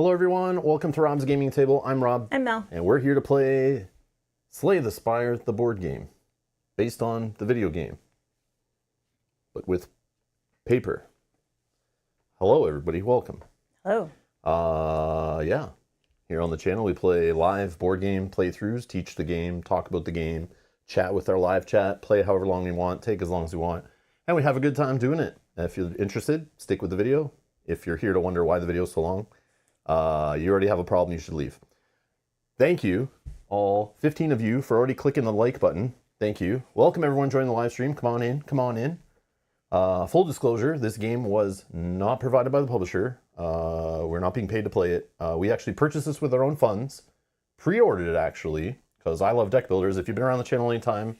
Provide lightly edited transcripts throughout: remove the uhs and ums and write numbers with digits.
Hello everyone, welcome to Rob's Gaming Table. I'm Rob. I'm Mel. And we're here to play Slay the Spire, the board game, based on the video game, but with paper. Hello everybody, welcome. Hello. Yeah. Here on the channel we play live board game playthroughs, teach the game, talk about the game, chat with our live chat, play however long we want, take as long as we want, and we have a good time doing it. If you're interested, stick with the video. If you're here to wonder why the video is so long, you already have a problem, you should leave. Thank you, all 15 of you, for already clicking the like button. Thank you. Welcome everyone joining the live stream. Come on in, come on in. Full disclosure, this game was not provided by the publisher. We're not being paid to play it. We actually purchased this with our own funds. Pre-ordered it actually, because I love deck builders. If you've been around the channel any time,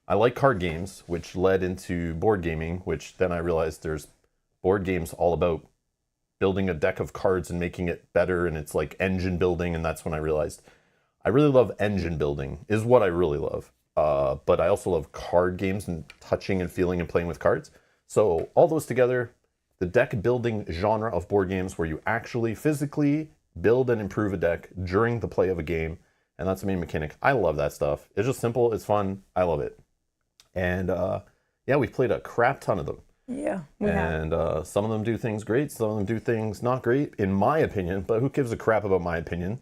I like card games, which led into board gaming, which then I realized there's board games all about building a deck of cards and making it better, and it's like engine building, and that's when I realized I really love engine building, is what I really love. But I also love card games and touching and feeling and playing with cards. So all those together, the deck building genre of board games where you actually physically build and improve a deck during the play of a game, and that's the main mechanic. I love that stuff. It's just simple, it's fun, I love it. And yeah, we've played a crap ton of them. Yeah, we have. Some of them do things great, some of them do things not great, in my opinion, but who gives a crap about my opinion?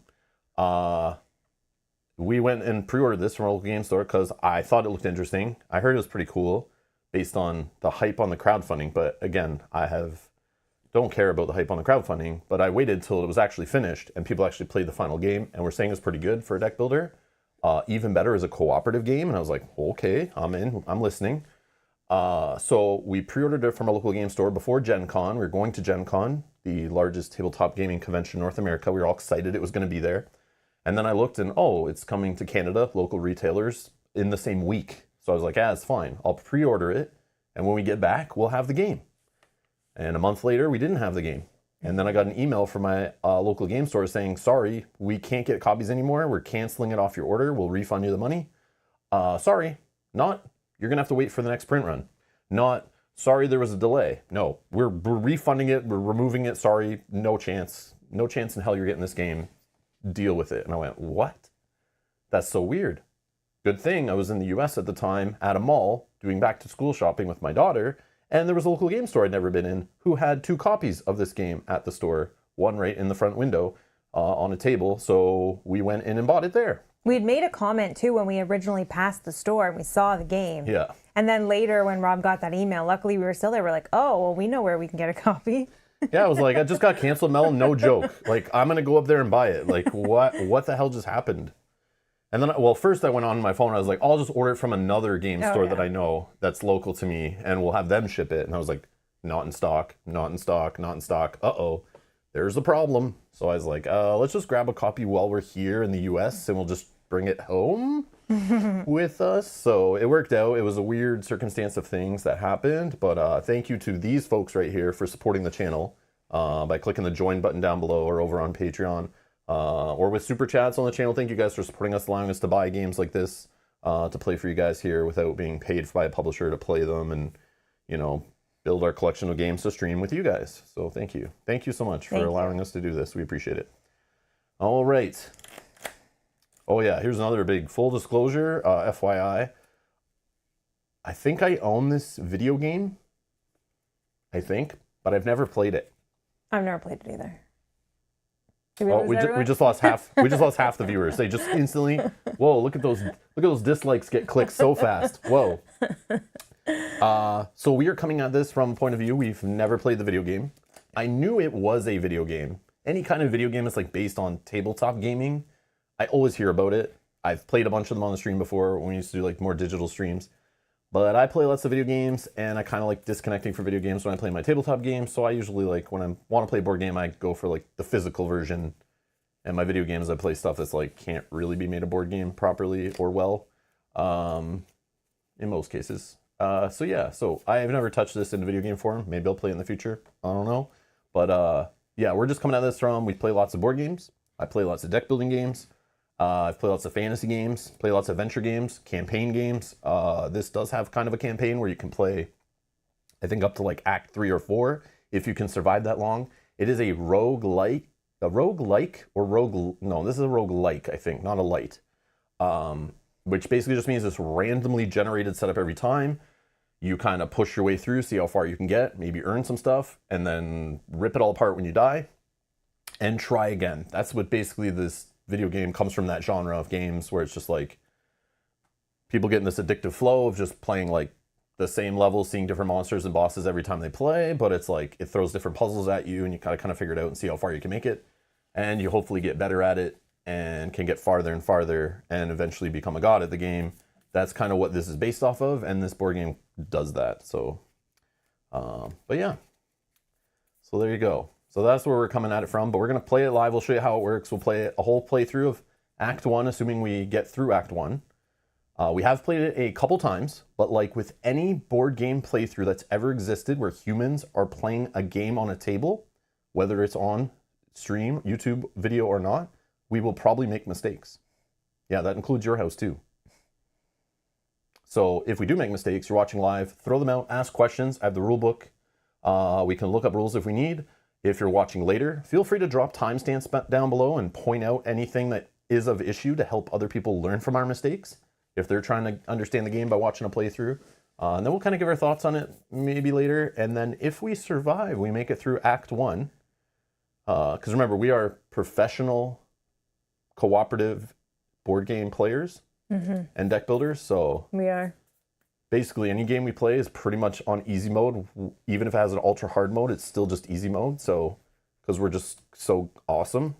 We went and pre-ordered this from a local game store because I thought it looked interesting. I heard it was pretty cool based on the hype on the crowdfunding, but again, don't care about the hype on the crowdfunding, but I waited till it was actually finished and people actually played the final game and were saying it's pretty good for a deck builder. Even better as a cooperative game, and I was like, okay, I'm in, I'm listening. So we pre-ordered it from a local game store before Gen Con. We were going to Gen Con, the largest tabletop gaming convention in North America. We were all excited it was going to be there. And then I looked and, oh, it's coming to Canada, local retailers, in the same week. So I was like, ah, it's fine. I'll pre-order it, and when we get back, we'll have the game. And a month later, we didn't have the game. And then I got an email from my local game store saying, sorry, we can't get copies anymore. We're canceling it off your order. We'll refund you the money. Sorry, not. You're going to have to wait for the next print run. Not, sorry, there was a delay. No, we're refunding it. We're removing it. Sorry, no chance. No chance in hell you're getting this game. Deal with it. And I went, what? That's so weird. Good thing I was in the US at the time at a mall doing back to school shopping with my daughter. And there was a local game store I'd never been in who had 2 copies of this game at the store. One right in the front window on a table. So we went in and bought it there. We had made a comment too when we originally passed the store and we saw the game. Yeah. And then later when Rob got that email, luckily we were still there. We're like, oh, well, we know where we can get a copy. Yeah, I was like, I just got canceled, Mel, no joke. Like, I'm going to go up there and buy it. Like, what the hell just happened? And then, well, first I went on my phone. I was like, I'll just order it from another game store that I know that's local to me, and we'll have them ship it. And I was like, not in stock, not in stock, not in stock. Uh-oh, there's a problem. So I was like, let's just grab a copy while we're here in the US, and we'll just bring it home with us. So it worked out. It was a weird circumstance of things that happened, but thank you to these folks right here for supporting the channel by clicking the join button down below or over on Patreon. Or with super chats on the channel. Thank you guys for supporting us, allowing us to buy games like this, to play for you guys here without being paid by a publisher to play them and, you know, build our collection of games to stream with you guys. So thank you. Thank you so much for allowing us to do this. We appreciate it. All right. Oh yeah, here's another big full disclosure, FYI. I think I own this video game. I think, but I've never played it. I've never played it either. Oh, we just lost half. We just lost half the viewers. They just instantly. Whoa! Look at those dislikes get clicked so fast. Whoa. So we are coming at this from a point of view we've never played the video game. I knew it was a video game. Any kind of video game that's like based on tabletop gaming, I always hear about it. I've played a bunch of them on the stream before when we used to do like more digital streams. But I play lots of video games, and I kind of like disconnecting from video games when I play my tabletop games. So I usually like when I want to play a board game, I go for like the physical version. And my video games, I play stuff that's like can't really be made a board game properly or well, in most cases. So yeah, so I have never touched this in a video game form. Maybe I'll play it in the future. I don't know. But yeah, we're just coming at this from, we play lots of board games. I play lots of deck building games. I've played lots of fantasy games, play lots of adventure games, campaign games. This does have kind of a campaign where you can play, I think, up to like Act 3 or 4 if you can survive that long. It is a roguelike a roguelike or no, this is a roguelike, I think, not a light. Which basically just means it's randomly generated setup every time. You kind of push your way through, see how far you can get, maybe earn some stuff, and then rip it all apart when you die, and try again. That's what basically this video game comes from, that genre of games where it's just like people get in this addictive flow of just playing like the same level, seeing different monsters and bosses every time they play, but it's like it throws different puzzles at you and you gotta kind of figure it out and see how far you can make it, and you hopefully get better at it and can get farther and farther and eventually become a god at the game. That's kind of what this is based off of, and this board game does that. So, but yeah. So there you go. So that's where we're coming at it from, but we're going to play it live. We'll show you how it works. We'll play a whole playthrough of Act 1, assuming we get through Act 1. We have played it a couple times, but like with any board game playthrough that's ever existed where humans are playing a game on a table, whether it's on stream, YouTube video or not, we will probably make mistakes. Yeah, that includes your house too. So if we do make mistakes, you're watching live, throw them out, ask questions. I have the rule book. We can look up rules if we need. If you're watching later, feel free to drop timestamps down below and point out anything that is of issue to help other people learn from our mistakes if they're trying to understand the game by watching a playthrough. And then we'll kind of give our thoughts on it maybe later. And then if we survive, we make it through Act 1. Because remember, we are professional cooperative board game players. And deck builders, so We are. basically any game we play is pretty much on easy mode. Even if it has an ultra hard mode, it's still just easy mode. So, because we're just so awesome.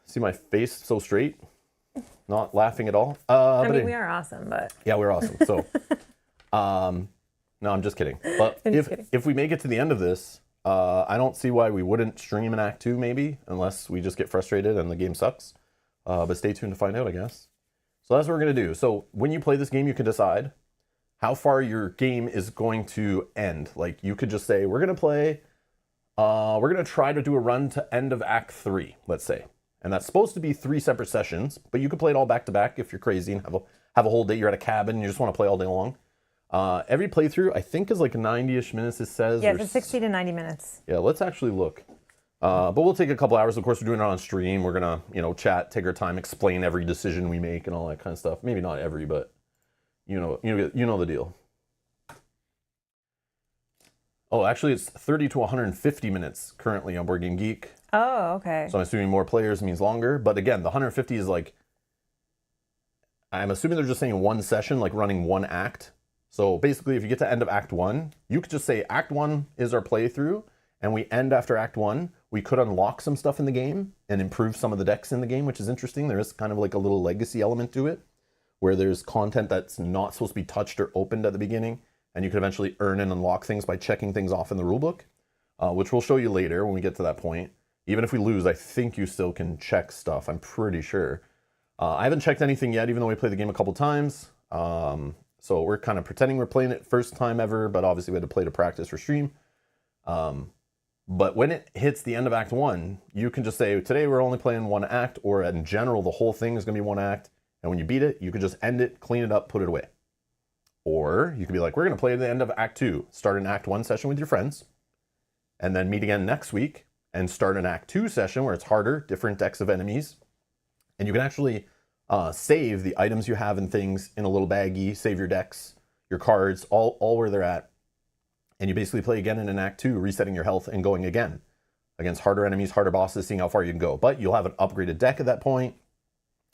See my face so straight, not laughing at all. I mean, we are awesome, but yeah, we're awesome. So, no, I'm just kidding. But if we make it to the end of this, I don't see why we wouldn't stream an Act 2 maybe, unless we just get frustrated and the game sucks. But stay tuned to find out, I guess. So that's what we're going to do. So when you play this game, you can decide how far your game is going to end. Like you could just say, we're going to play, we're going to try to do a run to end of Act 3, let's say. And that's supposed to be 3 separate sessions, but you could play it all back to back if you're crazy and have a whole day. You're at a cabin and you just want to play all day long. Every playthrough, I think, is like 90-ish minutes, it says. yeah, it's 60 to 90 minutes. Yeah, let's actually look. But we'll take a couple hours. Of course, we're doing it on stream. We're gonna, chat, take our time, explain every decision we make and all that kind of stuff. Maybe not every, but you know the deal. Oh, actually, it's 30 to 150 minutes currently on Board Game Geek. Oh, okay. So I'm assuming more players means longer. But again, the 150 is like, I'm assuming they're just saying one session, like running one act. So basically, if you get to end of Act 1, you could just say Act 1 is our playthrough, and we end after Act 1. We could unlock some stuff in the game and improve some of the decks in the game, which is interesting. There is kind of like a little legacy element to it, where there's content that's not supposed to be touched or opened at the beginning, and you can eventually earn and unlock things by checking things off in the rulebook, which we'll show you later when we get to that point. Even if we lose, I think you still can check stuff, I'm pretty sure. I haven't checked anything yet, even though we played the game a couple times. So we're kind of pretending we're playing it first time ever, but obviously we had to play to practice for stream. But when it hits the end of Act 1, you can just say, today we're only playing one act, or in general, the whole thing is going to be one act. And when you beat it, you could just end it, clean it up, put it away. Or you could be like, we're going to play the end of Act 2, start an Act 1 session with your friends, and then meet again next week and start an Act 2 session where it's harder, different decks of enemies. And you can actually save the items you have and things in a little baggie, save your decks, your cards, all where they're at. And you basically play again in an Act 2, resetting your health and going again against harder enemies, harder bosses, seeing how far you can go. But you'll have an upgraded deck at that point.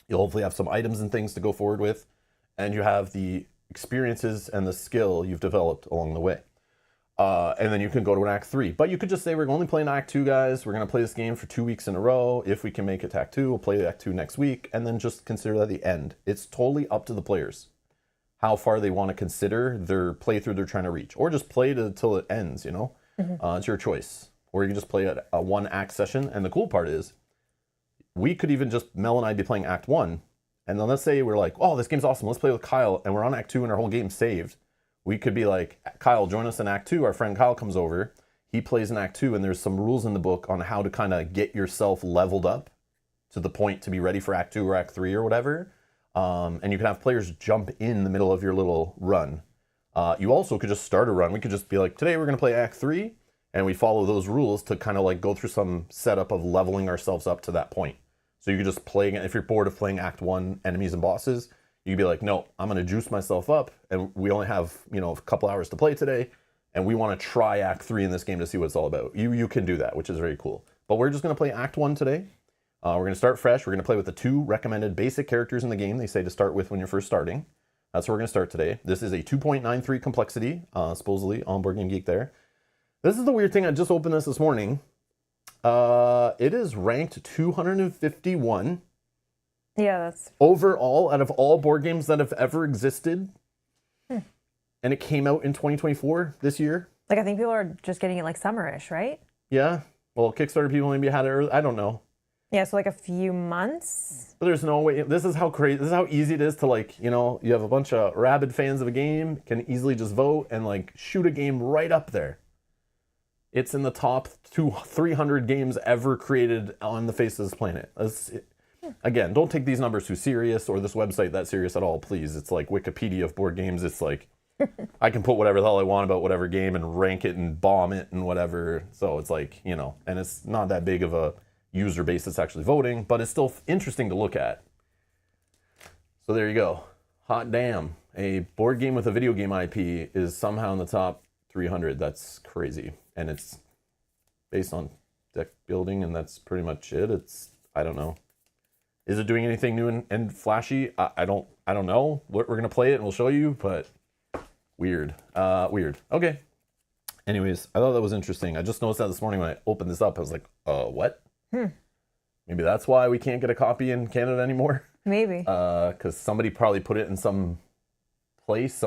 You'll hopefully have some items and things to go forward with. And you have the experiences and the skill you've developed along the way. And then you can go to an Act 3. But you could just say, we're only playing Act 2, guys. We're going to play this game for 2 weeks in a row. If we can make it to Act 2, we'll play Act 2 next week. And then just consider that the end. It's totally up to the players how far they want to consider their playthrough they're trying to reach. Or just play it until it ends, It's your choice. Or you can just play a one act session. And the cool part is, we could even just, Mel and I be playing Act 1. And then let's say we're like, oh, this game's awesome. Let's play with Kyle. And we're on Act 2 and our whole game's saved. We could be like, Kyle, join us in Act 2. Our friend Kyle comes over. He plays in Act 2. And there's some rules in the book on how to kind of get yourself leveled up to the point to be ready for Act 2 or Act 3 or whatever. And you can have players jump in the middle of your little run. You also could just start a run. We could just be like, today we're going to play Act 3. and we follow those rules to kind of like go through some setup of leveling ourselves up to that point. So you could just play, if you're bored of playing Act 1 enemies and bosses, you could be like, no, I'm going to juice myself up, and we only have, a couple hours to play today, and we want to try Act 3 in this game to see what it's all about. You can do that, which is very cool. But we're just going to play Act 1 today. We're going to start fresh. We're going to play with the 2 recommended basic characters in the game they say to start with when you're first starting. That's where we're going to start today. This is a 2.93 complexity, supposedly, on Board Game Geek there. This is the weird thing. I just opened this morning. It is ranked 251. Yeah, that's... overall, out of all board games that have ever existed. And it came out in 2024, this year. Like, I think people are just getting it like summerish, right? Yeah. Well, Kickstarter people maybe had it early. I don't know. Yeah, so like a few months. But there's no way. This is how crazy. This is how easy it is to, like, you have a bunch of rabid fans of a game, can easily just vote and like shoot a game right up there. It's in the top 300 games ever created on the face of this planet. Again, don't take these numbers too serious, or this website that serious at all, please. It's like Wikipedia of board games. It's like I can put whatever the hell I want about whatever game and rank it and bomb it and whatever. So it's like, and it's not that big of a user base that's actually voting, but it's still interesting to look at. So there you go. Hot damn. A board game with a video game IP is somehow in the top 300. That's crazy. And it's based on deck building, and that's pretty much it. I don't know. Is it doing anything new and flashy? I don't know. We're going to play it and we'll show you, but weird. Weird. Okay. Anyways, I thought that was interesting. I just noticed that this morning when I opened this up. I was like, what? Maybe that's why we can't get a copy in Canada anymore. Maybe. Because somebody probably put it in some place,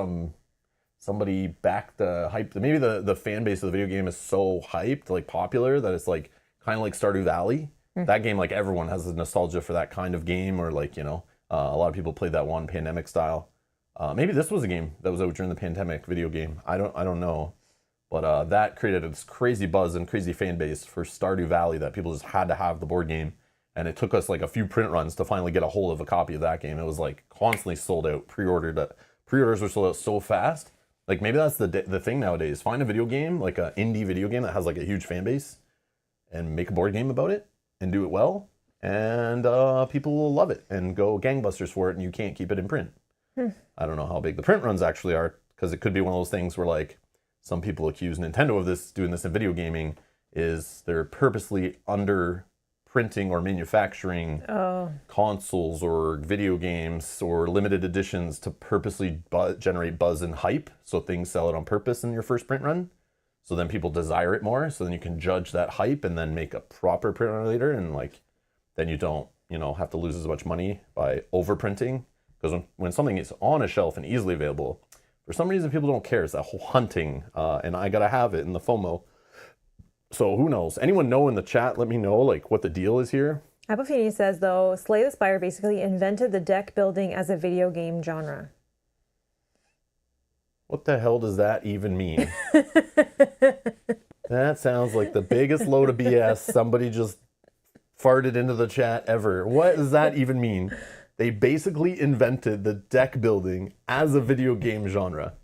somebody backed the hype. Maybe the fan base of the video game is so hyped, like popular, that it's like kind of like Stardew Valley. That game, like everyone has a nostalgia for that kind of game, or like, a lot of people played that one pandemic style. Maybe this was a game that was out during the pandemic video game. I don't know. But that created this crazy buzz and crazy fan base for Stardew Valley that people just had to have the board game. And it took us like a few print runs to finally get a hold of a copy of that game. It was like constantly sold out, pre-orders were sold out so fast. Like maybe that's the thing nowadays. Find a video game, like an indie video game that has like a huge fan base, and make a board game about it and do it well. And people will love it and go gangbusters for it, and you can't keep it in print. I don't know how big the print runs actually are, because it could be one of those things where like some people accuse Nintendo of doing this in video gaming, is they're purposely under printing or manufacturing consoles or video games or limited editions to purposely generate buzz and hype, so things sell it on purpose in your first print run, so then people desire it more, so then you can judge that hype and then make a proper print run later, and like then you don't have to lose as much money by overprinting, because when something is on a shelf and easily available, for some reason people don't care. It's that whole hunting and I gotta have it in the FOMO. So who knows? Anyone know in the chat? Let me know like what the deal is here. Apofini says, though, Slay the Spire basically invented the deck building as a video game genre. What the hell does that even mean? That sounds like the biggest load of BS somebody just farted into the chat ever. What does that even mean? They basically invented the deck building as a video game genre.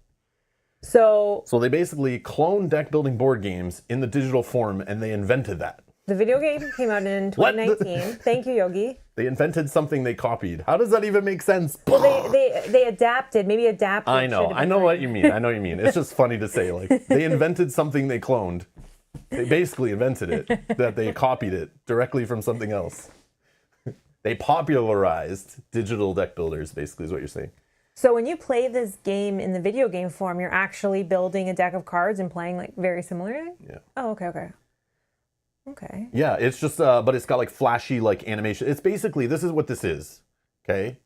So they basically cloned deck building board games in the digital form, and they invented that. The video game came out in 2019. Thank you, Yogi. They invented something they copied. How does that even make sense? Well, they adapted. Maybe adapted. I know what you mean. It's just funny to say, like, they invented something they cloned. They basically invented it, that they copied it directly from something else. They popularized digital deck builders, basically, is what you're saying. So when you play this game in the video game form, you're actually building a deck of cards and playing like very similarly? Yeah. Oh, okay. Yeah, it's just, but it's got like flashy like animation. It's basically, this is what this is, okay?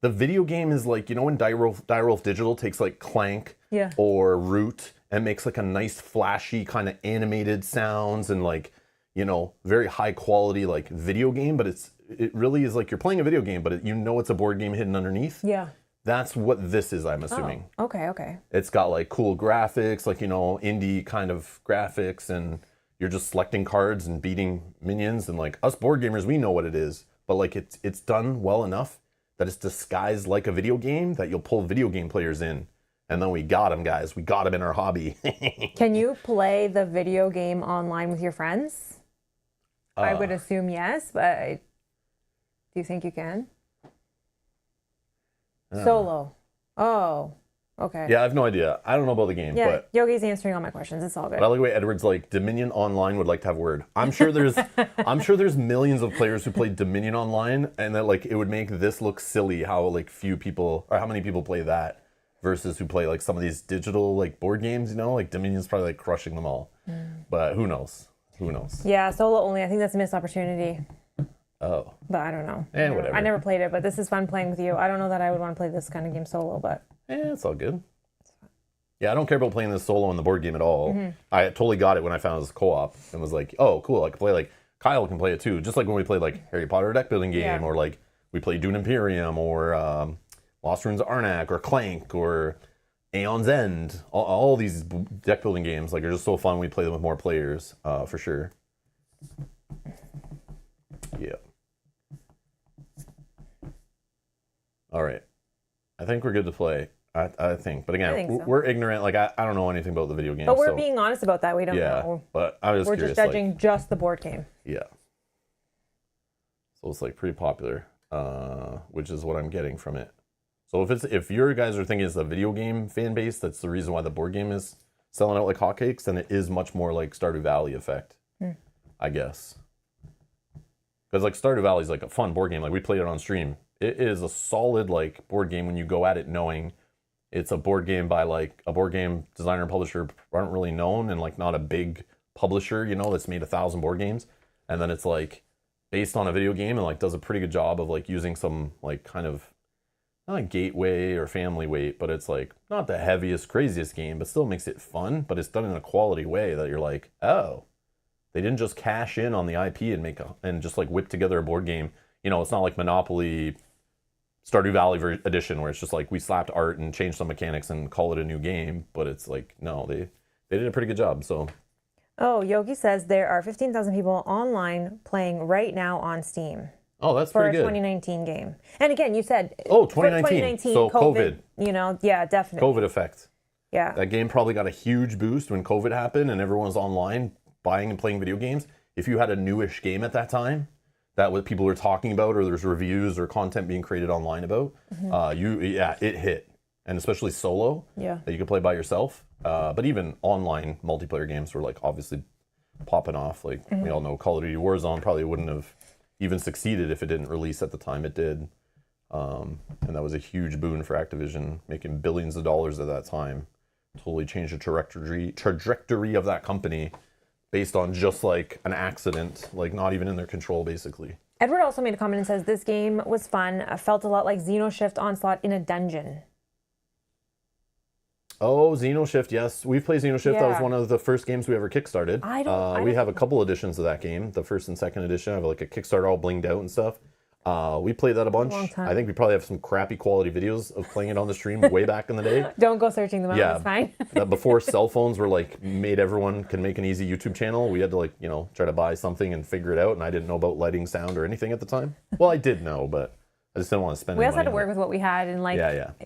The video game is like, when Direwolf Digital takes like Clank or Root and makes like a nice flashy kind of animated sounds and like, very high quality like video game, but it really is like you're playing a video game, but it's a board game hidden underneath. Yeah. That's what this is, I'm assuming. Oh, okay. It's got like cool graphics, like, indie kind of graphics, and you're just selecting cards and beating minions, and like us board gamers, we know what it is, but like it's done well enough that it's disguised like a video game that you'll pull video game players in And then we got him, guys. We got him in our hobby. Can you play the video game online with your friends? I would assume yes, but do you think you can? Solo. Oh, okay. Yeah, I have no idea. I don't know about the game, Yeah, but Yogi's answering all my questions. It's all good. I like the way Edward's like, Dominion Online would like to have a word. I'm sure there's millions of players who play Dominion Online, and that like it would make this look silly how like few people or how many people play that versus who play like some of these digital like board games, you know? Like Dominion's probably like crushing them all. But who knows? Who knows? Yeah, solo only. I think that's a missed opportunity. Oh. But I don't know. Whatever. I never played it, but this is fun playing with you. I don't know that I would want to play this kind of game solo, but It's all good. Yeah, I don't care about playing this solo in the board game at all. I totally got it when I found it was co-op and was like, oh, cool, I can play like Kyle can play it too. Just like when we played like Harry Potter deck building game or like we played Dune Imperium or Lost Ruins of Arnak or Clank or Aeon's End. All these deck building games like are just so fun when we play them with more players, for sure. Yeah. All right. I think we're good to play. I think. But again, think so. we're ignorant. Like, I don't know anything about the video game. But we're so, being honest about that. We don't yeah, know. but I was We're curious. just judging just the board game. Yeah. So it's like pretty popular, which is what I'm getting from it. So if your guys are thinking it's a video game fan base, that's the reason why the board game is selling out like hotcakes, then it is much more like Stardew Valley effect, I guess. Because like Stardew Valley is like a fun board game. Like we played it on stream. It is a solid like board game when you go at it knowing it's a board game by like a board game designer and publisher aren't really known and like not a big publisher, you know, that's made 1,000 board games. And then it's like based on a video game and like does a pretty good job of like using some like kind of not like gateway or family weight, but it's like not the heaviest, craziest game, but still makes it fun. But it's done in a quality way that you're like, oh, they didn't just cash in on the IP and just like whip together a board game. You know, it's not like Monopoly Stardew Valley edition where it's just like we slapped art and changed some mechanics and call it a new game. But it's like, no, they did a pretty good job. So. Oh, Yogi says there are 15,000 people online playing right now on Steam. Oh, that's for pretty a good. 2019 game. And again, you said 2019. So COVID. You know, yeah, definitely. COVID effect. Yeah. That game probably got a huge boost when COVID happened and everyone was online buying and playing video games. If you had a newish game at that time that what people were talking about or there's reviews or content being created online about, it hit. And especially solo that you could play by yourself. But even online multiplayer games were like obviously popping off. Like we all know Call of Duty Warzone probably wouldn't have even succeeded if it didn't release at the time it did. And that was a huge boon for Activision, making billions of dollars at that time. Totally changed the trajectory of that company based on just like an accident, like not even in their control, basically. Edward also made a comment and says, this game was fun. Felt a lot like XenoShift Onslaught in a dungeon. Oh, XenoShift, yes. We've played XenoShift. That was one of the first games we ever kickstarted. We have a couple editions of that game. The first and second edition. I have like a Kickstarter all blinged out and stuff. We played that a bunch. I think we probably have some crappy quality videos of playing it on the stream way back in the day. Don't go searching them out. It's fine. Before cell phones were like made everyone can make an easy YouTube channel. We had to like, try to buy something and figure it out. And I didn't know about lighting, sound, or anything at the time. Well, I did know, but I just didn't want to spend any money. We also had to work with what we had and like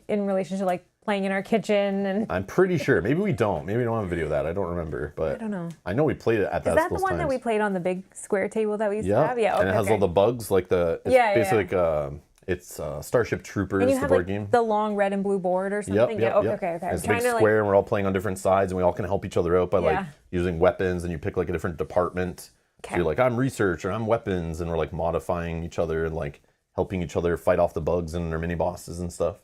in relation to like playing in our kitchen and I'm pretty sure. Maybe we don't. Maybe we don't have a video of that. I don't remember. But I don't know. I know we played it at that. Is that the one that we played on the big square table that we used to have? Yeah. And it has all the bugs like it's basically like it's Starship Troopers, and you the have, board like, game. The long red and blue board or something. Okay. It's a big square and we're all playing on different sides and we all can help each other out by like using weapons and you pick like a different department. So you're like, I'm research or I'm weapons and we're like modifying each other and like helping each other fight off the bugs and their mini bosses and stuff.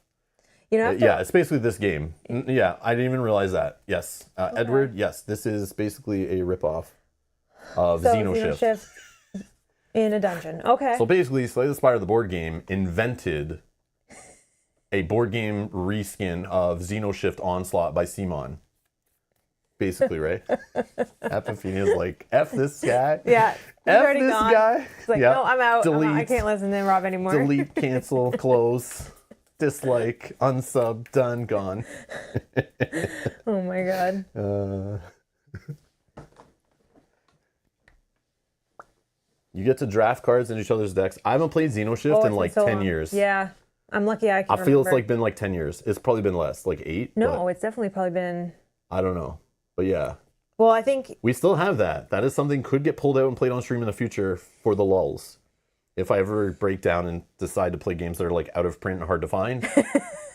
It's basically this game. Yeah, I didn't even realize that. Yes. Edward, yes, this is basically a ripoff of XenoShift. In a dungeon. Okay. So basically, Slay the Spire, the board game, invented a board game reskin of XenoShift Onslaught by Simon. Basically, right? Epiphania's like, F this guy. Yeah. F this guy. It's like, no, I'm out. I can't listen to Rob anymore. Delete, cancel, close. Dislike, unsub, done, gone. Oh my god. You get to draft cards in each other's decks. I haven't played XenoShift in like 10 years. Yeah. I'm lucky I can I feel it's remember. like been like 10 years. It's probably been less, like 8. No, it's definitely probably been. But I don't know. But yeah, Well, I think we still have that. That is something could get pulled out and played on stream in the future for the lulls. If I ever break down and decide to play games that are like out of print and hard to find.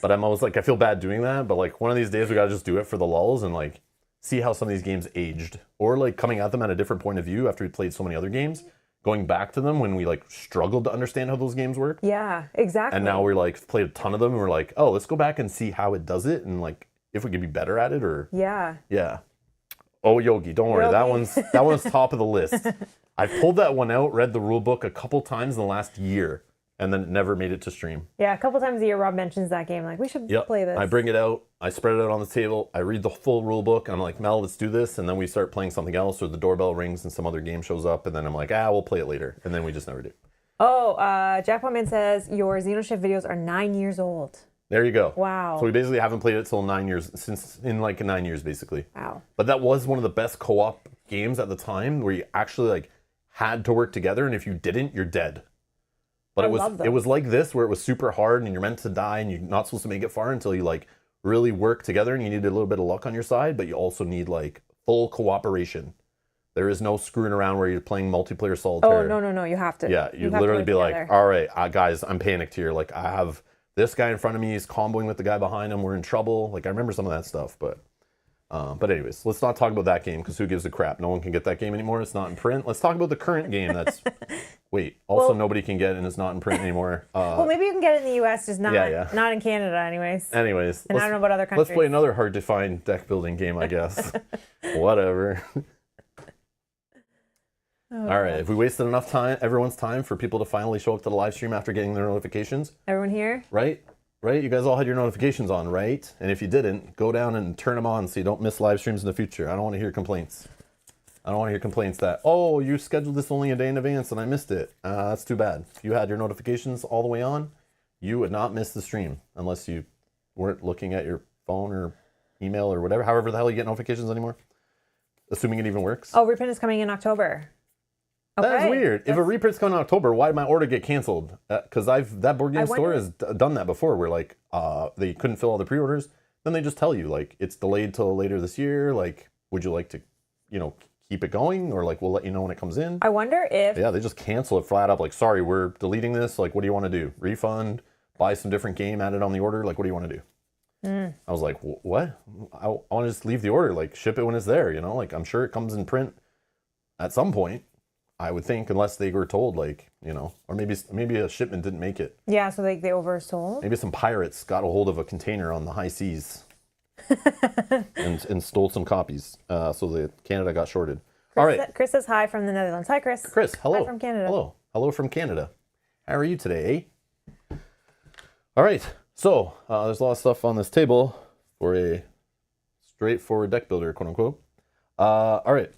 But I'm always like, I feel bad doing that. But like one of these days we gotta just do it for the lulls and like see how some of these games aged. Or like coming at them at a different point of view after we played so many other games. Going back to them when we like struggled to understand how those games work. yeah, exactly. And now we're like played a ton of them and we're like, oh, let's go back and see how it does it and like if we could be better at it or yeah. Oh, Yogi, don't worry. Yogi. That one's top of the list. I pulled that one out, read the rule book a couple times in the last year, and then it never made it to stream. Yeah, a couple times a year Rob mentions that game. Like, we should play this. I bring it out, I spread it out on the table, I read the full rule book, and I'm like, Mel, let's do this, and then we start playing something else, or the doorbell rings and some other game shows up, and then I'm like, we'll play it later, and then we just never do. Oh, Jackpotman says your XenoShift videos are 9 years old. There you go. Wow. So we basically haven't played it till 9 years, since in like 9 years, basically. Wow. But that was one of the best co-op games at the time, where you actually like had to work together, and if you didn't, you're dead. But I love those. it was like this, where it was super hard, and you're meant to die, and you're not supposed to make it far until you like really work together, and you need a little bit of luck on your side, but you also need like full cooperation. There is no screwing around where you're playing multiplayer solitaire. Oh, no, you have to. Yeah, you have to literally work be together. like, all right, guys, I'm panicked here. Like, I have this guy in front of me, he's comboing with the guy behind him, we're in trouble. Like, I remember some of that stuff, but anyways, let's not talk about that game, because who gives a crap? No one can get that game anymore. It's not in print. Let's talk about the current game that's... Wait, also nobody can get it, and it's not in print anymore. Well, maybe you can get it in the U.S., just not, Yeah. not in Canada anyways. Anyways. And I don't know about other countries. Let's play another hard-to-find deck-building game, I guess. Whatever. All right, if we wasted enough time, everyone's time, for people to finally show up to the live stream after getting their notifications, Everyone here? right? Right? You guys all had your notifications on, right? And if you didn't, go down and turn them on so you don't miss live streams in the future. I don't want to hear complaints. I don't want to hear complaints that, oh, you scheduled this only a day in advance and I missed it. That's too bad. If you had your notifications all the way on, you would not miss the stream unless you weren't looking at your phone or email or whatever, however the hell you get notifications anymore. Assuming it even works. Oh, reprint is coming in October. Okay. That's weird. If a reprint's coming in October, why did my order get canceled? Because that board game store has done that before, where like they couldn't fill all the pre-orders. Then they just tell you like it's delayed till later this year. Like, would you like to, keep it going, or like we'll let you know when it comes in? I wonder if... Yeah, they just cancel it flat up. Like, sorry, we're deleting this. Like, what do you want to do? Refund? Buy some different game? Add it on the order? Like, what do you want to do? I was like, what? I want to just leave the order. Like, ship it when it's there. Like I'm sure it comes in print at some point. I would think, unless they were told, like, or maybe a shipment didn't make it. Yeah, so like they oversold. Maybe some pirates got a hold of a container on the high seas and stole some copies. So the Canada got shorted. All right. Chris says hi from the Netherlands. Hi, Chris. Chris, hello. Hi from Canada. Hello from Canada. How are you today? All right. So there's a lot of stuff on this table for a straightforward deck builder, quote unquote. All right.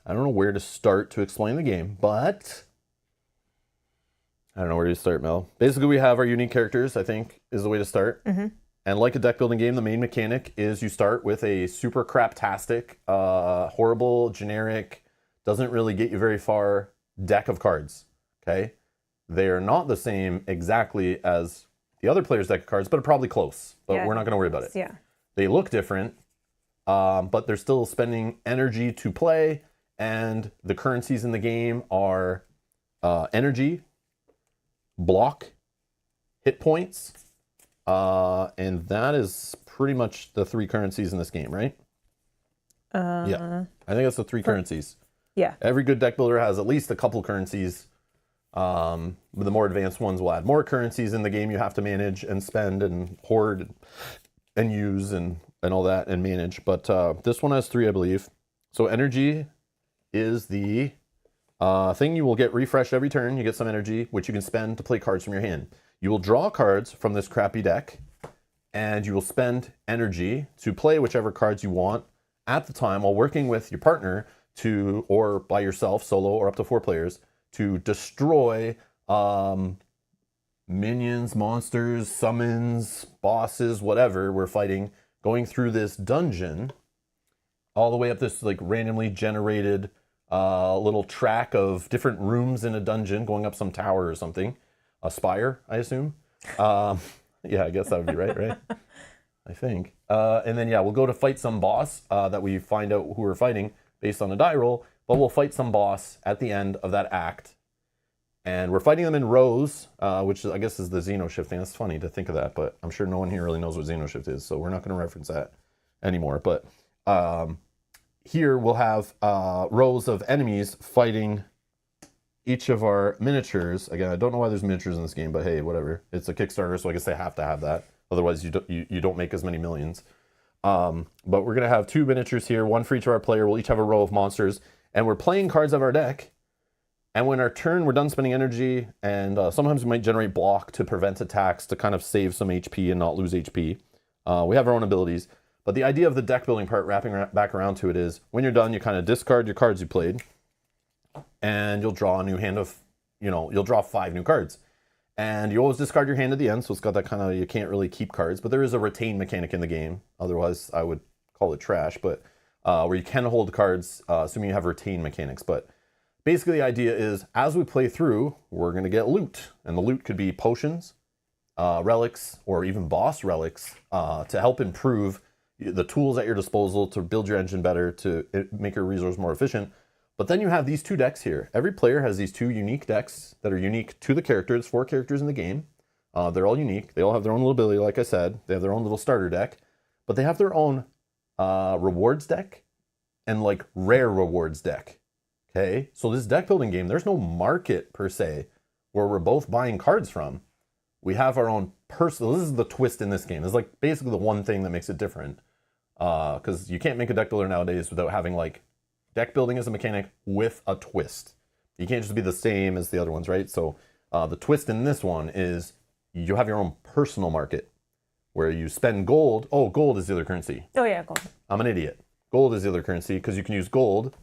I don't know where to start to explain the game, but I don't know where to start, Mel. Basically, we have our unique characters, I think, is the way to start. Mm-hmm. And like a deck building game, the main mechanic is you start with a super craptastic, horrible, generic, doesn't really get you very far deck of cards, okay? They are not the same exactly as the other player's deck of cards, but are probably close. But we're not going to worry about it. Yeah. They look different, but they're still spending energy to play. And the currencies in the game are energy, block, hit points, and that is pretty much the 3 currencies in this game, right? Yeah, I think that's the 3 currencies. Yeah. Every good deck builder has at least a couple currencies. But the more advanced ones will add more currencies in the game you have to manage and spend and hoard and use and all that and manage. But this one has 3, I believe. So energy is the thing you will get refreshed every turn. You get some energy, which you can spend to play cards from your hand. You will draw cards from this crappy deck, and you will spend energy to play whichever cards you want at the time while working with your partner or by yourself, solo, or up to 4 players, to destroy minions, monsters, summons, bosses, whatever we're fighting, going through this dungeon all the way up this like randomly generated little track of different rooms in a dungeon, going up some tower or something. a spire, I assume. Yeah, I guess that would be right? I think. And then, yeah, we'll go to fight some boss that we find out who we're fighting based on a die roll, but we'll fight some boss at the end of that act. And we're fighting them in rows, which I guess is the XenoShift thing. That's funny to think of that, but I'm sure no one here really knows what XenoShift is, so we're not going to reference that anymore. But here we'll have rows of enemies fighting each of our miniatures. Again, I don't know why there's miniatures in this game, but hey, whatever. It's a Kickstarter, so I guess they have to have that. Otherwise, you don't make as many millions. But we're going to have 2 miniatures here, one for each of our player. We'll each have a row of monsters, and we're playing cards of our deck. And when our turn, we're done spending energy, and sometimes we might generate block to prevent attacks to kind of save some HP and not lose HP. We have our own abilities. But the idea of the deck building part, wrapping back around to it, is when you're done, you kind of discard your cards you played, and you'll draw a new hand of, you'll draw 5 new cards. And you always discard your hand at the end, so it's got that kind of, you can't really keep cards, but there is a retain mechanic in the game. Otherwise, I would call it trash, but where you can hold cards, assuming you have retain mechanics. But basically the idea is, as we play through, we're going to get loot. And the loot could be potions, relics, or even boss relics to help improve the tools at your disposal to build your engine better, to make your resource more efficient. But then you have these 2 decks here. Every player has these 2 unique decks that are unique to the characters. 4 characters in the game. They're all unique. They all have their own little ability, like I said. They have their own little starter deck. But they have their own rewards deck and like rare rewards deck. Okay? So this deck building game, there's no market per se where we're both buying cards from. We have our own personal... This is the twist in this game. It's like basically the one thing that makes it different. Because you can't make a deck builder nowadays without having like deck building as a mechanic with a twist. You can't just be the same as the other ones, right? So the twist in this one is you have your own personal market where you spend gold. Oh, gold is the other currency. Oh, yeah, gold. I'm an idiot. Gold is the other currency because you can use gold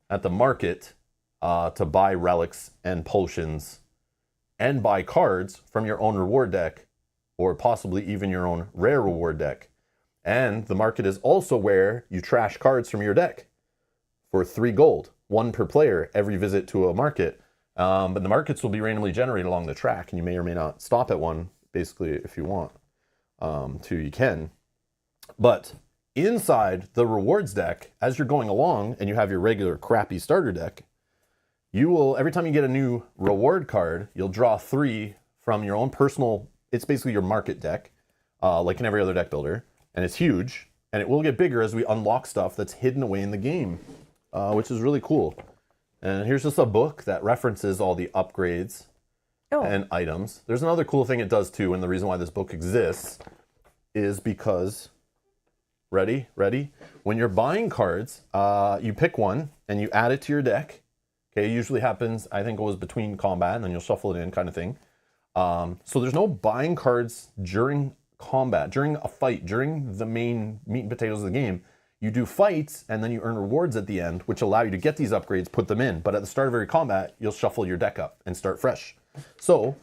at the market to buy relics and potions and buy cards from your own reward deck or possibly even your own rare reward deck. And the market is also where you trash cards from your deck for 3 gold, 1 per player every visit to a market. But the markets will be randomly generated along the track, and you may or may not stop at one, basically, if you want to, you can. But inside the rewards deck, as you're going along and you have your regular crappy starter deck, you will, every time you get a new reward card, you'll draw 3 from your own personal, it's basically your market deck, like in every other deck builder, and it's huge, and it will get bigger as we unlock stuff that's hidden away in the game. Which is really cool. And here's just a book that references all the upgrades and items. There's another cool thing it does too, and the reason why this book exists is because, ready? When you're buying cards, you pick one and you add it to your deck. Okay, it usually happens, I think it was between combat, and then you'll shuffle it in kind of thing. So there's no buying cards during combat, during a fight, during the main meat and potatoes of the game. You do fights, and then you earn rewards at the end, which allow you to get these upgrades, put them in. But at the start of every combat, you'll shuffle your deck up and start fresh. So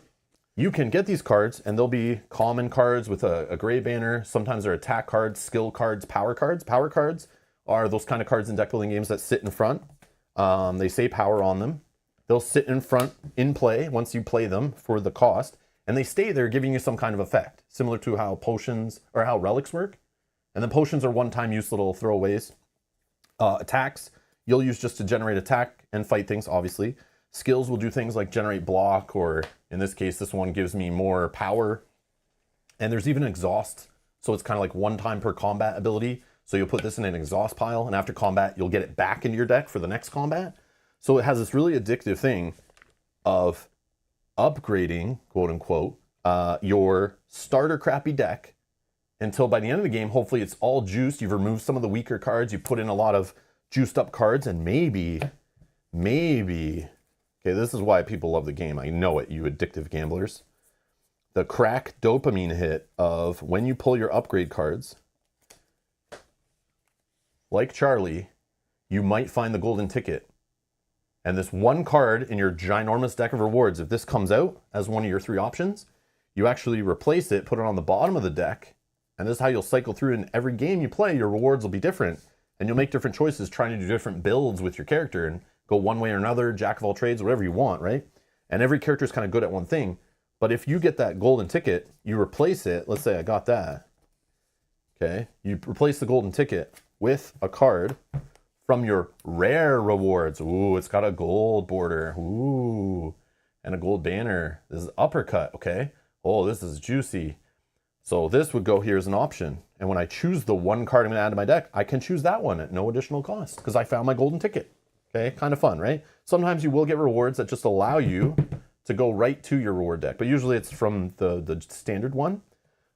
you can get these cards, and they'll be common cards with a gray banner. Sometimes they're attack cards, skill cards, power cards. Power cards are those kind of cards in deck building games that sit in front. They say power on them. They'll sit in front in play once you play them for the cost, and they stay there giving you some kind of effect, similar to how potions or how relics work. And then potions are one-time use little throwaways. Attacks, you'll use just to generate attack and fight things, obviously. Skills will do things like generate block, or in this case, this one gives me more power. And there's even exhaust, so it's kind of like one time per combat ability. So you'll put this in an exhaust pile, and after combat, you'll get it back into your deck for the next combat. So it has this really addictive thing of upgrading, quote unquote, your starter crappy deck until by the end of the game, hopefully it's all juiced. You've removed some of the weaker cards. You put in a lot of juiced up cards, and maybe, okay, this is why people love the game. I know it, you addictive gamblers. The crack dopamine hit of when you pull your upgrade cards, like Charlie, you might find the golden ticket. And this one card in your ginormous deck of rewards, if this comes out as one of your 3 options, you actually replace it, put it on the bottom of the deck, and this is how you'll cycle through. In every game you play, your rewards will be different, and you'll make different choices trying to do different builds with your character and go one way or another, jack of all trades, whatever you want, right? And every character is kind of good at one thing. But if you get that golden ticket, you replace it. Let's say I got that. Okay. You replace the golden ticket with a card from your rare rewards. Ooh, it's got a gold border. Ooh, and a gold banner. This is uppercut. Okay. Oh, this is juicy. So this would go here as an option. And when I choose the one card I'm going to add to my deck, I can choose that one at no additional cost because I found my golden ticket. Okay. Kind of fun, right? Sometimes you will get rewards that just allow you to go right to your reward deck, but usually it's from the standard one.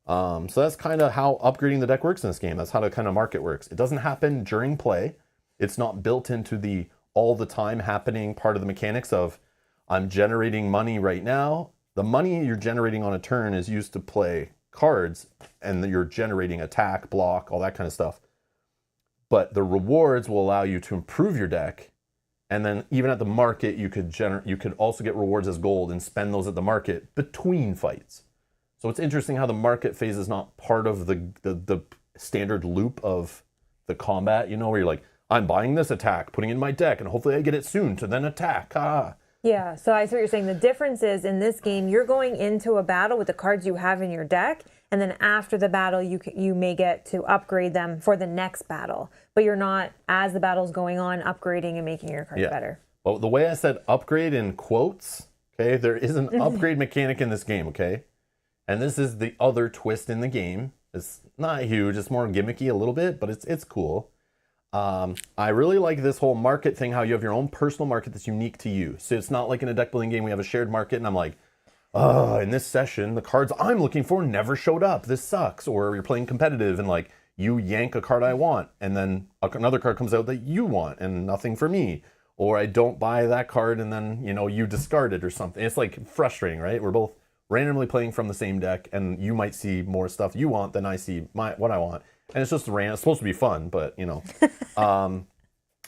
So that's kind of how upgrading the deck works in this game. That's how the kind of market works. It doesn't happen during play. It's not built into the all the time happening part of the mechanics of I'm generating money right now. The money you're generating on a turn is used to play cards, and you're generating attack, block, all that kind of stuff. But the rewards will allow you to improve your deck. And then even at the market, you could also get rewards as gold and spend those at the market between fights. So it's interesting how the market phase is not part of the standard loop of the combat, you know, where you're like, I'm buying this attack, putting it in my deck, and hopefully I get it soon to then attack. Yeah, so I see what you're saying. The difference is in this game, you're going into a battle with the cards you have in your deck, and then after the battle, you may get to upgrade them for the next battle. But you're not, as the battle's going on, upgrading and making your cards better. Well, the way I said upgrade in quotes, okay, there is an upgrade mechanic in this game, okay? And this is the other twist in the game. It's not huge, it's more gimmicky a little bit, but it's cool. I really like this whole market thing, how you have your own personal market that's unique to you. So it's not like in a deck building game, we have a shared market and I'm like, in this session, the cards I'm looking for never showed up. This sucks. Or you're playing competitive and like you yank a card I want and then another card comes out that you want and nothing for me. Or I don't buy that card and then, you know, you discard it or something. It's like frustrating, right? We're both randomly playing from the same deck and you might see more stuff you want than I see what I want. And it's just random. It's supposed to be fun, but you know.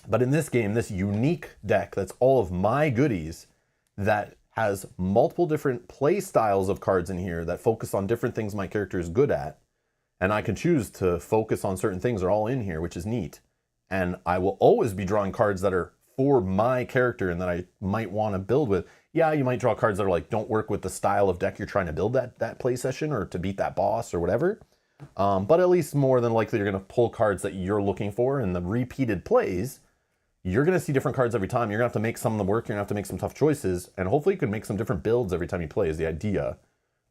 But in this game, this unique deck that's all of my goodies that has multiple different play styles of cards in here that focus on different things my character is good at. And I can choose to focus on certain things. They're all in here, which is neat. And I will always be drawing cards that are for my character and that I might want to build with. Yeah, you might draw cards that are like, don't work with the style of deck you're trying to build that play session or to beat that boss or whatever. But at least more than likely you're going to pull cards that you're looking for. And the repeated plays, you're going to see different cards every time. You're going to have to make some of them work. You're going to have to make some tough choices. And hopefully you can make some different builds every time you play is the idea.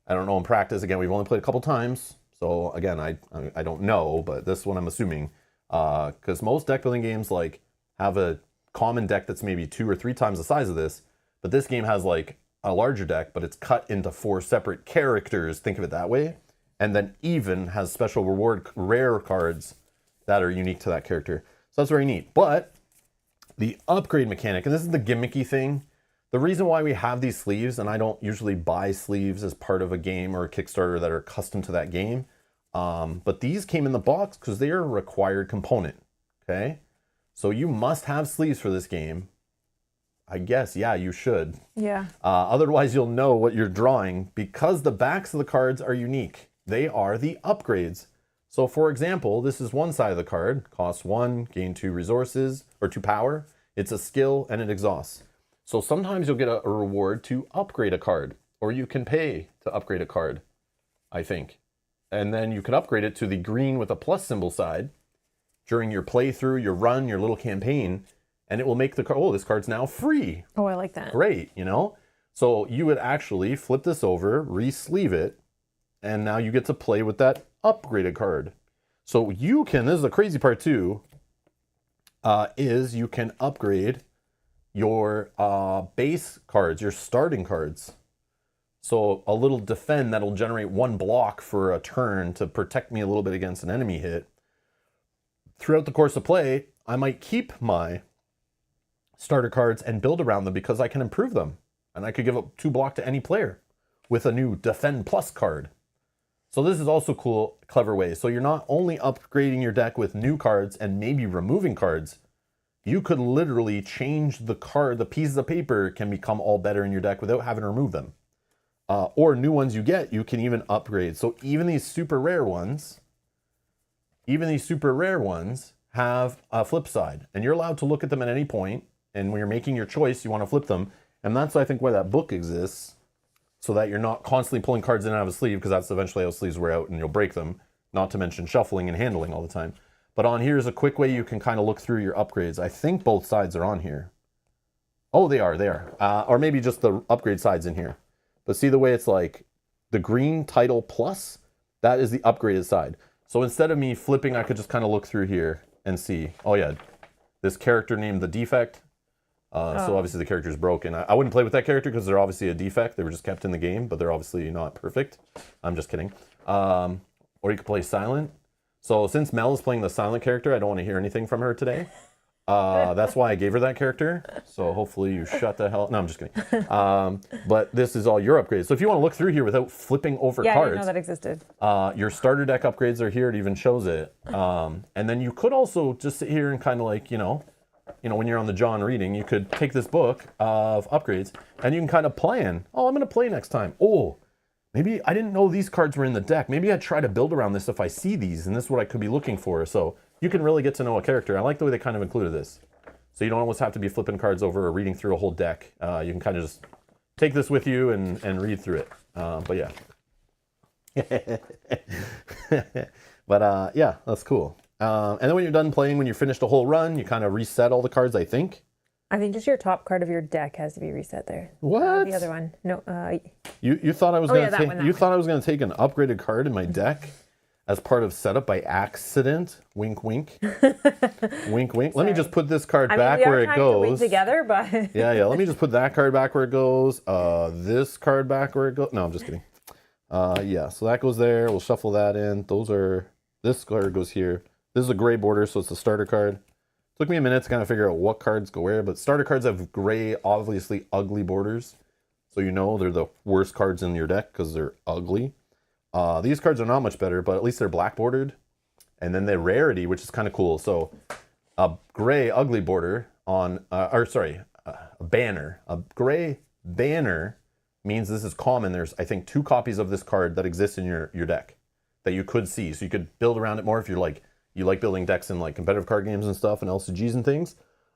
I don't know in practice. Again, we've only played a couple times. So again, I don't know, but this one I'm assuming. Because most deck building games like have a common deck that's maybe 2 or 3 times the size of this. But this game has like a larger deck, but it's cut into 4 separate characters. Think of it that way. And then even has special reward rare cards that are unique to that character. So that's very neat. But the upgrade mechanic, and this is the gimmicky thing, the reason why we have these sleeves, and I don't usually buy sleeves as part of a game or a Kickstarter that are custom to that game, but these came in the box because they are a required component, okay? So you must have sleeves for this game. I guess, yeah, you should. Yeah. Otherwise, you'll know what you're drawing because the backs of the cards are unique. They are the upgrades. So for example, this is one side of the card, costs 1, gain 2 resources, or 2 power. It's a skill and it exhausts. So sometimes you'll get a reward to upgrade a card, or you can pay to upgrade a card, I think. And then you can upgrade it to the green with a plus symbol side during your playthrough, your run, your little campaign, and it will make the card, oh, this card's now free. Oh, I like that. Great, you know? So you would actually flip this over, re-sleeve it, and now you get to play with that upgraded card. So you can, this is the crazy part too, is you can upgrade your base cards, your starting cards. So a little defend that'll generate 1 block for a turn to protect me a little bit against an enemy hit. Throughout the course of play, I might keep my starter cards and build around them because I can improve them. And I could give up 2 block to any player with a new defend plus card. So this is also cool, clever way. So you're not only upgrading your deck with new cards and maybe removing cards, you could literally change the card, the pieces of paper can become all better in your deck without having to remove them. Or new ones you get, you can even upgrade. So even these super rare ones have a flip side. And you're allowed to look at them at any point. And when you're making your choice, you want to flip them. And that's, I think, why that book exists. so that you're not constantly pulling cards in and out of a sleeve, because that's eventually how sleeves wear out and you'll break them, not to mention shuffling and handling all the time. But on here is a quick way you can kind of look through your upgrades. I think both sides are on here. Oh, they are. Or maybe just the upgrade side's in here. But see the way it's like the green title plus? That is the upgraded side. So instead of me flipping, I could just kind of look through here and see, oh yeah, this character named the defect. So obviously the character is broken. I wouldn't play with that character because they're obviously a defect. They were just kept in the game, but they're obviously not perfect. I'm just kidding. Or you could play silent. So since Mel is playing the silent character, I don't want to hear anything from her today. That's why I gave her that character. So hopefully you shut the hell. No, I'm just kidding. But this is all your upgrades. So if you want to look through here without flipping over Yeah, cards, I didn't know that existed. your starter deck upgrades are here. It even shows it. And then you could also just sit here and kind of like, you know, when you're on the John reading, you could take this book of upgrades and you can kind of plan. Oh, I'm going to play next time. Oh, maybe I didn't know these cards were in the deck. Maybe I'd try to build around this if I see these, and this is what I could be looking for. So you can really get to know a character. I like the way they kind of included this. So you don't always have to be flipping cards over or reading through a whole deck. You can kind of just take this with you and read through it. But yeah. But yeah, that's cool. And then when you're done playing, when you finished a whole run, you kind of reset all the cards, I think. I think just your top card of your deck has to be reset there. What? The other one. No. You thought I was going to take one. thought I was going to take an upgraded card in my deck as part of setup by accident. Wink, wink. Wink, wink. Let me just put this card back where it goes. To win together, but yeah. Let me just put that card back where it goes. This card back where it goes. No, I'm just kidding. Yeah. So that goes there. We'll shuffle that in. This card goes here. This is a gray border, so it's the starter card. Took me a minute to kind of figure out what cards go where, but starter cards have gray, obviously ugly borders. So you know they're the worst cards in your deck because they're ugly. These cards are not much better, but at least they're black bordered. And then the rarity, which is kind of cool. So a gray, ugly border on, a banner. A gray banner means this is common. There's, I think, 2 copies of this card that exist in your deck that you could see. So you could build around it more if you're like, you like building decks in like competitive card games and stuff and LCGs and things.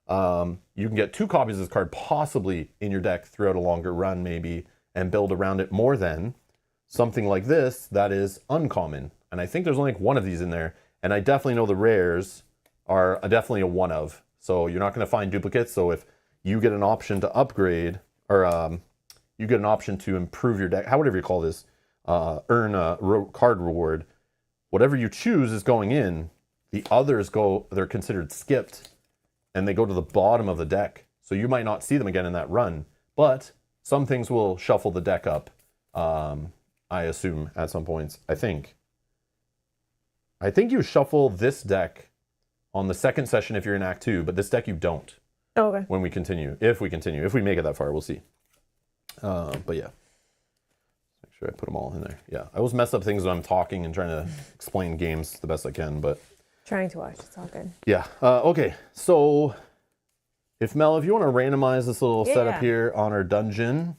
You can get 2 copies of this card possibly in your deck throughout a longer run maybe and build around it more than something like this that is uncommon. And I think there's only like 1 of these in there. And I definitely know the rares are definitely a 1 of. So you're not going to find duplicates. So if you get an option to upgrade or you get an option to improve your deck, whatever you call this, earn a card reward, whatever you choose is going in. The others they're considered skipped, and they go to the bottom of the deck. So you might not see them again in that run, but some things will shuffle the deck up, I assume, at some points. I think you shuffle this deck on the second session if you're in Act 2, but this deck you don't. Oh, okay. When we continue. If we make it that far, we'll see. But yeah. Make sure I put them all in there. Yeah, I always mess up things when I'm talking and trying to explain games the best I can, but... Trying to watch. It's all good. Yeah. Okay. So, if you want to randomize this little setup here on our dungeon,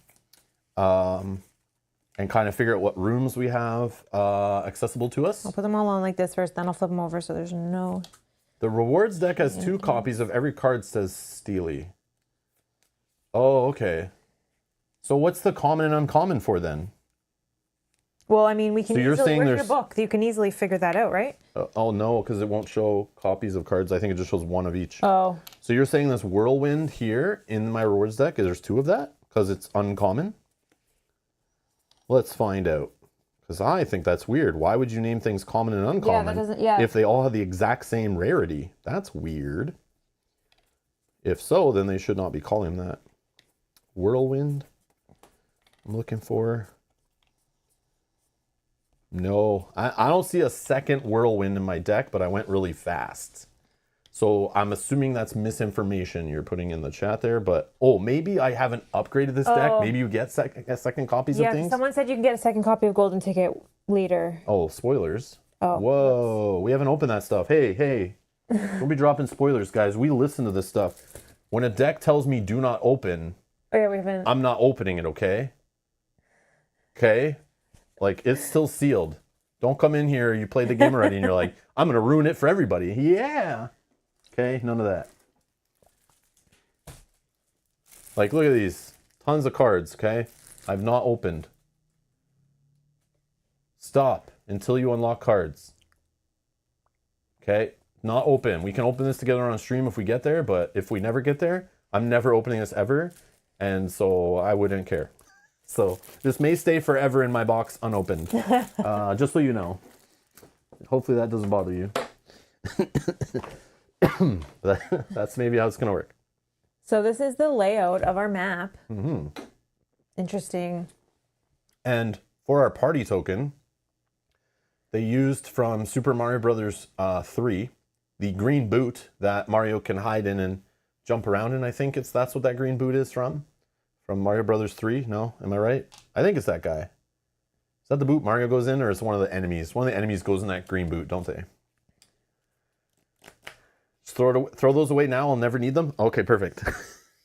and kind of figure out what rooms we have accessible to us. I'll put them all on like this first, then I'll flip them over so there's no... The rewards deck has 2 copies of every card says Steely. Oh, okay. So what's the common and uncommon for then? Well, I mean, we can you're saying where's your book? You can easily figure that out, right? Oh, no, because it won't show copies of cards. I think it just shows 1 of each. Oh. So you're saying this Whirlwind here in my rewards deck, there's 2 of that? Because it's uncommon? Let's find out. Because I think that's weird. Why would you name things common and uncommon if they all have the exact same rarity? That's weird. If so, then they should not be calling that. Whirlwind. I'm looking for... No, I don't see a second Whirlwind in my deck, but I went really fast. So I'm assuming that's misinformation you're putting in the chat there. But, maybe I haven't upgraded this deck. Maybe you get second copies of things. Yeah, someone said you can get a second copy of Golden Ticket later. Oh, spoilers. Oh. Whoa, we haven't opened that stuff. Hey, don't be dropping spoilers, guys. We listen to this stuff. When a deck tells me do not open, we haven't. I'm not opening it, okay? Okay? Like, it's still sealed. Don't come in here, you played the game already, and you're like, I'm going to ruin it for everybody. Yeah. Okay, none of that. Like, look at these. Tons of cards, okay? I've not opened. Stop until you unlock cards. Okay, not open. We can open this together on stream if we get there, but if we never get there, I'm never opening this ever, and so I wouldn't care. So this may stay forever in my box unopened, just so you know. Hopefully that doesn't bother you. That's maybe how it's going to work. So this is the layout of our map. Mm-hmm. Interesting. And for our party token, they used from Super Mario Brothers 3, the green boot that Mario can hide in and jump around in. I think that's what that green boot is from Mario Brothers 3. No, am I right? I think it's that guy. Is that the boot Mario goes in, or is it one of the enemies? One of the enemies goes in that green boot, don't they? Just throw those away now. I'll never need them. Okay, perfect.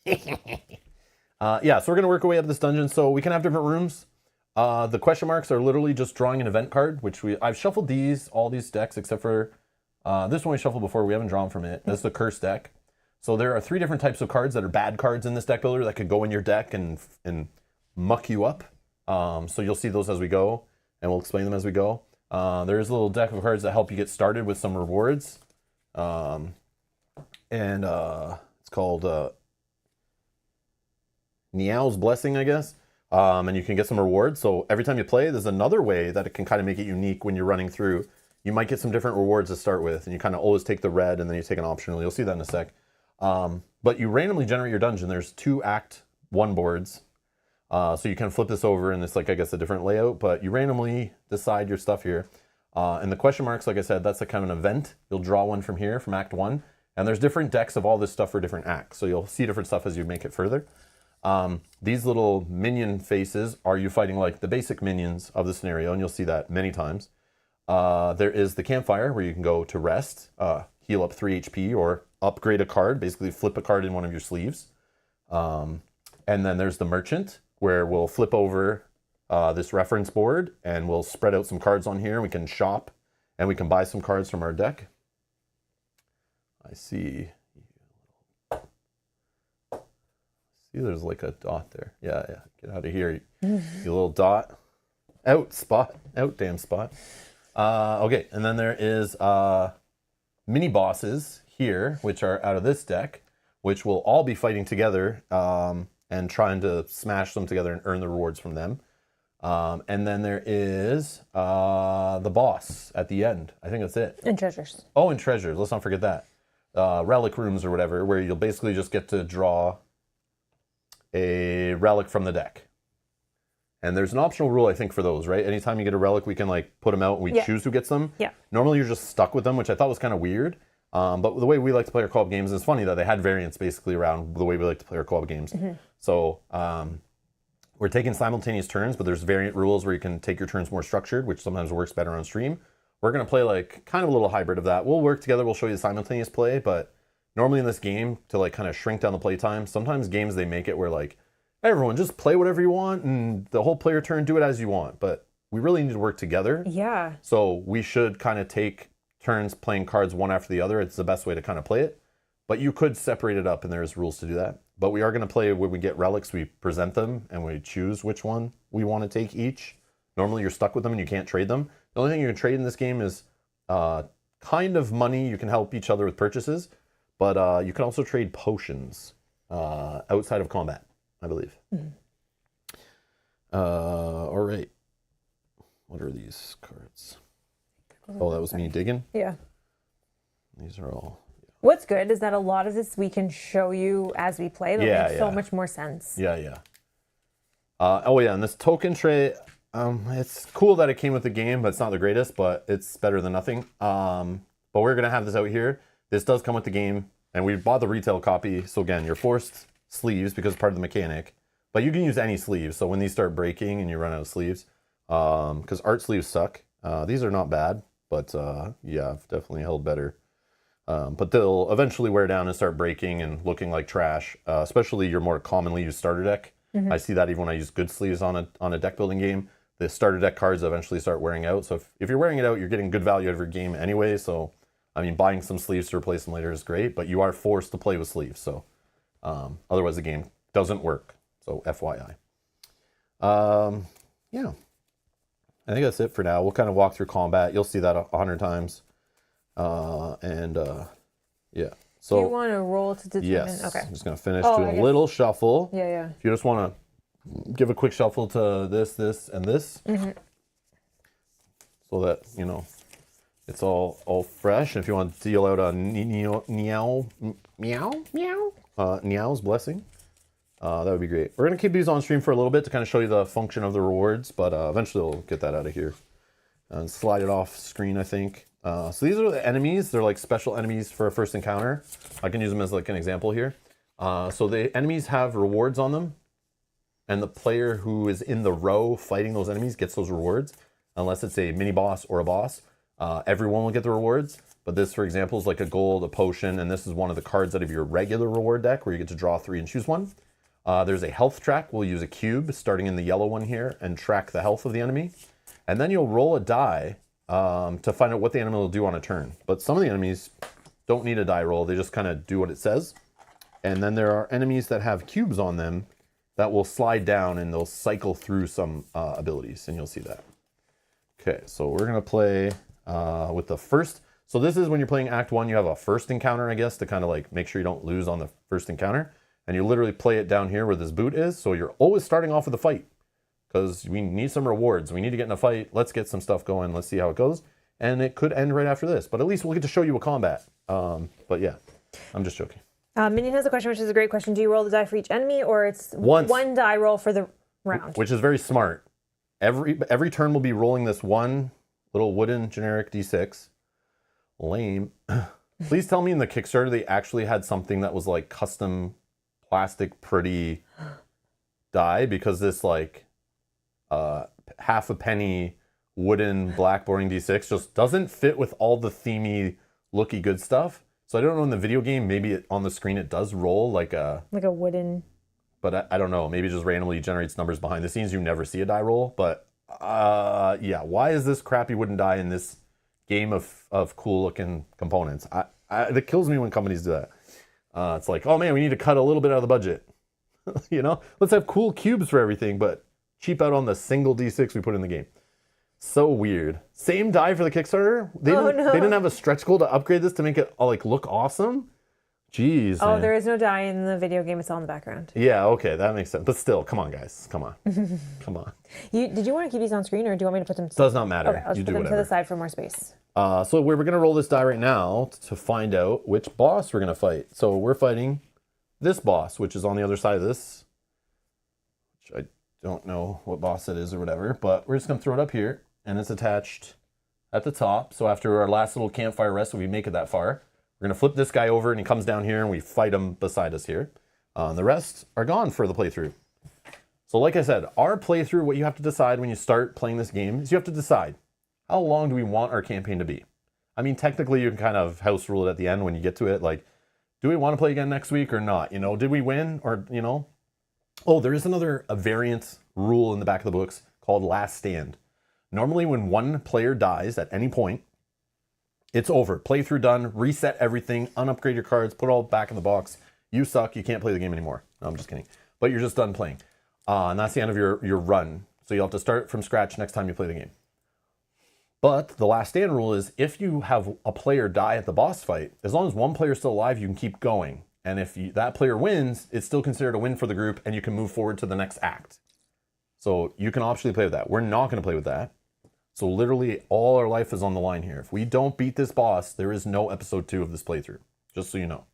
Yeah, so we're going to work our way up this dungeon. So we can have different rooms. The question marks are literally just drawing an event card, which I've shuffled all these decks, except for this one we shuffled before. We haven't drawn from it. This is the curse deck. So there are 3 different types of cards that are bad cards in this deck builder that could go in your deck and muck you up. So you'll see those as we go, and we'll explain them as we go. There is a little deck of cards that help you get started with some rewards. It's called Niao's Blessing, I guess. And you can get some rewards. So every time you play, there's another way that it can kind of make it unique when you're running through. You might get some different rewards to start with, and you kind of always take the red, and then you take an optional. You'll see that in a sec. But you randomly generate your dungeon. There's 2 Act 1 boards. So you can flip this over, and it's like, I guess, a different layout. But you randomly decide your stuff here. And the question marks, like I said, that's a kind of an event. You'll draw one from here, from Act 1. And there's different decks of all this stuff for different acts. So you'll see different stuff as you make it further. These little minion faces are you fighting like the basic minions of the scenario, and you'll see that many times. There is the campfire where you can go to rest, heal up 3 HP, or upgrade a card, basically flip a card in one of your sleeves. And then there's the merchant where we'll flip over this reference board and we'll spread out some cards on here. We can shop and we can buy some cards from our deck. I see there's like a dot there. Yeah. Get out of here, you little dot. Out, damn spot. Okay, and then there is mini bosses here, which are out of this deck, which will all be fighting together and trying to smash them together and earn the rewards from them. And then there is the boss at the end. I think that's it. And treasures. Oh, and treasures. Let's not forget that. Relic rooms or whatever, where you'll basically just get to draw a relic from the deck. And there's an optional rule, I think, for those, right? Anytime you get a relic, we can like put them out and we choose who gets them. Yeah. Normally you're just stuck with them, which I thought was kind of weird. But the way we like to play our co-op games, it's funny that they had variants basically around the way we like to play our co-op games. Mm-hmm. So we're taking simultaneous turns, but there's variant rules where you can take your turns more structured, which sometimes works better on stream. We're going to play like kind of a little hybrid of that. We'll work together. We'll show you the simultaneous play, but normally in this game, to like kind of shrink down the play time, sometimes games they make it where like, everyone just play whatever you want and the whole player turn, do it as you want. But we really need to work together. Yeah. So we should kind of take turns playing cards one after the other. It's the best way to kind of play it. But you could separate it up and there's rules to do that. But we are going to play when we get relics, we present them and we choose which one we want to take each. Normally you're stuck with them and you can't trade them. The only thing you can trade in this game is kind of money. You can help each other with purchases. But you can also trade potions outside of combat, I believe. Mm. All right. What are these cards? Oh, that was me digging? Yeah. These are all... Yeah. What's good is that a lot of this we can show you as we play. That'll make so much more sense. Yeah. And this token tray, it's cool that it came with the game, but it's not the greatest, but it's better than nothing. But we're going to have this out here. This does come with the game, and we bought the retail copy. So again, you're forced sleeves because it's part of the mechanic, but you can use any sleeves. So when these start breaking and you run out of sleeves, because art sleeves suck. These are not bad, but yeah, I've definitely held better. But they'll eventually wear down and start breaking and looking like trash, especially your more commonly used starter deck. Mm-hmm. I see that even when I use good sleeves on a deck building game. The starter deck cards eventually start wearing out. So if you're wearing it out, you're getting good value out of your game anyway. So, I mean, buying some sleeves to replace them later is great, but you are forced to play with sleeves. So otherwise the game doesn't work. So FYI. Yeah. I think that's it for now. We'll kind of walk through combat. You'll see that 100 times. Yeah. So Do you want to roll to determine? yes. Okay. I'm just going to finish, Oh, do I a guess. little shuffle. Yeah. If you just want to give a quick shuffle to this, and this. So that, you know, it's all fresh. And if you want to deal out a Meow's blessing, that would be great. We're going to keep these on stream for a little bit to kind of show you the function of the rewards, but eventually we'll get that out of here and slide it off screen, I think. So these are the enemies. They're like special enemies for a first encounter. I can use them as like an example here. So the enemies have rewards on them, and the player who is in the row fighting those enemies gets those rewards, unless it's a mini boss or a boss. Everyone will get the rewards, but this, for example, is like a gold, a potion, and this is one of the cards out of your regular reward deck where you get to draw 3 and choose one. There's a health track. We'll use a cube starting in the yellow one here and track the health of the enemy. And then you'll roll a die to find out what the enemy will do on a turn. But some of the enemies don't need a die roll. They just kind of do what it says. And then there are enemies that have cubes on them that will slide down and they'll cycle through some abilities, and you'll see that. Okay, so we're going to play with the first. So this is when you're playing Act 1, you have a first encounter, I guess, to kind of like make sure you don't lose on the first encounter. And you literally play it down here where this boot is. So you're always starting off with a fight because we need some rewards. We need to get in a fight. Let's get some stuff going. Let's see how it goes. And it could end right after this, but at least we'll get to show you a combat. But yeah, I'm just joking. Minion has a question, which is a great question. Do you roll the die for each enemy, or it's Once. one die roll for the round? Which is very smart. Every turn we'll be rolling this one little wooden generic D6. Lame. Please tell me in the Kickstarter they actually had something that was like custom plastic pretty die, because this like half a penny wooden black boring D6 just doesn't fit with all the themey looky good stuff. So I don't know in the video game, maybe on the screen it does roll like a wooden. But I don't know. Maybe it just randomly generates numbers behind the scenes. You never see a die roll. But yeah, why is this crappy wooden die in this game of cool looking components? That kills me when companies do that. It's like, oh man, we need to cut a little bit out of the budget. You know, let's have cool cubes for everything, but cheap out on the single D6 we put in the game. So weird. Same die for the Kickstarter. They didn't have a stretch goal to upgrade this to make it like look awesome. Jeez. Oh, man. there is no die in the video game. It's all in the background. Yeah, okay, that makes sense. But still, come on, guys. Come on. Come on. Did you want to keep these on screen, or do you want me to put them? Does not matter. Okay, I'll just put them to the side for more space. So we're going to roll this die right now to find out which boss we're going to fight. So we're fighting this boss, which is on the other side of this. Which I don't know what boss it is or whatever, but we're just going to throw it up here, and it's attached at the top. So after our last little campfire rest, if we make it that far, we're going to flip this guy over, and he comes down here, and we fight him beside us here. The rest are gone for the playthrough. So like I said, our playthrough, what you have to decide when you start playing this game is you have to decide, how long do we want our campaign to be? I mean, technically, you can kind of house rule it at the end when you get to it. Like, do we want to play again next week or not? You know, did we win or, you know? Oh, there is a variant rule in the back of the books called Last Stand. Normally, when one player dies at any point, it's over. Playthrough done. Reset everything. Unupgrade your cards. Put it all back in the box. You suck. You can't play the game anymore. No, I'm just kidding. But you're just done playing. And that's the end of your run. So you'll have to start from scratch next time you play the game. But the last stand rule is if you have a player die at the boss fight, as long as one player is still alive, you can keep going. And if that player wins, it's still considered a win for the group, and you can move forward to the next act. So you can optionally play with that. We're not going to play with that. So literally all our life is on the line here. If we don't beat this boss, there is no episode 2 of this playthrough, just so you know.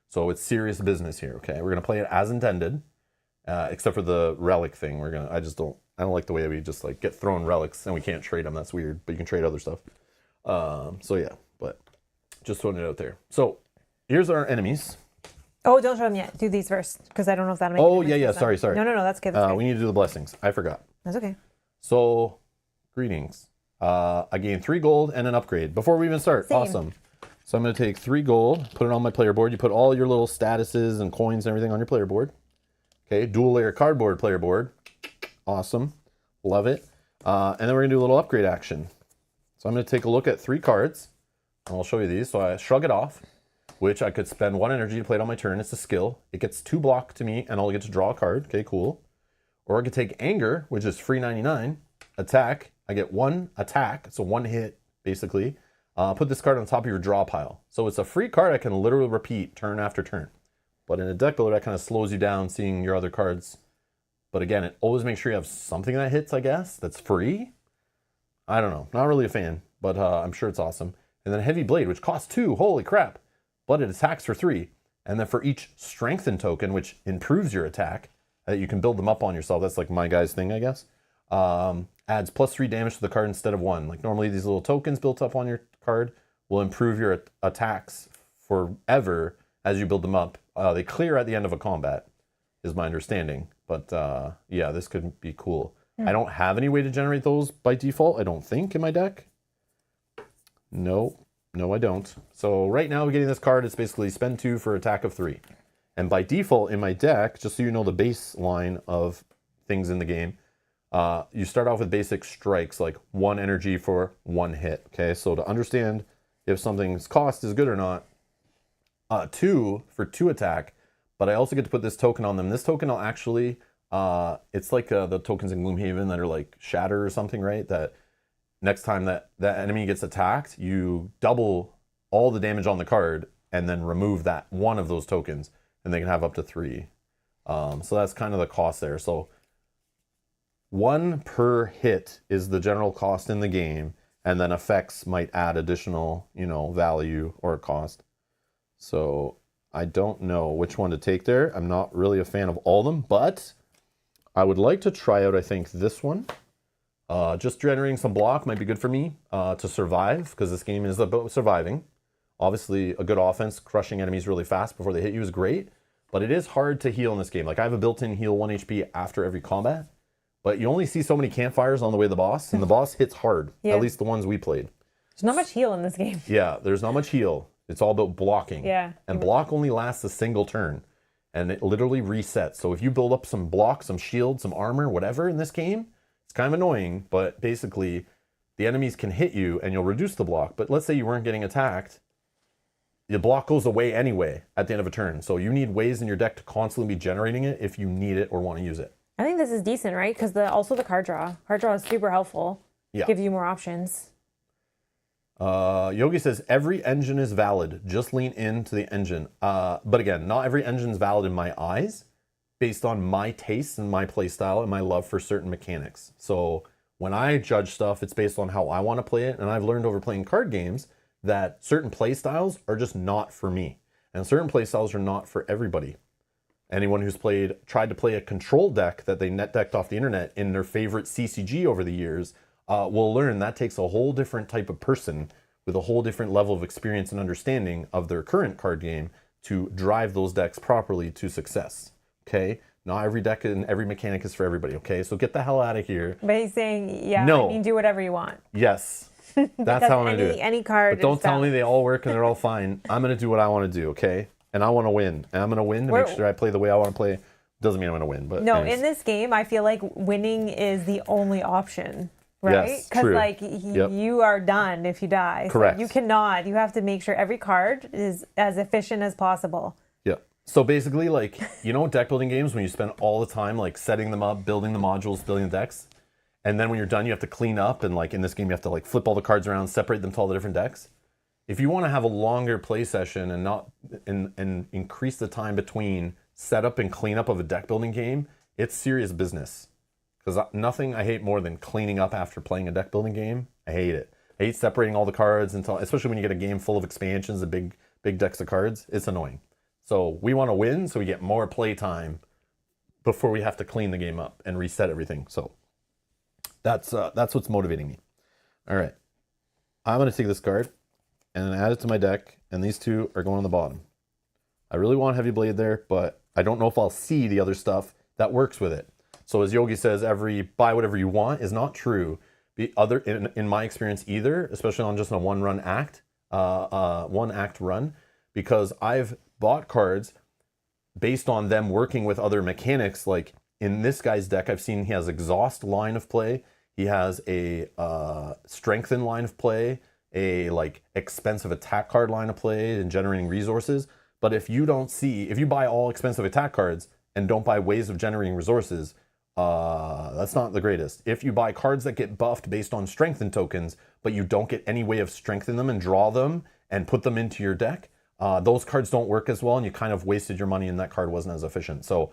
So it's serious business here, okay? We're going to play it as intended, except for the relic thing. I don't like the way we just like get thrown relics and we can't trade them. That's weird, but you can trade other stuff. So yeah, but just throwing it out there. So here's our enemies. Oh, don't show them yet. Do these first, because I don't know if that'll make Oh, a difference. yeah. Sorry. No, that's okay. That's okay. We need to do the blessings. I forgot. That's okay. So, greetings. I gained 3 gold and an upgrade before we even start. Same. Awesome. So I'm going to take 3 gold, put it on my player board. You put all your little statuses and coins and everything on your player board. Okay, dual layer cardboard player board. Awesome. Love it. And then we're going to do a little upgrade action. So I'm going to take a look at 3 cards. And I'll show you these. So I shrug it off, which I could spend 1 energy to play it on my turn. It's a skill. It gets 2 block to me, and I'll get to draw a card. Okay, cool. Or I could take anger, which is free 99, attack, I get 1 attack, so 1 hit, basically. Put this card on top of your draw pile. So it's a free card I can literally repeat turn after turn. But in a deck builder, that kind of slows you down seeing your other cards. But again, it always makes sure you have something that hits, I guess, that's free. I don't know. Not really a fan, but I'm sure it's awesome. And then Heavy Blade, which costs 2. Holy crap. But it attacks for 3. And then for each Strengthen token, which improves your attack, you can build them up on yourself. That's like my guy's thing, I guess. Adds +3 damage to the card instead of 1. Like normally these little tokens built up on your card will improve your attacks forever as you build them up. They clear at the end of a combat, is my understanding. But yeah, this could be cool. I don't have any way to generate those by default, I don't think, in my deck. No, I don't. So right now, getting this card, it's basically spend 2 for attack of 3. And by default in my deck, just so you know the baseline of things in the game, you start off with basic strikes, like 1 energy for 1 hit. Okay, so to understand if something's cost is good or not, 2 for 2 attack, but I also get to put this token on them. This token I'll actually, it's like the tokens in Gloomhaven that are like Shatter or something, right? That next time that enemy gets attacked, you double all the damage on the card and then remove that one of those tokens, and they can have up to 3. So that's kind of the cost there. So 1 per hit is the general cost in the game, and then effects might add additional, value or cost. So I don't know which one to take there. I'm not really a fan of all of them, but I would like to try out, I think, this one. Just generating some block might be good for me to survive, because this game is about surviving. Obviously, a good offense, crushing enemies really fast before they hit you is great, but it is hard to heal in this game. Like, I have a built-in heal 1 HP after every combat, but you only see so many campfires on the way to the boss, and the boss hits hard, at least the ones we played. There's not much heal in this game. Yeah, there's not much heal. It's all about blocking. Yeah. And block only lasts a single turn, and it literally resets. So if you build up some block, some shield, some armor, whatever in this game, it's kind of annoying, but basically the enemies can hit you and you'll reduce the block. But let's say you weren't getting attacked, the block goes away anyway at the end of a turn. So you need ways in your deck to constantly be generating it if you need it or want to use it. I think this is decent, right? Because also the card draw. Card draw is super helpful. Yeah. Gives you more options. Yogi says, every engine is valid. Just lean into the engine. But again, not every engine is valid in my eyes based on my tastes and my play style and my love for certain mechanics. So when I judge stuff, it's based on how I want to play it. And I've learned over playing card games that certain play styles are just not for me. And certain play styles are not for everybody. Anyone who's tried to play a control deck that they net decked off the internet in their favorite CCG over the years will learn that takes a whole different type of person with a whole different level of experience and understanding of their current card game to drive those decks properly to success. Okay? Not every deck and every mechanic is for everybody. Okay? So get the hell out of here. But he's saying, yeah, No. I mean, do whatever you want. Yes. That's how I'm going to do it. Any card. But don't tell me they all work and they're all fine. I'm going to do what I want to do, okay? And I want to win. And I'm going to win to make sure I play the way I want to play. Doesn't mean I'm going to win, but no, anyways. in this game, I feel like winning is the only option, right? Yes, Because true. like you are done if you die. Correct. So you cannot. You have to make sure every card is as efficient as possible. Yeah. So basically, like, deck building games when you spend all the time like setting them up, building the modules, building the decks, and then when you're done, you have to clean up, and like in this game, you have to like flip all the cards around, separate them to all the different decks. If you want to have a longer play session and not and increase the time between setup and cleanup of a deck building game, it's serious business. Because nothing I hate more than cleaning up after playing a deck building game. I hate it. I hate separating all the cards until, especially when you get a game full of expansions and big decks of cards. It's annoying. So we want to win, so we get more play time before we have to clean the game up and reset everything. So that's what's motivating me. All right, I'm gonna take this card and add it to my deck, and these 2 are going on the bottom. I really want Heavy Blade there, but I don't know if I'll see the other stuff that works with it. So as Yogi says, buy whatever you want is not true. In my experience either, especially on just a one act run, because I've bought cards based on them working with other mechanics. Like in this guy's deck, I've seen he has Exhaust line of play. He has a Strengthen line of play, a like expensive attack card line of play and generating resources. But if you buy all expensive attack cards and don't buy ways of generating resources, that's not the greatest. If you buy cards that get buffed based on strengthen tokens, but you don't get any way of strengthening them and draw them and put them into your deck, those cards don't work as well, and you kind of wasted your money and that card wasn't as efficient. So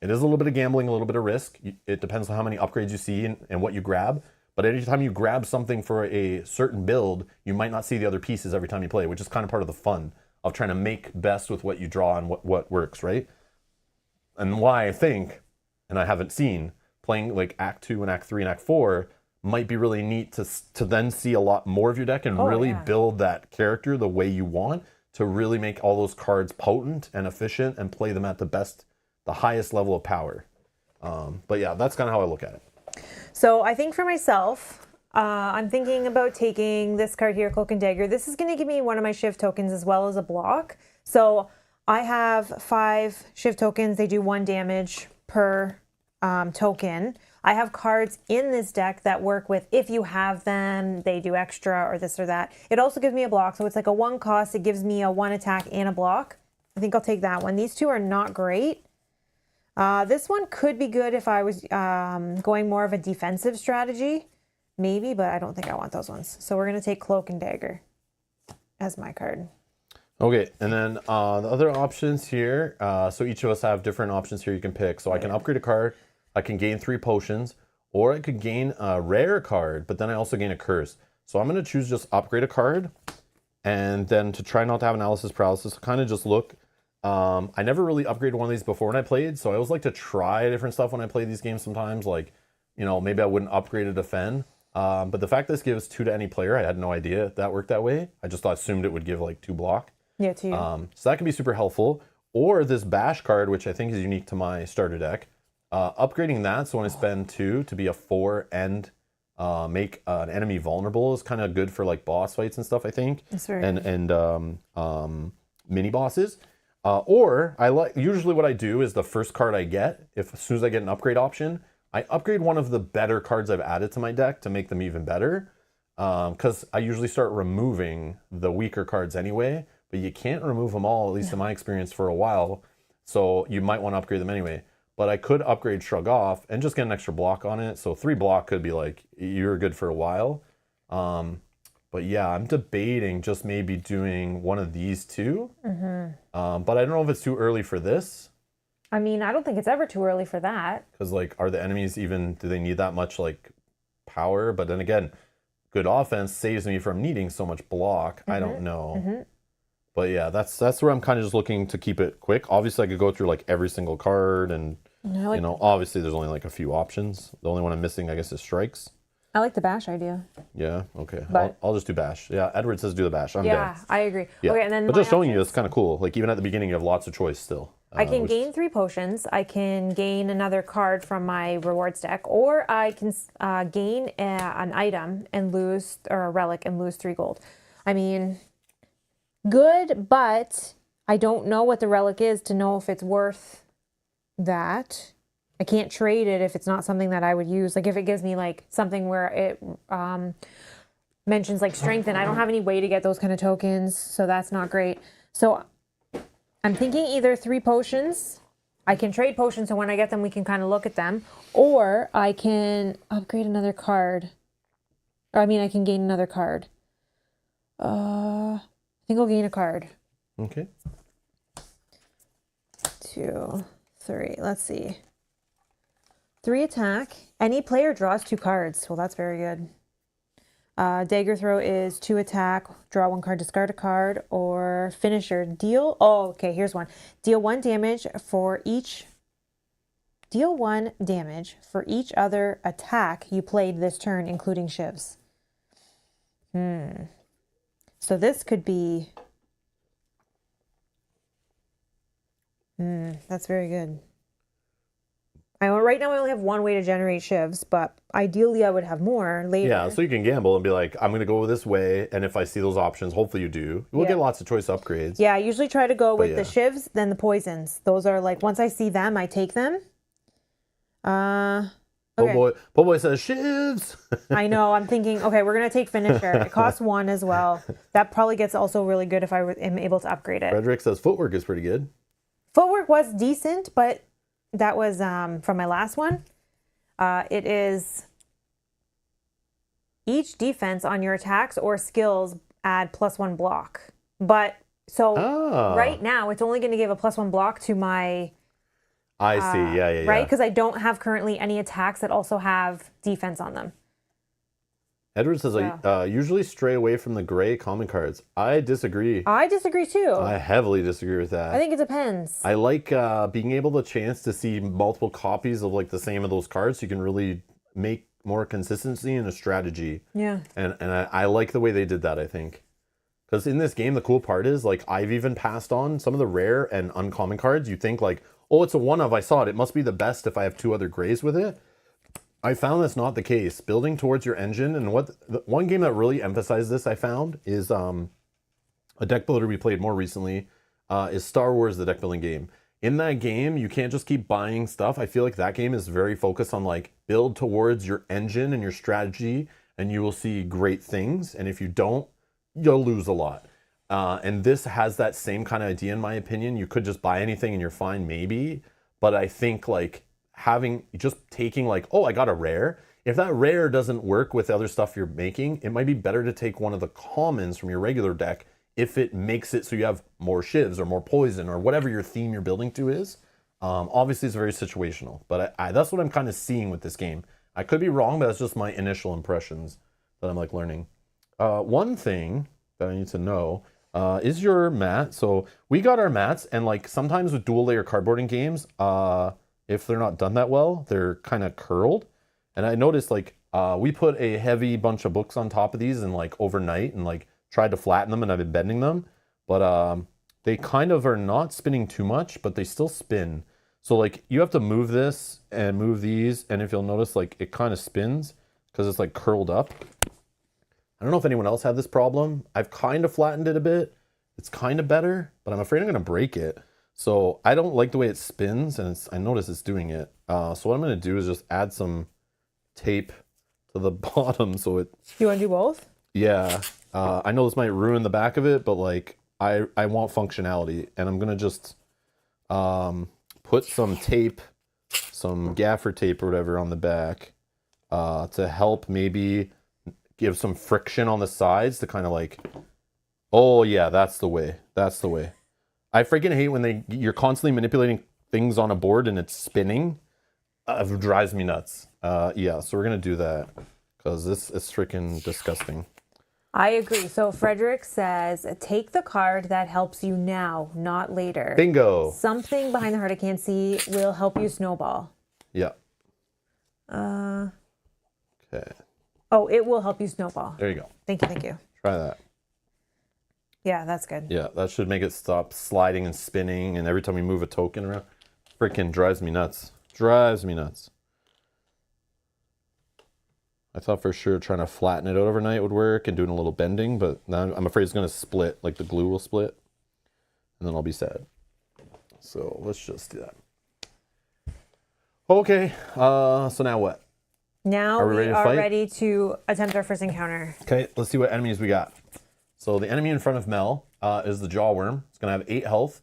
it is a little bit of gambling, a little bit of risk. It depends on how many upgrades you see and what you grab. But every time you grab something for a certain build, you might not see the other pieces every time you play, which is kind of part of the fun of trying to make best with what you draw and what works, right? And why I think, and I haven't seen, playing like Act 2 and Act 3 and Act 4 might be really neat to then see a lot more of your deck and really build that character the way you want to really make all those cards potent and efficient and play them at the highest level of power. But yeah, that's kind of how I look at it. So I think for myself, I'm thinking about taking this card here, Cloak and Dagger. This is going to give me one of my shift tokens as well as a block. So I have 5 shift tokens. They do 1 damage per token. I have cards in this deck that work with, if you have them, they do extra or this or that. It also gives me a block. So it's like a 1 cost. It gives me a 1 attack and a block. I think I'll take that one. These two are not great. This one could be good if I was going more of a defensive strategy, maybe, but I don't think I want those ones. So we're going to take Cloak and Dagger as my card. Okay, and then the other options here, so each of us have different options here you can pick. So I can upgrade a card, I can gain 3 potions, or I could gain a rare card, but then I also gain a curse. So I'm going to choose just upgrade a card, and then to try not to have analysis paralysis, kind of just look. I never really upgraded one of these before when I played, so I always like to try different stuff when I play these games sometimes, like, you know, maybe I wouldn't upgrade a defend. But the fact this gives 2 to any player, I had no idea that worked that way. I just assumed it would give like 2 block. Yeah, 2. So that can be super helpful. Or this bash card, which I think is unique to my starter deck. Upgrading that, so when I spend 2 to be a 4 and make an enemy vulnerable is kind of good for like boss fights and stuff, I think. That's very and mini bosses. Or usually what I do is the first card I get, as soon as I get an upgrade option, I upgrade one of the better cards I've added to my deck to make them even better. Because I usually start removing the weaker cards anyway, but you can't remove them all, at least in my experience, for a while. So you might want to upgrade them anyway. But I could upgrade Shrug Off and just get an extra block on it. So 3 block could be like, you're good for a while. But yeah, I'm debating just maybe doing one of these 2. But I don't know if it's too early for this. I mean, I don't think it's ever too early for that. Because like, are the enemies even, do they need that much like power? But then again, good offense saves me from needing so much block. I don't know. But yeah, that's where I'm kind of just looking to keep it quick. Obviously, I could go through like every single card and, you know, obviously there's only like a few options. The only one I'm missing, I guess, is strikes. I like the bash idea. Yeah, okay. But I'll just do bash. Yeah, Edward says do the bash. I'm yeah, I agree. Yeah. Okay, and then but just showing you, it's kind of cool. Like even at the beginning, you have lots of choice still. I can gain 3 potions. I can gain another card from my rewards deck, or I can gain an item and lose, or a relic and lose 3 gold. I mean, good, but I don't know what the relic is to know if it's worth that. I can't trade it if it's not something that I would use. Like if it gives me like something where it mentions like strength, and I don't have any way to get those kind of tokens, so that's not great. So I'm thinking either 3 potions. I can trade potions, so when I get them, we can kind of look at them. Or I can upgrade another card. Or I mean, I can gain another card. I think I'll gain a card. Okay. 2, 3. Let's see. 3 attack. Any player draws 2 cards. Well, that's very good. Dagger throw is 2 attack, draw 1 card, discard a card, or finisher. Deal. Oh, okay. Here's one. Deal 1 damage for each. Deal 1 damage for each other attack you played this turn, including shivs. So this could be. That's very good. Right now I only have 1 way to generate shivs, but ideally I would have more later. Yeah, so you can gamble and be like, I'm going to go this way, and if I see those options, hopefully you do. We'll get lots of choice upgrades. Yeah, I usually try to go with the shivs, then the poisons. Those are like, once I see them, I take them. Okay. Po' Boy says shivs. I know, I'm thinking, okay, we're going to take finisher. It costs 1 as well. That probably gets also really good if I am able to upgrade it. Frederick says footwork is pretty good. Footwork was decent, but that was from my last one. It is each defense on your attacks or skills add +1 block. But so right now it's only going to give a +1 block to my. I see. Yeah. Right, because I don't have currently any attacks that also have defense on them. Edward says, I usually stray away from the gray common cards. I disagree. I disagree too. I heavily disagree with that. I think it depends. I like being able the chance to see multiple copies of like the same of those cards, so you can really make more consistency in a strategy. Yeah. And I like the way they did that, I think. Because in this game, the cool part is, like, I've even passed on some of the rare and uncommon cards. You think, like, oh, it's a one of, I saw it. It must be the best if I have 2 other grays with it. I found that's not the case. Building towards your engine, and one game that really emphasized this, I found, is a deck builder we played more recently, is Star Wars, the deck building game. In that game, you can't just keep buying stuff. I feel like that game is very focused on, like, build towards your engine and your strategy, and you will see great things. And if you don't, you'll lose a lot. And this has that same kind of idea, in my opinion. You could just buy anything and you're fine, maybe. But I think, like, taking like, oh, I got a rare. If that rare doesn't work with the other stuff you're making, it might be better to take one of the commons from your regular deck if it makes it so you have more shivs or more poison or whatever your theme you're building to is. Obviously, it's very situational, but that's what I'm kind of seeing with this game. I could be wrong, but that's just my initial impressions that I'm like learning. One thing that I need to know is your mat. So we got our mats, and like sometimes with dual layer cardboarding games, if they're not done that well, they're kind of curled. And I noticed like we put a heavy bunch of books on top of these and like overnight and like tried to flatten them, and I've been bending them, but they kind of are not spinning too much, but they still spin. So like you have to move this and move these, and if you'll notice, like it kind of spins because it's like curled up. I don't know if anyone else had this problem. I've kind of flattened it a bit. It's kind of better, but I'm afraid I'm going to break it. So I don't like the way it spins, and I notice it's doing it. So what I'm going to do is just add some tape to the bottom so it... You want to do both? Yeah. I know this might ruin the back of it, but like I want functionality, and I'm going to just put some tape, some gaffer tape or whatever on the back to help maybe give some friction on the sides to kind of like... Oh yeah, that's the way. That's the way. I freaking hate when you're constantly manipulating things on a board and it's spinning. It drives me nuts. Yeah, so we're going to do that because this is freaking disgusting. I agree. So Frederick says, take the card that helps you now, not later. Bingo. Something behind the heart I can't see will help you snowball. Yeah. Okay. Oh, it will help you snowball. There you go. Thank you, thank you. Try that. Yeah, that's good. Yeah, that should make it stop sliding and spinning, and every time we move a token around, freaking drives me nuts. Drives me nuts. I thought for sure trying to flatten it out overnight would work and doing a little bending, but now I'm afraid it's going to split, like the glue will split, and then I'll be sad. So let's just do that. Okay, so now what? Now we are ready to attempt our first encounter. Okay, let's see what enemies we got. So the enemy in front of Mel is the Jawworm. It's going to have 8 health,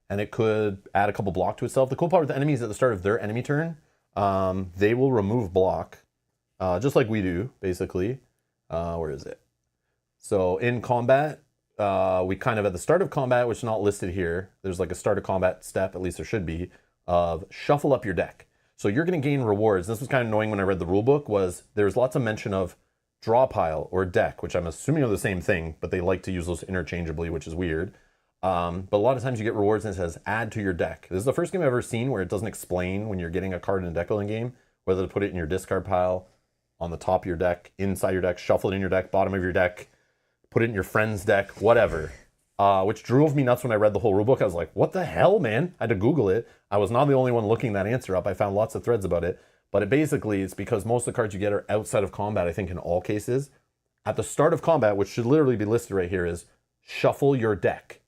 and it could add a couple block to itself. The cool part with the enemies at the start of their enemy turn, they will remove block, just like we do, basically. Where is it? So in combat, we kind of at the start of combat, which is not listed here, there's like a start of combat step, at least there should be, of shuffle up your deck. So you're going to gain rewards. This was kind of annoying when I read the rule book, was there's lots of mention of draw pile or deck, which I'm assuming are the same thing, but they like to use those interchangeably, which is weird. But a lot of times you get rewards and it says add to your deck. This is the first game I've ever seen where it doesn't explain when you're getting a card in a deck building game, whether to put it in your discard pile, on the top of your deck, inside your deck, shuffle it in your deck, bottom of your deck, put it in your friend's deck, whatever. Which drove me nuts when I read the whole rulebook. I was like, what the hell, man? I had to Google it. I was not the only one looking that answer up. I found lots of threads about it. But it's because most of the cards you get are outside of combat, I think in all cases. At the start of combat, which should literally be listed right here, is shuffle your deck.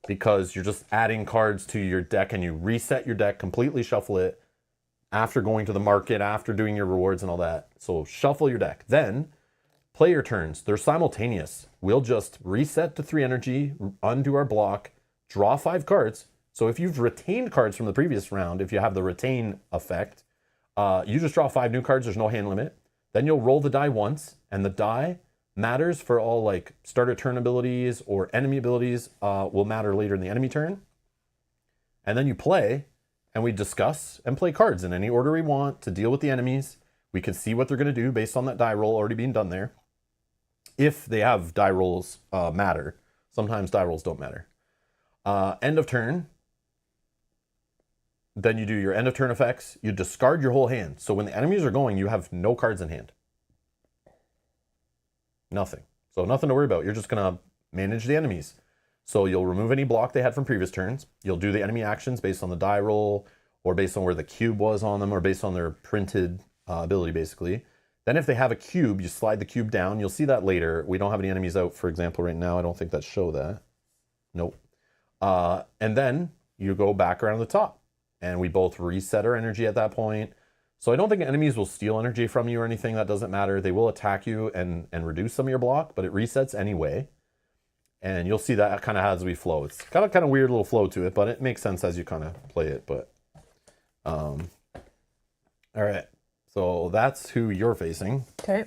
Because you're just adding cards to your deck and you reset your deck, completely shuffle it after going to the market, after doing your rewards and all that. So shuffle your deck. Then player turns, they're simultaneous. We'll just reset to 3 energy, undo our block, draw 5 cards. So if you've retained cards from the previous round, if you have the retain effect, You just draw 5 new cards. There's no hand limit. Then you'll roll the die once, and the die matters for all like starter turn abilities or enemy abilities will matter later in the enemy turn. And then you play, and we discuss and play cards in any order we want to deal with the enemies. We can see what they're going to do based on that die roll already being done there. If they have die rolls matter. Sometimes die rolls don't matter. End of turn. Then you do your end of turn effects. You discard your whole hand. So when the enemies are going, you have no cards in hand. Nothing. So nothing to worry about. You're just going to manage the enemies. So you'll remove any block they had from previous turns. You'll do the enemy actions based on the die roll or based on where the cube was on them or based on their printed ability, basically. Then if they have a cube, you slide the cube down. You'll see that later. We don't have any enemies out, for example, right now. I don't think that show that. Nope. And then you go back around the top. And we both reset our energy at that point. So I don't think enemies will steal energy from you or anything. That doesn't matter. They will attack you and reduce some of your block, but it resets anyway. And you'll see that kind of as we flow. It's got a kind of weird little flow to it, but it makes sense as you kind of play it. But all right. So that's who you're facing. Okay.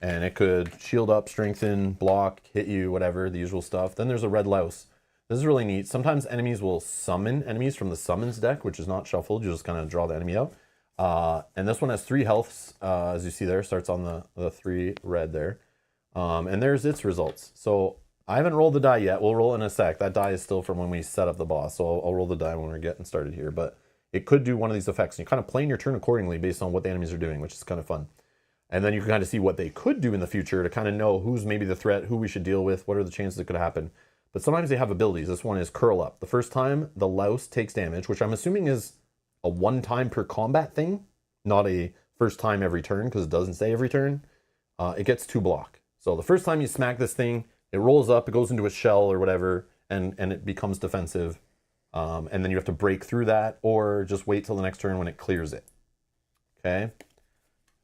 And it could shield up, strengthen, block, hit you, whatever, the usual stuff. Then there's a red louse. This is really neat. Sometimes enemies will summon enemies from the summons deck, which is not shuffled. You just kind of draw the enemy out. And this one has 3 healths, as you see there. Starts on the 3 red there. And there's its results. So I haven't rolled the die yet. We'll roll it in a sec. That die is still from when we set up the boss. So I'll roll the die when we're getting started here. But it could do one of these effects. And you kind of plan your turn accordingly based on what the enemies are doing, which is kind of fun. And then you can kind of see what they could do in the future to kind of know who's maybe the threat, who we should deal with, what are the chances it could happen. But sometimes they have abilities. This one is curl up. The first time the louse takes damage, which I'm assuming is a 1 time per combat thing, not a first time every turn, because it doesn't say every turn. It gets 2 block. So the first time you smack this thing, it rolls up, it goes into a shell or whatever, and it becomes defensive. And then you have to break through that or just wait till the next turn when it clears it. Okay?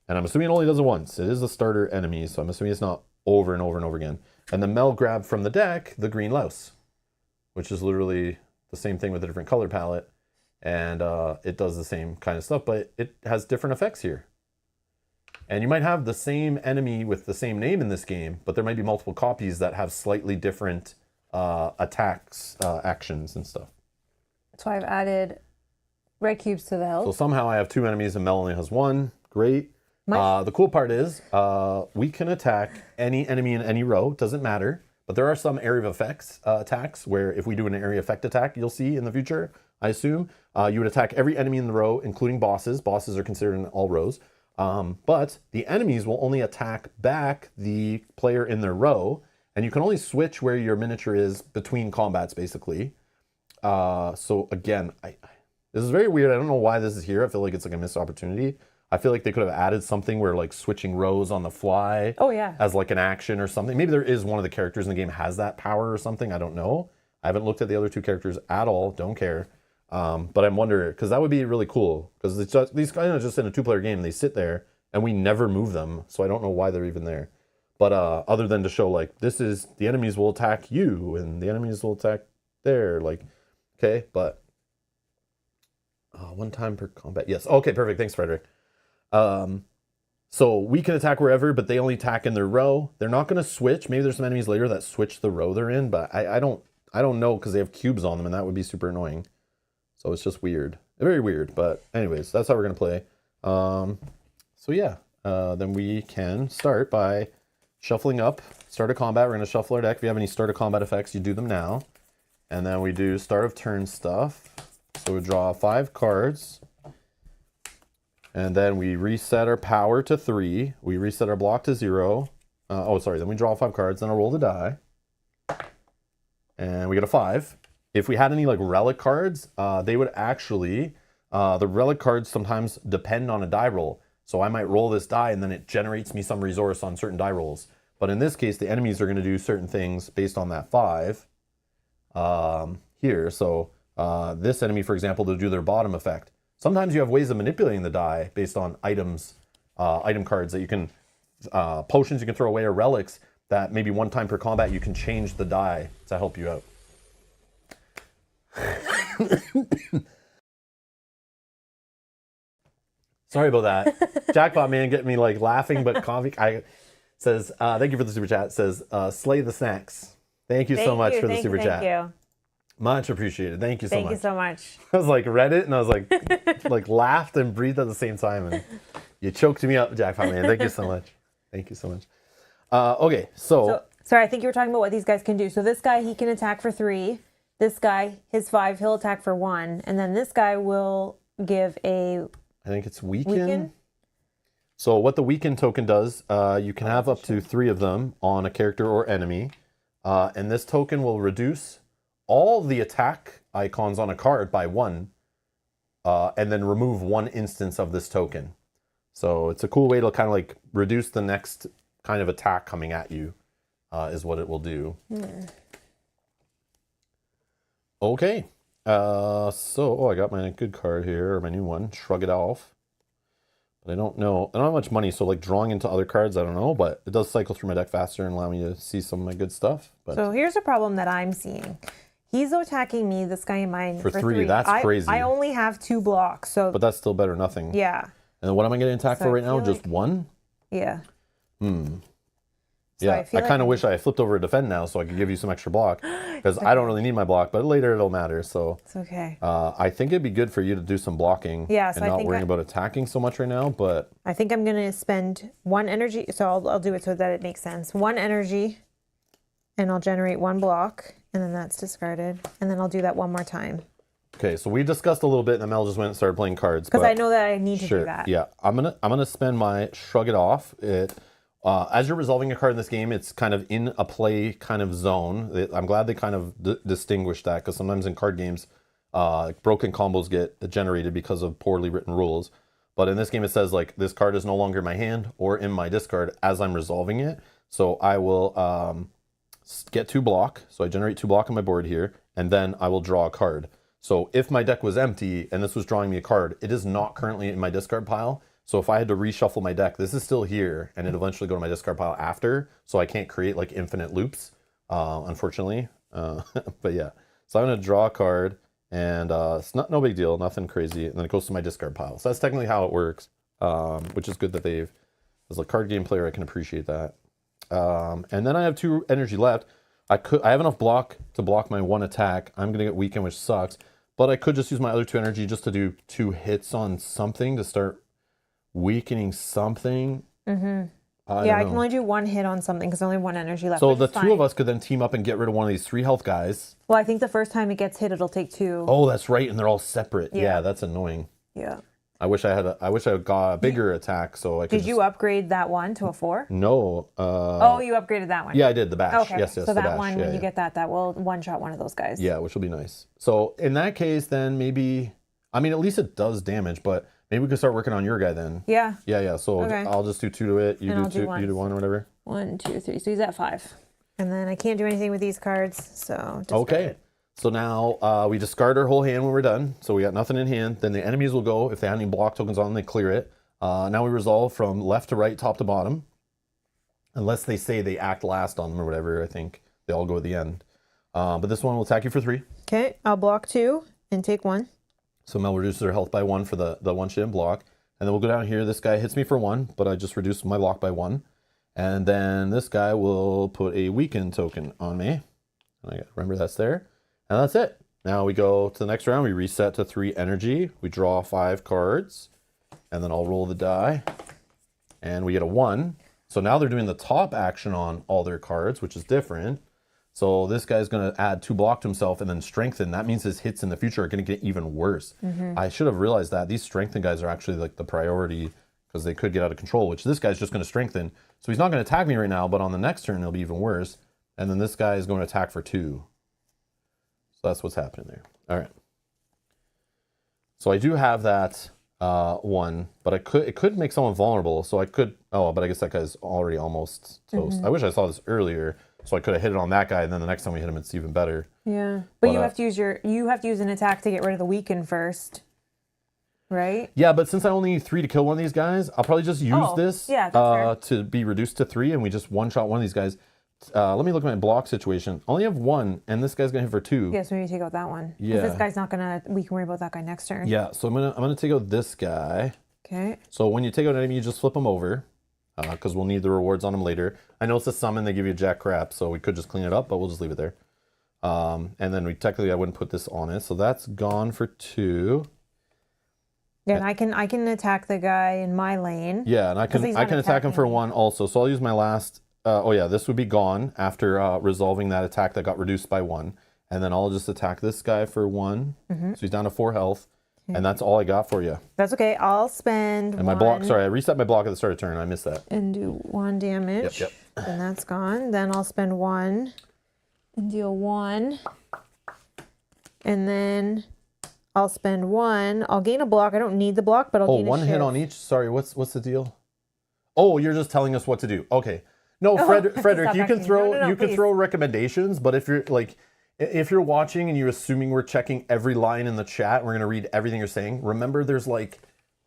And I'm assuming it only does it once. It is a starter enemy, so I'm assuming it's not over and over and over again. And the Mel grab from the deck the green louse, which is literally the same thing with a different color palette. And it does the same kind of stuff, but it has different effects here. And you might have the same enemy with the same name in this game, but there might be multiple copies that have slightly different attacks, actions, and stuff. So I've added red cubes to the health. So somehow I have 2 enemies and Mel only has 1. Great. The cool part is we can attack any enemy in any row. Doesn't matter. But there are some area of effects attacks where if we do an area effect attack, you'll see in the future, I assume, you would attack every enemy in the row, including bosses. Bosses are considered in all rows. But the enemies will only attack back the player in their row. And you can only switch where your miniature is between combats, basically. So again, this is very weird. I don't know why this is here. I feel like it's like a missed opportunity. I feel like they could have added something where like switching rows on the fly as like an action or something. Maybe there is one of the characters in the game has that power or something. I don't know. I haven't looked at the other 2 characters at all. Don't care. But I'm wondering, because that would be really cool. Because it's just, these guys are just in a 2-player game. They sit there and we never move them. So I don't know why they're even there. But other than to show like, this is, the enemies will attack you and the enemies will attack there. Like, okay, but 1 time per combat. Yes. Okay, perfect. Thanks, Frederick. So we can attack wherever, but they only attack in their row. They're not going to switch. Maybe there's some enemies later that switch the row they're in, but I don't know because they have cubes on them and that would be super annoying. So it's just weird. Very weird. But anyways, that's how we're going to play. So yeah, then we can start by shuffling up, start a combat. We're going to shuffle our deck. If you have any start a combat effects, you do them now. And then we do start of turn stuff. So we draw 5 cards. And then we reset our power to 3. We reset our block to 0. Then we draw 5 cards. Then I'll roll the die. And we get a 5. If we had any like relic cards, they would actually, the relic cards sometimes depend on a die roll. So I might roll this die and then it generates me some resource on certain die rolls. But in this case, the enemies are going to do certain things based on that 5 here. So this enemy, for example, to do their bottom effect. Sometimes you have ways of manipulating the die based on items, item cards that you can, potions you can throw away or relics that maybe 1 time per combat you can change the die to help you out. Sorry about that. Jackpot Man getting me like laughing, but coffee. Says, thank you for the super chat. Says, Slay the Snacks. Thank you so much for the super chat. Thank you. Much appreciated. Thank you so much. Thank you so much. I was like, read it and I was like laughed and breathed at the same time. And you choked me up, Jackpot Man. Thank you so much. Thank you so much. Okay, so sorry, I think you were talking about what these guys can do. So this guy, he can attack for 3. This guy, his 5, he'll attack for 1. And then this guy will give a... I think it's weaken. So what the weaken token does, you can have up to 3 of them on a character or enemy. And this token will reduce all the attack icons on a card by 1. And then remove 1 instance of this token. So it's a cool way to kind of like reduce the next kind of attack coming at you, is what it will do. Okay. So I got my good card here, or my new one, Shrug It Off. But I don't know. I don't have much money, so like drawing into other cards, I don't know. But it does cycle through my deck faster and allow me to see some of my good stuff. But so here's a problem that I'm seeing. He's attacking me, this guy in mine, for 3. That's crazy. I only have 2 blocks, so... But that's still better than nothing. Yeah. And what am I getting attacked for right now? Just 1? Yeah. So yeah, I kind of wish I flipped over a defend now so I could give you some extra block, because I don't really need my block, but later it'll matter. So it's okay. I think it'd be good for you to do some blocking, so and not worrying about attacking so much right now. But I think I'm gonna spend 1 energy, so I'll do it so that it makes sense. 1 energy, and I'll generate 1 block, and then that's discarded, and then I'll do that 1 more time. Okay, so we discussed a little bit, and then Mel just went and started playing cards. Because I know that I need to do that. Yeah, I'm gonna spend my Shrug It Off. As you're resolving a card in this game, it's kind of in a play kind of zone. I'm glad they kind of distinguished that, because sometimes in card games, broken combos get generated because of poorly written rules. But in this game, it says like this card is no longer in my hand or in my discard as I'm resolving it. So I will get 2 block. So I generate 2 block on my board here, and then I will draw a card. So if my deck was empty and this was drawing me a card, it is not currently in my discard pile. So if I had to reshuffle my deck, this is still here, and it'll eventually go to my discard pile after, so I can't create like infinite loops, unfortunately. But yeah, so I'm gonna draw a card, and it's no big deal, nothing crazy, and then it goes to my discard pile. So that's technically how it works, which is good that as a card game player, I can appreciate that. And then I have 2 energy left. I have enough block to block my 1 attack. I'm gonna get weakened, which sucks, but I could just use my other 2 energy just to do 2 hits on something to start weakening something. I can only do 1 hit on something because only 1 energy left. So the 2 of us could then team up and get rid of one of these 3 health guys. Well, I think the first time it gets hit, it'll take 2. Oh, that's right, and they're all separate. Yeah, that's annoying. Yeah. I wish I got a bigger attack so I could. Did you upgrade that one to a 4? No. Oh, you upgraded that one. Yeah, I did the bash. Okay. Yes, so the that bash. one, when you get that will one-shot one of those guys. Yeah, which will be nice. So in that case, then maybe, I mean, at least it does damage, but maybe we could start working on your guy then. Yeah. Yeah. So I'll just do 2 to it. You do 2. You do 1 or whatever. 1, 2, 3. So he's at 5, and then I can't do anything with these cards. So okay. It. So now we discard our whole hand when we're done. So we got nothing in hand. Then the enemies will go. If they have any block tokens on, they clear it. Now we resolve from left to right, top to bottom. Unless they say they act last on them or whatever, I think they all go at the end. But this one will attack you for 3. Okay, I'll block 2 and take 1. So Mel reduces her health by 1 for the one she didn't block. And then we'll go down here. This guy hits me for 1, but I just reduced my block by 1. And then this guy will put a weaken token on me. And I remember that's there. And that's it. Now we go to the next round. We reset to 3 energy. We draw 5 cards. And then I'll roll the die. And we get a 1. So now they're doing the top action on all their cards, which is different. So this guy's going to add 2 block to himself and then strengthen. That means his hits in the future are going to get even worse. I should have realized that. These strengthen guys are actually like the priority because they could get out of control, which this guy's just going to strengthen. So he's not going to attack me right now, but on the next turn, it'll be even worse. And then this guy is going to attack for 2. So that's what's happening there. All right. So I do have that 1, but it could make someone vulnerable. So I could, but I guess that guy's already almost toast. I wish I saw this earlier. So I could have hit it on that guy, and then the next time we hit him, it's even better. Yeah, but you have to use an attack to get rid of the weaken first, right? Yeah, but since I only need 3 to kill one of these guys, I'll probably just use this to be reduced to 3, and we just one-shot one of these guys. Let me look at my block situation. I only have 1, and this guy's gonna hit for 2. Yeah, so we need to take out that one. Yeah, this guy's not gonna. We can worry about that guy next turn. Yeah, so I'm gonna take out this guy. Okay. So when you take out an enemy, you just flip them over, because we'll need the rewards on them later. I know it's a summon, they give you jack crap, so we could just clean it up, but we'll just leave it there. And then I wouldn't put this on it, so that's gone for 2. Yeah, and I can attack the guy in my lane. Yeah, and I can attack him for 1 also. So I'll use my last. This would be gone after resolving that attack that got reduced by 1, and then I'll just attack this guy for 1. So he's down to 4 health, and that's all I got for you. That's okay. I'll spend. And my block. Sorry, I reset my block at the start of turn. I missed that. And do 1 damage. Yep. And that's gone. Then I'll spend 1 and deal 1, and then I'll spend 1. I'll gain a block. I don't need the block, but I'll gain a 1 hit on each. Sorry, what's the deal? Oh, you're just telling us what to do. Okay. No, Frederick, you can throw recommendations, but if you're watching and you're assuming we're checking every line in the chat, and we're gonna read everything you're saying. Remember, there's like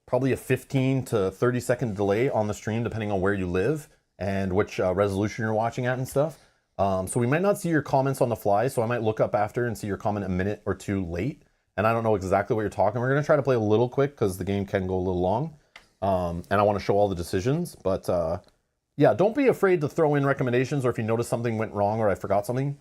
probably a 15 to 30-second delay on the stream depending on where you live and which resolution you're watching at and stuff. So we might not see your comments on the fly. So I might look up after and see your comment a minute or 2 late. And I don't know exactly what you're talking. We're going to try to play a little quick because the game can go a little long. And I want to show all the decisions. But yeah, don't be afraid to throw in recommendations, or if you notice something went wrong or I forgot something,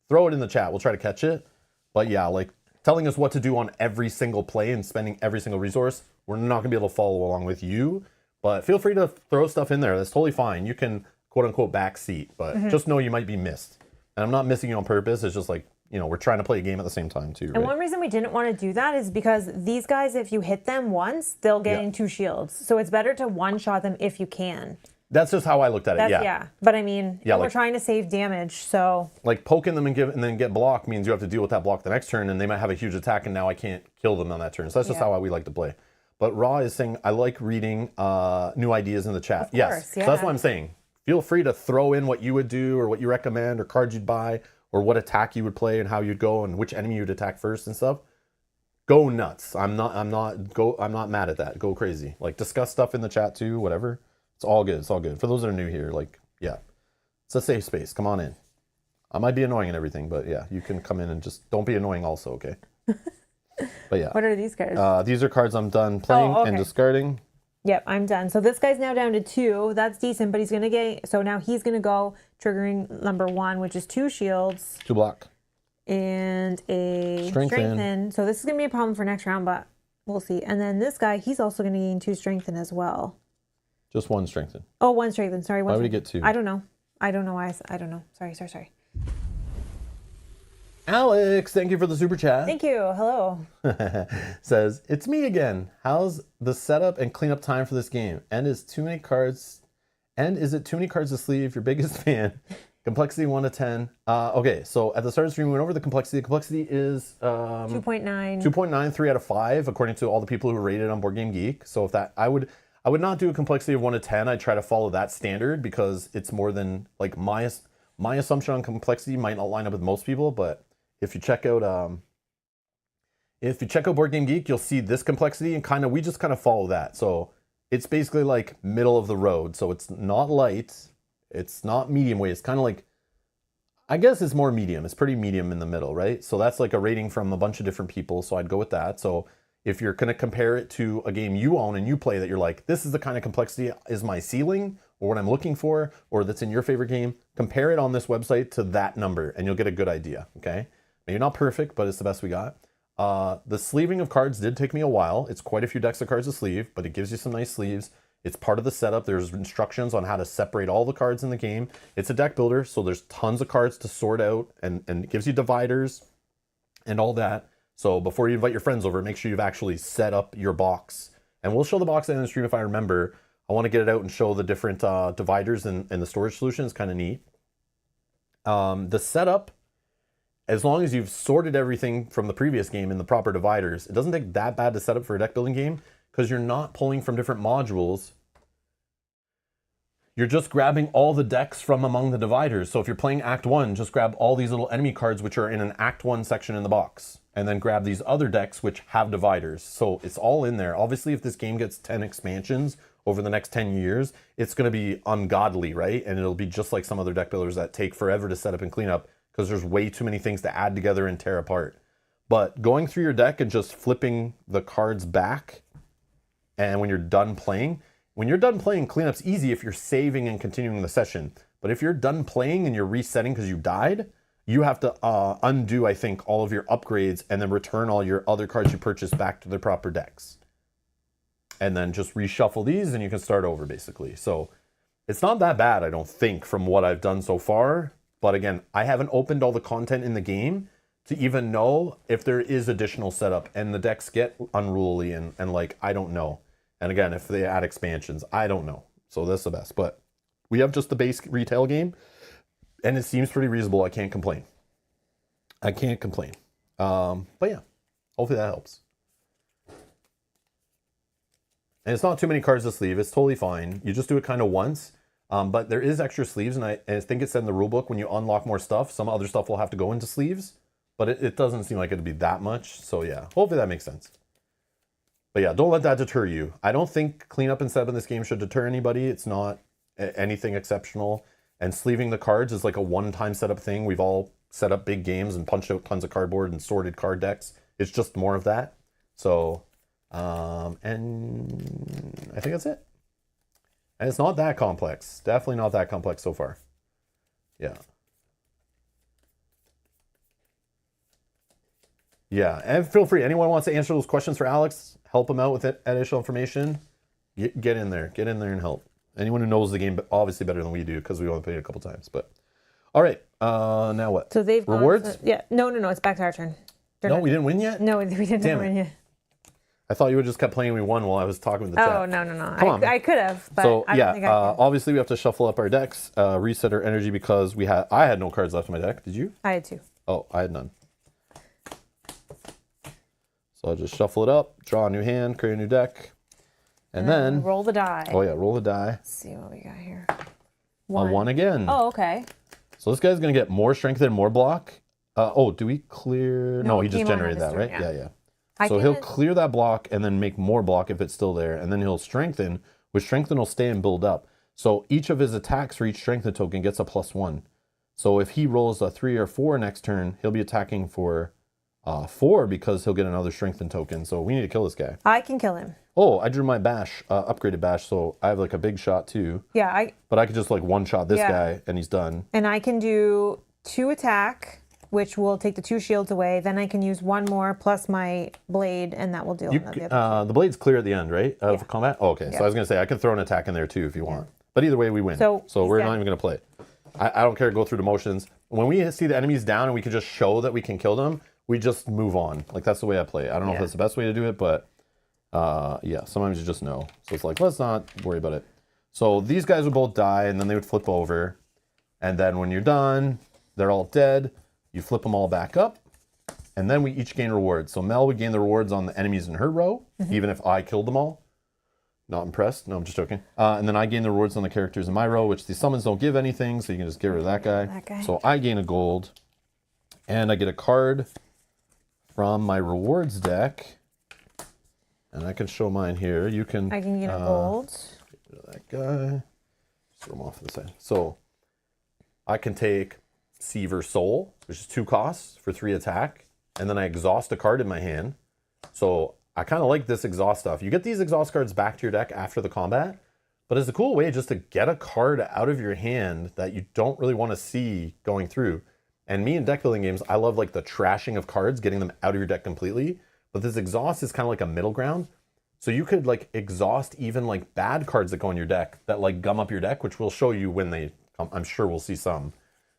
throw it in the chat. We'll try to catch it. But yeah, like telling us what to do on every single play and spending every single resource, we're not going to be able to follow along with you. But feel free to throw stuff in there. That's totally fine. You can quote unquote backseat, but just know you might be missed. And I'm not missing you on purpose. It's just like, you know, we're trying to play a game at the same time too. Right? And one reason we didn't want to do that is because these guys, if you hit them once, they'll gain 2 shields. So it's better to one-shot them if you can. That's just how I looked at it. Yeah. But I mean, like, we're trying to save damage, so like poking them and then get blocked means you have to deal with that block the next turn, and they might have a huge attack, and now I can't kill them on that turn. So that's just how we like to play. But Raw is saying I like reading new ideas in the chat. Yes, so that's what I'm saying. Feel free to throw in what you would do, or what you recommend, or cards you'd buy, or what attack you would play, and how you'd go, and which enemy you'd attack first and stuff. Go nuts. I'm not mad at that. Go crazy. Like, discuss stuff in the chat too. Whatever. It's all good. It's all good. For those that are new here, like, yeah, it's a safe space. Come on in. I might be annoying and everything, but yeah, you can come in and just don't be annoying also, okay? But yeah. What are these cards? These are cards I'm done playing and discarding. Yep, I'm done. So this guy's now down to 2. That's decent, but he's going to get... So now he's going to go triggering number 1, which is 2 shields. 2 block. And a strengthen. So this is going to be a problem for next round, but we'll see. And then this guy, he's also going to gain 2 strengthen as well. Just 1 strengthen. Oh, 1 strengthen. Sorry. Why would he get 2? I don't know. I don't know why. I don't know. Sorry. Alex, thank you for the super chat. Thank you. Hello. Says, it's me again. How's the setup and cleanup time for this game? And is it too many cards to sleeve? Your biggest fan. Complexity 1 to 10. Okay, so at the start of the stream, we went over the complexity. The complexity is 2.9. 2.9, 3 out of 5, according to all the people who rated on Board Game Geek. So if that, I would not do a complexity of 1 to 10. I'd try to follow that standard because it's more than, like, my assumption on complexity might not line up with most people, but if you check out Board Game Geek, you'll see this complexity, and we just kind of follow that. So it's basically like middle of the road. So it's not light, it's not medium weight. It's kind of like, I guess it's more medium. It's pretty medium in the middle, right? So that's like a rating from a bunch of different people. So I'd go with that. So if you're going to compare it to a game you own and you play that you're like, this is the kind of complexity is my ceiling, or what I'm looking for, or that's in your favorite game, compare it on this website to that number and you'll get a good idea, okay? Maybe not perfect, but it's the best we got. The sleeving of cards did take me a while. It's quite a few decks of cards to sleeve, but it gives you some nice sleeves. It's part of the setup. There's instructions on how to separate all the cards in the game. It's a deck builder, so there's tons of cards to sort out, and it gives you dividers and all that. So before you invite your friends over, make sure you've actually set up your box. And we'll show the box in the stream if I remember. I want to get it out and show the different dividers and the storage solution. It's kind of neat. The setup, as long as you've sorted everything from the previous game in the proper dividers, it doesn't take that bad to set up for a deck building game because you're not pulling from different modules. You're just grabbing all the decks from among the dividers. So if you're playing Act 1, just grab all these little enemy cards which are in an Act 1 section in the box. And then grab these other decks which have dividers. So it's all in there. Obviously, if this game gets 10 expansions over the next 10 years, it's going to be ungodly, right? And it'll be just like some other deck builders that take forever to set up and clean up because there's way too many things to add together and tear apart. But going through your deck and just flipping the cards back And when you're done playing, cleanup's easy if you're saving and continuing the session. But if you're done playing and you're resetting because you died, you have to undo, I think, all of your upgrades and then return all your other cards you purchased back to their proper decks. And then just reshuffle these and you can start over, basically. So it's not that bad, I don't think, from what I've done so far. But again, I haven't opened all the content in the game to even know if there is additional setup. And the decks get unruly and like, I don't know. And again, if they add expansions, I don't know. So that's the best. But we have just the base retail game. And it seems pretty reasonable. I can't complain. But yeah, hopefully that helps. And it's not too many cards to sleeve. It's totally fine. You just do it kind of once. But there is extra sleeves. And I think it said in the rulebook, when you unlock more stuff, some other stuff will have to go into sleeves. But it doesn't seem like it'd be that much. So yeah, hopefully that makes sense. But yeah, don't let that deter you. I don't think cleanup and setup in this game should deter anybody. It's not anything exceptional. And sleeving the cards is like a one-time setup thing. We've all set up big games and punched out tons of cardboard and sorted card decks. It's just more of that. So, and I think that's it. And it's not that complex. Definitely not that complex so far. Yeah. Yeah, and feel free. Anyone wants to answer those questions for Alex, help him out with additional information, get in there. Get in there and help. Anyone who knows the game obviously better than we do because we only played it a couple times. But all right, now what? So they've rewards. Yeah, no, it's back to our turn. No, we didn't win yet. No, we didn't win yet. I thought you would just kept playing. We won while I was talking with the chat. Oh no! Come on. I could have, but so I don't think I could. Obviously we have to shuffle up our decks, reset our energy because I had no cards left in my deck. Did you? I had 2. Oh, I had none. So I'll just shuffle it up, draw a new hand, create a new deck. And then roll the die. Oh yeah, roll the die. Let's see what we got here. A 1 again. Oh, okay. So this guy's gonna get more strength and more block. Do we clear? No, he just generated that, right? Yeah. So he'll clear that block and then make more block if it's still there, and then he'll strengthen. With strengthen, he'll stay and build up. So each of his attacks for each strengthen token gets a +1. So if he rolls a 3 or 4 next turn, he'll be attacking for 4 because he'll get another strengthen token. So we need to kill this guy. I can kill him. Oh, I drew my bash, upgraded bash, so I have like a big shot too. Yeah, But I could just like one-shot this guy and he's done. And I can do 2 attack, which will take the 2 shields away. Then I can use 1 more plus my blade, and that will deal with the other. The blade's clear at the end, right? Of combat? Oh, okay. Yeah. So I was going to say, I can throw an attack in there too if you want. But either way, we win. So we're not even going to play it. I don't care, go through the motions. When we see the enemies down and we can just show that we can kill them, we just move on. Like, that's the way I play. I don't know if that's the best way to do it, but sometimes you just know. So it's like, let's not worry about it. So these guys would both die, and then they would flip over. And then when you're done, they're all dead. You flip them all back up, and then we each gain rewards. So Mel would gain the rewards on the enemies in her row, even if I killed them all. Not impressed. No, I'm just joking. And then I gain the rewards on the characters in my row, which the summons don't give anything, so you can just get rid of that guy. So I gain a gold, and I get a card from my rewards deck, and I can show mine here. I can gain a gold. Get rid of that guy. Throw him off to the side. So I can take Seaver Soul, which is 2 costs for 3 attack, and then I exhaust a card in my hand. So I kind of like this exhaust stuff. You get these exhaust cards back to your deck after the combat, but it's a cool way just to get a card out of your hand that you don't really want to see going through. And me in deck building games, I love like the trashing of cards, getting them out of your deck completely. But this exhaust is kind of like a middle ground. So you could like exhaust even like bad cards that go in your deck that like gum up your deck, which we'll show you when they come. I'm sure we'll see some.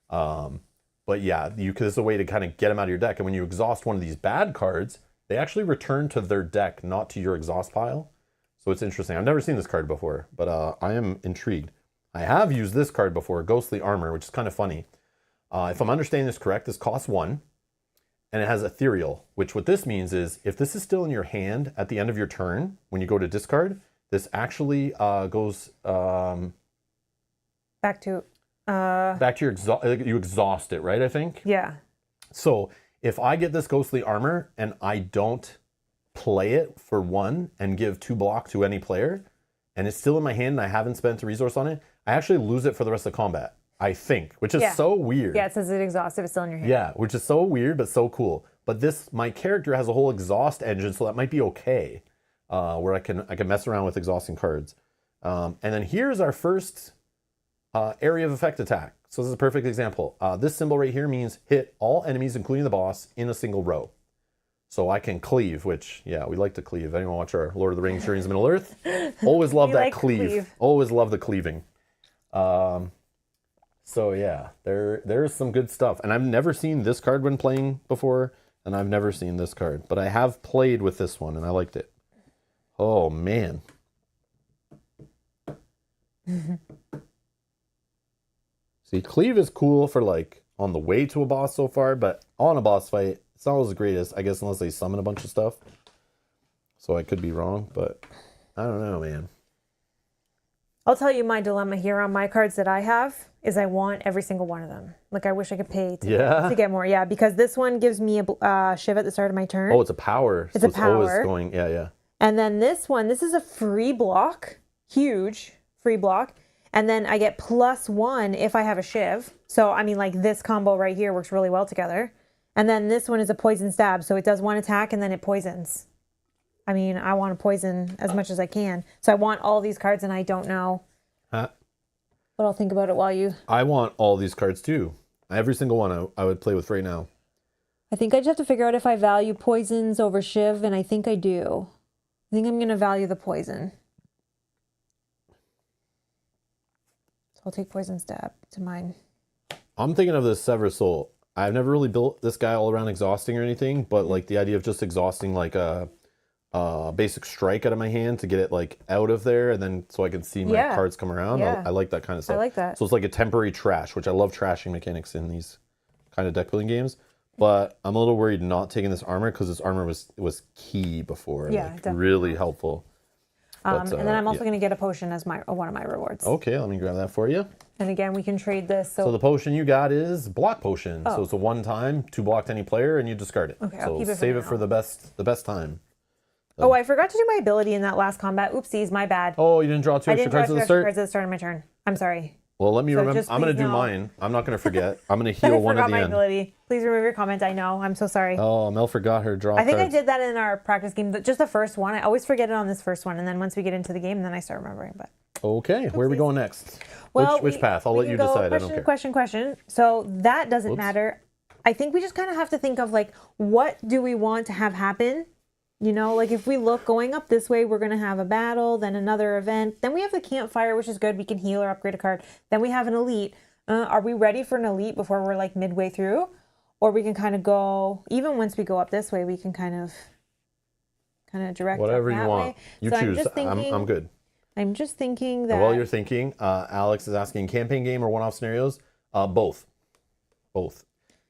But yeah, there's a way to kind of get them out of your deck. And when you exhaust one of these bad cards, they actually return to their deck, not to your exhaust pile. So it's interesting. I've never seen this card before, but I am intrigued. I have used this card before, Ghostly Armor, which is kind of funny. If I'm understanding this correct, this costs 1, and it has Ethereal, which what this means is if this is still in your hand at the end of your turn, when you go to discard, this actually goes back to your you exhaust it, right? I think. Yeah. So if I get this Ghostly Armor and I don't play it for 1 and give 2 block to any player, and it's still in my hand and I haven't spent a resource on it, I actually lose it for the rest of the combat. I think, which is so weird. Yeah, it says it exhausted, it's still in your hand. Yeah, which is so weird, but so cool. But my character has a whole exhaust engine, so that might be okay. where I can mess around with exhausting cards. And then here's our first area of effect attack. So this is a perfect example. This symbol right here means hit all enemies, including the boss, in a single row. So I can cleave, which, yeah, we like to cleave. Anyone watch our Lord of the Rings Journeys of Middle Earth? Always love that cleave. Always love the cleaving. So yeah, there's some good stuff. And I've never seen this card when playing before, and I've never seen this card. But I have played with this one, and I liked it. Oh, man. See, cleave is cool for, like, on the way to a boss so far, but on a boss fight, it's not always the greatest, I guess, unless they summon a bunch of stuff. So I could be wrong, but I don't know, man. I'll tell you my dilemma here on my cards that I have is I want every single one of them. Like, I wish I could pay to get more. Yeah, because this one gives me a shiv at the start of my turn. Oh, it's a power. It's a power. Always going, yeah. And then this one, this is a free block. Huge free block. And then I get +1 if I have a shiv. So, I mean, like, this combo right here works really well together. And then this one is a poison stab. So it does one attack and then it poisons. I mean, I want to poison as much as I can. So I want all these cards and I don't know. But I'll think about it while you... I want all these cards too. Every single one I would play with right now. I think I just have to figure out if I value poisons over shiv, and I think I do. I think I'm going to value the poison. So I'll take poison stab to mine. I'm thinking of this Sever Soul. I've never really built this guy all around exhausting or anything, but like the idea of just exhausting like a basic strike out of my hand to get it like out of there, and then so I can see my cards come around. Yeah. I like that kind of stuff. I like that. So it's like a temporary trash, which I love trashing mechanics in these kind of deck building games. But I'm a little worried not taking this armor because this armor was key before. Yeah, like, definitely. Really helpful. And then I'm also going to get a potion as one of my rewards. Okay, let me grab that for you. And again, we can trade this. So the potion you got is block potion. So it's a one-time, 2 block to any player, and you discard it. Okay, so I'll keep it save for it for the best time. Oh, I forgot to do my ability in that last combat. Oopsies, my bad. Oh, you didn't draw 2 extra cards at the start? Cards at the start of my turn. I'm sorry. Well, let me remember. I'm going to do know. mine. I'm not going to forget. I'm going to heal one at the my end. Ability. Please remove your comment. I know. I'm so sorry. Oh, Mel forgot her draw I think cards. I did that in our practice game. Just the first one. I always forget it on this first one. And then once we get into the game, then I start remembering. But okay, where are we going next? Well, which path? I'll let you decide. I don't care. Question. So that doesn't matter. I think we just kind of have to think of like, what do we want to have happen? You know, like if we look going up this way, we're going to have a battle, then another event. Then we have the campfire, which is good. We can heal or upgrade a card. Then we have an elite. Are we ready for an elite before we're like midway through? Or we can kind of go, even once we go up this way, we can kind of direct whatever you want. Way. You so choose. I'm good. I'm just thinking that... And while you're thinking, Alex is asking campaign game or one-off scenarios? Both.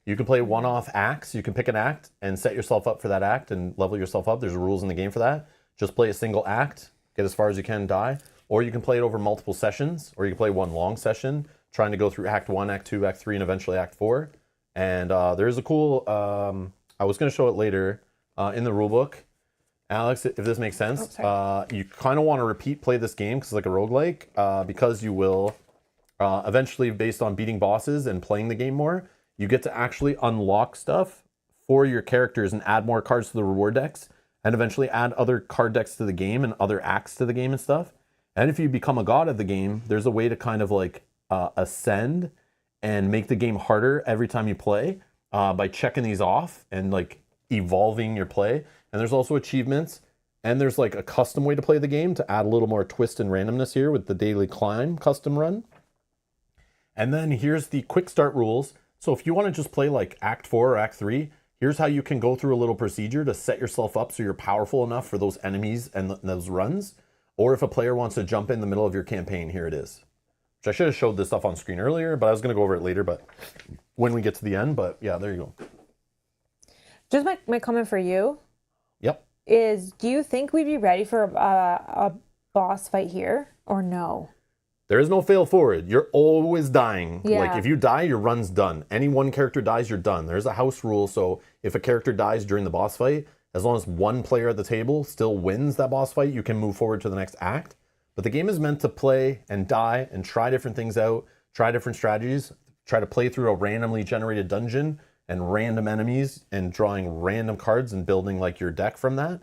You can play one-off acts. You can pick an act and set yourself up for that act and level yourself up. There's rules in the game for that. Just play a single act, get as far as you can, die. Or you can play it over multiple sessions, or you can play one long session, trying to go through Act 1, Act 2, Act 3, and eventually Act 4. And there's a cool... I was going to show it later in the rulebook. Alex, if this makes sense, you kind of want to play this game because it's like a roguelike, because you will eventually, based on beating bosses and playing the game more, you get to actually unlock stuff for your characters and add more cards to the reward decks, and eventually add other card decks to the game and other acts to the game and stuff. And if you become a god of the game, there's a way to kind of like ascend and make the game harder every time you play by checking these off and like evolving your play. And there's also achievements, and there's like a custom way to play the game to add a little more twist and randomness here with the daily climb custom run. And then here's the quick start rules. So if you want to just play like Act 4 or Act 3, here's how you can go through a little procedure to set yourself up so you're powerful enough for those enemies and those runs. Or if a player wants to jump in the middle of your campaign, here it is. Which I should have showed this stuff on screen earlier, but I was going to go over it later, but when we get to the end. But yeah, there you go. Just my comment for you. Yep. Is, do you think we'd be ready for a boss fight here or no? There is no fail forward. You're always dying. Yeah. Like if you die, your run's done. Any one character dies, you're done. There's a house rule. So if a character dies during the boss fight, as long as one player at the table still wins that boss fight, you can move forward to the next act. But the game is meant to play and die and try different things out, try different strategies, try to play through a randomly generated dungeon and random enemies and drawing random cards and building like your deck from that.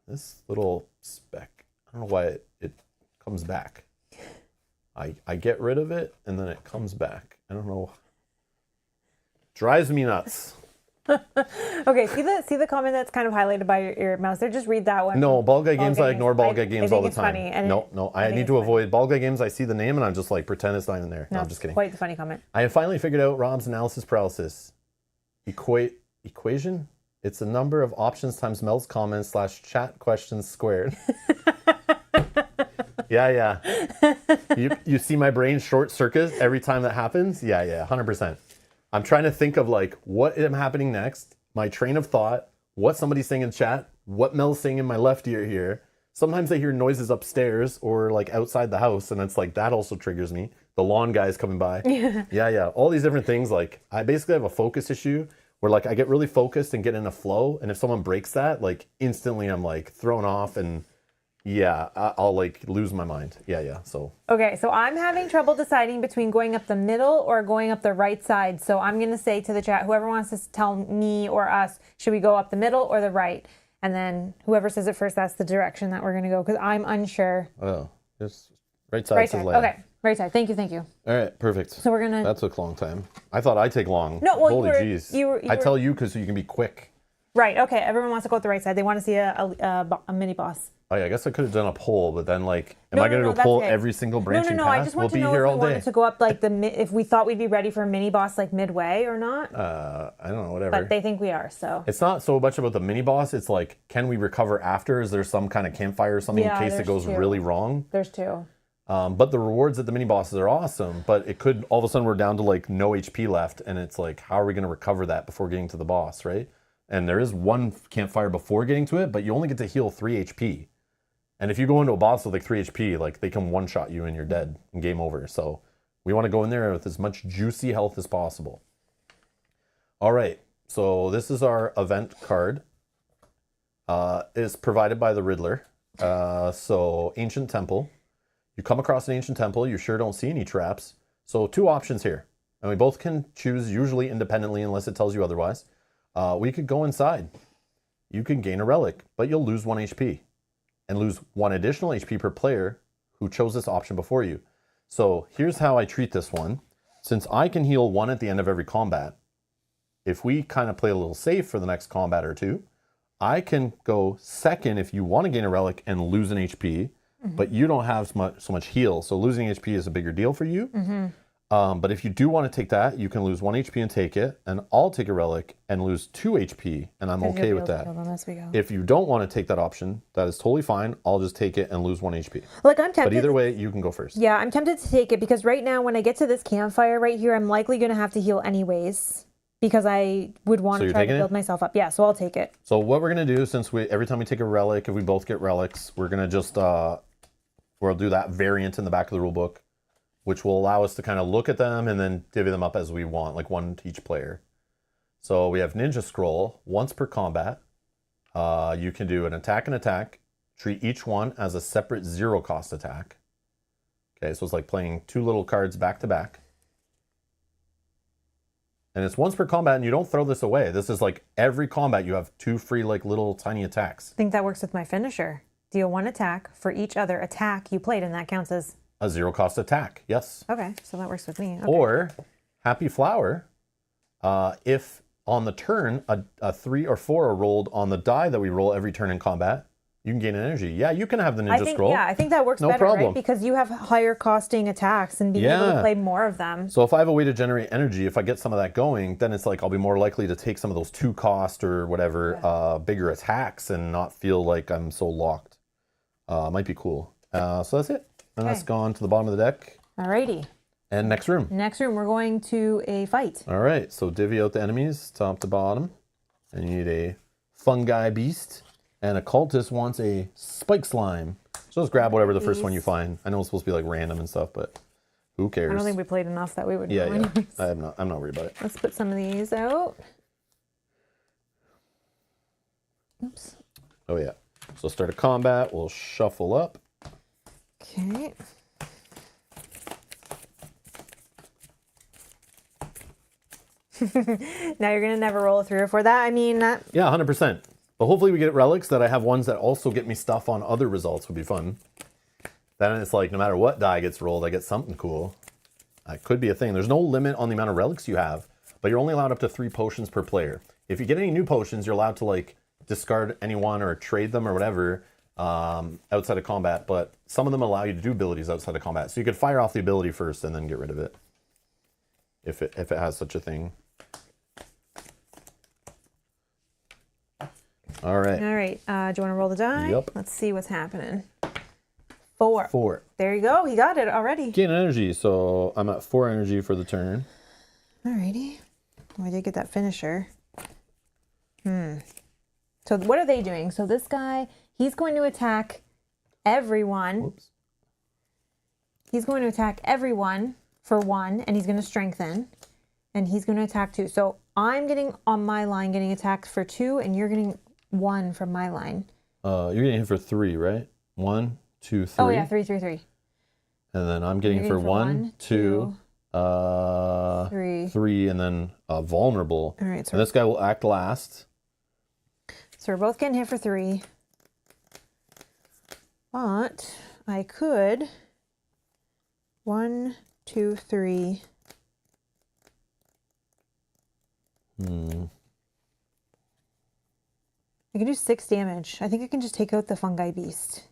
This little speck, I don't know why it comes back. I get rid of it and then it comes back. I don't know. Drives me nuts. Okay, see the comment that's kind of highlighted by your mouse there? Just read that one. No, Ball Guy games, I ignore Ball Guy I games think all the it's time. funny, and No, I need to avoid Ball Guy games. I see the name and I'm just like, pretend it's not even there. No, I'm just kidding. Quite the funny comment. I have finally figured out Rob's analysis paralysis. Equation? It's the number of options times Mel's comments / chat questions squared. Yeah. You see my brain short circuit every time that happens? Yeah, 100%. I'm trying to think of like what am happening next, my train of thought, what somebody's saying in chat, what Mel's saying in my left ear here. Sometimes I hear noises upstairs or like outside the house, and it's like that also triggers me. The lawn guy's coming by. Yeah. All these different things. Like I basically have a focus issue where like I get really focused and get in a flow, and if someone breaks that, like instantly I'm like thrown off and yeah, I'll like lose my mind. Yeah. So Okay, so I'm having trouble deciding between going up the middle or going up the right side. So I'm going to say to the chat, whoever wants to tell me or us, should we go up the middle or the right? And then whoever says it first, that's the direction that we're going to go because I'm unsure. oh, just right side. Right says side. Leia. Okay, right side. Thank you. All right, perfect. So we're going to... That took a long time. I thought I'd take long. No, well, Holy jeez. I tell you because you can be quick. Right, okay. Everyone wants to go up the right side. They want to see a mini boss. Oh yeah, I guess I could have done a poll, but then like, am I going to go that's pull okay. every single branching No. path? I just want we'll to be know here if all we day. wanted to go up like if we thought we'd be ready for a mini boss like midway or not. I don't know, whatever. But they think we are, so. It's not so much about the mini boss. It's like, can we recover after? Is there some kind of campfire or something in case it goes really wrong? There's two. But the rewards at the mini bosses are awesome. But it could all of a sudden we're down to like no HP left, and it's like, how are we going to recover that before getting to the boss, right? And there is one campfire before getting to it, but you only get to heal 3 HP. And if you go into a boss with like 3 HP, like they can one-shot you and you're dead and game over. So we want to go in there with as much juicy health as possible. All right, so this is our event card. It's provided by the Riddler. So Ancient Temple. You come across an Ancient Temple, you sure don't see any traps. So 2 options here. And we both can choose usually independently unless it tells you otherwise. We could go inside. You can gain a relic, but you'll lose 1 HP. And lose 1 additional HP per player who chose this option before you. So here's how I treat this one. Since I can heal 1 at the end of every combat, if we kind of play a little safe for the next combat or 2, I can go second if you want to gain a relic and lose an HP, but you don't have so much heal. So losing HP is a bigger deal for you. But if you do want to take that, you can lose 1 HP and take it, and I'll take a relic and lose 2 HP, and I'm okay with that. If you don't want to take that option, that is totally fine. I'll just take it and lose 1 HP. Like I'm tempted. But either way, you can go first. Yeah, I'm tempted to take it because right now when I get to this campfire right here, I'm likely going to have to heal anyways because I would want to try to build myself up. Yeah, so I'll take it. So what we're going to do, since every time we take a relic, if we both get relics, we're going to just, we'll do that variant in the back of the rule book, which will allow us to kind of look at them and then divvy them up as we want, like 1 to each player. So we have Ninja Scroll, once per combat. You can do an attack and attack, treat each one as a separate 0 cost attack. Okay, so it's like playing 2 little cards back to back. And it's once per combat, and you don't throw this away. This is like every combat you have 2 free like little tiny attacks. I think that works with my finisher. Deal 1 attack for each other attack you played, and that counts as a 0 cost attack, yes. Okay, so that works with me. Okay. Or Happy Flower, if on the turn a 3 or 4 are rolled on the die that we roll every turn in combat, you can gain an energy. Yeah, you can have the Ninja Scroll. Yeah, I think that works better, right? Because you have higher costing attacks and being able to play more of them. So if I have a way to generate energy, if I get some of that going, then it's like I'll be more likely to take some of those 2 cost or whatever bigger attacks and not feel like I'm so locked. Might be cool. So that's it. And that's gone to the bottom of the deck. Alrighty. And next room. Next room, we're going to a fight. All right, so divvy out the enemies, top to bottom. And you need a fungi beast. And a cultist wants a spike slime. So just grab whatever the first one you find. I know it's supposed to be like random and stuff, but who cares? I don't think we played enough that we would know anyways. I'm not worried about it. Let's put some of these out. Oops. Oh yeah. So start a combat, we'll shuffle up. Okay. Now you're gonna never roll a 3 or 4. That I mean that. Yeah, 100%. But hopefully we get relics that I have ones that also get me stuff on other results would be fun. Then it's like no matter what die gets rolled, I get something cool. That could be a thing. There's no limit on the amount of relics you have, but you're only allowed up to 3 potions per player. If you get any new potions, you're allowed to like discard any one or trade them or whatever outside of combat, but some of them allow you to do abilities outside of combat. So you could fire off the ability first and then get rid of it. If it has such a thing. All right. All right. Do you want to roll the die? Yep. Let's see what's happening. 4. 4. There you go. He got it already. Gain energy, so I'm at 4 energy for the turn. Alrighty. Well, I did get that finisher. So what are they doing? So this guy, he's going to attack everyone. Whoops. He's going to attack everyone for 1, and he's going to strengthen. And he's going to attack 2. So I'm getting on my line, getting attacked for 2, and you're getting 1 from my line. You're getting hit for 3, right? 1, 2, 3. Oh yeah, 3, 3, 3. And then I'm getting for 1, 2, 3, and then vulnerable. All right, so and this guy will act last. So we're both getting hit for 3. But I could 1, 2, 3. I can do 6 damage. I think I can just take out the fungi beast.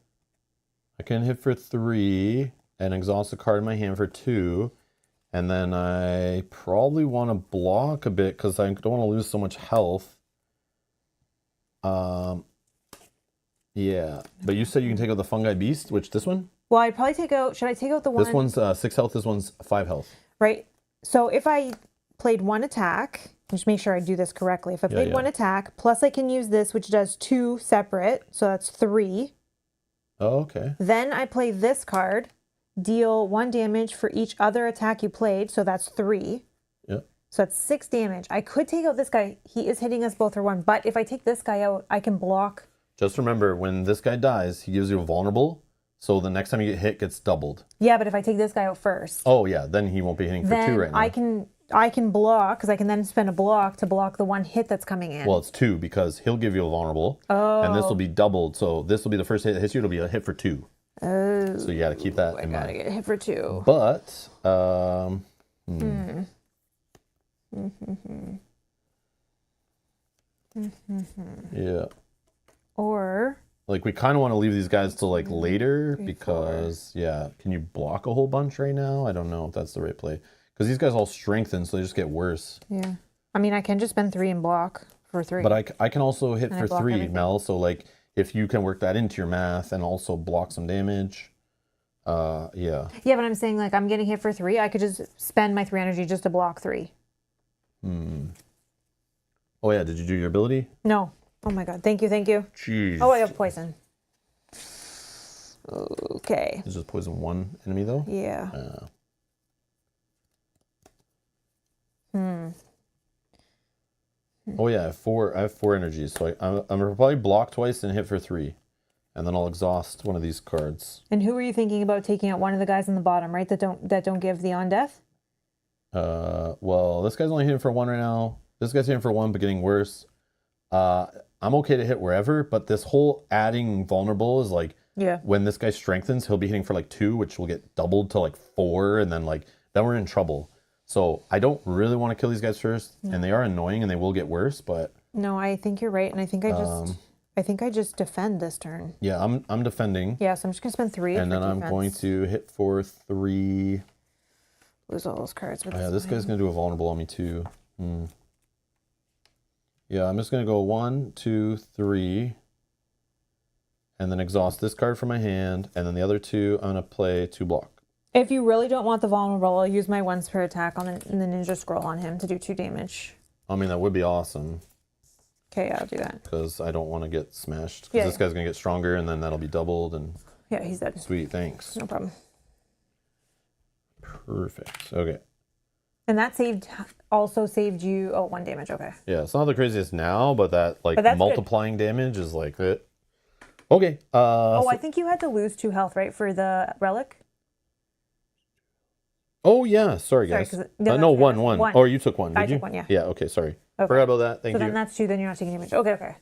I can hit for 3 and exhaust a card in my hand for 2. And then I probably want to block a bit because I don't want to lose so much health. Yeah. But you said you can take out the fungi beast, which this one? Well, I'd probably take out, should I take out the one? This one's 6 health, this one's 5 health. Right. So if I played 1 attack, just make sure I do this correctly. If I played 1 attack, plus I can use this, which does 2 separate, so that's 3. Oh, okay. Then I play this card, deal 1 damage for each other attack you played, so that's 3. Yep. So that's 6 damage. I could take out this guy. He is hitting us both for 1, but if I take this guy out, I can block. Just remember, when this guy dies, he gives you a vulnerable, so the next time you get hit gets doubled. Yeah, but if I take this guy out first. Oh, yeah, then he won't be hitting for 2 right now. I can block, because I can then spend a block to block the 1 hit that's coming in. Well, it's 2 because he'll give you a vulnerable. Oh. And this will be doubled. So this will be the first hit that hits you. It'll be a hit for 2. Oh. So you got to keep that in mind. I gotta get hit for 2. But, yeah. Or... Like, we kind of want to leave these guys till, like, later because, yeah. Can you block a whole bunch right now? I don't know if that's the right play. Because these guys all strengthen, so they just get worse. Yeah. I mean, I can just spend 3 and block for 3. But I can also hit for 3, everything. Mel. So, like, if you can work that into your math and also block some damage, yeah. Yeah, but I'm saying, like, I'm getting hit for 3. I could just spend my 3 energy just to block 3. Oh, yeah. Did you do your ability? No. Oh, my God. Thank you. Thank you. Jeez. Oh, I have poison. Okay. It's just poison 1 enemy, though? Yeah. Oh yeah, I have 4 energies, so I'm gonna probably block twice and hit for 3, and then I'll exhaust one of these cards. And who were you thinking about taking out? One of the guys on the bottom, right? That don't give the on death. Well, this guy's only hitting for 1 right now. This guy's hitting for 1, but getting worse. I'm okay to hit wherever, but this whole adding vulnerable is like, yeah. When this guy strengthens, he'll be hitting for like 2, which will get doubled to like 4, and then we're in trouble. So I don't really want to kill these guys first, and they are annoying and they will get worse, but no, I think you're right, and I think I just defend this turn. Yeah, I'm defending. Yeah, so I'm just gonna spend 3. And then I'm going to hit for 3. Lose all those cards. Oh, yeah, this guy's gonna do a vulnerable on me too. Yeah, I'm just gonna go 1, 2, 3, and then exhaust this card from my hand, and then the other 2 I'm gonna play 2 block. If you really don't want the vulnerable, I'll use my once per attack on the ninja scroll on him to do 2 damage. I mean, that would be awesome. Okay, I'll do that. Because I don't want to get smashed. Because this guy's going to get stronger, and then that'll be doubled. And yeah, he's dead. Sweet, thanks. No problem. Perfect. Okay. And that also saved you 1 damage. Okay. Yeah, it's not the craziest now, but that multiplying damage is like it. Okay. I think you had to lose 2 health, right, for the relic? Oh, yeah. Sorry, guys. No, 1. Oh, you took 1, did you? I took 1, yeah. Yeah, okay, sorry. Okay. Forgot about that. Thank you. So then that's 2, then you're not taking damage. Okay.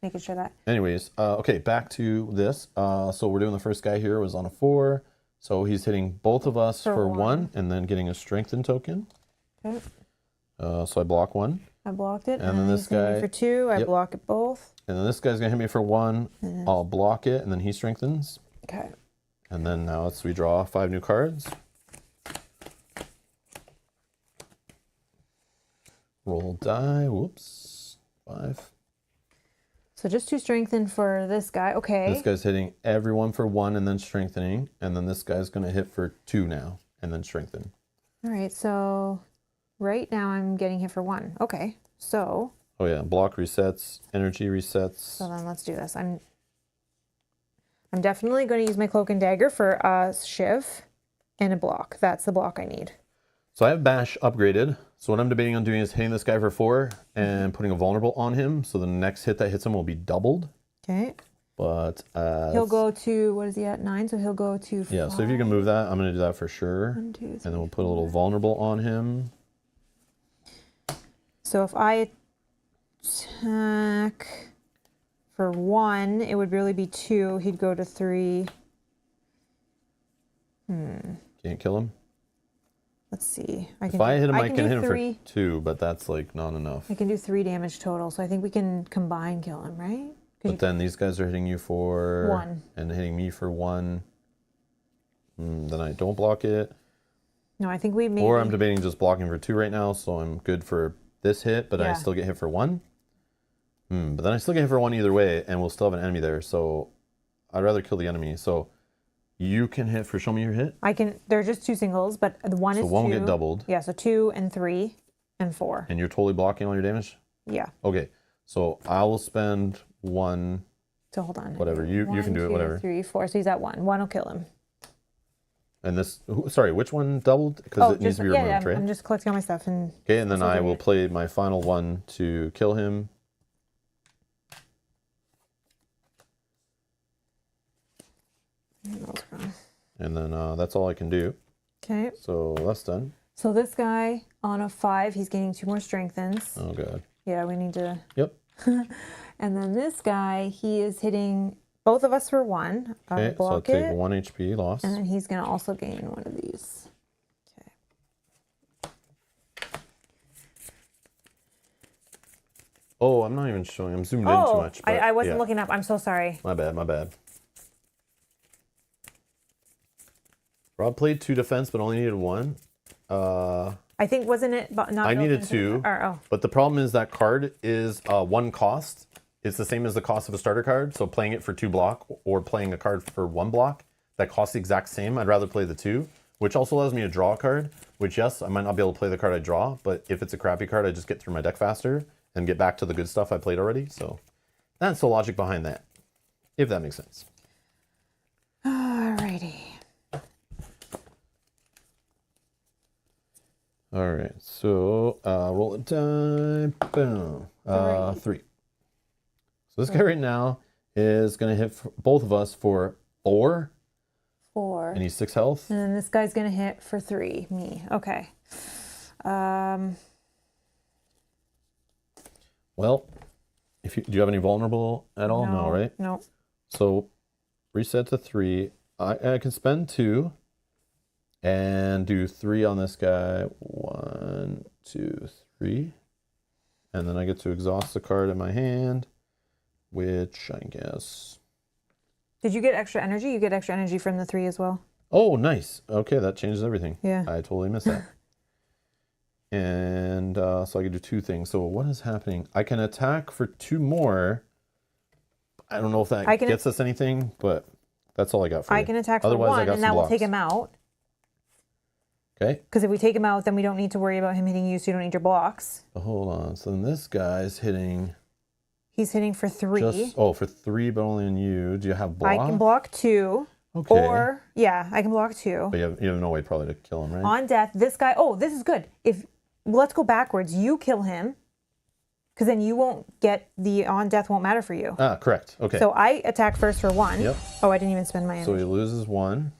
making sure that. Anyways, okay, back to this. So we're doing the first guy here was on a 4. So he's hitting both of us for 1 and then getting a strengthen token. Okay. So I block 1. I blocked it. And then this guy for 2. I block it both. And then this guy's gonna hit me for 1. I'll block it, and then he strengthens. Okay. And then now we draw 5 new cards. Roll die. Whoops. 5. So just 2 strengthen for this guy. Okay. This guy's hitting everyone for 1 and then strengthening. And then this guy's going to hit for 2 now and then strengthen. All right. So right now I'm getting hit for 1. Okay. So. Oh, yeah. Block resets. Energy resets. So then let's do this. I'm definitely going to use my Cloak and Dagger for a Shiv and a block. That's the block I need. So I have Bash upgraded. So what I'm debating on doing is hitting this guy for 4 and putting a vulnerable on him. So the next hit that hits him will be doubled. Okay. But he'll go to, what is he at, 9? So he'll go to 5. Yeah, so if you can move that, I'm going to do that for sure. 1, 2, 3, and then we'll put a little vulnerable on him. So if I attack for 1, it would really be 2. He'd go to 3. Can't kill him. Let's see. If I hit him, I can hit him 3. for 2, but that's like not enough. I can do 3 damage total, so I think we can combine kill him, right? But then these guys are hitting you for 1 and hitting me for 1. Then I don't block it. No, I think we maybe. Or I'm debating just blocking for 2 right now, so I'm good for this hit, but I still get hit for 1. But then I still get hit for 1 either way, and we'll still have an enemy there. So I'd rather kill the enemy. So you can hit for, show me your hit. I can. They're just 2 singles, but the 1 is 2. So 1 will get doubled. Yeah, so 2 and 3 and 4. And you're totally blocking all your damage? Yeah. Okay, so I will spend 1. So hold on. Whatever, you can do it, whatever. 1, 2, 3, 4. So he's at 1. 1 will kill him. And this, sorry, which one doubled? Because it needs to be removed, right? I'm just collecting all my stuff. Okay, and then I will play my final 1 to kill him. And then that's all I can do. Okay. So that's done. So this guy on a 5, he's gaining 2 more strengthens. Oh, God. Yeah, we need to. Yep. And then this guy, he is hitting both of us for 1. Okay, so I'll take 1 HP loss. And then he's going to also gain 1 of these. Okay. Oh, I'm not even showing. I'm zoomed in too much. But I wasn't looking up. I'm so sorry. My bad, my bad. Rob played 2 defense, but only needed 1. I think, wasn't it? Not I needed 2. But the problem is that card is 1 cost. It's the same as the cost of a starter card. So playing it for 2 block or playing a card for 1 block that costs the exact same. I'd rather play the 2, which also allows me to draw a card. Which, yes, I might not be able to play the card I draw, but if it's a crappy card, I just get through my deck faster and get back to the good stuff I played already. So that's the logic behind that, if that makes sense. Alrighty. All right, so roll a die. Boom. 3. So this guy right now is going to hit both of us for 4. 4. And he's 6 health. And then this guy's going to hit for 3. Me. Okay. Well, do you have any vulnerable at all? No, right? No. So reset to 3. I can spend 2 and do 3 on this guy. 1, 2, 3. And then I get to exhaust the card in my hand, which I guess. Did you get extra energy? You get extra energy from the 3 as well. Oh, nice. Okay, that changes everything. Yeah. I totally missed that. And so I can do 2 things. So what is happening? I can attack for 2 more. I don't know if that gets us anything, but that's all I got for you. I can attack for 1, and that will take him out. Okay. Because if we take him out, then we don't need to worry about him hitting you, so you don't need your blocks. But hold on. So then this guy's hitting. He's hitting for 3. For 3, but only on you. Do you have block? I can block 2. Okay. Or, yeah, I can block 2. But you have no way probably to kill him, right? On death, this guy, this is good. Let's go backwards. You kill him, because then you won't get on death won't matter for you. Correct. Okay. So I attack first for 1. Yep. Oh, I didn't even spend my energy. So he loses 1.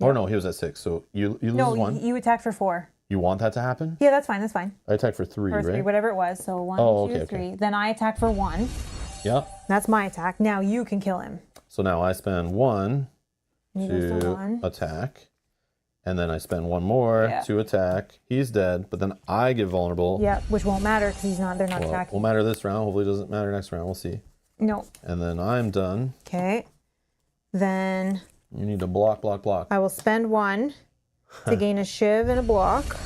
Yep. Or no, he was at 6. So you lose 1. No, you attack for 4. You want that to happen? Yeah, that's fine. That's fine. I attack for 3, Or 3, right? whatever it was. So 1, 2, 3. Okay. Then I attack for 1. Yeah. That's my attack. Now you can kill him. So now I spend 1 He goes to to 1. attack. And then I spend 1 more Yeah. to attack. He's dead, but then I get vulnerable. Yeah, which won't matter because they're not attacking. Won't matter this round. Hopefully it doesn't matter next round. We'll see. No. And then I'm done. Okay. Then You need to block. I will spend 1 to gain a shiv and a block.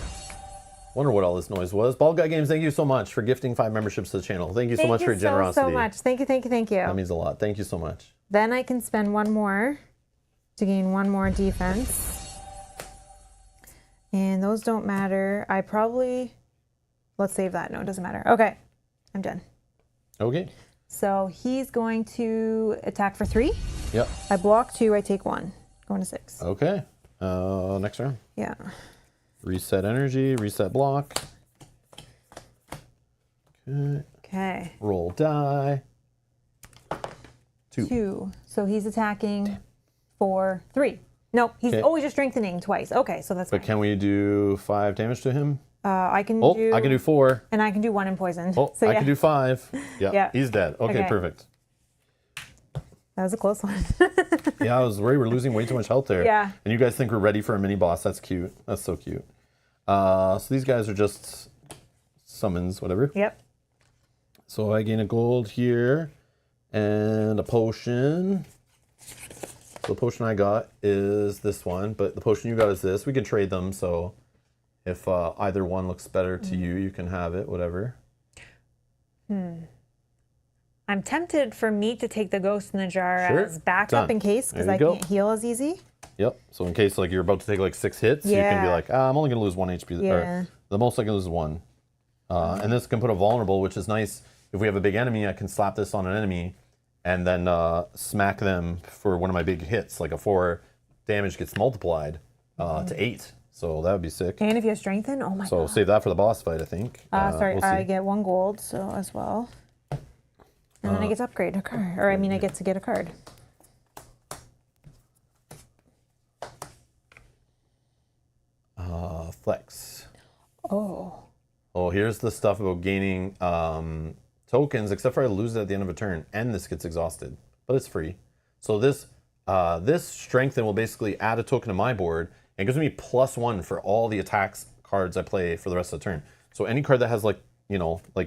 Wonder what all this noise was. Bald Guy Games, thank you so much for gifting 5 memberships to the channel. Thank you so much for your generosity. So much. Thank you. That means a lot. Thank you so much. Then I can spend 1 more to gain 1 more defense. And those don't matter. Let's save that. No, it doesn't matter. Okay, I'm done. Okay. So he's going to attack for 3. Yep. I block 2, I take 1. Going to 6. Okay. Next round. Yeah. Reset energy, reset block. Okay. Okay. Roll die. 2. 2. So he's attacking for 3. Nope, he's Okay. always just strengthening twice. Okay, so that's But fine. can we do 5 damage to him? I can Oh, do... I can do 4. And I can do 1 in poison. Oh, so I yeah, can do 5. Yeah, Yeah. he's dead. Okay, Okay. perfect. that was a close one. Yeah, I was worried we're losing way too much health there. Yeah. And you guys think we're ready for a mini boss. That's cute. That's so cute. So these guys are just summons, whatever. Yep. So I gain a gold here and a potion. So the potion I got is this one, but the potion you got is this. We can trade them, so if either one looks better to you, you can have it, whatever. I'm tempted for me to take the ghost in the jar Sure. as backup Done. in case, because There I you go. can't heal as easy. Yep. So in case like you're about to take like 6 hits, you can be Yeah. like, I'm only going to lose 1 HP. Yeah. Or the most I can lose is 1. And this can put a vulnerable, which is nice. If we have a big enemy, I can slap this on an enemy and then smack them for one of my big hits. Like a 4 damage gets multiplied to 8. So that would be sick. And if you have strengthen, oh my So god. save that for the boss fight, I think. Sorry, we'll see. I get 1 gold, so as well. And then I get to upgrade a card. Or I mean, I get to get a card. Flex. Oh. Oh, here's the stuff about gaining tokens, except for I lose it at the end of a turn, and this gets exhausted, but it's free. So this strengthen will basically add a token to my board, and gives me +1 for all the attacks cards I play for the rest of the turn. So any card that has like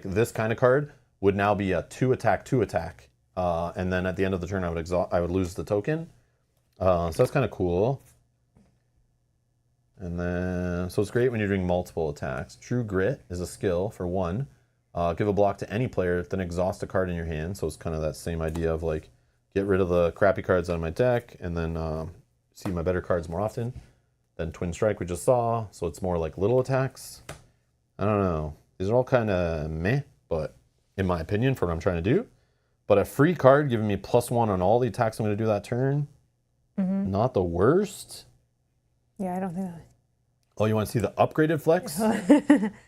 this kind of card would now be a 2 attack, and then at the end of the turn I would lose the token. So that's kind of cool. And then, so it's great when you're doing multiple attacks. True Grit is a skill for 1. Give a block to any player, then exhaust a card in your hand. So it's kind of that same idea of like, get rid of the crappy cards out of my deck, and then see my better cards more often. Then Twin Strike we just saw, so it's more like little attacks. I don't know. These are all kind of meh, but in my opinion, for what I'm trying to do. But a free card giving me +1 on all the attacks I'm going to do that turn. Not the worst. Yeah, I don't think that. Oh, you want to see the upgraded flex?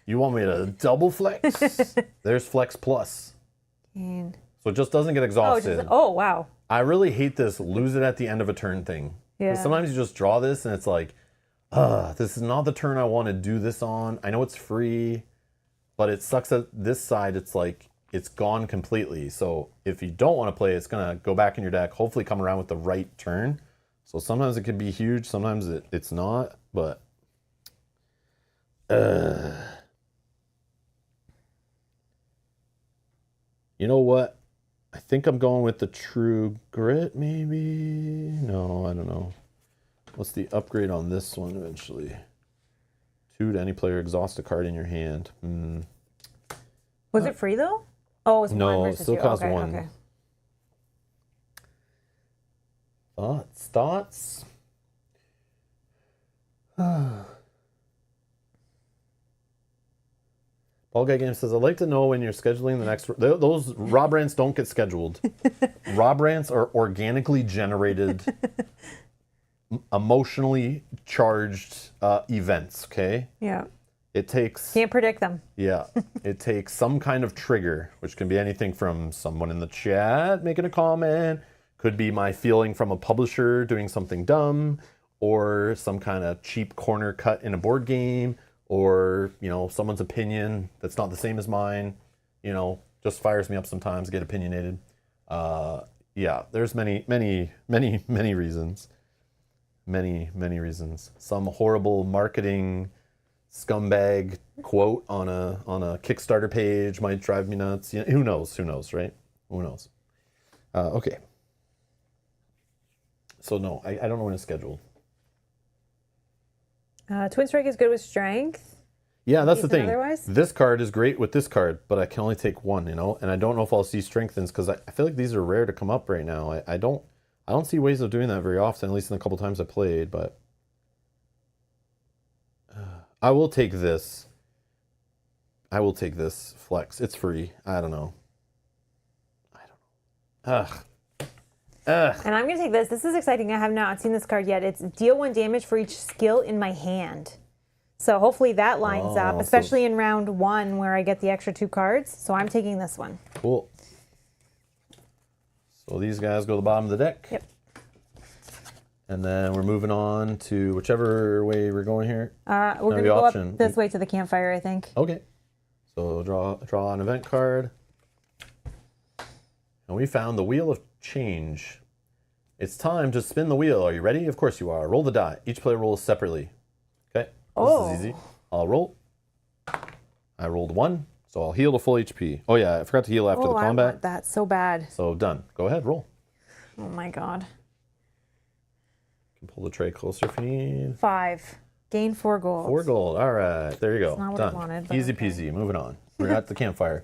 You want me to double flex? There's flex plus. And... So it just doesn't get exhausted. oh, wow. I really hate this lose it at the end of a turn thing. 'Cause Yeah. sometimes you just draw this and it's like, this is not the turn I want to do this on. I know it's free, but it sucks that this side it's like, it's gone completely. So if you don't want to play, it's going to go back in your deck, hopefully come around with the right turn. So sometimes it can be huge, sometimes it's not, but... You know what? I think I'm going with the True Grit, maybe? No, I don't know. What's the upgrade on this one eventually? 2 to any player, exhaust a card in your hand. Was it free though? Oh, it's No, 1 it versus still 2. costs Okay, 1. okay. Thoughts? Paul Guy Game says, I'd like to know when you're scheduling the next... Those Rob rants don't get scheduled. Rob rants are organically generated, emotionally charged events, okay? Yeah. It takes... Can't predict them. Yeah. It takes some kind of trigger, which can be anything from someone in the chat making a comment, could be my feeling from a publisher doing something dumb, or some kind of cheap corner cut in a board game, or, someone's opinion that's not the same as mine, just fires me up sometimes, get opinionated. Yeah, there's many reasons. Many reasons. Some horrible marketing scumbag quote on a Kickstarter page might drive me nuts. You know, who knows, right? Who knows? Okay. So no, I don't know when it's scheduled. Twin Strike is good with strength. Yeah, that's the Ethan, thing. otherwise? This card is great with this card, but I can only take one, you know? And I don't know if I'll see strengthens because I feel like these are rare to come up right now. I don't see ways of doing that very often, at least in a couple times I played, but I will take this. I will take this flex. It's free. I don't know. Ugh. And I'm going to take this. This is exciting. I have not seen this card yet. It's deal 1 damage for each skill in my hand. So hopefully that lines up, especially in round 1 where I get the extra 2 cards. So I'm taking this one. Cool. So these guys go to the bottom of the deck. Yep. And then we're moving on to whichever way we're going here. We're going to go up this way to the campfire, I think. Okay. So draw an event card. And we found the Wheel of Change. It's time to spin the wheel. Are you ready? Of course you are. Roll the die. Each player rolls separately. Okay. This is easy. I'll roll. I rolled 1, so I'll heal to full HP. Oh yeah, I forgot to heal after the combat. I want that so bad. So done. Go ahead, roll. Oh my god. You can pull the tray closer if you need. 5. Gain 4 gold. 4 gold. All right, there you go. Not what done. I wanted, but Easy peasy. Moving on. We're at the campfire.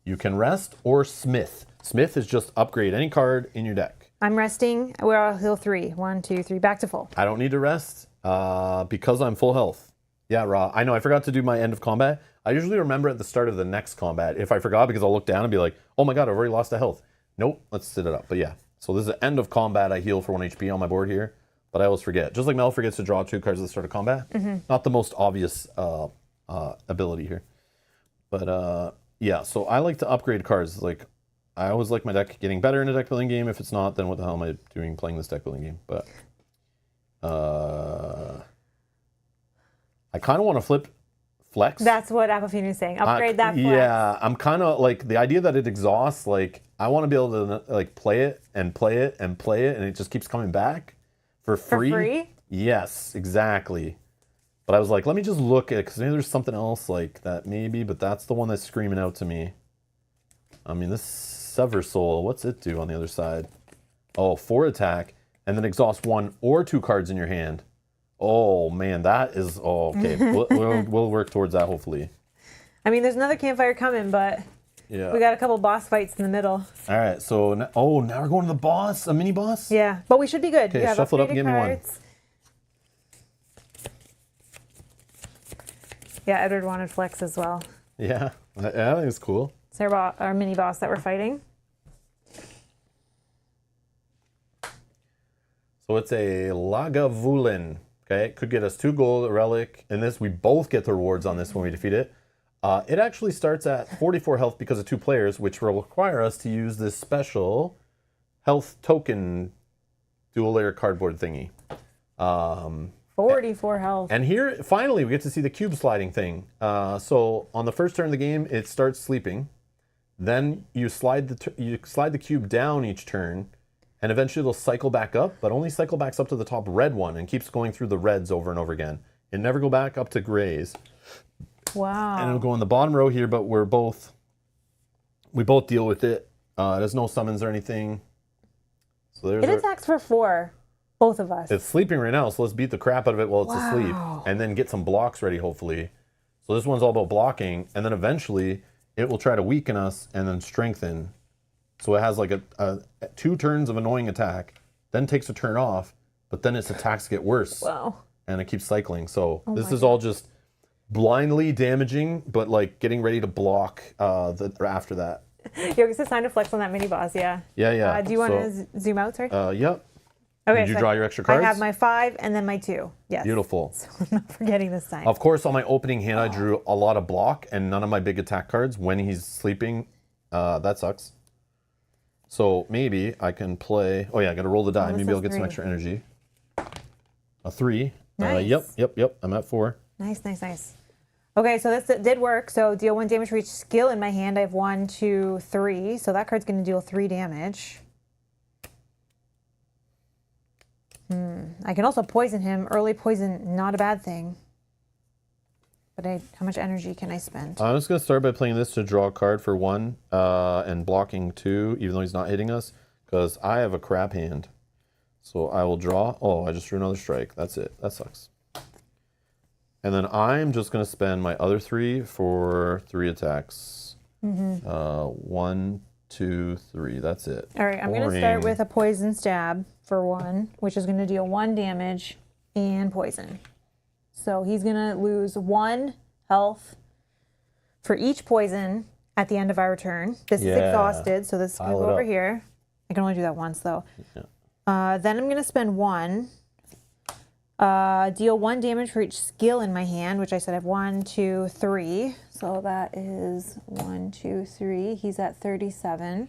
You can rest or smith. Smith is just upgrade any card in your deck. I'm resting. Where I'll heal 3. 1, 2, 3. Back to full. I don't need to rest because I'm full health. Yeah, Raw. I know I forgot to do my end of combat. I usually remember at the start of the next combat if I forgot because I'll look down and be like, oh my god, I've already lost a health. Nope, let's sit it up. But yeah, so this is the end of combat. I heal for 1 HP on my board here, but I always forget. Just like Mel forgets to draw 2 cards at the start of combat. Not the most obvious ability here. But yeah, so I like to upgrade cards. Like, I always like my deck getting better in a deck building game. If it's not, then what the hell am I doing playing this deck building game? But I kind of want to flip flex. That's what Aquafina is saying. Upgrade that flex. Yeah, I'm kind of like the idea that it exhausts. Like, I want to be able to like play it and play it and play it, and it just keeps coming back for free. For free? Yes, exactly. But I was like, let me just look at it because maybe there's something else like that, maybe. But that's the one that's screaming out to me. I mean, this Sever Soul, what's it do on the other side? Oh, 4 attack, and then exhaust 1 or 2 cards in your hand. Oh man, that is okay. We'll work towards that hopefully. I mean, there's another campfire coming, but yeah, we got a couple boss fights in the middle. All right, so now we're going to the boss, a mini boss. Yeah, but we should be good. Okay, shuffle it up and give me one. Yeah, Edward wanted flex as well. Yeah, I think it's cool. It's our mini boss that we're fighting. So it's a Lagavulin. Okay, it could get us 2 gold, a relic, and this we both get the rewards on this when we defeat it. It actually starts at 44 health because of 2 players, which will require us to use this special health token dual layer cardboard thingy. 44 health. And here, finally, we get to see the cube sliding thing. So on the first turn of the game, it starts sleeping. Then you slide the cube down each turn, and eventually it'll cycle back up, but only cycle backs up to the top red one and keeps going through the reds over and over again. It never go back up to grays. Wow. And it'll go in the bottom row here, but we both deal with it. There's no summons or anything. So there's it attacks for 4, both of us. It's sleeping right now, so let's beat the crap out of it while it's asleep, and then get some blocks ready, hopefully. So this one's all about blocking, and then eventually it will try to weaken us and then strengthen. So it has like a 2 turns of annoying attack, then takes a turn off, but then its attacks get worse. Wow. And it keeps cycling. So this is all just blindly damaging, but like getting ready to block after that. Yo, it's time to flex on that mini boss, yeah. Yeah. Do you want to zoom out, sorry? Yep. Okay, Did you draw your extra cards? I have my 5 and then my 2. Yes. Beautiful. So I'm not forgetting this time. Of course, on my opening hand, I drew a lot of block and none of my big attack cards when he's sleeping. That sucks. So maybe I can play. Oh yeah, I got to roll the die. Maybe I'll get some extra energy. A 3. Nice. Yep. I'm at 4. Nice. Okay, so this did work. So deal 1 damage for each skill in my hand. I have 1, 2, 3. So that card's going to deal 3 damage. I can also poison him. Early poison, not a bad thing. But how much energy can I spend? I'm just going to start by playing this to draw a card for 1 and blocking 2, even though he's not hitting us, because I have a crap hand. So I will draw. Oh, I just drew another strike. That's it. That sucks. And then I'm just going to spend my other 3 for 3 attacks. 1, 2, 3. That's it. All right, I'm going to start with a poison stab for 1, which is going to deal 1 damage and poison. So he's going to lose 1 health for each poison at the end of our turn. This is exhausted, so this is going to go over here. I can only do that once, though. Yeah. Then I'm going to spend 1. Deal 1 damage for each skill in my hand, which I said I have 1, 2, 3. So that is 1, 2, 3. He's at 37.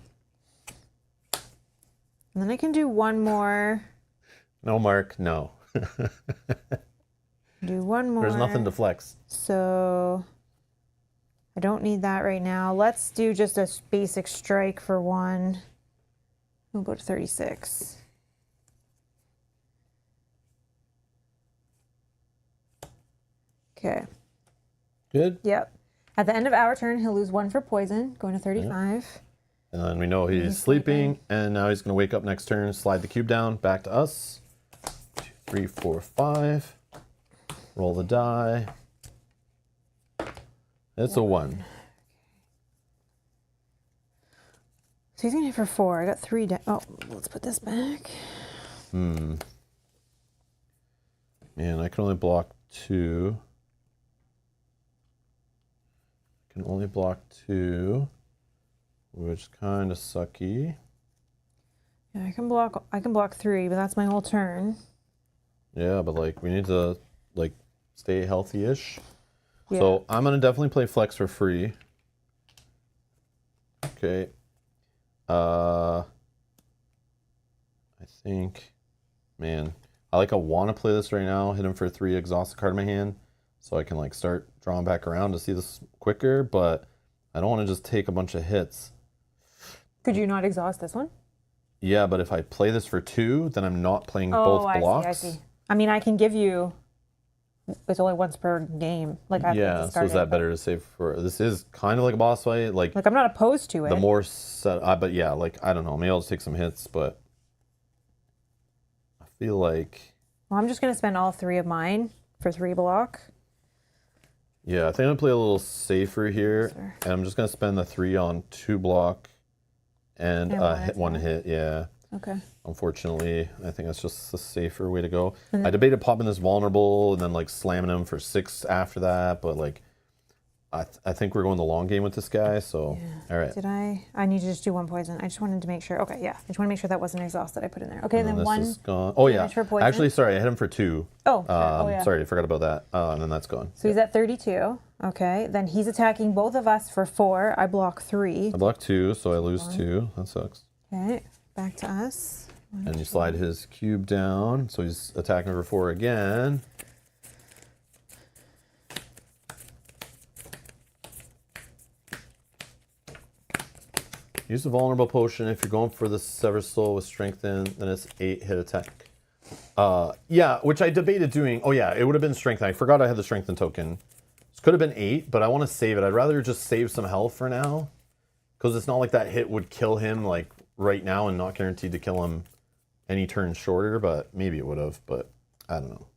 And then I can do 1 more. No, Mark, no. Do 1 more. There's nothing to flex. So I don't need that right now. Let's do just a basic strike for 1. We'll go to 36. Okay. Good? Yep. At the end of our turn, he'll lose 1 for poison, going to 35. Yep. And then we know he's sleeping, and now he's going to wake up next turn, slide the cube down, back to us. 2, 3, 4, 5. Roll the die. It's a 1. So he's going to hit for 4. I got 3 down. Oh, let's put this back. Man, I can only block 2. I can only block 2, which is kind of sucky. Yeah, I can block 3, but that's my whole turn. Yeah, but like we need to like stay healthy-ish. Yeah. So I'm gonna definitely play flex for free. Okay. I think, man, I want to play this right now. Hit him for 3, exhaust the card in my hand, so I can like start drawing back around to see this quicker. But I don't want to just take a bunch of hits. Could you not exhaust this one? Yeah, but if I play this for 2, then I'm not playing both blocks. I see. I mean, I can give you. It's only once per game. Like I have to discard so is that better to save for? This is kind of like a boss fight. Like I'm not opposed to it. The more set, but yeah, like I don't know. Maybe I'll just take some hits, but I feel like. Well, I'm just gonna spend all 3 of mine for 3 block. Yeah, I think I'm gonna play a little safer here, and I'm just gonna spend the 3 on 2 block, and hit 1 hit. Yeah. Okay. Unfortunately, I think that's just the safer way to go. I debated popping this vulnerable and then like slamming him for 6 after that, but like I think we're going the long game with this guy. So all right. Did I need to just do 1 poison. I just wanted to make sure. Okay, yeah. I just want to make sure that wasn't exhaust that I put in there. Okay, And then this 1 is gone. Oh yeah. for poison. Actually, sorry, I hit him for 2. Oh, yeah. Sorry, I forgot about that. And then that's gone. So he's at 32. Okay, then he's attacking both of us for 4. I block 3. I block 2, so I lose 2. That sucks. Okay, back to us. And you slide his cube down, so he's attacking for 4 again. Use the vulnerable potion if you're going for the Sever Soul with Strengthen, then it's 8 hit attack. Yeah, which I debated doing. Oh yeah, it would have been Strengthen. I forgot I had the Strengthen token. This could have been 8, but I want to save it. I'd rather just save some health for now, because it's not like that hit would kill him like right now and not guaranteed to kill him any turn shorter, but maybe it would have, but I don't know.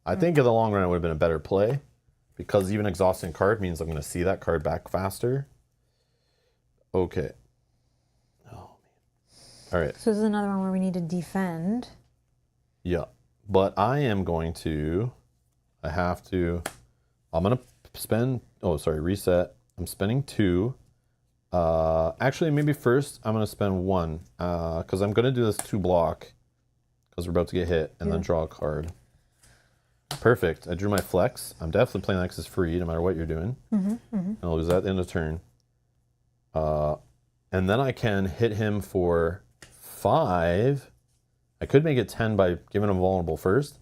I think in the long run it would have been a better play, because even exhausting card means I'm going to see that card back faster. Okay. Oh, man. All right. So this is another one where we need to defend. Yeah. But I am going to, I'm going to spend, reset. I'm spending 2. Actually, maybe first I'm going to spend 1, because I'm going to do this 2 block, because we're about to get hit, and then draw a card. Perfect. I drew my flex. I'm definitely playing that because it's free, no matter what you're doing. And I'll lose that at the end of turn. And then I can hit him for 5. I could make it 10 by giving him vulnerable first,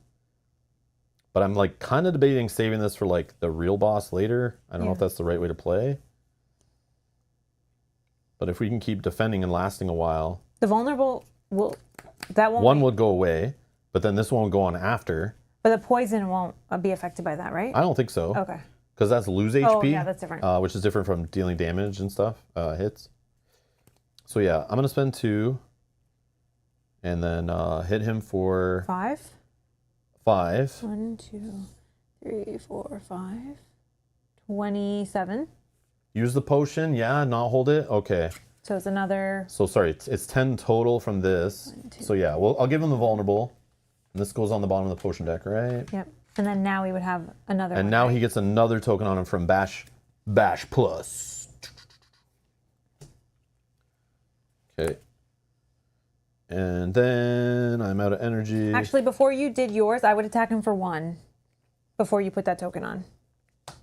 But I'm like kind of debating saving this for like the real boss later. I don't know if that's the right way to play. But if we can keep defending and lasting a while. The vulnerable will, that won't. One would go away, but then this one will go on after. But the poison won't be affected by that, right? I don't think so. Okay. Because that's lose HP. Oh, yeah, that's different. Which is different from dealing damage and stuff, hits. So yeah, I'm going to spend 2. And then hit him for 5. 5. 1, 2, 3, 4, 5. 27. Use the potion, yeah, not hold it. Okay. So it's another. So sorry, it's 10 total from this. 1, 2. So yeah, well, I'll give him the vulnerable. And this goes on the bottom of the potion deck, right? Yep. And then now we would have another. And one, now right? he gets another token on him from Bash Plus. Okay. And then I'm out of energy. Actually, before you did yours, I would attack him for 1 before you put that token on.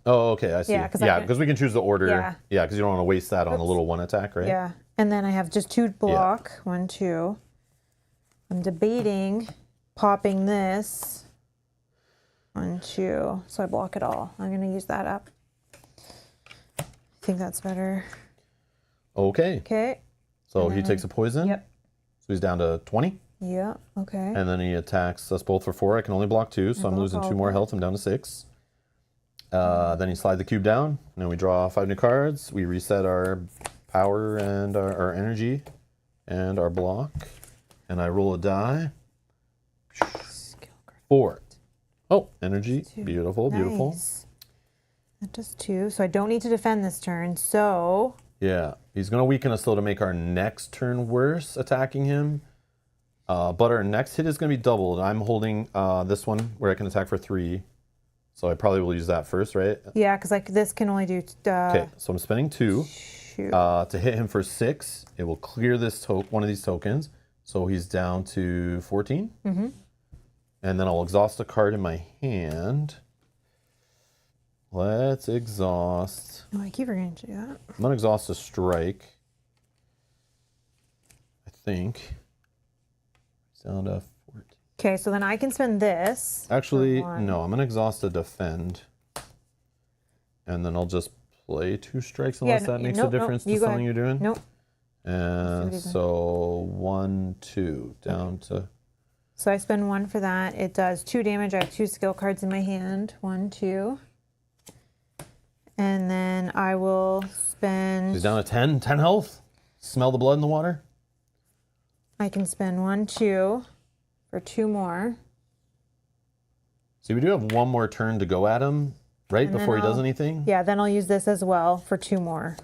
Oh, okay, I see. Yeah, 'cause because we can choose the order. Yeah. Yeah, because you don't want to waste that on a little 1 attack, right? Yeah. And then I have just 2 block. 1, 2. I'm debating popping this. 1, 2. So I block it all. I'm going to use that up. I think that's better. Okay. Okay. So he takes a poison. Yep. So he's down to 20. Yeah. Okay. And then he attacks us both for 4. I can only block 2, so I'm block losing all 2 more of it. health. I'm down to 6. Then you slide the cube down. And then we draw 5 new cards. We reset our power and our energy and our block. And I roll a die. 4. Oh, energy. Beautiful, beautiful. Nice. That does 2. So I don't need to defend this turn. So Yeah, he's going to weaken us though to make our next turn worse attacking him. But our next hit is going to be doubled. I'm holding this one where I can attack for 3. So I probably will use that first, right? yeah, because like this can only do. Okay, so I'm spending 2 Shoot. to hit him for 6. It will clear this one of these tokens. So he's down to 14. Mm-hmm. And then I'll exhaust a card in my hand. Let's exhaust. Oh, I keep forgetting to do that. I'm going to exhaust a strike. I think. Down to 14. Okay, so then I can spend this. Actually, for 1. no, I'm going to exhaust a defend. And then I'll just play 2 strikes unless no, that makes nope, a difference nope, you to go something ahead. you're doing. Nope. And Let's see what so 1, 2, down to. So I spend 1 for that. It does 2 damage. I have 2 skill cards in my hand. 1, 2. And then I will spend. He's down to 10 health. Smell the blood in the water. I can spend 1, 2 for 2 more. See, we do have 1 more turn to go at him, right? And then Before he does I'll- anything. Yeah, then I'll use this as well for 2 more.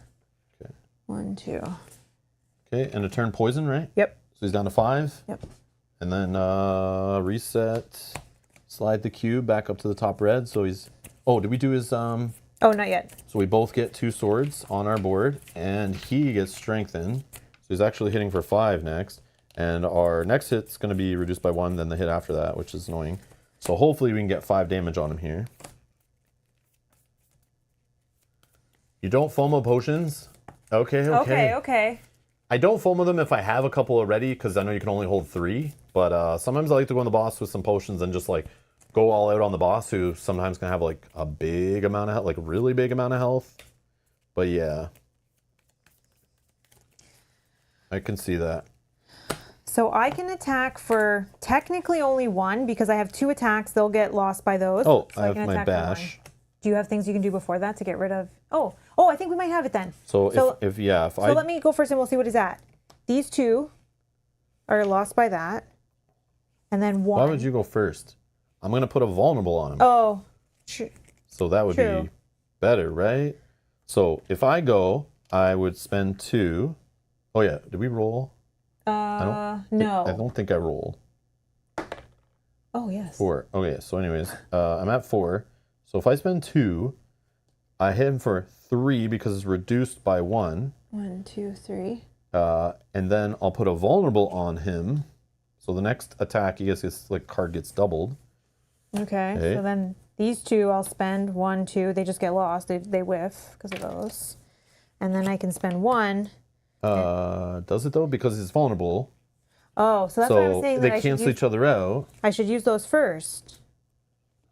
Okay. 1, 2. Okay, and a turn poison, right? Yep. So he's down to 5. Yep. And then reset, slide the cube back up to the top red. So he's. Oh, did we do his? Oh, not yet. So we both get 2 swords on our board, and he gets strengthened. So he's actually hitting for 5 next. And our next hit's going to be reduced by 1, then the hit after that, which is annoying. So hopefully we can get 5 damage on him here. You don't FOMO potions? Okay. Okay. I don't FOMO them if I have a couple already, because I know you can only hold 3. But sometimes I like to go on the boss with some potions and just like go all out on the boss, who sometimes can have like a big amount of health, like a really big amount of health. But yeah, I can see that. So I can attack for technically only 1 because I have 2 attacks. They'll get lost by those. Oh, so I have can my attack for 1. bash. Do you have things you can do before that to get rid of? Oh, I think we might have it then. So if I let me go first and we'll see what he's at. These 2 are lost by that. And then 1. Why would you go first? I'm going to put a vulnerable on him. Oh, So that would true. be better, right? So if I go, I would spend 2. Oh yeah, did we roll? no. I don't think I rolled. Oh, yes. 4. Okay, so anyways, I'm at 4. So if I spend 2, I hit him for 3 because it's reduced by 1. 1, 2, 3. And then I'll put a vulnerable on him. So the next attack, he gets his card gets doubled. Okay, Okay. so then these 2 I'll spend 1, 2. They just get lost. They whiff because of those. And then I can spend 1. Does it though? Because it's vulnerable. Oh, so that's what I was So saying. they That cancel each other out. I should use those first.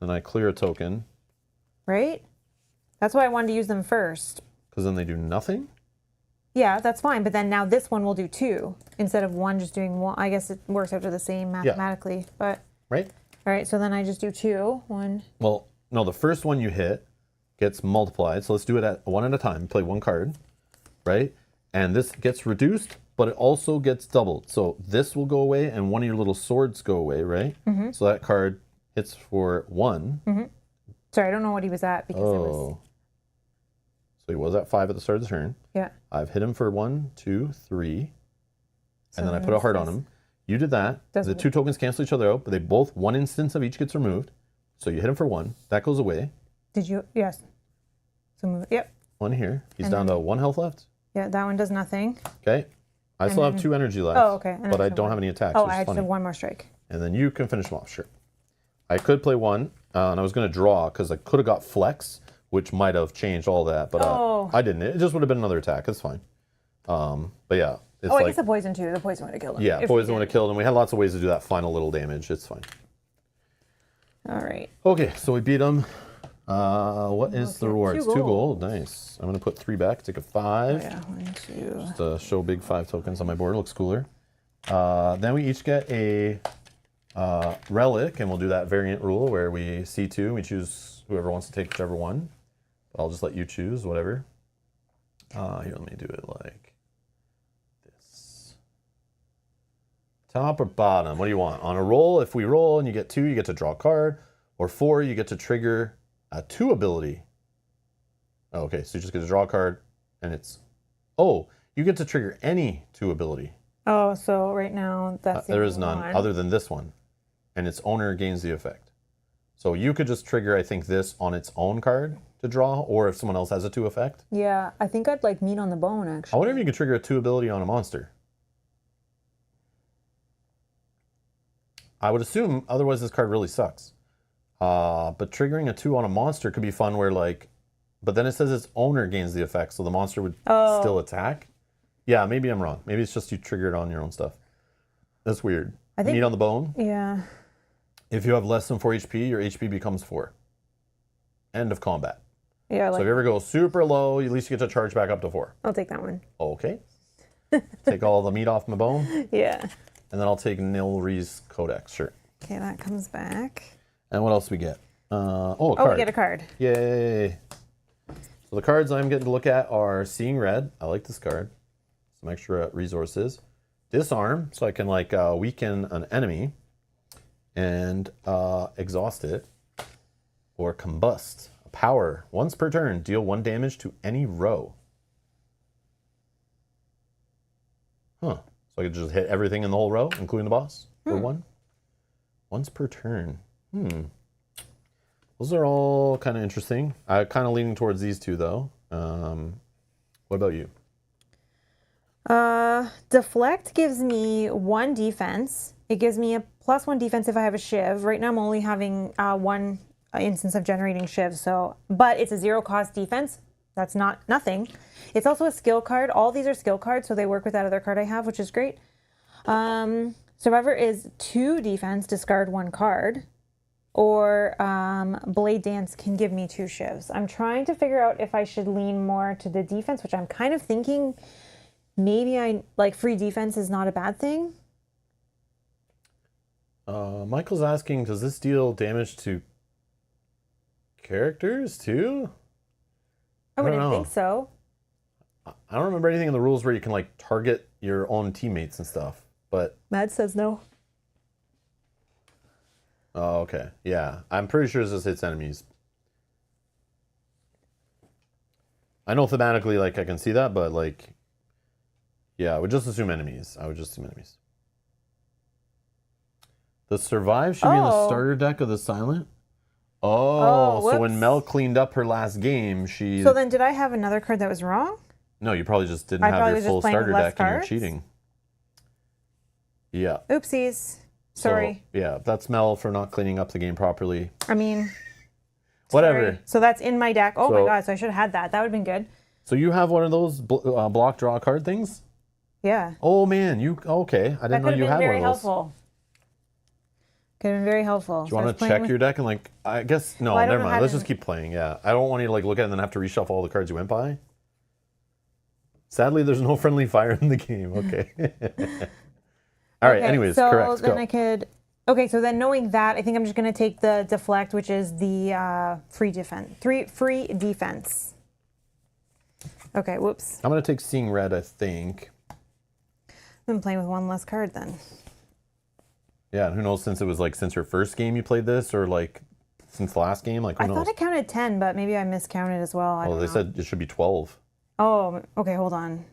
then I clear a token. Right? That's why I wanted to use them first. Because then they do nothing? Yeah, that's fine. But then now this one will do 2 instead of 1 just doing 1. I guess it works out to the same mathematically. But right? All right, so then I just do 2. 1. Well, no, the first one you hit gets multiplied. So let's do it at one at a time. Play one card, right? And this gets reduced, but it also gets doubled. So this will go away, and one of your little swords go away, right? Mm-hmm. So that card hits for 1. Mm-hmm. Sorry, I don't know what he was at because it was. So he was at 5 at the start of the turn. Yeah. I've hit him for 1, 2, 3, So and then I put a heart on him. You did that. The 2 tokens cancel each other out, but they both, 1 instance of each gets removed. So you hit him for 1. That goes away. Did you? Yes. So move it. Yep. 1 here. He's And down then- to 1 health left. Yeah, that one does nothing. Okay. I still have 2 energy left. Oh, okay. And But I just don't one. have any attacks. Oh, which I is just funny. have 1 more strike. And then you can finish them off, sure. I could play 1, and I was going to draw because I could have got flex, which might have changed all that, but I didn't. It just would have been another attack. It's fine. But yeah, it's I guess the poison too. The poison would have killed him. yeah, poison would have killed him. We had lots of ways to do that final little damage. It's fine. All right. Okay, so we beat him. What is the reward? 2 It's 2 gold. gold. Nice. I'm going to put 3 back. Take a 5. Oh, yeah. 1, 2. Just to show big 5 tokens on my board. It looks cooler. Then we each get a relic, and we'll do that variant rule where we see 2. We choose whoever wants to take whichever one. But I'll just let you choose whatever. Here, let me do it like this. Top or bottom? What do you want? On a roll, if we roll and you get 2, you get to draw a card. Or 4, you get to trigger a 2 ability. Oh, okay, so you just get to draw a card, and it's... Oh, you get to trigger any 2 ability. Oh, so right now that's the there only is none one. other than this one, and its owner gains the effect. So you could just trigger, I think, this on its own card to draw, or if someone else has a 2 effect. Yeah, I think I'd like meat on the bone actually. I wonder if you could trigger a 2 ability on a monster. I would assume, otherwise this card really sucks. But triggering a 2 on a monster could be fun where like, but then it says its owner gains the effect, so the monster would still attack. Yeah, maybe I'm wrong. Maybe it's just you trigger it on your own stuff. That's weird. I think, meat on the bone. Yeah. If you have less than 4 HP, your HP becomes 4. End of combat. Yeah, So if you ever go super low, at least you get to charge back up to 4. I'll take that one. Okay. Take all the meat off my bone, Yeah. and then I'll take Nilri's Codex. Sure. Okay, that comes back. And what else do we get? A Oh, card. we get a card. Yay. So the cards I'm getting to look at are Seeing Red. I like this card. Some extra resources. Disarm, so I can like weaken an enemy. And exhaust it. Or Combust. Power. Once per turn, deal 1 damage to any row. Huh. So I could just hit everything in the whole row, including the boss, for 1. Once per turn. Those are all kind of interesting. I'm kind of leaning towards these 2, though. What about you? Deflect gives me 1 defense. It gives me a +1 defense if I have a shiv. Right now I'm only having 1 instance of generating shiv, so but it's a 0 cost defense. That's not nothing. It's also a skill card. All these are skill cards, so they work with that other card I have, which is great. Survivor is 2 defense, discard 1 card. Or Blade Dance can give me 2 shivs. I'm trying to figure out if I should lean more to the defense, which I'm kind of thinking maybe I like free defense is not a bad thing. Michael's asking, does this deal damage to characters too? I wouldn't don't know. think so. I don't remember anything in the rules where you can like target your own teammates and stuff, but... Mad says no. Oh, okay. Yeah. I'm pretty sure this just hits enemies. I know thematically, like, I can see that, but, like... Yeah, I would just assume enemies. The Survive should be in the starter deck of the Silent? Oh, so when whoops. Mel cleaned up her last game, she... So then did I have another card that was wrong? No, you probably just didn't I have probably your was just full playing with starter less deck and you're cards? cheating. Yeah. Oopsies. Sorry. So, yeah, that's Mel for not cleaning up the game properly. I mean... Whatever. Sorry. So that's in my deck. Oh my So- god, so I should have had that. That would have been good. So you have one of those block draw card things? Yeah. Oh man, you okay? I That didn't know could you have had been one very of those. helpful. Could have been very helpful. Do you want to check your deck and like, I guess, no, Well, I don't never know mind. how Let's to- just keep playing. Yeah. I don't want you to like look at it and then have to reshuffle all the cards you went by. Sadly, there's no friendly fire in the game. Okay. All right. Okay, Anyways, so correct. then Go. I could. Okay, so then knowing that, I think I'm just gonna take the deflect, which is the free defense. Free defense. Okay. Whoops. I'm going to take Seeing Red, I think. I've been playing with one less card then. Yeah. And who knows since it was like since your first game you played this or like since the last game? Like, who I knows? thought it counted 10, but maybe I miscounted as well. I Well, don't they know. said it should be 12. Oh, okay. Hold on.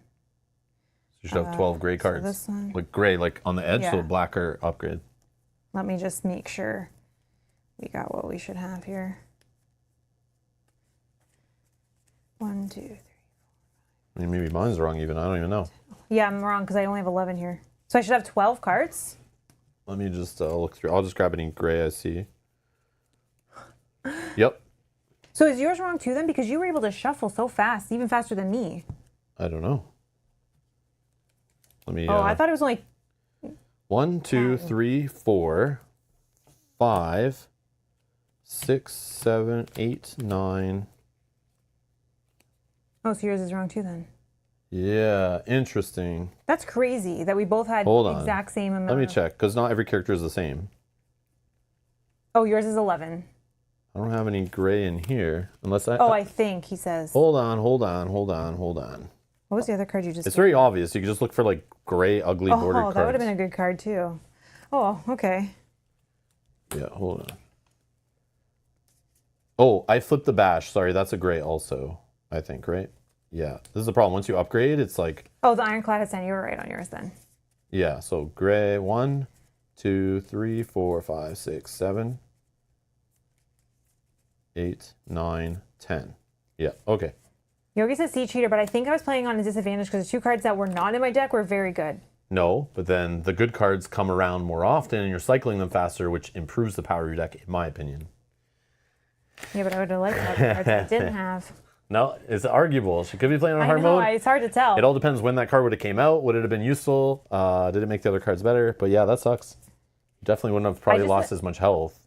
You should have 12 gray cards. this one? Like gray, like on the edge, so Yeah. blacker upgrade. Let me just make sure we got what we should have here. 1, 2, 3. I mean, maybe mine's wrong even. I don't even know. Yeah, I'm wrong because I only have 11 here. So I should have 12 cards? Let me just look through. I'll just grab any gray I see. Yep. So is yours wrong too then? Because you were able to shuffle so fast, even faster than me. I don't know. Let me. Oh, I thought it was only. 1, 2, 3, 4, 5, 6, 7, 8, 9. Oh, so yours is wrong too then. Yeah, interesting. That's crazy that we both had Hold the on. exact same amount. Let me of- check, because not every character is the same. Oh, yours is 11. I don't have any gray in here, unless I. Oh, I think he says. Hold on, hold on, hold on, hold on. What was the other card you just? It's very obvious. You can just look for like gray, ugly bordered Oh, cards. that would have been a good card too. Oh, okay. Yeah, hold on. Oh, I flipped the bash. Sorry, that's a gray also, I think, right? Yeah, this is the problem. Once you upgrade, it's like, Oh, the ironclad has 10. You were right on yours then. yeah, so gray, 1, 2, 3, 4, 5, 6, 7, 8, 9, 10. Yeah, okay. Yogi says Sea Cheater, but I think I was playing on a disadvantage because the 2 cards that were not in my deck were very good. No, but then the good cards come around more often and you're cycling them faster, which improves the power of your deck, in my opinion. Yeah, but I would have liked to have the cards I didn't have. No, it's arguable. She could be playing on I hard know, mode. it's hard to tell. It all depends when that card would have came out. Would it have been useful? Did it make the other cards better? But yeah, that sucks. You definitely wouldn't have probably just- lost as much health.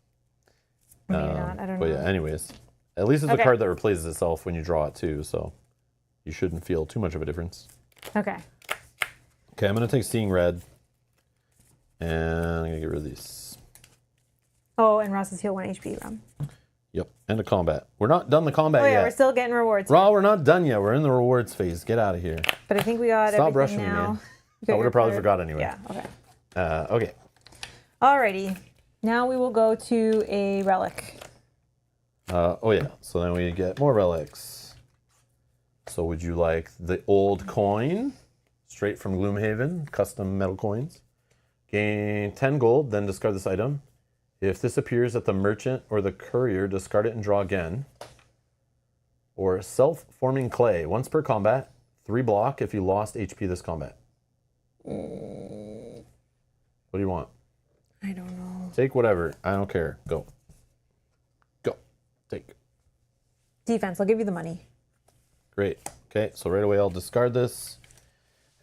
Maybe not, I don't But know. yeah, anyways. At least it's Okay. a card that replaces itself when you draw it too, so you shouldn't feel too much of a difference. Okay. Okay, I'm going to take Seeing Red. And I'm going to get rid of these. Oh, and Ross is heal 1 HP. Rob. Yep, and a combat. We're not done the combat Oh yeah, yet. we're still getting rewards. Raw, we're not done yet. We're in the rewards phase. Get out of here. But I think we got Stop everything rushing me, now. man. You got I would your have probably card. forgot anyway. Yeah, okay. Okay. Alrighty. Now we will go to a relic. Oh yeah, so then we get more relics. So would you like the old coin, straight from Gloomhaven, custom metal coins? Gain 10 gold, then discard this item. If this appears at the merchant or the courier, discard it and draw again. Or self-forming clay, once per combat, 3 block if you lost HP this combat. What do you want? I don't know. Take whatever, I don't care, go. Go, take. Defense, I'll give you the money. Great. Okay, so right away I'll discard this.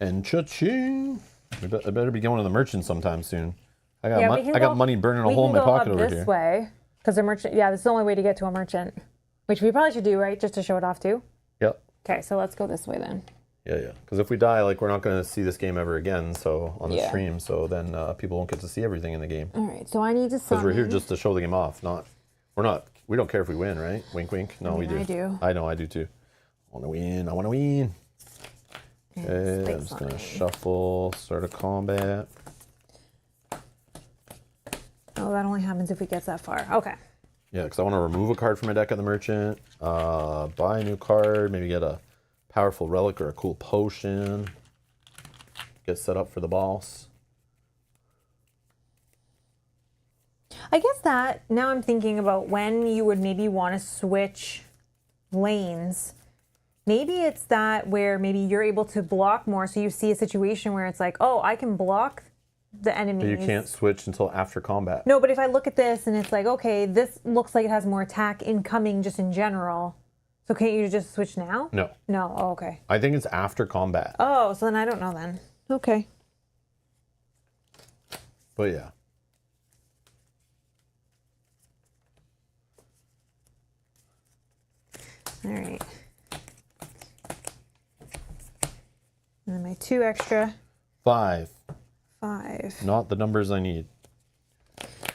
And cha-ching! I better be going to the merchant sometime soon. I got, Yeah, we can I got go- money burning a We hole in can my go pocket up over this here. way. Because the merchant, yeah, this is the only way to get to a merchant. Which we probably should do, right? Just to show it off too. Yep. Okay, so let's go this way then. Yeah. Because if we die, like we're not going to see this game ever again. So on the Yeah. stream, so then people won't get to see everything in the game. All right, so I need to Because summon. we're here just to show the game off. We don't care if we win, right? Wink, wink. No, we do. I do. I know, I do too. I want to win. I want to win. And Okay, space I'm just going to on me. shuffle, start a combat. Oh, that only happens if we get that far. Okay. Yeah, because I want to remove a card from my deck at the merchant, buy a new card, maybe get a powerful relic or a cool potion, get set up for the boss. I guess that now I'm thinking about when you would maybe want to switch lanes. Maybe it's that where maybe you're able to block more, so you see a situation where it's like, oh, I can block the enemies. But you can't switch until after combat. No, but if I look at this and it's like, okay, this looks like it has more attack incoming just in general. So can't you just switch now? No, No. Oh, okay. I think it's after combat. Oh, so then I don't know then. Okay. But yeah. All right. And then my 2 extra. 5. 5. Not the numbers I need.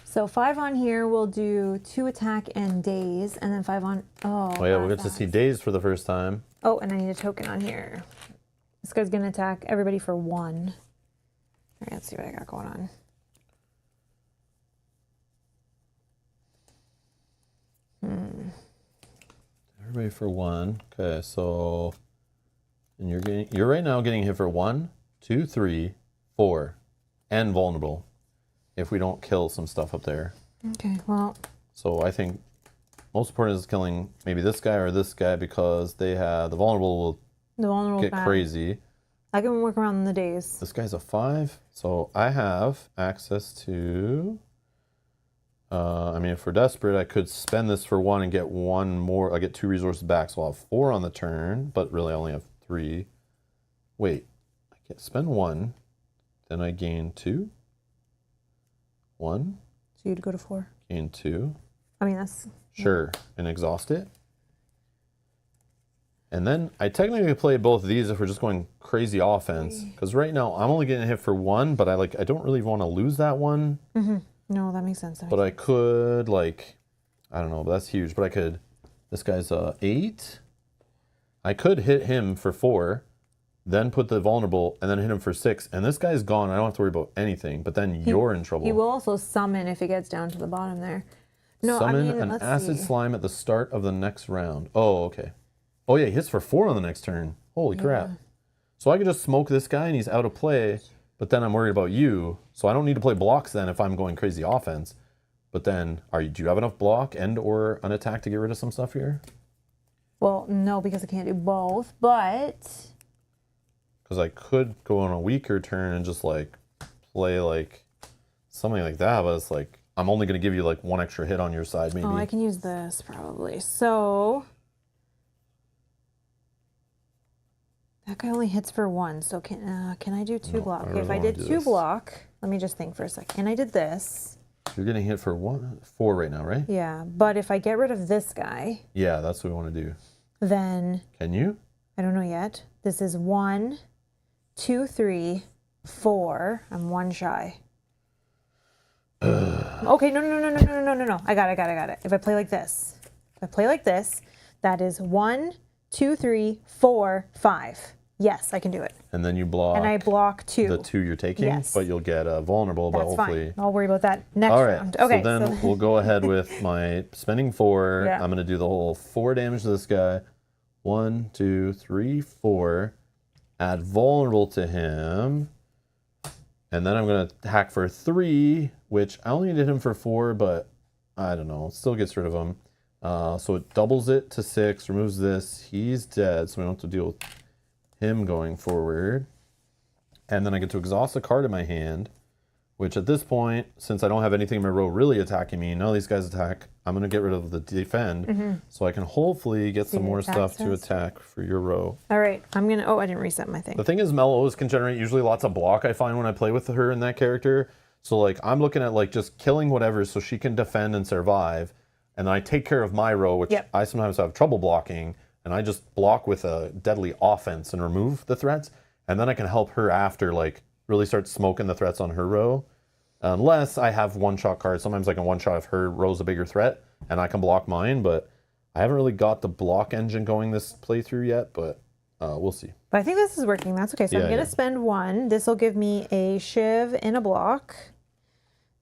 So 5 on here will do 2 attack and daze, and then 5 on. Oh yeah, we'll 5 get to fast. see days for the first time. Oh, and I need a token on here. This guy's gonna attack everybody for 1. All right, let's see what I got going on. Everybody for 1. Okay, so and you're right now getting hit for 1, 2, 3, 4, and vulnerable. If we don't kill some stuff up there. Okay, well. So I think most important is killing maybe this guy or this guy because they have the vulnerable will get crazy. I can work around the days. This guy's a 5, so I have access to. I mean, if we're desperate, I could spend this for 1 and get 1 more. I get 2 resources back, so I'll have 4 on the turn, but really I only have 3. Wait, I can't spend 1, then I gain 2. 1. So you'd go to 4. Gain 2. I mean, that's. Sure, and exhaust it. And then I technically could play both of these if we're just going crazy offense. Because right now I'm only getting hit for 1, but I don't really want to lose that 1. Mm-hmm. No, that makes sense. But I could I don't know, but that's huge. But I could, this guy's 8. I could hit him for 4, then put the vulnerable, and then hit him for 6. And this guy's gone. I don't have to worry about anything. But then you're in trouble. He will also summon if it gets down to the bottom there. No, Summon I mean, an acid see. slime at the start of the next round. Oh, okay. Oh yeah, he hits for 4 on the next turn. Holy crap. So I could just smoke this guy and he's out of play, but then I'm worried about you. So I don't need to play blocks then if I'm going crazy offense. But then, do you have enough block and or an attack to get rid of some stuff here? Well, no, because I can't do both, but... Because I could go on a weaker turn and just play something like that, but it's I'm only going to give you 1 extra hit on your side maybe. Oh, I can use this probably. So... That guy only hits for 1, so can I do 2 block? Okay, if I did 2 block, let me just think for a second. And I did this. You're getting hit for 4 right now, right? Yeah, but if I get rid of this guy... Yeah, that's what we want to do. Then... Can you? I don't know yet. This is 1, 2, 3, 4. I'm 1 shy. Okay, no. I got it. If I play like this, that is 1, 2, 3, 4, 5. Yes, I can do it. And then you block. And I block 2. The 2 you're taking, yes. But you'll get vulnerable. That's but hopefully, fine. I'll worry about that next all right. round. Okay, so then we'll go ahead with my spending 4. Yeah. I'm going to do the whole 4 damage to this guy. 1, 2, 3, 4. Add vulnerable to him. And then I'm going to hack for 3, which I only did him for 4, but I don't know. It still gets rid of him. So it doubles it to 6, removes this. He's dead, so we don't have to deal with him going forward. And then I get to exhaust a card in my hand, which at this point, since I don't have anything in my row really attacking me, none of these guys attack, I'm going to get rid of the defend, so I can hopefully get some more stuff to attack for your row. all right, I'm going to... Oh, I didn't reset my thing. The thing is, Mel always can generate usually lots of block, I find, when I play with her and that character. So, I'm looking at, just killing whatever so she can defend and survive. And then I take care of my row, which I sometimes have trouble blocking. And I just block with a deadly offense and remove the threats. And then I can help her after, really start smoking the threats on her row. Unless I have one-shot cards. Sometimes I can one-shot if her row's a bigger threat. And I can block mine. But I haven't really got the block engine going this playthrough yet. But we'll see. But I think this is working. That's okay. So I'm going to spend 1. This will give me a shiv in a block.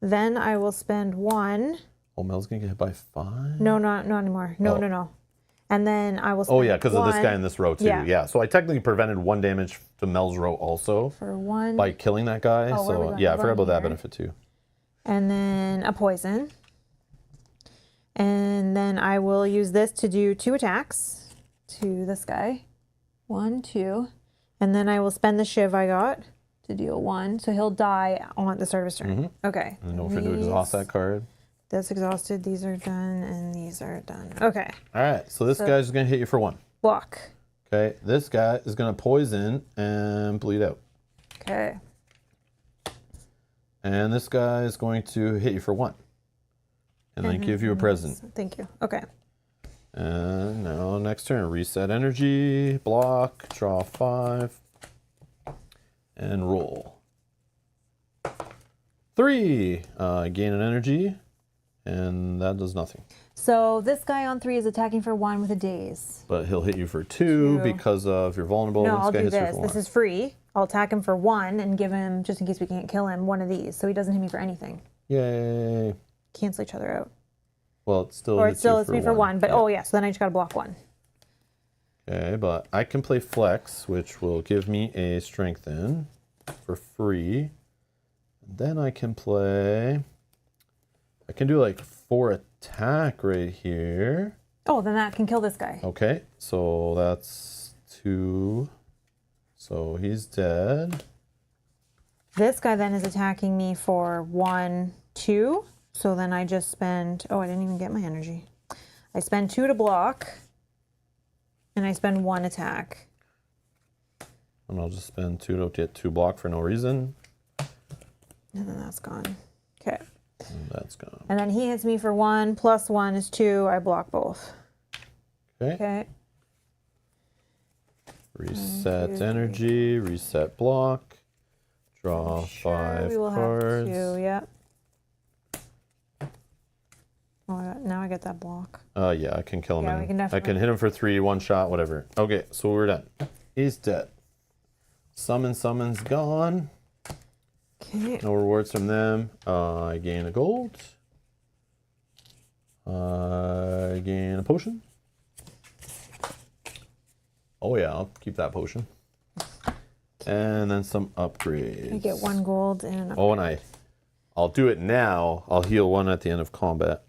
Then I will spend 1. Oh, Mel's going to get hit by 5? No, not anymore. No. And then I will spend 1. Oh, yeah, because of this guy in this row, too. Yeah. So I technically prevented 1 damage to Mel's row also. For 1. By killing that guy. Oh, so, yeah, I forgot about that benefit, too. And then a poison. And then I will use this to do 2 attacks to this guy. 1, 2. And then I will spend the shiv I got to deal 1. So he'll die on the start of his turn. Okay. And don't forget to exhaust that card. That's exhausted. These are done. And these are done. Okay. All right. So this guy's going to hit you for 1. Block. Okay. This guy is going to poison and bleed out. Okay. And this guy is going to hit you for 1. And then give you a present. Thank you. Okay. And now next turn, reset energy, block, draw 5, and roll. 3, gain an energy, and that does nothing. So this guy on 3 is attacking for 1 with a daze. But he'll hit you for 2 because of you're vulnerable. No, This I'll guy do hits you this. for This 1. is free. I'll attack him for 1 and give him, just in case we can't kill him, 1 of these. So he doesn't hit me for anything. Yay. Cancel each other out. Well, it still Or it hits still you hits for me for 1. But yeah. oh yeah, so then I just gotta block 1. Okay, but I can play Flex, which will give me a Strengthen for free. And then I can play... I can do like 4 attack right here. Oh, then that can kill this guy. Okay, so that's 2. So he's dead. This guy then is attacking me for 1, 2. So then I just spend, oh, I didn't even get my energy. I spend 2 to block. And I spend 1 attack. And I'll just spend 2 to get 2 block for no reason. And then that's gone. Okay. And that's gone. And then he hits me for 1, plus 1 is 2. I block both. Okay. Okay. Reset energy, reset block, draw 5 we will cards. have 2, yep. Oh, now I get that block. Yeah, I can kill him. Yeah, we can I definitely- can hit him for 3, 1 shot, whatever. Okay, so we're done. He's dead. Summons gone. Okay. No rewards from them. I gain a gold. I gain a potion. Oh yeah, I'll keep that potion. And then some upgrades. I get 1 gold and Oh, and I'll do it now. I'll heal 1 at the end of combat.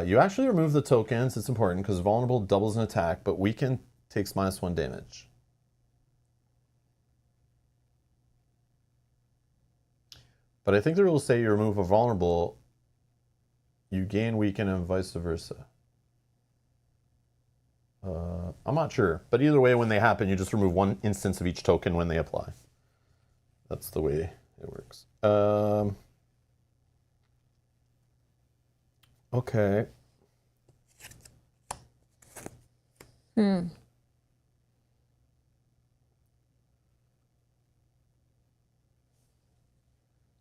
You actually remove the tokens. It's important because vulnerable doubles an attack, but weaken takes -1 damage. But I think the rules say you remove a vulnerable, you gain weaken and vice versa. I'm not sure, but either way, when they happen, you just remove 1 instance of each token when they apply. That's the way it works. Okay.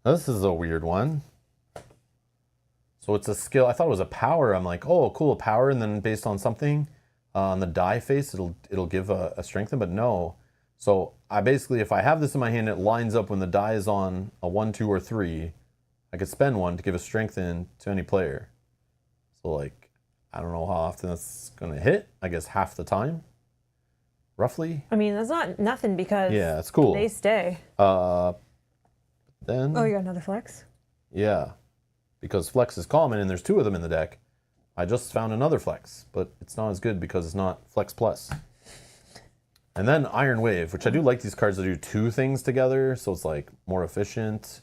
This is a weird one. So it's a skill. I thought it was a power. I'm like, oh, cool, a power, and then based on something on the die face, it'll give a strengthen, but no. So I basically, if I have this in my hand, it lines up when the die is on a 1, 2, or 3. I could spend 1 to give a strengthen to any player. So like, I don't know how often that's gonna hit. I guess half the time, roughly. I mean, that's not nothing because Yeah, it's cool. they stay. Then. Oh, you got another flex? Yeah, because flex is common and there's 2 of them in the deck. I just found another flex, but it's not as good because it's not flex plus. And then Iron Wave, which I do like these cards that do 2 things together, so it's like more efficient.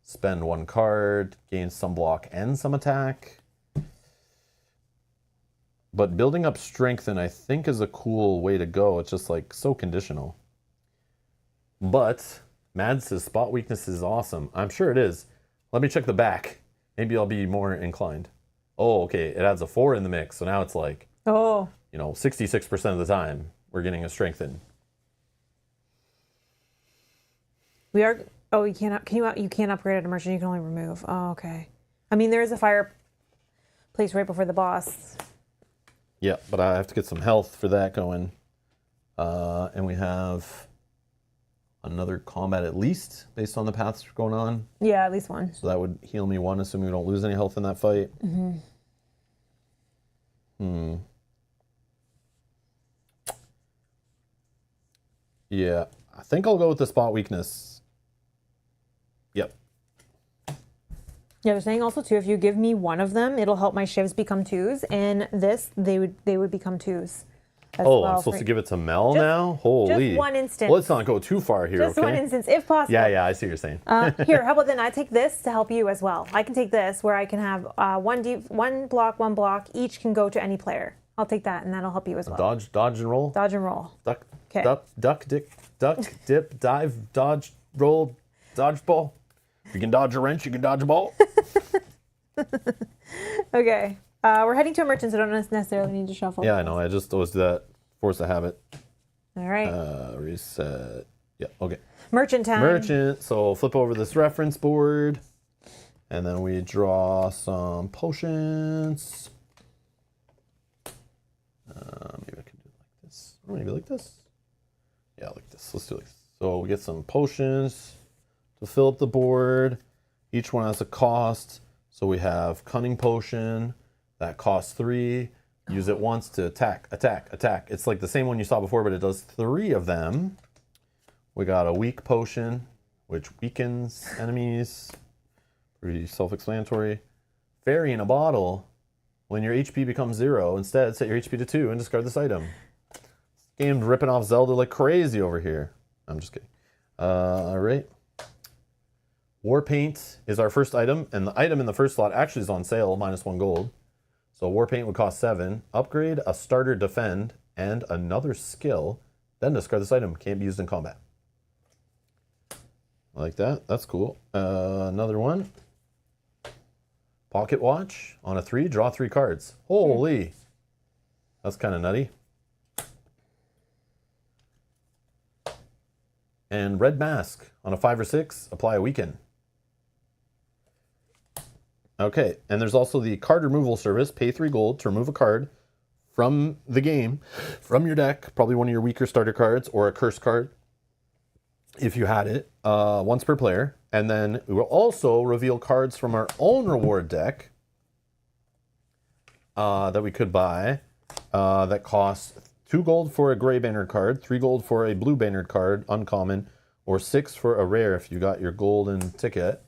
Spend 1 card, gain some block and some attack. But building up strengthen, I think, is a cool way to go. It's just like so conditional. But Mad says spot weakness is awesome. I'm sure it is. Let me check the back. Maybe I'll be more inclined. Oh, okay. It adds a 4 in the mix. So now it's like, Oh. 66% of the time we're getting a strengthen. We are. Oh, you can't. You can't upgrade at a merchant. You can only remove. Oh, okay. I mean, there is a fireplace right before the boss. Yeah, but I have to get some health for that going. And we have another combat at least based on the paths going on. Yeah, at least 1. So that would heal me 1, assuming we don't lose any health in that fight. Yeah, I think I'll go with the spot weakness. Yep. Yeah, they're saying also too, if you give me 1 of them, it'll help my shivs become 2s, and this they would become 2s. As Oh, well I'm supposed for- to give it to Mel now? Holy. Just 1 instance. Well, let's not go too far here, Just okay? 1 instance, if possible. Yeah, I see what you're saying. Here, how about then I take this to help you as well. I can take this where I can have 1 block. Each can go to any player. I'll take that, and that'll help you as well. Dodge and roll. Dodge and roll. Duck, 'Kay. duck, dip, dive, dodge, roll, dodge ball. If you can dodge a wrench, you can dodge a ball. Okay. We're heading to a merchant, so don't necessarily need to shuffle. Yeah, I know. I just always do that. Force a habit. All right. Reset. Yeah, okay. Merchant time. Merchant. So flip over this reference board. And then we draw some potions. Maybe I can do it like this. Or maybe like this. Yeah, like this. Let's do it like this. So we get some potions to fill up the board. Each one has a cost. So we have Cunning Potion. That costs 3. Use it once to attack, attack, attack. It's like the same one you saw before, but it does 3 of them. We got a Weak Potion, which weakens enemies. Pretty self-explanatory. Fairy in a Bottle. When your HP becomes 0, instead set your HP to 2 and discard this item. This game's ripping off Zelda like crazy over here. I'm just kidding. All right. War Paint is our first item, and the item in the first slot actually is on sale, -1 gold. So War Paint would cost 7. Upgrade a starter defend and another skill, then discard this item. Can't be used in combat. I like that. That's cool. Another one. Pocket Watch. On a 3, draw 3 cards. Holy. That's kind of nutty. And Red Mask. On a 5 or 6, apply a weaken. Okay, and there's also the card removal service. Pay 3 gold to remove a card from the game, from your deck, probably one of your weaker starter cards or a curse card, if you had it, once per player. And then we will also reveal cards from our own reward deck that we could buy that costs 2 gold for a gray bannered card, 3 gold for a blue bannered card, uncommon, or 6 for a rare if you got your golden ticket.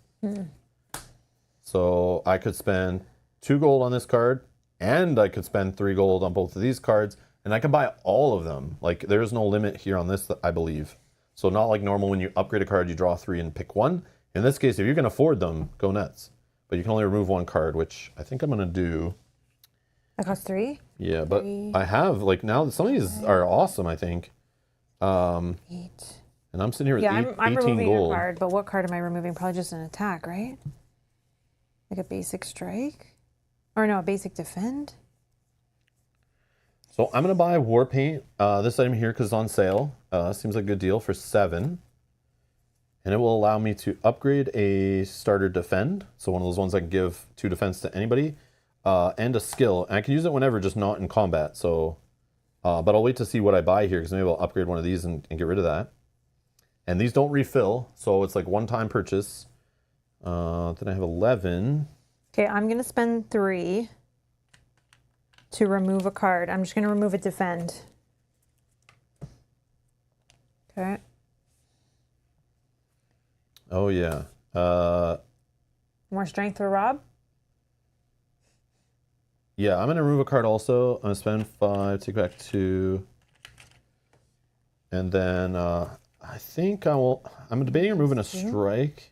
So I could spend 2 gold on this card, and I could spend 3 gold on both of these cards, and I can buy all of them. Like, there's no limit here on this, I believe. So not like normal when you upgrade a card, you draw 3 and pick 1. In this case, if you can afford them, go nuts. But you can only remove 1 card, which I think I'm going to do. That costs 3? Yeah, but I have, like, now some of these are awesome, I think. 8. And I'm sitting here with I'm 18 removing gold. a card, but what card am I removing? Probably just an attack, right? Like a basic strike? Or no, a basic defend? So I'm going to buy War Paint, this item here, because it's on sale. Seems like a good deal for 7. And it will allow me to upgrade a starter defend. So one of those ones I can give 2 defense to anybody. And a skill. And I can use it whenever, just not in combat. So, but I'll wait to see what I buy here, because maybe I'll upgrade one of these and get rid of that. And these don't refill, so it's like one-time purchase. Then I have 11. Okay, I'm going to spend 3 to remove a card. I'm just going to remove a defend. Okay. Oh, yeah. More strength for Rob? Yeah, I'm going to remove a card also. I'm going to spend 5, take back 2. And then I think I will... I'm debating removing a strike.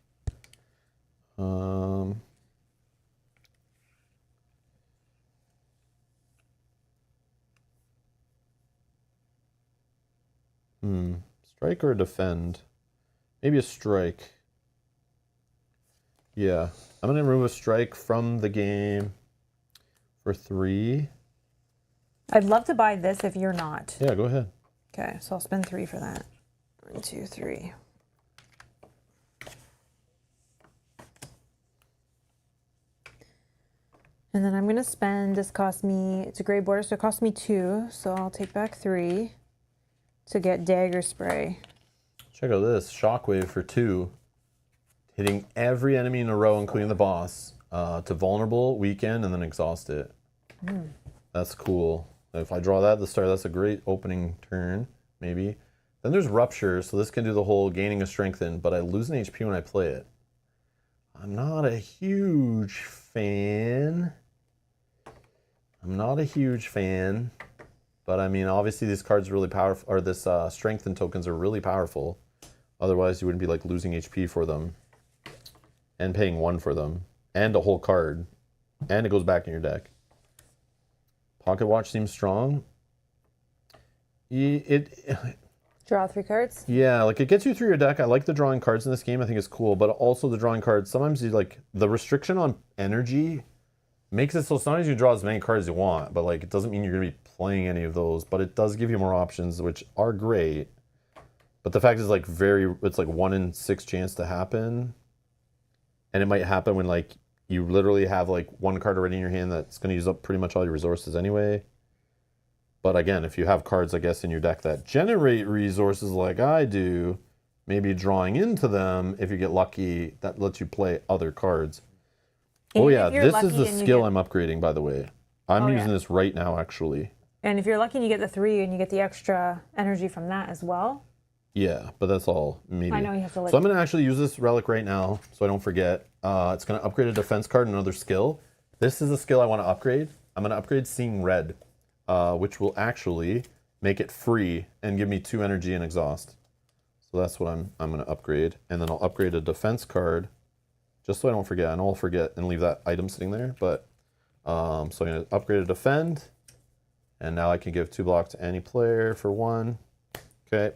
Strike or defend? Maybe a strike. Yeah, I'm going to remove a strike from the game for 3. I'd love to buy this if you're not. Yeah, go ahead. Okay, so I'll spend 3 for that. 1, 2, 3. And then I'm going to spend, this cost me, it's a gray border, so it cost me 2. So I'll take back 3 to get Dagger Spray. Check out this. Shockwave for 2. Hitting every enemy in a row, including the boss, to vulnerable, weaken, and then exhaust it. That's cool. If I draw that at the start, that's a great opening turn, maybe. Then there's Rupture, so this can do the whole gaining a strengthen, but I lose an HP when I play it. I'm not a huge fan. But I mean, obviously these cards are really powerful, or this strengthen tokens are really powerful. Otherwise you wouldn't be like losing HP for them and paying 1 for them and a whole card, and it goes back in your deck. Pocket Watch seems strong. Draw 3 cards. Yeah, like it gets you through your deck. I like the drawing cards in this game. I think it's cool, but also the drawing cards. Sometimes you like the restriction on energy makes it so sometimes you draw as many cards as you want, but like it doesn't mean you're gonna be playing any of those. But it does give you more options, which are great. But the fact is like it's like 1 in 6 chance to happen, and it might happen when like you literally have like 1 card already in your hand that's gonna use up pretty much all your resources anyway. But again, if you have cards, I guess, in your deck that generate resources like I do, maybe drawing into them, if you get lucky, that lets you play other cards. And oh yeah, if you're this is the lucky and you skill get- I'm upgrading, by the way. I'm using yeah. this right now, actually. And if you're lucky and you get the 3 and you get the extra energy from that as well. Yeah, but that's all, maybe. I know you have to like... So I'm going to actually use this relic right now, so I don't forget. It's going to upgrade a defense card, another skill. This is a skill I want to upgrade. I'm going to upgrade Seeing Red, which will actually make it free and give me 2 energy and exhaust. So that's what I'm going to upgrade. And then I'll upgrade a defense card, just so I don't forget. I know I'll forget and leave that item sitting there, but so I'm going to upgrade a defend, and now I can give 2 block to any player for 1. Okay,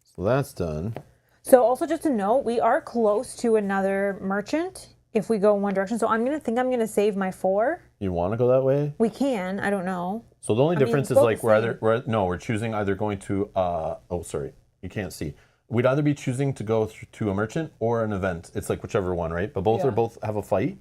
so that's done. So also just to note, we are close to another merchant if we go in one direction. So I'm going to save my 4. You want to go that way? We can, I don't know. So the only difference is both like the we're choosing either going to oh sorry, you can't see. We'd either be choosing to go to a merchant or an event. It's like whichever one, right? But both have a fight.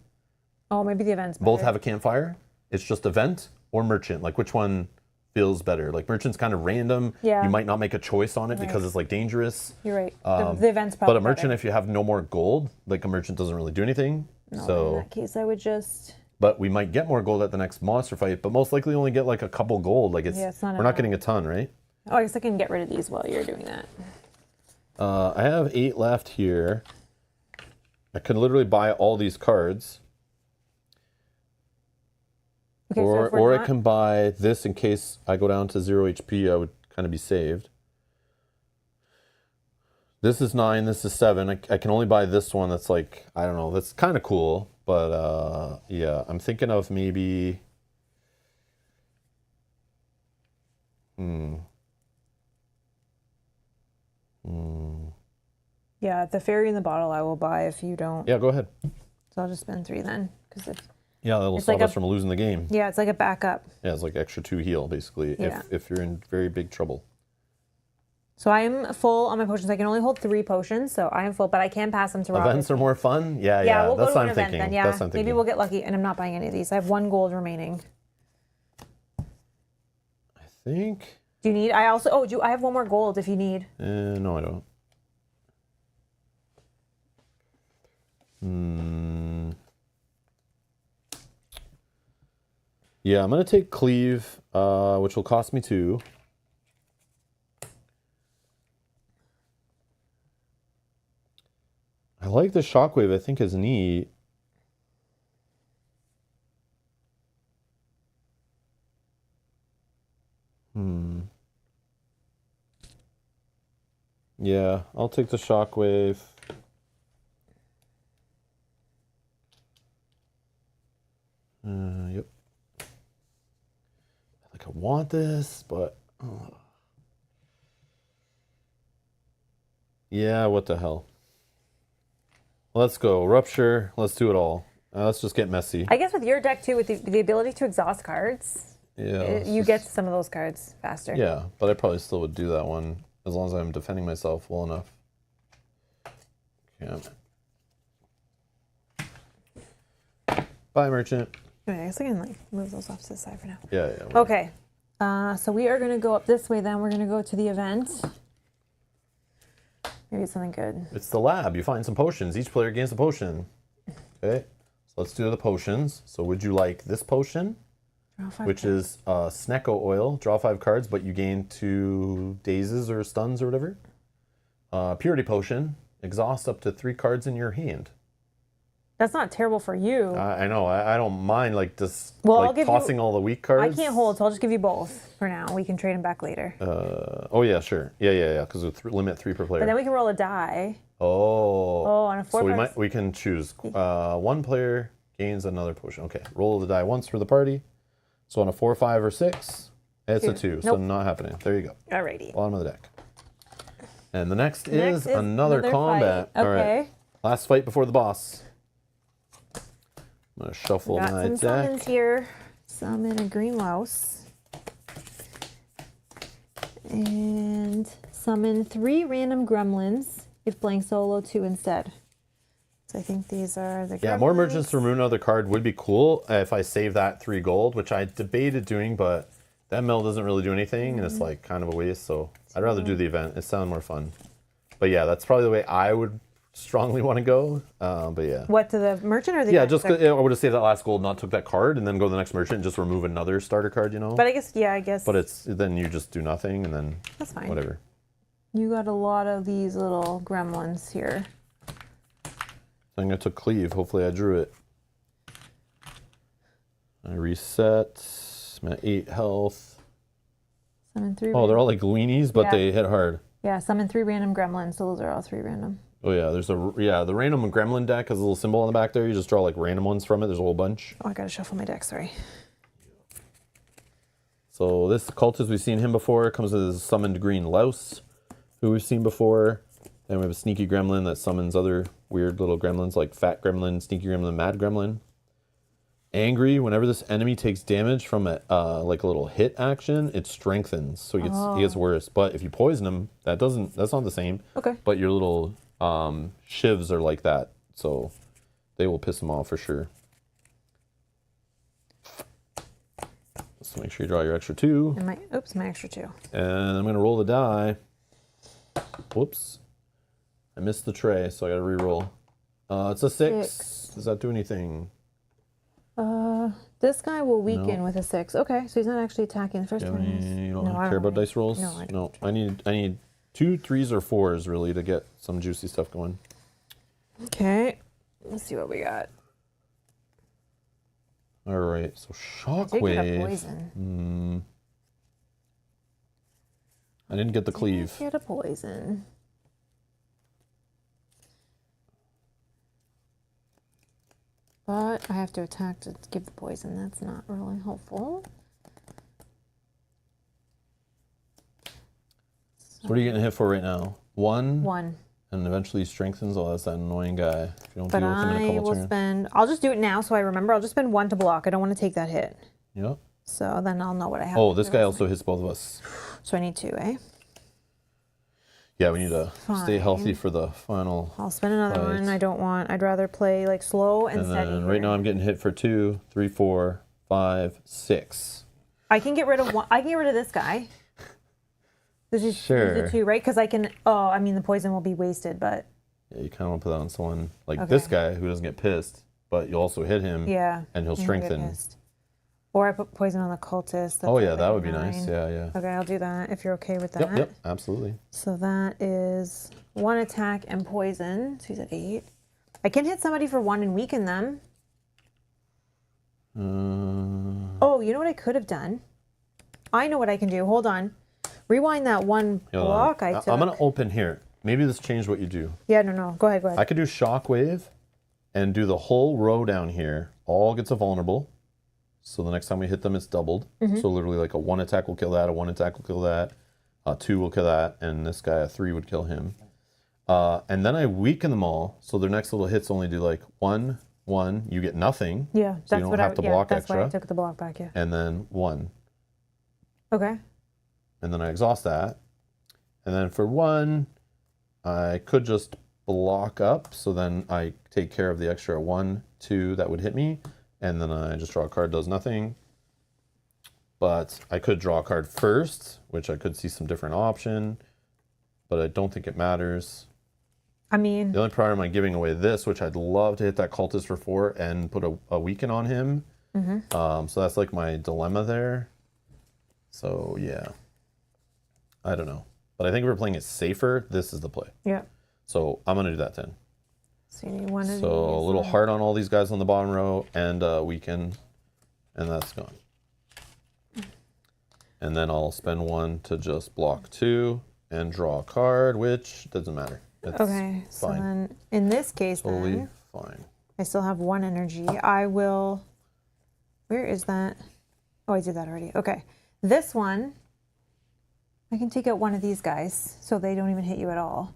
Oh, maybe the event's better. Both have a campfire. It's just event or merchant. Like which one feels better? Like merchant's kind of random. Yeah. You might not make a choice on it because it's like dangerous. You're right. The event's probably But a merchant, better. if you have no more gold, like a merchant doesn't really do anything. No, in So that case, I would just... but we might get more gold at the next monster fight, but most likely only get like a couple gold. Like it's not we're not enough. getting a ton, right? Oh, I guess I can get rid of these while you're doing that. I have 8 left here. I could literally buy all these cards. Okay, so if we're Or I not- can buy this in case I go down to 0 HP, I would kind of be saved. This is 9, this is 7. I can only buy this one that's like, I don't know, that's kind of cool. But yeah, I'm thinking of maybe... Yeah, the fairy in the bottle I will buy if you don't. Yeah, go ahead. So I'll just spend 3 then. Because if... Yeah, that'll It's stop like us a- from losing the game. Yeah, it's like a backup. Yeah, it's like extra 2 heal, basically, Yeah. if you're in very big trouble. So I am full on my potions. I can only hold 3 potions, so I am full, but I can pass them to Rob. Events are more fun? Yeah, Yeah, we'll that's go to what an I'm event thinking. then. Yeah, That's what I'm thinking. maybe we'll get lucky, and I'm not buying any of these. I have 1 gold remaining. I think... Do you need? I also. Oh, I have 1 more gold if you need. No, I don't. Yeah, I'm going to take Cleave, which will cost me 2. I like the Shockwave, I think is neat. Yeah, I'll take the Shockwave. Yep. Like I want this, but yeah, what the hell? Let's go Rupture. Let's do it all. Let's just get messy. I guess with your deck too, with the ability to exhaust cards, Yeah. you get to some of those cards faster. Yeah, but I probably still would do that one as long as I'm defending myself well enough. Yeah. Bye, merchant. Okay, I guess I can like move those off to the side for now. Yeah, yeah. Okay, so we are gonna go up this way. Then we're gonna go to the event. Maybe it's something good. It's the lab. You find some potions. Each player gains a potion. Okay, so let's do the potions. So would you like this potion, Draw 5 which is Snecko oil? Draw 5 cards, but you gain 2 dazes or stuns or whatever. Purity potion. Exhaust up to 3 cards in your hand. That's not terrible for you. I know. I don't mind like just Well, I'll like give tossing you- all the weak I cards. can't hold, so I'll just give you both for now. We can trade them back later. Oh yeah, sure. Yeah. Because we limit 3 per player. But then we can roll a die. Oh. Oh, on a 4 So plus- we can choose. 1 player gains another potion. Okay. Roll the die once for the party. So on a 4, 5, or 6, it's a 2. So Nope. not happening. There you go. Alrighty. Bottom of the deck. And the next is another combat. Fight. All right. Last fight before the boss. I'm going to shuffle Got my some deck. summons here. Summon a green louse. And summon 3 random gremlins if playing solo 2 instead. So I think these are the Yeah, more merchants to remove another card would be cool if I save that 3 gold, which I debated doing, but that mill doesn't really do anything, and it's like kind of a waste, so I'd rather do the event. It sounds more fun. But yeah, that's probably the way I would strongly want to go. But yeah. What, to the merchant or the Yeah, just I would have saved that last gold, not took that card, and then go to the next merchant and just remove another starter card, you know? But I guess, yeah, I guess. But it's then you just do nothing, and then that's fine. Whatever. You got a lot of these little gremlins here. I'm going to cleave. Hopefully I drew it. I reset. I'm at 8 health. Summon 3 Oh, they're all like weenies, but they hit hard. Yeah, summon 3 random gremlins, so those are all 3 random. Oh yeah, there's the random gremlin deck has a little symbol on the back there. You just draw like random ones from it. There's a whole bunch. Oh, I gotta shuffle my deck, sorry. So this cultist, we've seen him before. Comes with his summoned green louse, who we've seen before. Then we have a sneaky gremlin that summons other weird little gremlins like fat gremlin, sneaky gremlin, mad gremlin. Angry, whenever this enemy takes damage from a like a little hit action, it strengthens, so he gets worse. But if you poison him, that's not the same. Okay. But your little shivs are like that, so they will piss him off for sure. So make sure you draw your extra 2. And my extra 2. And I'm gonna roll the die. Whoops. I missed the tray, so I gotta re-roll. It's a 6. Does that do anything? This guy will weaken with a 6. Okay, so he's not actually attacking the first one. You don't care about dice rolls? No, I don't. I need 2 3s or 4s really to get some juicy stuff going. Okay, let's see what we got. All right, so I did get a shockwave. poison. I didn't get the cleave. Get a poison. But I have to attack to give the poison. That's not really helpful. So what are you getting hit for right now? 1? 1. And eventually he strengthens. Oh, that's that annoying guy. If you don't But deal with him in a I couple will turns. spend... I'll just do it now so I remember. I'll just spend 1 to block. I don't want to take that hit. Yep. So then I'll know what I have. Oh, this guy also hits both of us. So I need 2, eh? Yeah, we need to stay healthy for the final. I'll spend another fight. one. I don't want... I'd rather play like slow and steady. Then right now I'm getting hit for 2, 3, 4, 5, 6. I can get rid of one. I can get rid of this guy. This is the 2, right? Because I can... Oh, I mean, the poison will be wasted, but... Yeah, you kind of want to put that on someone like this guy who doesn't get pissed, but you'll also hit him. Yeah. And he'll strengthen. Or I put poison on the cultist. Oh yeah, that would be nice. Yeah, yeah. Okay, I'll do that if you're okay with that. Yep, absolutely. So that is 1 attack and poison. So he's at 8. I can hit somebody for 1 and weaken them. Oh, you know what I could have done? I know what I can do. Hold on. Rewind that 1 block I took. I'm going to open here. Maybe this changed what you do. Yeah, no. Go ahead. I could do shockwave and do the whole row down here. All gets a vulnerable. So the next time we hit them, it's doubled. So literally like a 1 attack will kill that, a 1 attack will kill that, a 2 will kill that, and this guy, a 3 would kill him. And then I weaken them all, so their next little hits only do like 1, 1, you get nothing. Yeah, so you don't have to block that's extra. why I took the block back, yeah. And then 1. Okay. And then I exhaust that. And then for 1, I could just block up, so then I take care of the extra 1, 2 that would hit me. And then I just draw a card, does nothing. But I could draw a card first, which I could see some different option. But I don't think it matters. I mean... The only problem I'm giving away this, which I'd love to hit that cultist for 4 and put a weaken on him. So that's like my dilemma there. So yeah. I don't know. But I think if we're playing it safer, this is the play. Yeah. So I'm going to do that then. So you need 1 of these. So a little heart on all these guys on the bottom row and weaken, and that's gone. And then I'll spend 1 to just block 2 and draw a card, which doesn't matter. It's okay, so fine. then in this case, Totally fine. I still have 1 energy. I will... Where is that? Oh, I did that already. Okay. This one, I can take out one of these guys so they don't even hit you at all.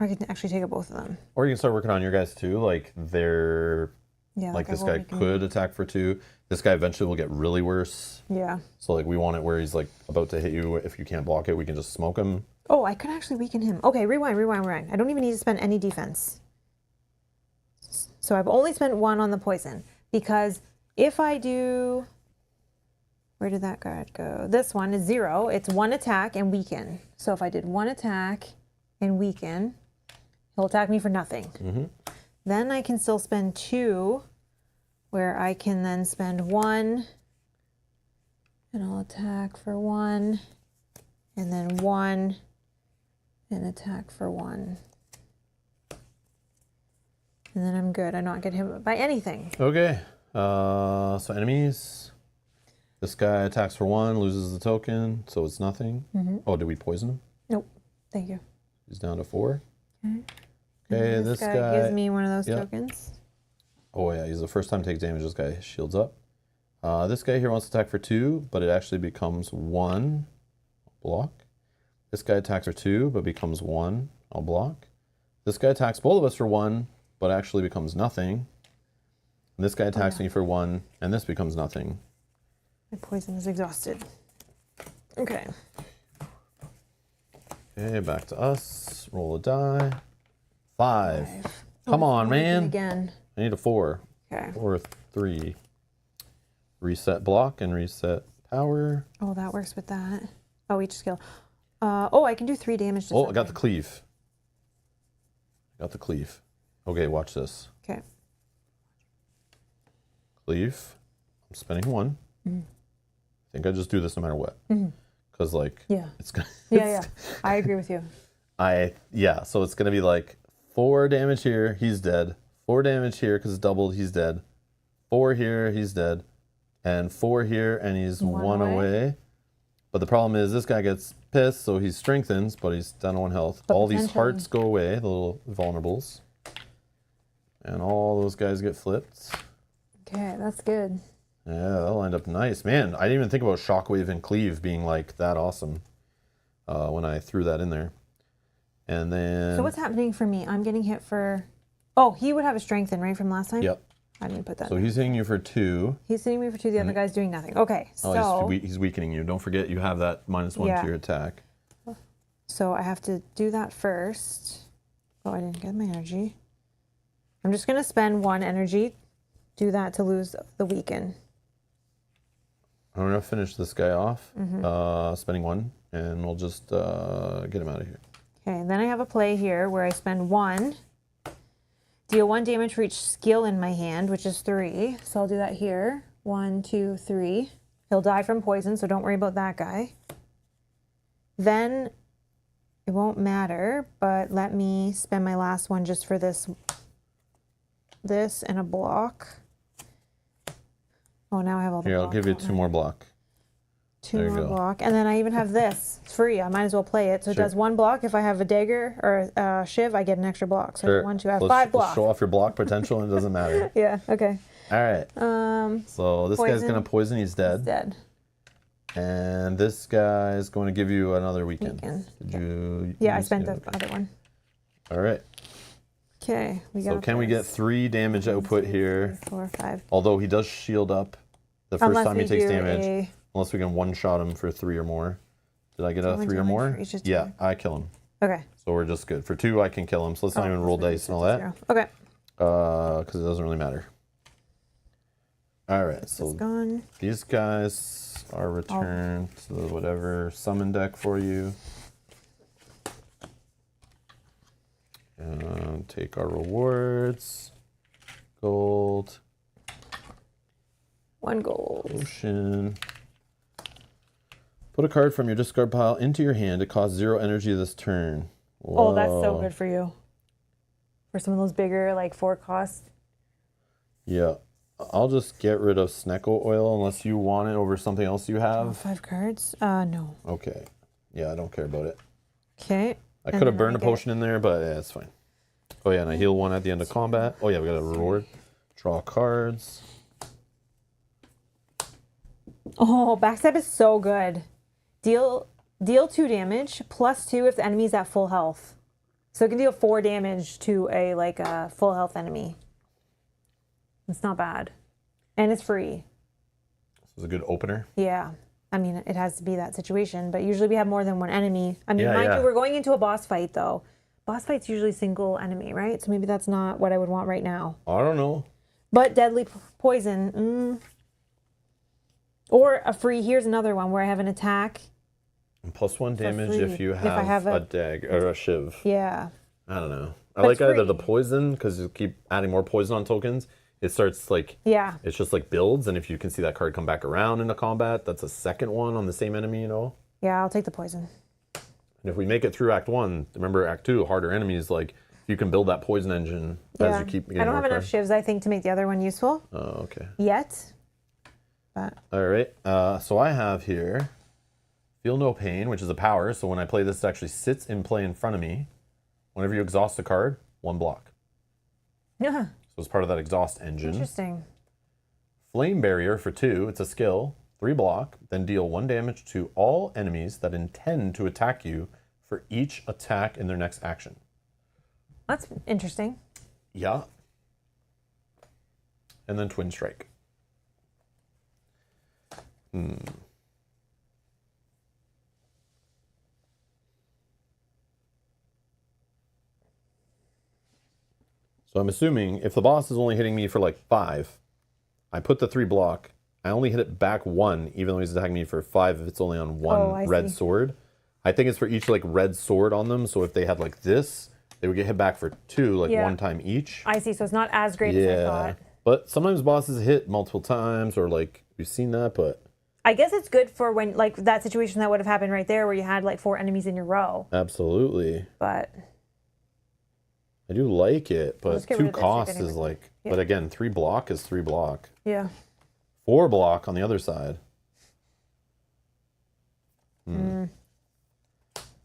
I can actually take out both of them. Or you can start working on your guys too. Like they're Yeah, like this guy could attack for 2. This guy eventually will get really worse. Yeah. So like we want it where he's like about to hit you. If you can't block it, we can just smoke him. Oh, I could actually weaken him. Okay, rewind. I don't even need to spend any defense. So I've only spent 1 on the poison because if I do, where did that card go? This one is 0. It's 1 attack and weaken. So if I did 1 attack and weaken, he'll attack me for nothing. Then I can still spend 2, where I can then spend 1, and I'll attack for 1, and then 1, and attack for 1. And then I'm good. I don't get hit by anything. Okay. So enemies. This guy attacks for 1, loses the token, so it's nothing. Oh, did we poison him? Nope. Thank you. He's down to 4. Okay. Okay, this guy gives me one of those tokens. Oh yeah, he's the first time takes damage. This guy shields up. This guy here wants to attack for 2, but it actually becomes 1. Block. This guy attacks for 2, but becomes 1. I'll block. This guy attacks both of us for 1, but actually becomes nothing. And this guy attacks me for 1, and this becomes nothing. My poison is exhausted. Okay. Okay, back to us. Roll a die. 5. Come on, man. Again. I need a 4. Okay. Or 3. Reset block and reset power. Oh, that works with that. Oh, each skill. Oh, I can do 3 damage to Oh, I got the cleave. Okay, watch this. Okay. Cleave. I'm spending 1. I think I just do this no matter what. Because, like, it's gonna. Yeah. I agree with you. So it's going to be like 4 damage here, he's dead. 4 damage here because it's doubled, he's dead. 4 here, he's dead. And 4 here, and he's 1 away. But the problem is this guy gets pissed, so he strengthens, but he's down to 1 health. But all these hearts go away, the little vulnerables. And all those guys get flipped. Okay, that's good. Yeah, that lined up nice. Man, I didn't even think about Shockwave and Cleave being like that awesome when I threw that in there. And then... So what's happening for me? I'm getting hit for... Oh, he would have a strengthen, right, from last time? Yep. I didn't put that. So he's hitting you for 2. He's hitting me for 2. The other guy's doing nothing. Okay, so... Oh, he's weakening you. Don't forget you have that -1 to your attack. So I have to do that first. Oh, I didn't get my energy. I'm just going to spend 1 energy. Do that to lose the weaken. I'm going to finish this guy off, spending 1, and we'll just get him out of here. Okay, and then I have a play here where I spend 1. Deal 1 damage for each skill in my hand, which is 3. So I'll do that here. 1, 2, 3. He'll die from poison, so don't worry about that guy. Then it won't matter, but let me spend my last one just for this and a block. Oh, now I have all the Here, block, I'll give you 2 more block. 2 more block. And then I even have this. It's free. I might as well play it. So it does 1 block. If I have a dagger or a shiv, I get an extra block. So 1, 2, I have 5 blocks. Show off your block potential and it doesn't matter. Yeah, okay. All right. So this guy's going to poison. He's dead. He's dead. And this guy is going to give you another weekend. Did you? Yeah, I spent the other one. All right. Okay. So can we get 3 damage output here? 4, 5. Although he does shield up the first time he takes damage. Unless we can one-shot him for 3 or more. Did I get a 3 or more? Yeah, I kill him. Okay. So we're just good. For 2, I can kill him. So let's not even roll dice and all that. Okay. Because it doesn't really matter. All right, so these guys are returned to the whatever summon deck for you. And take our rewards. Gold. 1 gold. Potion. Put a card from your discard pile into your hand. It costs 0 energy this turn. Whoa. Oh, that's so good for you. For some of those bigger, like 4 cost. Yeah. I'll just get rid of Snecko Oil unless you want it over something else you have. 5 cards? No. Okay. Yeah, I don't care about it. Okay. I could have burned a potion in there, but yeah, it's fine. Oh yeah, and I heal 1 at the end of combat. Oh yeah, we got a reward. Draw cards. Oh, backstab is so good. Deal 2 damage plus 2 if the enemy's at full health. So it can deal 4 damage to a full health enemy. It's not bad. And it's free. This is a good opener. Yeah. I mean, it has to be that situation, but usually we have more than one enemy. I mean, Yeah, mind yeah. you, we're going into a boss fight, though. Boss fight's usually single enemy, right? So maybe that's not what I would want right now. I don't know. But deadly poison. Or a free, here's another one where I have an attack. And +1 damage free. if you have a dagger or a shiv. Yeah. I don't know. I But like it's either free. the poison, because you keep adding more poison on tokens. It starts like, Yeah. it's just like builds, and if you can see that card come back around in a combat, that's a second one on the same enemy, you know? Yeah, I'll take the poison. And if we make it through Act 1, remember Act 2, harder enemies, like, you can build that poison engine as you keep getting I don't more have enough cards. shivs, I think, to make the other one useful Oh, okay. yet. But All right. So I have here Feel No Pain, which is a power. So when I play this, it actually sits in play in front of me. Whenever you exhaust a card, 1 block. yeah, So it's part of that exhaust engine. interesting. Flame Barrier for 2. It's a skill. 3 block. Then deal 1 damage to all enemies that intend to attack you for each attack in their next action. That's interesting. Yeah. And then Twin Strike. So I'm assuming if the boss is only hitting me for like 5, I put the 3 block. I only hit it back 1, even though he's attacking me for 5 if it's only on 1 Oh, I red see. sword. I think it's for each like red sword on them. So if they had like this, they would get hit back for 2, like Yeah. 1 time each. I see, so it's not as great as I thought. But sometimes bosses hit multiple times, or like we've seen that, but I guess it's good for when, like, that situation that would have happened right there where you had, like, 4 enemies in your row. absolutely. But, I do like it, but Let's get 2 rid of this, you're cost getting is rid- like, Yeah. but again, 3 block is 3 block. yeah. 4 block on the other side. I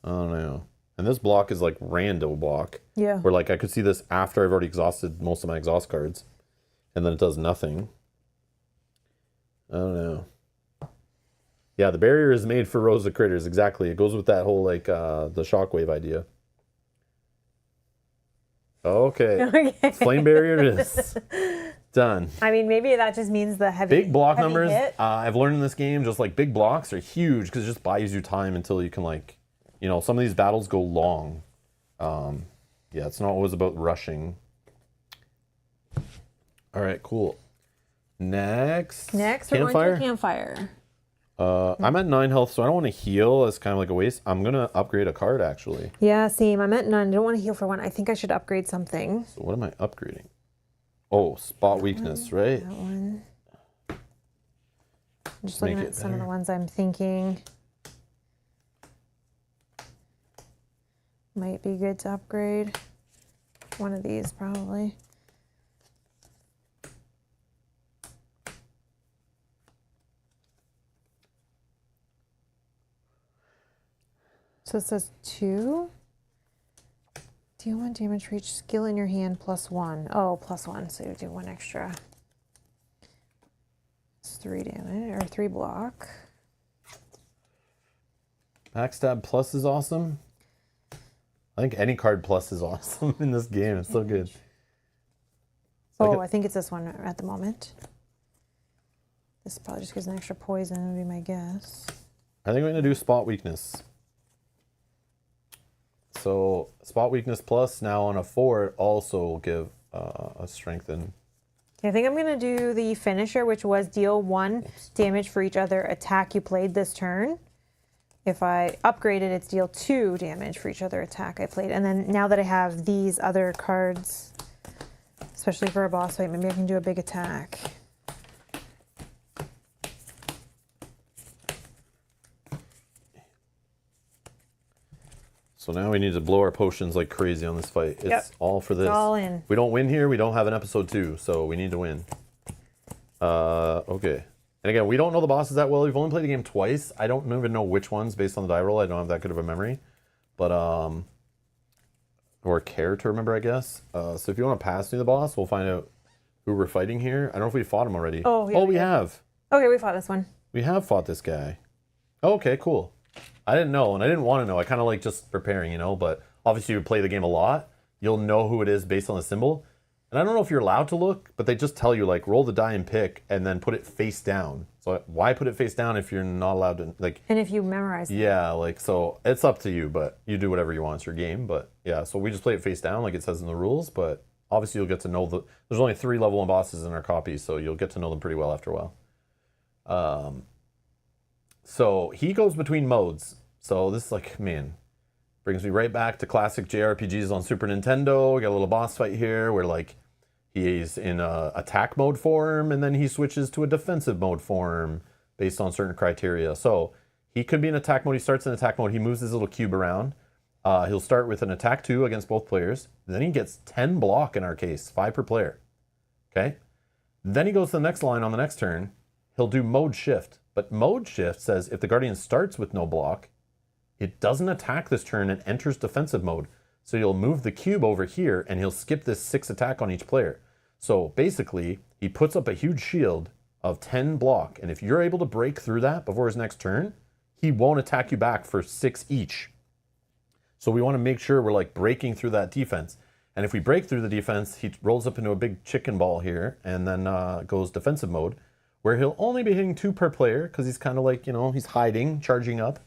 don't know. And this block is like rando block, Yeah. where like I could see this after I've already exhausted most of my exhaust cards, and then it does nothing. I don't know. Yeah, the barrier is made for rows of critters. Exactly. It goes with that whole like the shockwave idea. Okay. Okay. Flame barrier it is. Done. I mean, maybe that just means the heavy Big block heavy numbers. hit. I've learned in this game, just like big blocks are huge because it just buys you time until you can like, you know, some of these battles go long. Yeah, it's not always about rushing. All right, cool. Next We're going Campfire. to Campfire. I'm at 9 health, so I don't want to heal. It's kind of like a waste. I'm gonna upgrade a card actually. Yeah, same. I'm at 9. I don't want to heal for 1. I think I should upgrade something. So what am I upgrading? Oh, spot weakness, right? That one. I'm just Make looking it at some of the better. ones I'm thinking might be good to upgrade. One of these probably. So it says 2. Deal 1 damage for each skill in your hand +1. Oh, +1, so you do 1 extra. It's 3 damage, or 3 block. Backstab plus is awesome. I think any card plus is awesome in this game. It's so good. Oh, I think it's this one at the moment. This probably just gives an extra poison, would be my guess. I think I'm going to do spot weakness. So spot weakness plus now on a 4 it also will give a strengthen. I think I'm going to do the finisher, which was deal 1 damage for each other attack you played this turn. If I upgrade it, it's deal 2 damage for each other attack I played. And then now that I have these other cards, especially for a boss fight, maybe I can do a big attack. So now we need to blow our potions like crazy on this fight. It's Yep. all for this. all in. If we don't win here, we don't have an episode 2, so we need to win. Okay. And again, we don't know the bosses that well. We've only played the game twice. I don't even know which ones based on the die roll. I don't have that good of a memory. But, or care to remember, I guess. So if you want to pass me the boss, we'll find out who we're fighting here. I don't know if we fought him already. Oh, yeah, we we did. have. Okay, we fought this one. We have fought this guy. Okay, cool. I didn't know, and I didn't want to know. I kind of like just preparing, but obviously you play the game a lot. You'll know who it is based on the symbol. And I don't know if you're allowed to look, but they just tell you, like, roll the die and pick, and then put it face down. So why put it face down if you're not allowed to, like... And if you memorize it. Yeah, like, so it's up to you, but you do whatever you want. It's your game, but yeah, so we just play it face down like it says in the rules, but obviously you'll get to know there's only 3 level 1 bosses in our copy, so you'll get to know them pretty well after a while. So he goes between modes. So this, like, man, brings me right back to classic JRPGs on Super Nintendo. We got a little boss fight here where, like, he's in a attack mode form, and then he switches to a defensive mode form based on certain criteria. So he could be in attack mode. He starts in attack mode. He moves his little cube around. He'll start with an attack 2 against both players. Then he gets 10 block in our case, 5 per player. Okay? Then he goes to the next line on the next turn. He'll do mode shift. But mode shift says if the Guardian starts with no block, it doesn't attack this turn and enters defensive mode. So you'll move the cube over here and he'll skip this 6 attack on each player. So basically, he puts up a huge shield of 10 block. And if you're able to break through that before his next turn, he won't attack you back for 6 each. So we want to make sure we're like breaking through that defense. And if we break through the defense, he rolls up into a big chicken ball here and then goes defensive mode, where he'll only be hitting 2 per player because he's kind of like, he's hiding, charging up.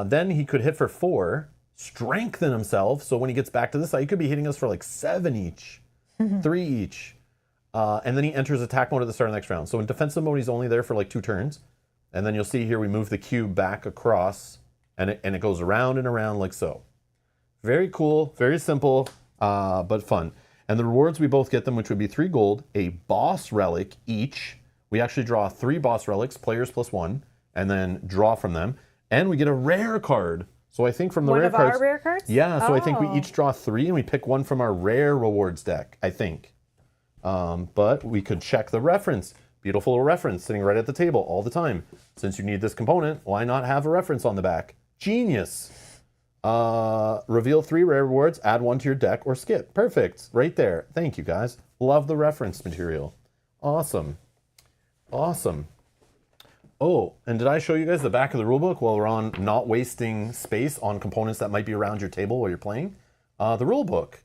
Then he could hit for 4, strengthen himself. So when he gets back to this side, he could be hitting us for like 7 each, 3 each. And then he enters attack mode at the start of the next round. So in defensive mode, he's only there for like 2 turns. And then you'll see here we move the cube back across and it goes around and around like so. Very cool, very simple, but fun. And the rewards, we both get them, which would be 3 gold, a boss relic each. We actually draw 3 boss relics, players +1, and then draw from them. And we get a rare card. So I think from the rare cards... One of our rare cards? Yeah, so I think we each draw 3 and we pick one from our rare rewards deck, I think. But we could check the reference. Beautiful reference sitting right at the table all the time. Since you need this component, why not have a reference on the back? Genius. Reveal 3 rare rewards, add 1 to your deck, or skip. Perfect. Right there. Thank you, guys. Love the reference material. Awesome. Awesome. Oh, and did I show you guys the back of the rulebook while we're on not wasting space on components that might be around your table while you're playing? The rulebook.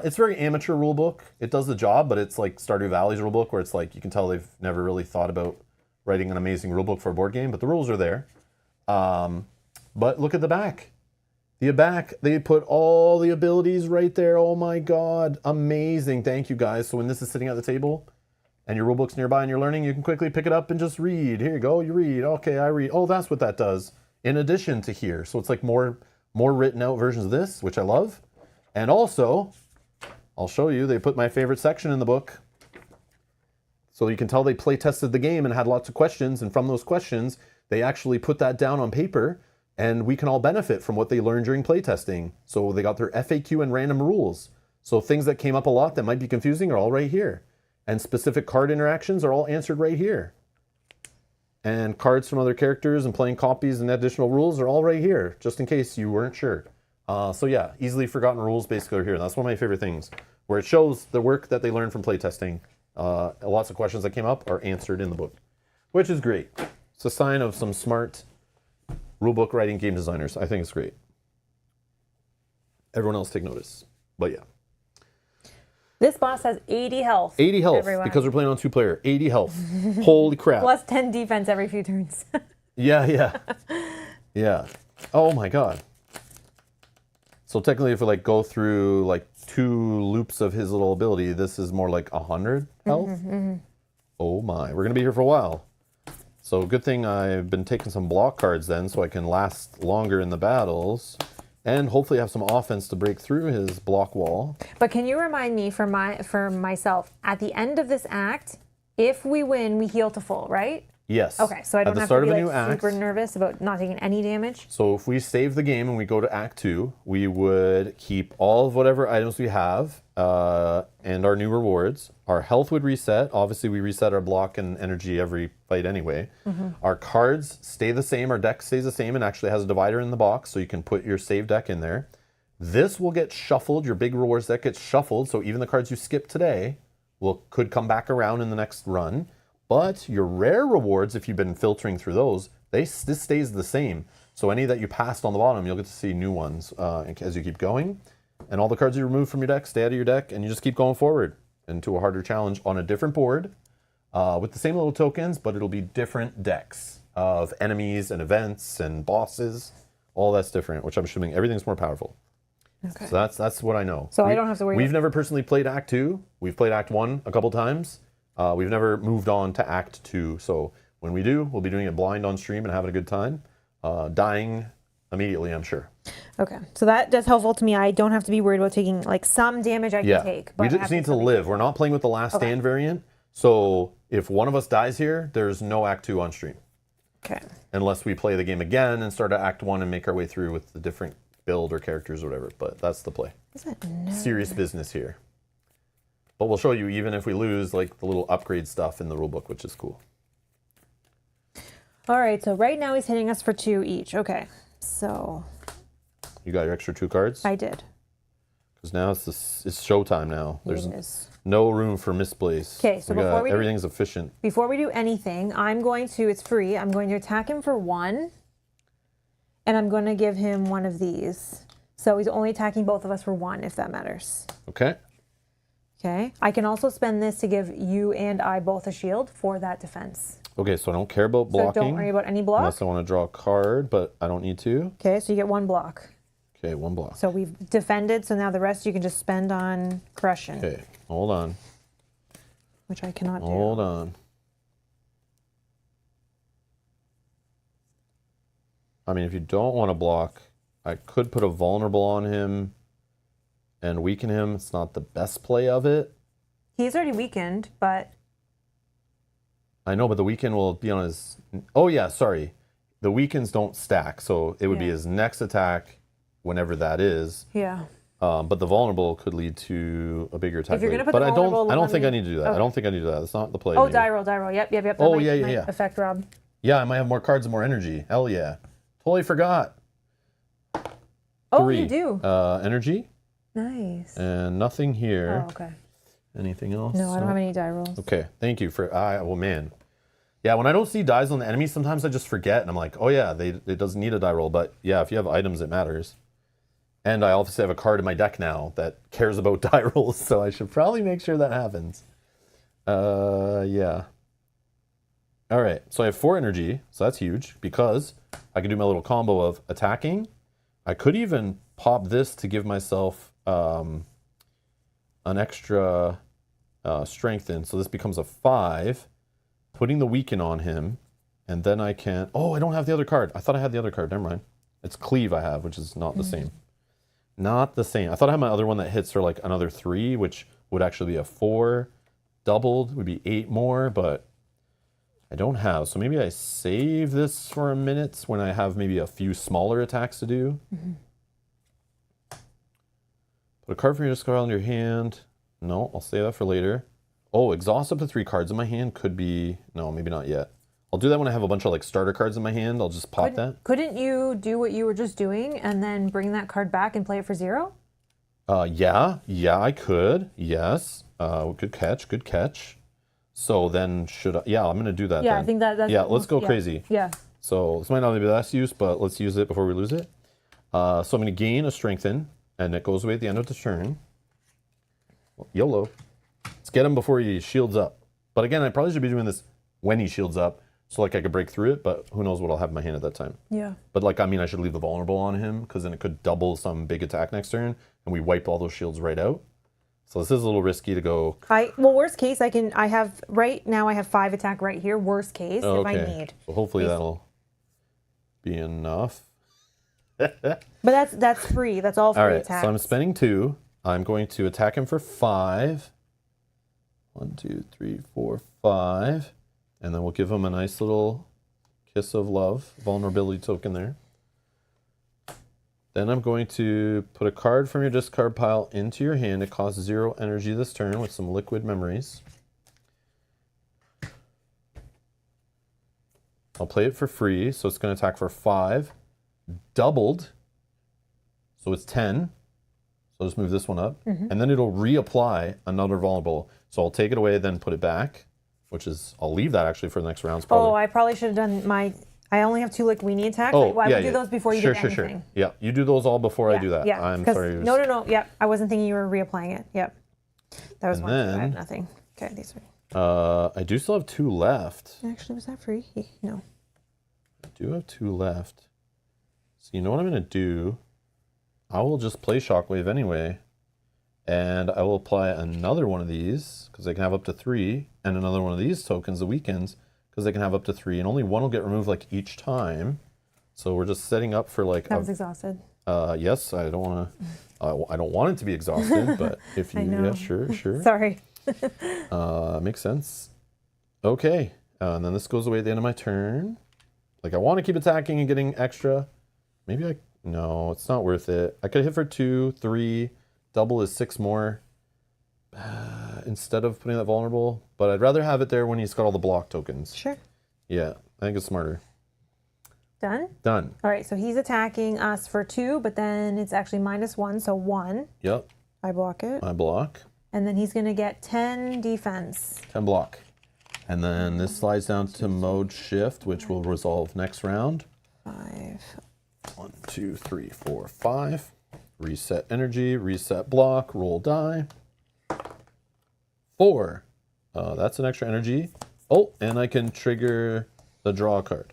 It's a very amateur rulebook. It does the job, but it's like Stardew Valley's rulebook where it's like you can tell they've never really thought about writing an amazing rulebook for a board game, but the rules are there. But look at the back. The back, they put all the abilities right there. Oh my God, amazing. Thank you guys. So when this is sitting at the table, and your rulebook's nearby and you're learning, you can quickly pick it up and just read. Here you go, you read. Okay, I read. Oh, that's what that does. In addition to here. So it's like more written out versions of this, which I love. And also, I'll show you, they put my favorite section in the book. So you can tell they play tested the game and had lots of questions. And from those questions, they actually put that down on paper and we can all benefit from what they learned during playtesting. So they got their FAQ and random rules. So things that came up a lot that might be confusing are all right here. And specific card interactions are all answered right here. And cards from other characters and playing copies and additional rules are all right here, just in case you weren't sure. So yeah, easily forgotten rules basically are here. That's one of my favorite things, where it shows the work that they learned from playtesting. Lots of questions that came up are answered in the book, which is great. It's a sign of some smart rulebook writing game designers. I think it's great. Everyone else take notice. But yeah. This boss has 80 health. 80 health, everyone. because we're playing on 2 player. 80 health. Holy crap. Plus 10 defense every few turns. Yeah. Yeah. Oh my God. So technically if we like go through like 2 loops of his little ability, this is more like 100 health. Oh my, we're gonna be here for a while. So good thing I've been taking some block cards then so I can last longer in the battles. And hopefully have some offense to break through his block wall. But can you remind me for myself, at the end of this act, if we win, we heal to full, right? Yes. Okay, so I don't At the have start to be of a new like super act, nervous about not taking any damage. So if we save the game and we go to Act 2, we would keep all of whatever items we have and our new rewards. Our health would reset. Obviously, we reset our block and energy every fight anyway. Our cards stay the same. Our deck stays the same and actually has a divider in the box, so you can put your save deck in there. This will get shuffled. Your big rewards deck gets shuffled, so even the cards you skipped today could come back around in the next run. But your rare rewards, if you've been filtering through those, this stays the same. So any that you passed on the bottom, you'll get to see new ones as you keep going. And all the cards you remove from your deck stay out of your deck, and you just keep going forward into a harder challenge on a different board with the same little tokens, but it'll be different decks of enemies and events and bosses. All that's different, which I'm assuming everything's more powerful. Okay. So that's what I know. So I don't have to worry. We've never personally played Act 2. We've played Act 1 a couple times. We've never moved on to Act 2. So when we do, we'll be doing it blind on stream and having a good time. Dying immediately, I'm sure. Okay, so that's helpful to me. I don't have to be worried about taking like some damage I can take. But we just need to live. We're not playing with the last stand variant. So if one of us dies here, there's no Act 2 on stream. Okay. Unless we play the game again and start at Act 1 and make our way through with the different build or characters or whatever. But that's the play. Serious business here. But we'll show you even if we lose like the little upgrade stuff in the rulebook, which is cool. All right, so right now he's hitting us for 2 each. Okay, so You got your extra 2 cards? I did. Because now it's showtime now. There's It is. no room for misplays. Okay, so before we do- everything's efficient. Before we do anything, I'm going to, it's free, I'm going to attack him for 1, and I'm going to give him one of these. So he's only attacking both of us for 1, if that matters. Okay. Okay, I can also spend this to give you and I both a shield for that defense. Okay, so I don't care about blocking. So don't worry about any block. Unless I want to draw a card, but I don't need to. Okay, so you get 1 block. Okay, 1 block. So we've defended, so now the rest you can just spend on crushing. Okay, hold on. Which I cannot do. Hold on. I mean, if you don't want to block, I could put a vulnerable on him and weaken him. It's not the best play of it. He's already weakened, but... I know, but the weaken will be on his... Oh, yeah, sorry. The weakens don't stack, so it would be his next attack, whenever that is. Yeah. But the vulnerable could lead to a bigger attack. If you're going to put but the I vulnerable... don't think I need to do that. Okay. I don't think I need to do that. That's not the play. Oh, maybe. die roll. Yep. That Oh, might, yeah. might affect Rob. Yeah, I might have more cards and more energy. Hell yeah. Totally forgot. Oh, 3. you do? Energy. Nice. And nothing here. Oh, okay. Anything else? No, I don't have any die rolls. Okay, thank you for... well, man. Yeah, when I don't see dies on the enemy, sometimes I just forget, and I'm like, oh yeah, it doesn't need a die roll. But yeah, if you have items, it matters. And I obviously have a card in my deck now that cares about die rolls, so I should probably make sure that happens. Yeah. All right, so I have 4 energy, so that's huge, because I can do my little combo of attacking. I could even pop this to give myself an extra strength in, so this becomes a 5. Putting the weaken on him, and then I can... Oh, I don't have the other card. I thought I had the other card. Never mind. It's Cleave I have, which is not the same. Not the same. I thought I had my other one that hits for like another 3, which would actually be a 4. Doubled would be 8 more, but I don't have. So maybe I save this for a minute when I have maybe a few smaller attacks to do. Put a card from your discard on your hand. No, I'll save that for later. Oh, exhaust up to 3 cards in my hand could be... No, maybe not yet. I'll do that when I have a bunch of like starter cards in my hand. I'll just pop that. Couldn't you do what you were just doing and then bring that card back and play it for 0? Yeah, I could. Yes. Good catch. So then should I... Yeah, I'm going to do that Yeah, then. I think that's... Yeah, let's go crazy. Yeah. So this might not be the best use, but let's use it before we lose it. So I'm going to gain a strengthen, and it goes away at the end of the turn. YOLO. Let's get him before he shields up. But again, I probably should be doing this when he shields up, so like I could break through it, but who knows what I'll have in my hand at that time. Yeah. But like, I mean, I should leave the vulnerable on him, because then it could double some big attack next turn, and we wipe all those shields right out. So this is a little risky to go. Well, worst case, right now I have 5 attack right here. Worst case, if I need. So hopefully that'll be enough. But that's free. That's all free attacks. So I'm spending 2. I'm going to attack him for 5. 1, 2, 3, 4, 5. And then we'll give him a nice little kiss of love, vulnerability token there. Then I'm going to put a card from your discard pile into your hand. It costs 0 energy this turn with some liquid memories. I'll play it for free, so it's going to attack for 5. Doubled, so it's 10. So just move this one up. And then it'll reapply another vulnerable. So I'll take it away, then put it back. which is, I'll leave that actually for the next rounds Oh, probably. I probably should have done my. I only have 2 like weenie attacks. Oh, Like, well, I yeah, would do yeah. those before you Sure, did sure, anything. sure. Yeah, you do those all before I do that. Yeah. I'm 'cause- sorry. No. Yep. I wasn't thinking you were reapplying it. Yep. That was And one. I then- have nothing. Okay, these are. I do still have 2 left. Actually, was that free? No. I do have 2 left. So you know what I'm going to do? I will just play Shockwave anyway. And I will apply another one of these, because they can have up to 3. And another one of these tokens, the weekends, because they can have up to 3. And only one will get removed like each time. So we're just setting up for like... I was exhausted. Yes, I don't want to... I don't want it to be exhausted, but if you... know. Yeah, sure. Sorry. Makes sense. Okay. And then this goes away at the end of my turn. Like, I want to keep attacking and getting extra. Maybe I... No, it's not worth it. I could hit for 2, 3. Double is 6 more. Instead of putting that vulnerable. But I'd rather have it there when he's got all the block tokens. Sure. Yeah, I think it's smarter. Done? Done. All right, so he's attacking us for 2, but then it's actually -1, so 1. Yep. I block it. I block. And then he's going to get 10 defense. 10 block. And then this slides down to mode shift, which will resolve next round. 5. 1, 2, 3, 4, 5. Reset energy, reset block, roll die. 4. That's an extra energy. Oh, and I can trigger the draw card.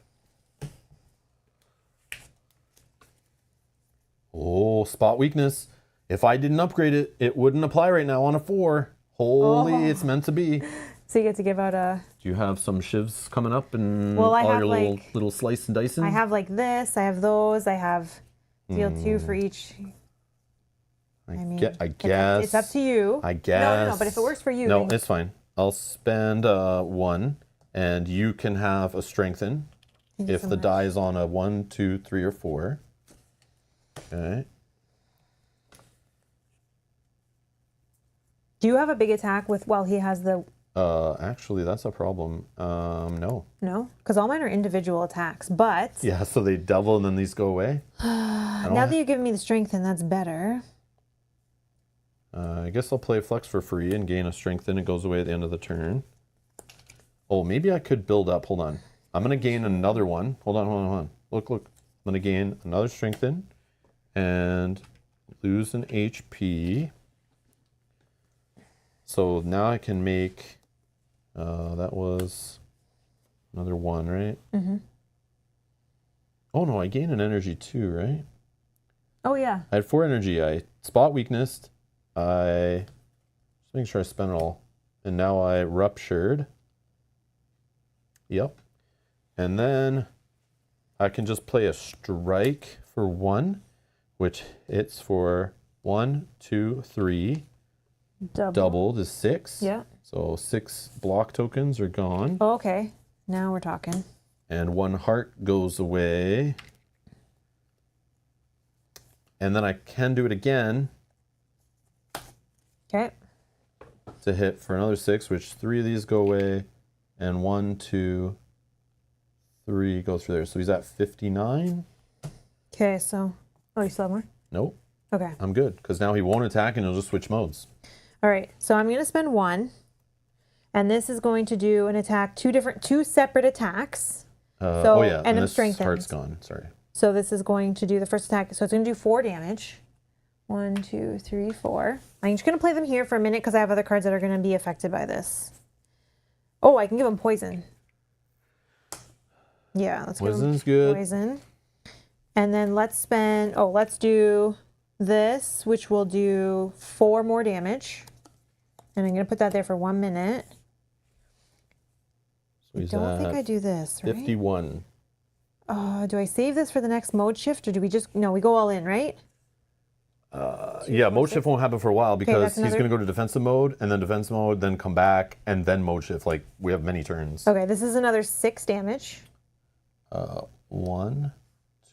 Oh, spot weakness. If I didn't upgrade it, it wouldn't apply right now on a 4. Holy, it's meant to be. So you get to give out a... Do you have some shivs coming up and Well, I all have, your like- little slice and dicing? I have like this, I have those, I have deal 2 for each. I mean, guess. it's up to you. I guess. No, but if it works for you. No, then- it's fine. I'll spend 1, and you can have a strengthen Thank you if so the much. die is on a 1, 2, 3, or 4. Okay. Do you have a big attack with, well, he has the... Actually, that's a problem. No. No? Because all mine are individual attacks, but... Yeah, so they double and then these go away. Now that you've given me the strength, then that's better. I guess I'll play Flex for free and gain a strengthen. It goes away at the end of the turn. Oh, maybe I could build up. Hold on. I'm going to gain another one. Hold on. Look. I'm going to gain another strengthen and lose an HP. So now I can make... that was another 1, right? Mm-hmm. Oh, no, I gain an energy too, right? Oh, yeah. I had 4 energy. I spot weakness. I just making sure I spent it all. And now I ruptured. Yep. And then I can just play a strike for 1, which hits for 1, 2, 3. Doubled is 6. Yeah. So 6 block tokens are gone. Oh, okay. Now we're talking. And 1 heart goes away. And then I can do it again. Okay. To hit for another 6, which 3 of these go away, and 1, 2, 3 go through there. So he's at 59. Okay, so... Oh, you still have more? Nope, Okay. I'm good, because now he won't attack and he'll just switch modes. All right, so I'm going to spend 1. And this is going to do an attack, 2 separate attacks. Oh yeah, and I'm this strengthened. heart's gone, sorry. So this is going to do the first attack. So it's going to do 4 damage. 1, 2, 3, 4. I'm just going to play them here for a minute because I have other cards that are going to be affected by this. Oh, I can give them poison. Yeah, let's give Poison's them good. poison. And then let's do this, which will do 4 more damage. And I'm going to put that there for 1 minute. So he's Don't think at I do this, right? 51. Do I save this for the next mode shift, or do we just... No, we go all in, right? Yeah, mode shift won't happen for a while because that's he's another- going to go to defensive mode, and then defensive mode, then come back, and then mode shift. Like, we have many turns. Okay, this is another 6 damage. 1,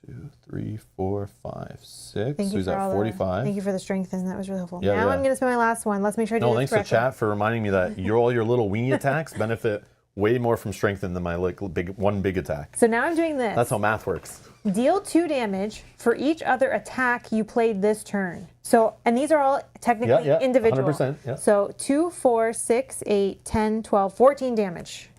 2, 3, 4, 5, 6. Thank So you he's for at all 45. Thank you for the strengthen. That was really helpful. Yeah, now yeah. I'm going to spend my last one. Let's make sure I do No, this thanks to correctly. chat for reminding me that all your little weenie attacks benefit way more from strengthen than my like big attack. So now I'm doing this. That's how math works. Deal 2 damage for each other attack you played this turn. So, and these are all technically individual. 100%. Yeah. So 2, 4, 6, 8, 10, 12, 14 damage.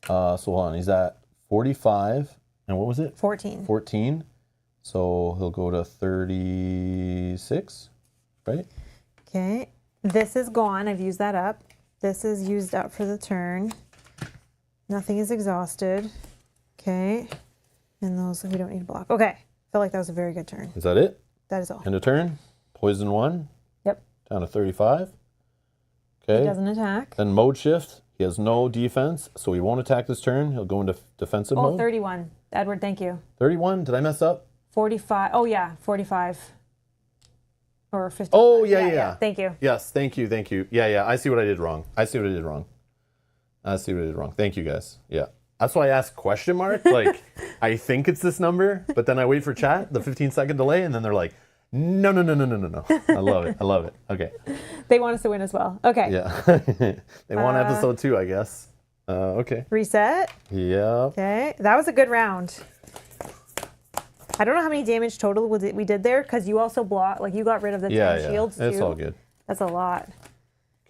So hold on, he's at 45, and what was it? 14. 14. So he'll go to 36, right? Okay. This is gone. I've used that up. This is used up for the turn. Nothing is exhausted. Okay. And those we don't need to block. Okay. I feel like that was a very good turn. Is that it? That is all. End of turn. Poison 1. Yep. Down to 35. Okay. He doesn't attack. Then mode shift. He has no defense, so he won't attack this turn. He'll go into defensive mode. 31. Edward, thank you. 31? Did I mess up? 45. Oh, yeah. 45. Or 50. Oh, yeah. Thank you. Yes, thank you. Yeah. I see what I did wrong. Thank you, guys. Yeah. That's why I asked question mark. Like, I think it's this number, but then I wait for chat, the 15-second delay, and then they're like, no. I love it. Okay. They want us to win as well. Okay. Yeah. They want episode 2, I guess. Okay. Reset. Yeah. Okay. That was a good round. I don't know how many damage total we did there because you also blocked, like you got rid of the 10 shields too. It's all good. That's a lot.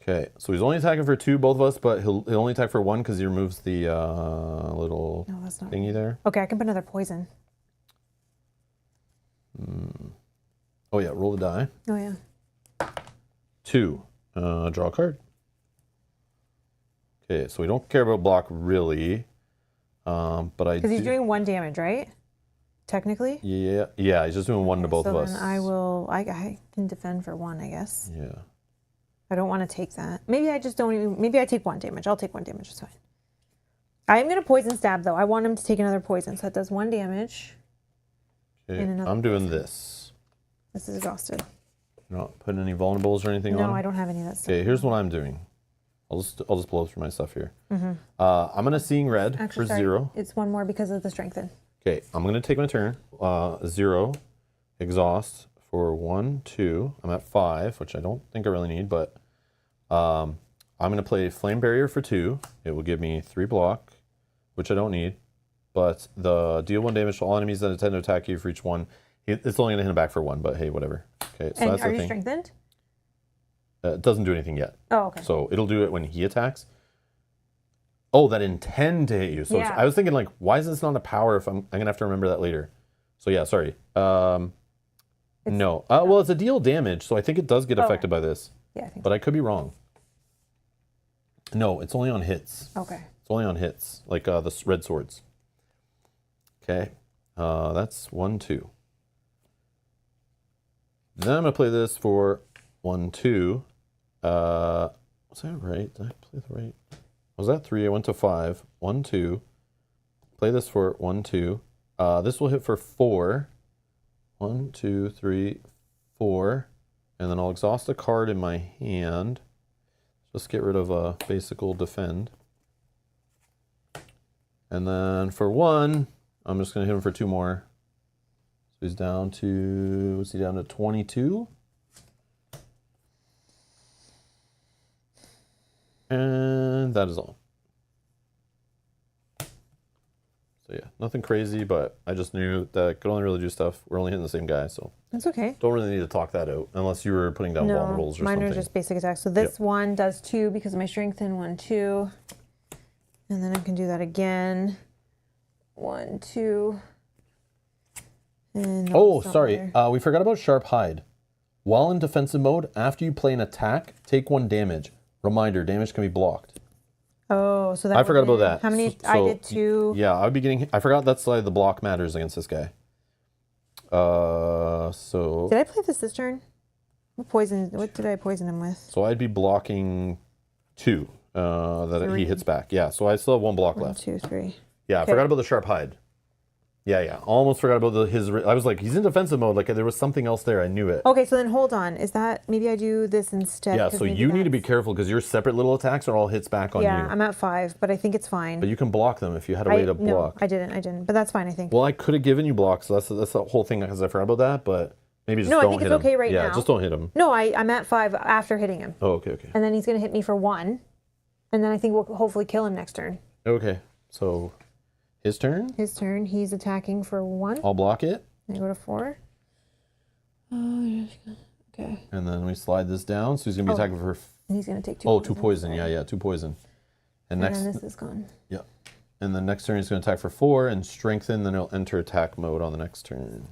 Okay, so he's only attacking for 2, both of us, but he'll only attack for 1 because he removes the little thingy there. Okay, I can put another poison. Oh yeah, roll the die. Oh yeah. 2. Draw a card. Okay, so we don't care about block really, but I because he's doing 1 damage, right? Technically. Yeah, he's just doing 1 to both of us. So then I can defend for 1, I guess. Yeah. I don't want to take that. Maybe I just don't even. Maybe I take 1 damage. I'll take 1 damage. It's fine. I am going to poison stab though. I want him to take another poison, so that does 1 damage. Okay, I'm doing this. This is exhausted. You're not putting any vulnerables or anything on? No, I don't have any of that stuff. Okay, here's what I'm doing. I'll just blow through my stuff here. I'm gonna seeing red for 0. It's 1 more because of the strengthen. Okay, I'm gonna take my turn. 0, exhaust for 1, 2. I'm at 5, which I don't think I really need, but I'm gonna play flame barrier for 2. It will give me 3 block, which I don't need. But the deal 1 damage to all enemies that intend to attack you for each one. It's only gonna hit him back for 1, but hey, whatever. Okay, so and that's the thing. Are you strengthened? It doesn't do anything yet. Oh, okay. So it'll do it when he attacks. Oh, that intend to hit you. So Yeah. I was thinking like, why is this not a power if I'm gonna have to remember that later. So yeah, sorry. No. Well, it's a deal damage, so I think it does get affected by this. Yeah, I think But I could be wrong. No, it's only on hits. okay. It's only on hits, like the red swords. Okay. That's 1, 2. Then I'm gonna play this for 1, 2. Was that right? Did I play the right? Was that 3? I went to 5. 1, 2. Play this for 1, 2. This will hit for 4. 1, 2, 3, 4. And then I'll exhaust a card in my hand. Just get rid of a basical defend. And then for 1, I'm just gonna hit him for 2 more. So he's down to, what's he down to, 22? And that is all. So yeah, nothing crazy, but I just knew that I could only really do stuff. We're only hitting the same guy, so. That's okay. Don't really need to talk that out, unless you were putting down vulnerables or something. Mine are just basic attacks. So this one does 2 because of my strengthen. 1, 2. And then I can do that again. 1, 2. And oh, sorry. We forgot about Sharp Hide. While in defensive mode, after you play an attack, take 1 damage. Reminder, damage can be blocked. Oh, so that I forgot about that. How many? So, I did 2. Yeah, I would be getting. I forgot that's why the block matters against this guy. So. Did I play this turn? What did I poison him with? So I'd be blocking 2. That 3. he hits back. Yeah, so I still have 1 block 1, left. 2, 3. Yeah, I forgot about the Sharp Hide. Yeah. Almost forgot about his. I was like, he's in defensive mode. Like there was something else there. I knew it. Okay, so then hold on. Is that maybe I do this instead? Yeah, so you need to be careful because your separate little attacks are all hits back on you. Yeah, I'm at 5, but I think it's fine. But you can block them if you had a way to block. No, I didn't. But that's fine, I think. Well, I could have given you blocks. So that's the whole thing because I forgot about that. But maybe just don't hit him. No, I think it's okay right now. Yeah, just don't hit him. No, I'm at 5 after hitting him. Oh, okay. And then he's going to hit me for 1. And then I think we'll hopefully kill him next turn. Okay, so his turn. His turn. He's attacking for 1. I'll block it. I go to 4. Okay. And then we slide this down. So he's going to be attacking for... And he's going to take 2 Oh, poison. 2 poison. Yeah, 2 poison. And next... then this is gone. Yeah. And the next turn he's going to attack for 4 and strengthen. Then he'll enter attack mode on the next turn.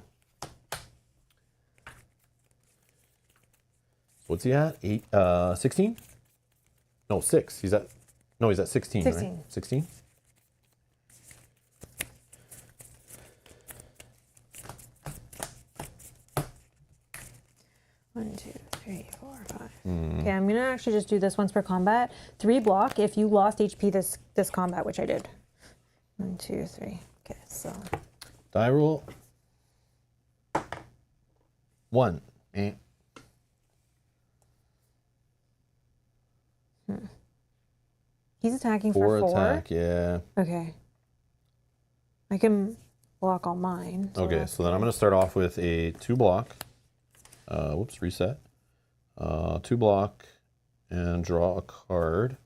What's he at? 16? No, 6. He's at 16, 16. right? 16? One, 2, 3, 4, 5. Okay, I'm gonna actually just do this once per combat. 3 block if you lost HP this combat, which I did. 1, 2, 3. Okay, so Die roll. 1. he's attacking for 4. Attack, yeah. Okay. I can block all mine. Okay, so then I'm going to start off with a 2 block. Whoops, reset. 2 block and draw a card.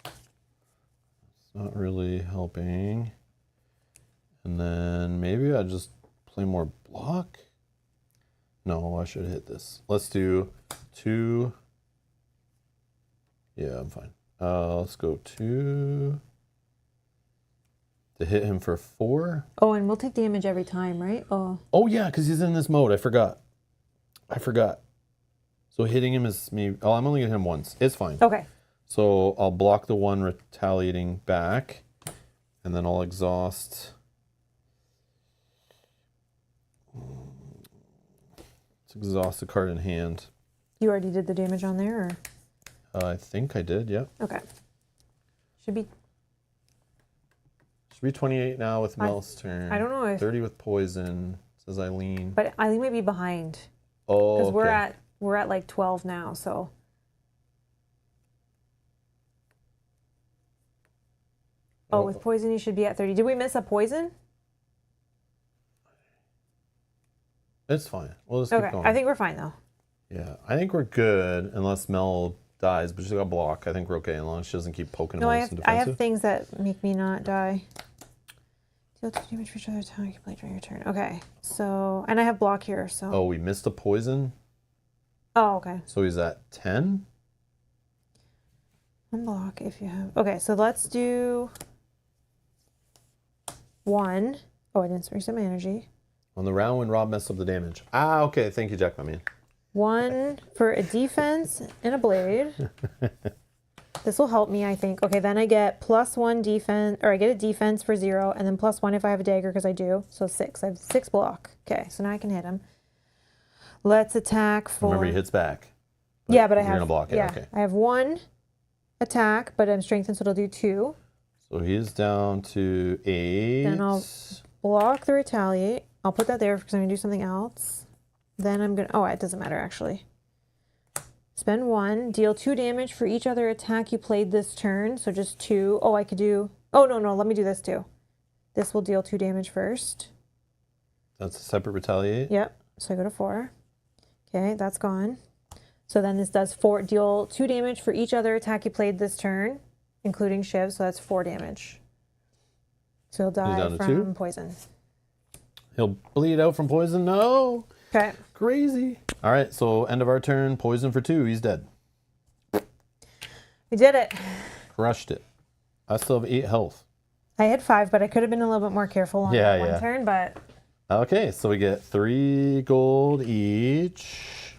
It's not really helping. And then maybe I just play more block. No, I should hit this. Let's do 2. Yeah, I'm fine. Let's go 2 to hit him for 4. Oh, and we'll take damage every time, right? Oh. Oh yeah, because he's in this mode. I forgot. So hitting him is me. Oh, I'm only gonna hit him once. It's fine. Okay. So I'll block the one retaliating back, and then I'll exhaust. Let's exhaust the card in hand. You already did the damage on there, or? I think I did. Yeah. Okay. Should be 28 now with Mel's turn. I don't know if 30 with poison, says Eileen. But Eileen might be behind. Oh, Because okay. we're at like 12 now, so. Oh, with poison you should be at 30. Did we miss a poison? It's fine. We'll just keep Okay, going. I think we're fine though. Yeah, I think we're good unless Mel dies, but she's got a block. I think we're okay as long as she doesn't keep poking him No, on I some have defensive. things that make me not die. Deal 2 damage for each other attack you play during your turn. Okay, so, and I have block here, so. Oh, we missed a poison? Oh, okay. So he's at 10? One block if you have. Okay, so let's do 1. Oh, I didn't reset my energy. On the round when Rob messed up the damage. Ah, okay. Thank you, Jack, my man. 1 for a defense and a blade. This will help me, I think. Okay, then I get +1 defense, or I get a defense for 0, and then +1 if I have a dagger, because I do. So 6. I have 6 block. Okay, so now I can hit him. Let's attack for. Remember, he hits back. Yeah, but I you're have. gonna block it. Yeah, Okay. I have 1 attack, but I'm strengthened, so it'll do 2. So he's down to 8. Then I'll block the retaliate. I'll put that there because I'm gonna do something else. Then I'm gonna. Oh, it doesn't matter actually. Spend 1. Deal 2 damage for each other attack you played this turn. So just 2. Oh, I could do. Oh no, let me do this too. This will deal 2 damage first. That's a separate retaliate. Yep. So I go to 4. Okay, that's gone. So then this does 4. Deal 2 damage for each other attack you played this turn, including Shiv. So that's 4 damage. So he'll die down to from 2? poison. He'll bleed out from poison. No. Okay. Crazy. All right, so end of our turn. Poison for 2. He's dead. We did it. Crushed it. I still have 8 health. I had 5, but I could have been a little bit more careful on that one turn, but. Okay, so we get 3 gold each.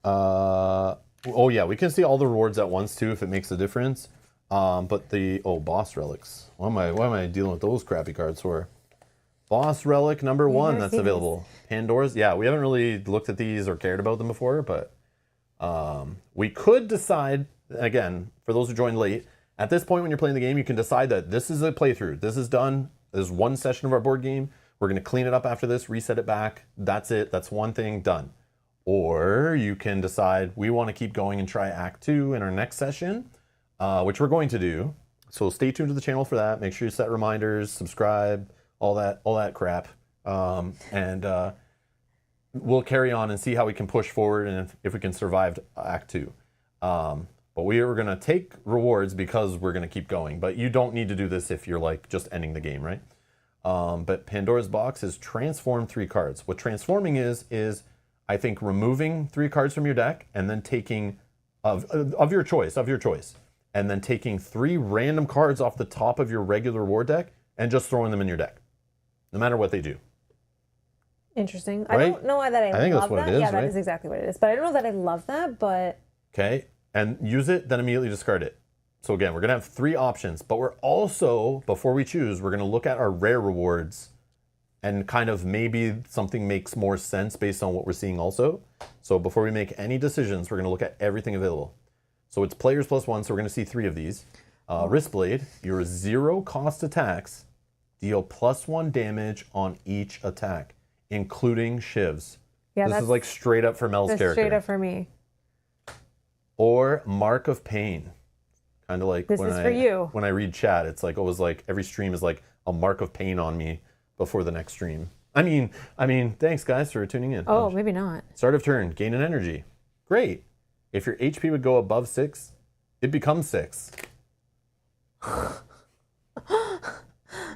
Oh yeah, we can see all the rewards at once too if it makes a difference. But the boss relics. Why am I dealing with those crappy cards for? Boss relic number 1 that's available. Pandora's. Yeah, we haven't really looked at these or cared about them before, but we could decide again for those who joined late. At this point, when you're playing the game, you can decide that this is a playthrough. This is done. This is one session of our board game. We're going to clean it up after this, reset it back. That's it. That's one thing done. Or you can decide we want to keep going and try Act 2 in our next session, which we're going to do. So stay tuned to the channel for that. Make sure you set reminders, subscribe, all that crap. And we'll carry on and see how we can push forward and if we can survive Act 2. But we are going to take rewards because we're going to keep going. But you don't need to do this if you're like just ending the game, right? But Pandora's Box is transform 3 cards. What transforming is I think removing 3 cards from your deck and then taking of your choice, and then taking 3 random cards off the top of your regular reward deck and just throwing them in your deck, no matter what they do. Interesting. Right? I don't know that I think love that's what that. it is, Yeah, right? that is exactly what it is. But I don't know that I love that, but... Okay, and use it, then immediately discard it. So again, we're going to have 3 options, but we're also, before we choose, we're going to look at our rare rewards and kind of maybe something makes more sense based on what we're seeing also. So before we make any decisions, we're going to look at everything available. So it's players +1, so we're going to see 3 of these. Wristblade, your 0 cost attacks deal +1 damage on each attack, including shivs. Yeah, this is like straight up for Mel's that's character. straight up for me. Or Mark of Pain. Kind of like This is for you. When I read chat, it's like always like every stream is like a mark of pain on me before the next stream. I mean, thanks guys for tuning in. Oh, maybe not. Start of turn, gain an energy. Great. If your HP would go above 6, it becomes 6. I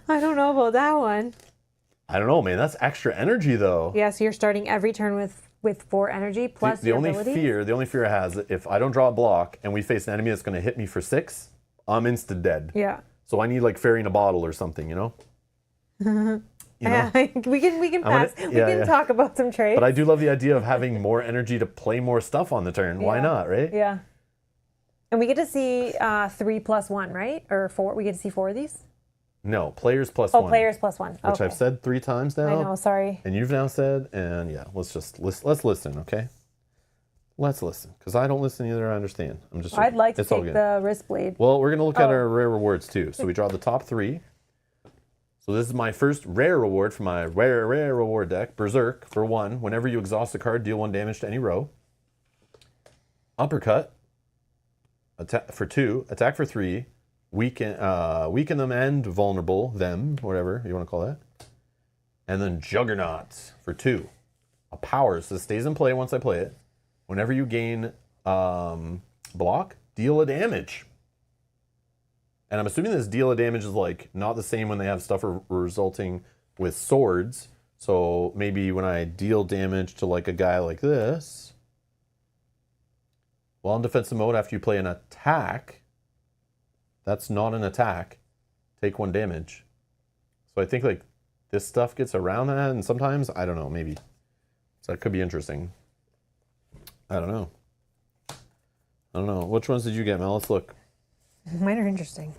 don't know about that one. I don't know, man. That's extra energy though. Yeah, so you're starting every turn with 4 energy plus The only ability. fear I has, if I don't draw a block and we face an enemy that's going to hit me for 6, I'm insta dead. Yeah. So I need like fairy in a bottle or something, you know? Yeah, we can pass. We can talk about some trades. But I do love the idea of having more energy to play more stuff on the turn. Why not, right? Yeah. And we get to see 3 + 1, right? Or 4? We get to see 4 of these? No, players +1. Oh, players +1. Which Okay. I've said 3 times now. I know, sorry. And you've now said, and yeah, let's listen, okay? Let's listen, because I don't listen either. I understand. I'm just. I'd like to it's all take good. the wrist blade. Well, we're gonna look at our rare rewards too. So we draw the top 3. So this is my first rare reward for my rare reward deck. Berserk for 1. Whenever you exhaust a card, deal 1 damage to any row. Uppercut. Attack for 2. Attack for 3. Weaken them and vulnerable them, whatever you want to call that. And then Juggernaut for 2. A power, so this stays in play once I play it. Whenever you gain block, deal a damage. And I'm assuming this deal of damage is like not the same when they have stuff resulting with swords. So maybe when I deal damage to like a guy like this, while in defensive mode after you play an attack, that's not an attack, take 1 damage. So I think like this stuff gets around that, and sometimes, I don't know, maybe. So that could be interesting. I don't know. Which ones did you get, Mel? Let's look. Mine are interesting.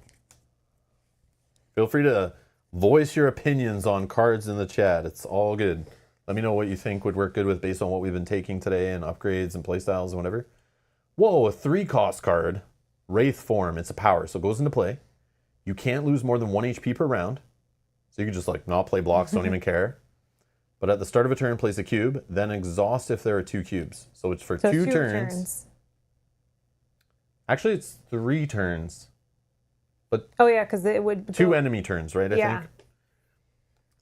Feel free to voice your opinions on cards in the chat. It's all good. Let me know what you think would work good with based on what we've been taking today and upgrades and playstyles and whatever. Whoa, a 3-cost card. Wraith form. It's a power, so it goes into play. You can't lose more than 1 HP per round. So you can just like not play blocks, don't even care. But at the start of a turn, place a cube, then exhaust if there are 2 cubes. So it's for 2 turns. Actually, it's 3 turns. But oh yeah, because it would 2 enemy turns, right? I think.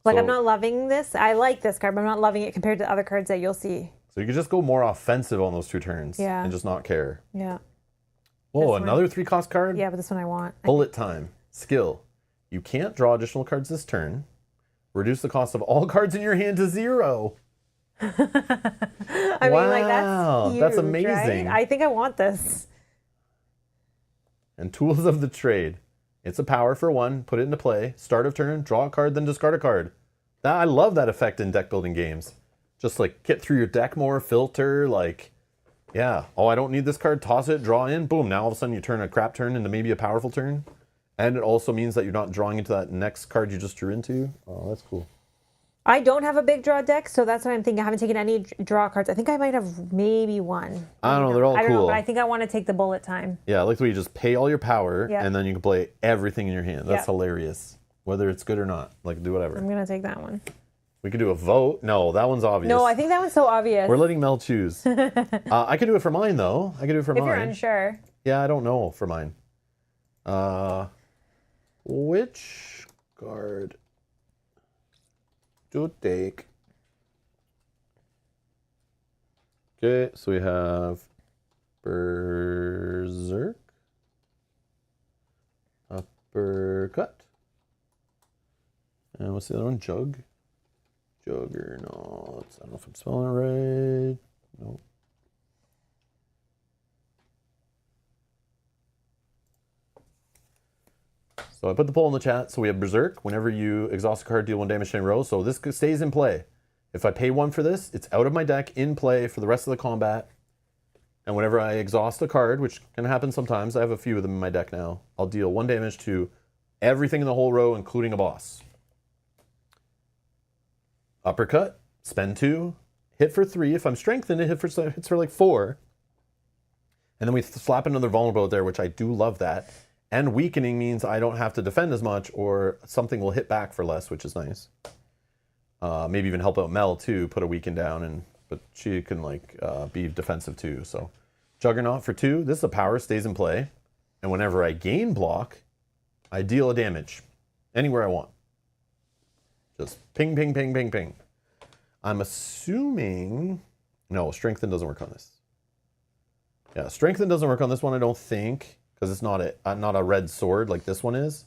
Like, so, I'm not loving this. I like this card, but I'm not loving it compared to other cards that you'll see. So you could just go more offensive on those 2 turns. Yeah. And just not care. Yeah. Whoa, another 3-cost card? Yeah, but this one I want. Bullet time. Skill. You can't draw additional cards this turn. Reduce the cost of all cards in your hand to 0. I mean, like, that's huge, that's amazing. Right? I think I want this. And tools of the trade. It's a power for 1. Put it into play. Start of turn. Draw a card, then discard a card. I love that effect in deck building games. Just like get through your deck more, filter, like, yeah. Oh, I don't need this card. Toss it, draw in. Boom. Now all of a sudden you turn a crap turn into maybe a powerful turn. And it also means that you're not drawing into that next card you just drew into. Oh, that's cool. I don't have a big draw deck, so that's what I'm thinking. I haven't taken any draw cards. I think I might have maybe 1. I don't know. They're all I don't know, cool. but I think I want to take the bullet time. Yeah, I like the way you just pay all your power, Yeah. and then you can play everything in your hand. That's Yeah. hilarious. Whether it's good or not. Like, do whatever. I'm going to take that one. We could do a vote. No, that one's obvious. No, I think that one's so obvious. We're letting Mel choose. I could do it for mine, though. I could do it for if mine. you're unsure. Yeah, I don't know for mine. Which card to take? Okay, so we have Berserk. Uppercut. And what's the other one? Juggernauts. I don't know if I'm spelling it right. Nope. So I put the poll in the chat. So we have Berserk. Whenever you exhaust a card, deal 1 damage to any row. So this stays in play. If I pay 1 for this, it's out of my deck, in play for the rest of the combat. And whenever I exhaust a card, which can happen sometimes, I have a few of them in my deck now, I'll deal 1 damage to everything in the whole row, including a boss. Uppercut, spend 2, hit for 3. If I'm strengthened, it hits for like 4. And then we slap another vulnerable there, which I do love that. And weakening means I don't have to defend as much, or something will hit back for less, which is nice. Maybe even help out Mel too, put a weaken down, but she can like be defensive too. So Juggernaut for 2. This is a power, stays in play. And whenever I gain block, I deal a damage anywhere I want. Just ping, ping, ping, ping, ping. I'm assuming... No, Strengthen doesn't work on this. Yeah, Strengthen doesn't work on this one, I don't think, because it's not a red sword like this one is.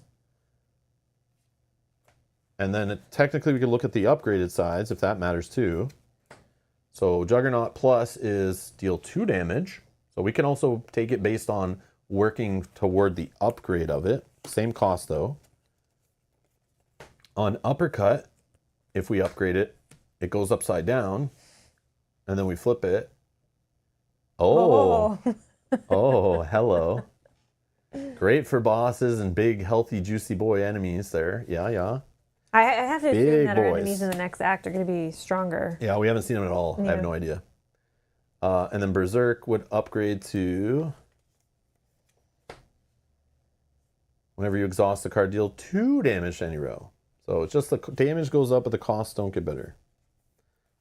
And then technically we could look at the upgraded sides, if that matters too. So Juggernaut Plus is deal 2 damage. So we can also take it based on working toward the upgrade of it. Same cost though. On Uppercut, if we upgrade it, it goes upside down. And then we flip it. Oh. Oh, hello. Great for bosses and big, healthy, juicy boy enemies there. Yeah, yeah. I have to assume Big that our boys. enemies in the next act are going to be stronger. Yeah, we haven't seen them at all. Yeah. I have no idea. And then Berserk would upgrade to... Whenever you exhaust the card, deal 2 damage to any row. So it's just the damage goes up, but the costs don't get better.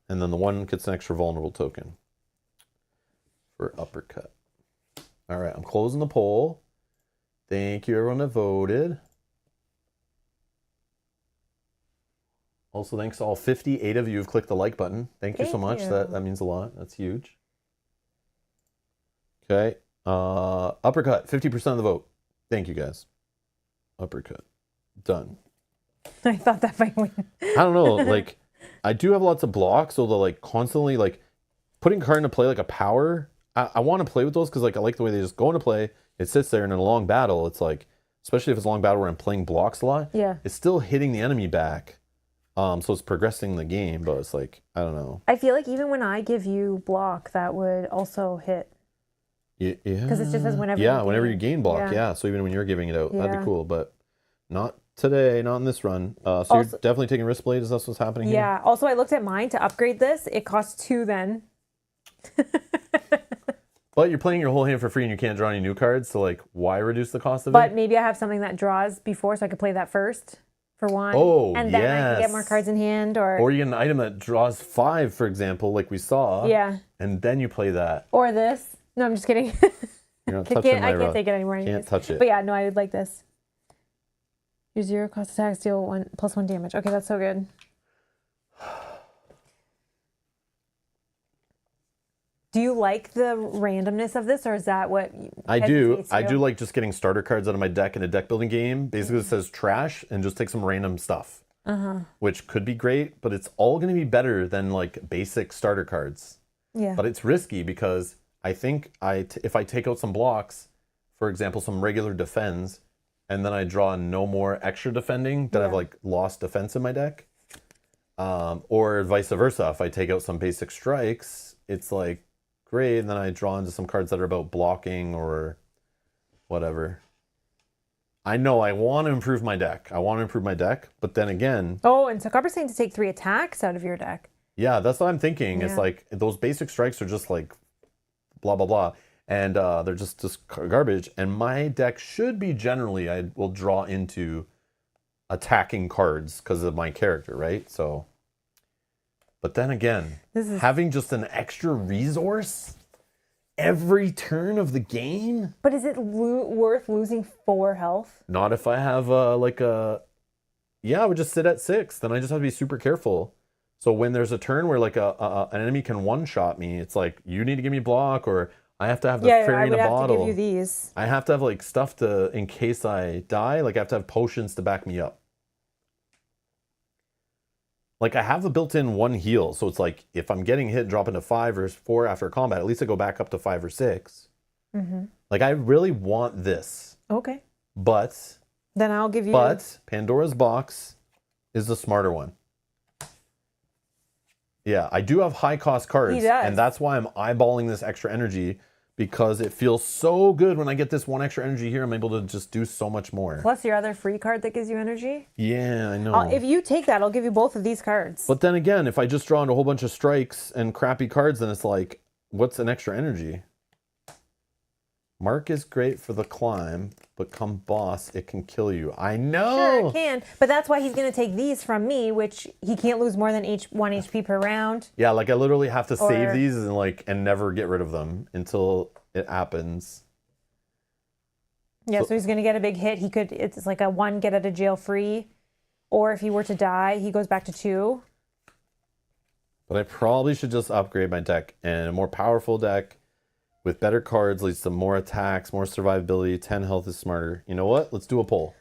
And then the 1 gets an extra vulnerable token for Uppercut. All right, I'm closing the poll. Thank you, everyone that voted. Also, thanks to all 58 of you who've clicked the like button. Thank you so much. That means a lot. That's huge. Okay. Uppercut, 50% of the vote. Thank you, guys. Uppercut. Done. I thought that might win. I don't know. Like, I do have lots of blocks, so the like constantly like putting a card into play like a power. I want to play with those because like I like the way they just go into play. It sits there, and in a long battle, it's like, especially if it's a long battle where I'm playing blocks a lot. Yeah. It's still hitting the enemy back. So it's progressing the game, but it's like, I don't know. I feel like even when I give you block, that would also hit. Yeah. Because it just says whenever whenever you gain block. Yeah. So even when you're giving it out, that'd be cool. But not today, not in this run. So also, you're definitely taking Risk Blade. Is that what's happening here? Yeah. Also, I looked at mine to upgrade this. It costs 2 then. But you're playing your whole hand for free and you can't draw any new cards. So like, why reduce the cost of it? But maybe I have something that draws before, so I could play that first for 1. Oh, and then I can get more cards in hand, or you get an item that draws 5, for example, like we saw. Yeah. And then you play that. Or this. No, I'm just kidding. You're not touching I can't take it anymore. Can't anyways. touch it. But yeah, no, I would like this. Your 0 cost attacks deal 1 plus 1 damage. Okay, that's so good. Do you like the randomness of this, or is that what I do? I do like just getting starter cards out of my deck in a deck building game. Basically, it says trash and just take some random stuff, which could be great, but it's all going to be better than like basic starter cards. Yeah. But it's risky because I think if I take out some blocks, for example, some regular defends, and then I draw no more extra defending, then I've like lost defense in my deck. Or vice versa. If I take out some basic strikes, it's like, great, and then I draw into some cards that are about blocking or whatever. I know I want to improve my deck. But then again... Oh, and so Copper's saying to take 3 attacks out of your deck. Yeah, that's what I'm thinking. Yeah. It's like, those basic strikes are just like blah, blah, blah. And they're just garbage. And my deck should be generally, I will draw into attacking cards because of my character, right? So... But then again, having just an extra resource every turn of the game? But is it worth losing 4 health? Not if I have yeah, I would just sit at 6. Then I just have to be super careful. So when there's a turn where like an enemy can one-shot me, it's like, you need to give me block, or I have to have the Yeah, fairy I in would a have bottle. to give you these. I have to have like stuff to, in case I die, like I have to have potions to back me up. Like I have a built-in 1 heal, so it's like if I'm getting hit, drop into 5 or 4 after combat, at least I go back up to 5 or 6. Mm-hmm. Like I really want this, Okay. but Then I'll give you. Pandora's box is the smarter one. Yeah, I do have high cost cards, He does. and that's why I'm eyeballing this extra energy, because it feels so good when I get this 1 extra energy here. I'm able to just do so much more. Plus your other free card that gives you energy. Yeah, I know. If you take that, I'll give you both of these cards. But then again, if I just draw into a whole bunch of strikes and crappy cards, then it's like, what's an extra energy? Mark is great for the climb, but come boss, it can kill you. I know. Sure, it can. But that's why he's going to take these from me, which he can't lose more than 1 HP per round. Yeah, like I literally have to save Or- these and never get rid of them until it happens. Yeah, so he's going to get a big hit. It's like a 1 get out of jail free. Or if he were to die, he goes back to 2. But I probably should just upgrade my deck, and a more powerful deck with better cards leads to more attacks, more survivability. 10 health is smarter. You know what? Let's do a poll.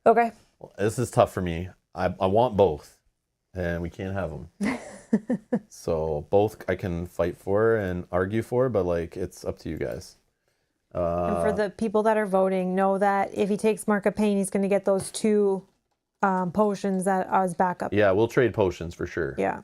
Okay. This is tough for me. I want both, and we can't have them. So both I can fight for and argue for, but like it's up to you guys. And for the people that are voting, know that if he takes Mark of Pain, he's going to get those 2 potions that as backup. Yeah, we'll trade potions for sure. Yeah.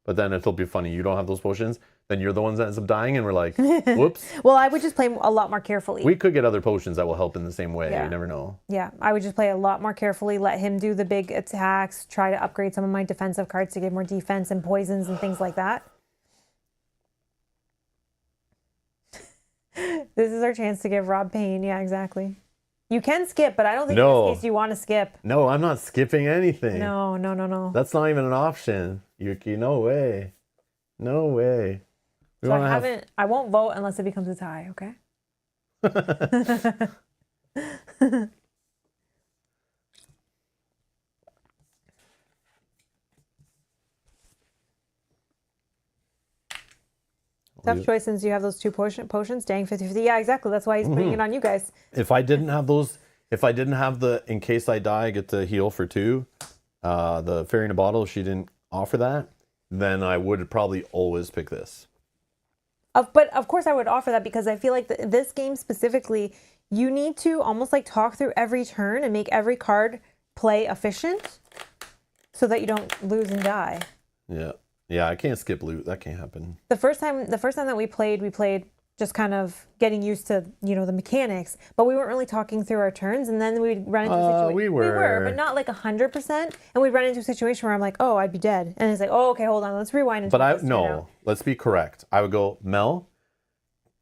But then it'll be funny. You don't have those potions, then you're the ones that ends up dying, and we're like, whoops. Well, I would just play a lot more carefully. We could get other potions that will help in the same way. Yeah. You never know. Yeah, I would just play a lot more carefully, let him do the big attacks, try to upgrade some of my defensive cards to give more defense and poisons and things like that. This is our chance to give Rob pain. Yeah, exactly. You can skip, but I don't think in this case you want to skip. No, I'm not skipping anything. No. That's not even an option. Yuki, no way. No way. We So wanna I won't vote unless it becomes a tie, okay? Tough choice since you have those 2 potions, staying 50-50. Yeah, exactly. That's why he's putting it on you guys. If I didn't have those, if I didn't have the, in case I die, I get to heal for 2, the fairy in a bottle, if she didn't offer that, then I would probably always pick this. But of course I would offer that because I feel like this game specifically, you need to almost like talk through every turn and make every card play efficient so that you don't lose and die. Yeah. Yeah, I can't skip loot. That can't happen. The first time that we played just kind of getting used to, the mechanics, but we weren't really talking through our turns, and then we'd run into a situation. We were, but not like 100%. And we'd run into a situation where I'm like, oh, I'd be dead. And it's like, oh, okay, hold on, let's rewind. But let's be correct. I would go, Mel,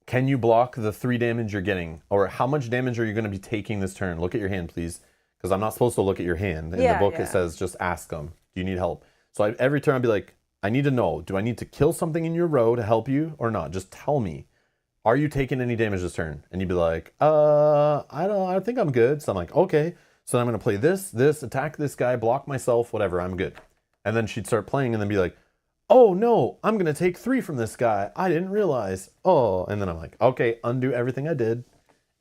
can you block the 3 damage you're getting? Or how much damage are you going to be taking this turn? Look at your hand, please. Because I'm not supposed to look at your hand. In the book, it says just ask them. Do you need help? So every turn I'd be like, I need to know, do I need to kill something in your row to help you or not? Just tell me. Are you taking any damage this turn? And you'd be like, I think I'm good. So I'm like, okay. So I'm going to play this, attack this guy, block myself, whatever, I'm good. And then she'd start playing and then be like, oh no, I'm going to take 3 from this guy. I didn't realize. Oh, and then I'm like, okay, undo everything I did.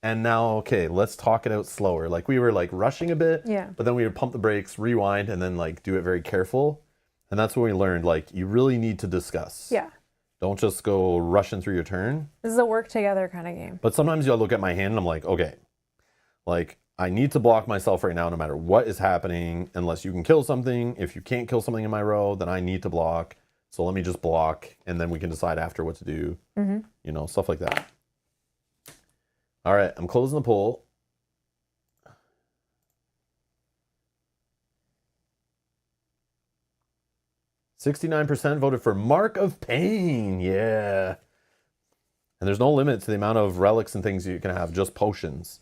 And now, okay, let's talk it out slower. Like we were like rushing a bit, but then we would pump the brakes, rewind, and then like do it very careful. And that's when we learned, like, you really need to discuss. Yeah. Don't just go rushing through your turn. This is a work together kind of game. But sometimes you'll look at my hand and I'm like, okay, like I need to block myself right now no matter what is happening, unless you can kill something. If you can't kill something in my row, then I need to block. So let me just block and then we can decide after what to do. Stuff like that. All right, I'm closing the poll. 69% voted for Mark of Pain. Yeah. And there's no limit to the amount of relics and things you can have, just potions.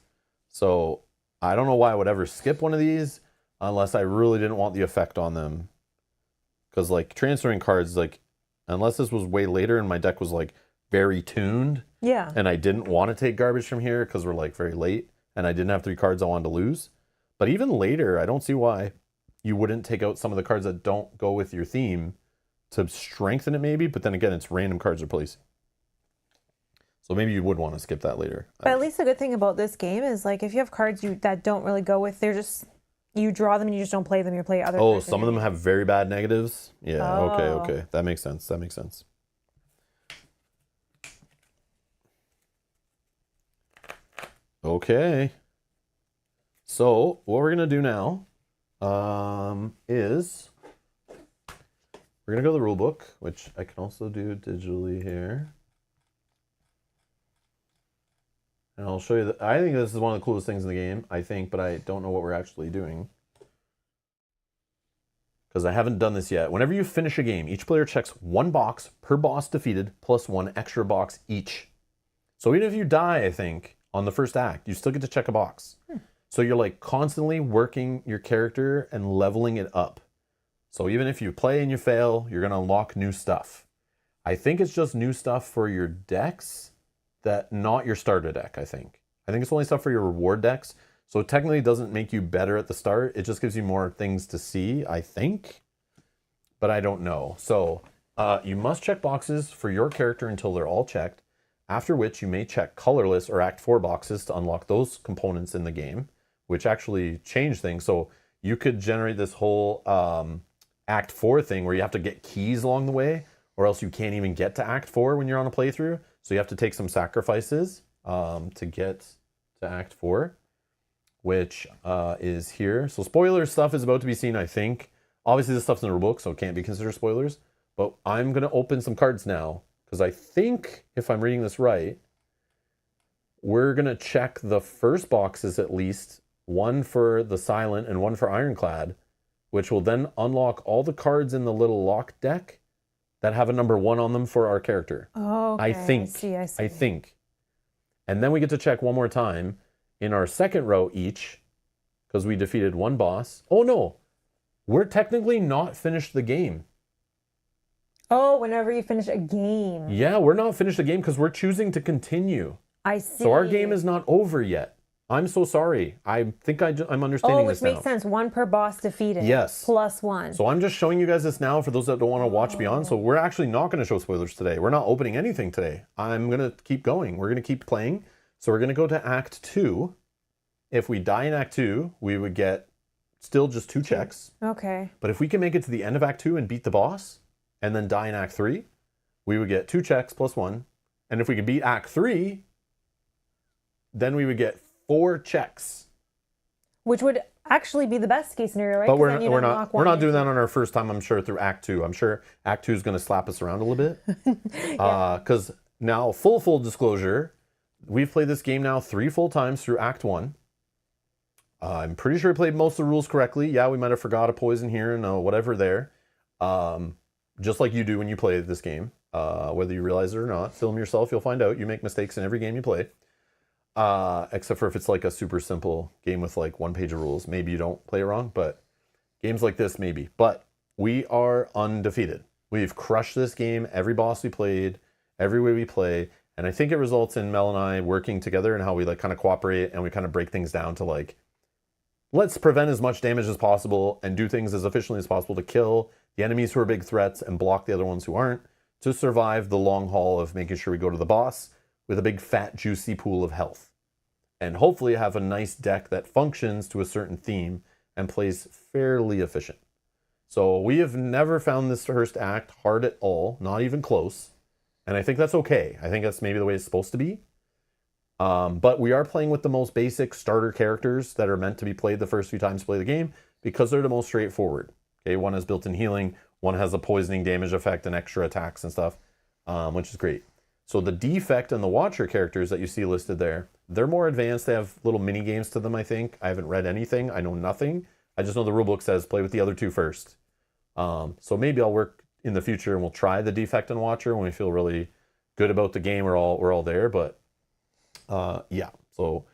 So I don't know why I would ever skip one of these unless I really didn't want the effect on them. Because like transferring cards, like unless this was way later and my deck was like very tuned. Yeah. And I didn't want to take garbage from here because we're like very late and I didn't have 3 cards I wanted to lose. But even later, I don't see why you wouldn't take out some of the cards that don't go with your theme to strengthen it maybe, but then again, it's random cards are placing. So maybe you would want to skip that later. But at least the good thing about this game is like if you have cards that don't really go with, they're just, you draw them and you just don't play them. You play other cards. Some of them have very bad negatives. Yeah, Oh. okay. That makes sense. Okay. So what we're gonna do now is we're gonna go to the rule book, which I can also do digitally here. And I'll show you I think this is one of the coolest things in the game, I think, but I don't know what we're actually doing. Because I haven't done this yet. Whenever you finish a game, each player checks 1 box per boss defeated, plus 1 extra box each. So even if you die, I think, on the first act, you still get to check a box. So you're like constantly working your character and leveling it up. So even if you play and you fail, you're going to unlock new stuff. I think it's just new stuff for your decks, that not your starter deck, I think. I think it's only stuff for your reward decks. So it technically doesn't make you better at the start. It just gives you more things to see, I think. But I don't know. So you must check boxes for your character until they're all checked. After which you may check colorless or Act 4 boxes to unlock those components in the game, which actually change things. So you could generate this whole Act 4 thing where you have to get keys along the way, or else you can't even get to Act 4 when you're on a playthrough. So you have to take some sacrifices to get to Act 4, which is here. So spoiler stuff is about to be seen, I think. Obviously this stuff's in the rulebook, so it can't be considered spoilers. But I'm going to open some cards now, because I think, if I'm reading this right, we're going to check the first boxes at least, one for the Silent and one for Ironclad, which will then unlock all the cards in the little lock deck that have a number 1 on them for our character. Oh, okay. I think. I see. I think. And then we get to check one more time in our second row each, because we defeated 1 boss. Oh no, we're technically not finished the game. Oh, whenever you finish a game. Yeah, we're not finished the game because we're choosing to continue. I see. So our game is not over yet. I'm so sorry. I think I'm understanding this now. Which makes sense. 1 per boss defeated. Yes. Plus 1. So I'm just showing you guys this now for those that don't want to watch beyond. So we're actually not going to show spoilers today. We're not opening anything today. I'm going to keep going. We're going to keep playing. So we're going to go to Act 2. If we die in Act 2, we would get still just 2 checks. Okay. But if we can make it to the end of Act 2 and beat the boss, and then die in Act 3, we would get 2 checks plus 1. And if we could beat Act 3, then we would get 4 checks. Which would actually be the best case scenario, right? But we're not doing that on our first time, I'm sure, through Act 2. I'm sure Act 2 is going to slap us around a little bit. Because now, full disclosure, we've played this game now 3 full times through Act 1. I'm pretty sure we played most of the rules correctly. Yeah, we might have forgot a poison here and whatever there. Just like you do when you play this game. Whether you realize it or not, film yourself, you'll find out. You make mistakes in every game you play. Except for if it's like a super simple game with like 1 page of rules. Maybe you don't play it wrong, but games like this, maybe. But we are undefeated. We've crushed this game, every boss we played, every way we play. And I think it results in Mel and I working together and how we like kind of cooperate and we kind of break things down to like, let's prevent as much damage as possible and do things as efficiently as possible to kill the enemies who are big threats and block the other ones who aren't, to survive the long haul of making sure we go to the boss with a big fat juicy pool of health. And hopefully have a nice deck that functions to a certain theme and plays fairly efficient. So we have never found this first act hard at all, not even close. And I think that's okay. I think that's maybe the way it's supposed to be. But we are playing with the most basic starter characters that are meant to be played the first few times you play the game because they're the most straightforward. Okay, one has built-in healing, one has a poisoning damage effect and extra attacks and stuff, which is great. So the Defect and the Watcher characters that you see listed there, they're more advanced. They have little mini games to them, I think. I haven't read anything. I know nothing. I just know the rulebook says play with the other 2 first. So maybe I'll work in the future and we'll try the Defect and Watcher when we feel really good about the game. We're all there, but yeah. So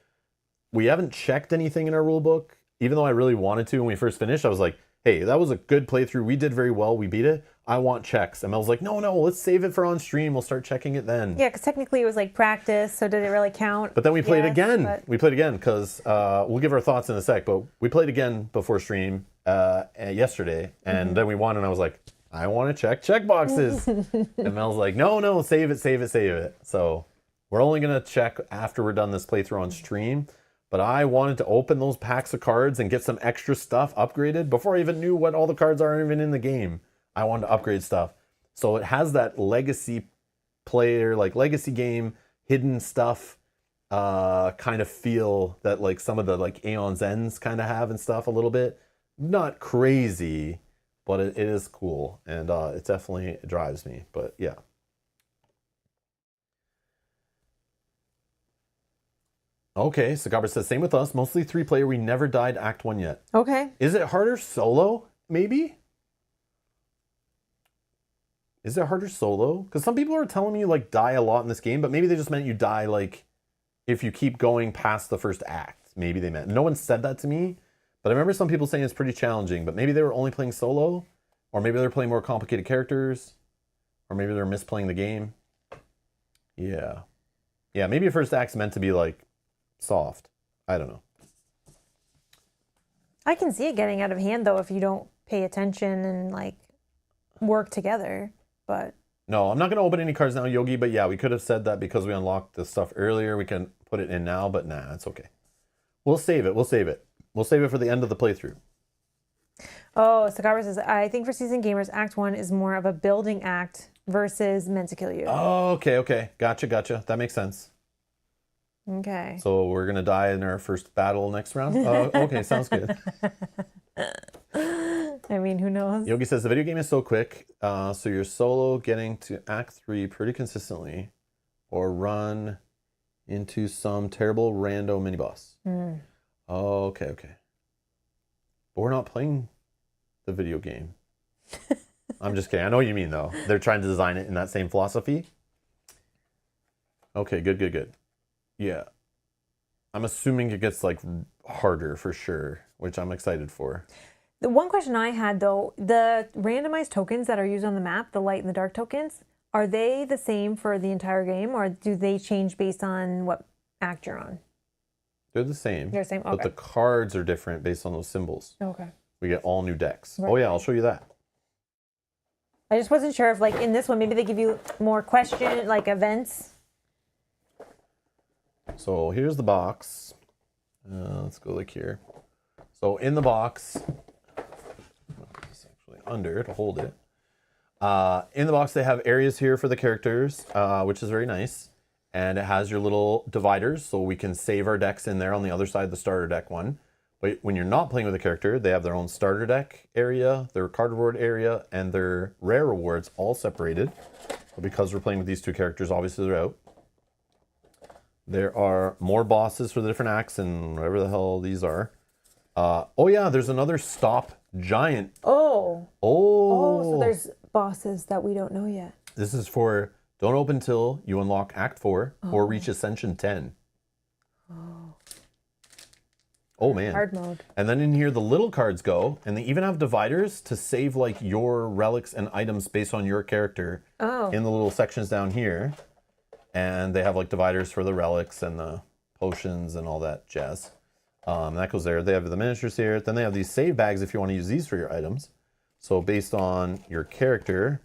we haven't checked anything in our rulebook, even though I really wanted to when we first finished. I was like, hey, that was a good playthrough. We did very well. We beat it. I want checks. And Mel's like, no, let's save it for on stream. We'll start checking it then. Yeah, because technically it was like practice, so did it really count? But then we played again. We played again because we'll give our thoughts in a sec, but we played again before stream yesterday, and then we won, and I was like, I want to check boxes. And Mel's like, no, save it. So we're only going to check after we're done this playthrough on stream. But I wanted to open those packs of cards and get some extra stuff upgraded before I even knew what all the cards are even in the game. I wanted to upgrade stuff. So it has that legacy player, like legacy game, hidden stuff kind of feel that like some of the like Aeon's Ends kind of have and stuff a little bit. Not crazy, but it is cool. And it definitely drives me. But yeah. Okay, Sagabra says, same with us. Mostly 3-player. We never died Act 1 yet. Okay. Is it harder solo, maybe? Is it harder solo? Because some people are telling me you, like, die a lot in this game, but maybe they just meant you die, like, if you keep going past the first act. Maybe they meant. No one said that to me, but I remember some people saying it's pretty challenging, but maybe they were only playing solo, or maybe they're playing more complicated characters, or maybe they're misplaying the game. Yeah. Yeah, maybe your first act's meant to be, like, soft. I don't know. I can see it getting out of hand though if you don't pay attention and like work together. But no, I'm not going to open any cards now, Yogi. But yeah, we could have said that because we unlocked the stuff earlier. We can put it in now, but nah, it's okay. We'll save it. We'll save it for the end of the playthrough. Oh, Sakara says, I think for seasoned gamers, Act 1 is more of a building act versus meant to kill you. Oh, okay. Gotcha. That makes sense. Okay. So we're going to die in our first battle next round? Okay, sounds good. I mean, who knows? Yogi says, the video game is so quick, so you're solo getting to Act 3 pretty consistently, or run into some terrible rando mini-boss. Oh, okay. But we're not playing the video game. I'm just kidding. I know what you mean, though. They're trying to design it in that same philosophy. Okay, good. Yeah. I'm assuming it gets, like, harder for sure, which I'm excited for. The one question I had, though, the randomized tokens that are used on the map, the light and the dark tokens, are they the same for the entire game, or do they change based on what act you're on? They're the same. They're the same, okay. But the cards are different based on those symbols. Okay. We get all new decks. Right. Oh, yeah, I'll show you that. I just wasn't sure if, like, in this one, maybe they give you more question, like, events. So here's the box. Let's go like here. So in the box, it's actually under to hold it. In the box, they have areas here for the characters, which is very nice. And it has your little dividers, so we can save our decks in there on the other side, the starter deck one. But when you're not playing with a character, they have their own starter deck area, their card reward area, and their rare rewards all separated. But because we're playing with these two characters, obviously they're out. There are more bosses for the different acts and whatever the hell these are. Oh yeah, there's another stop giant. Oh, so there's bosses that we don't know yet. This is for don't open till you unlock Act 4 or reach Ascension 10. Oh man. Hard mode. And then in here the little cards go, and they even have dividers to save like your relics and items based on your character in the little sections down here. And they have like dividers for the relics and the potions and all that jazz. That goes there. They have the miniatures here. Then they have these save bags if you want to use these for your items. So based on your character,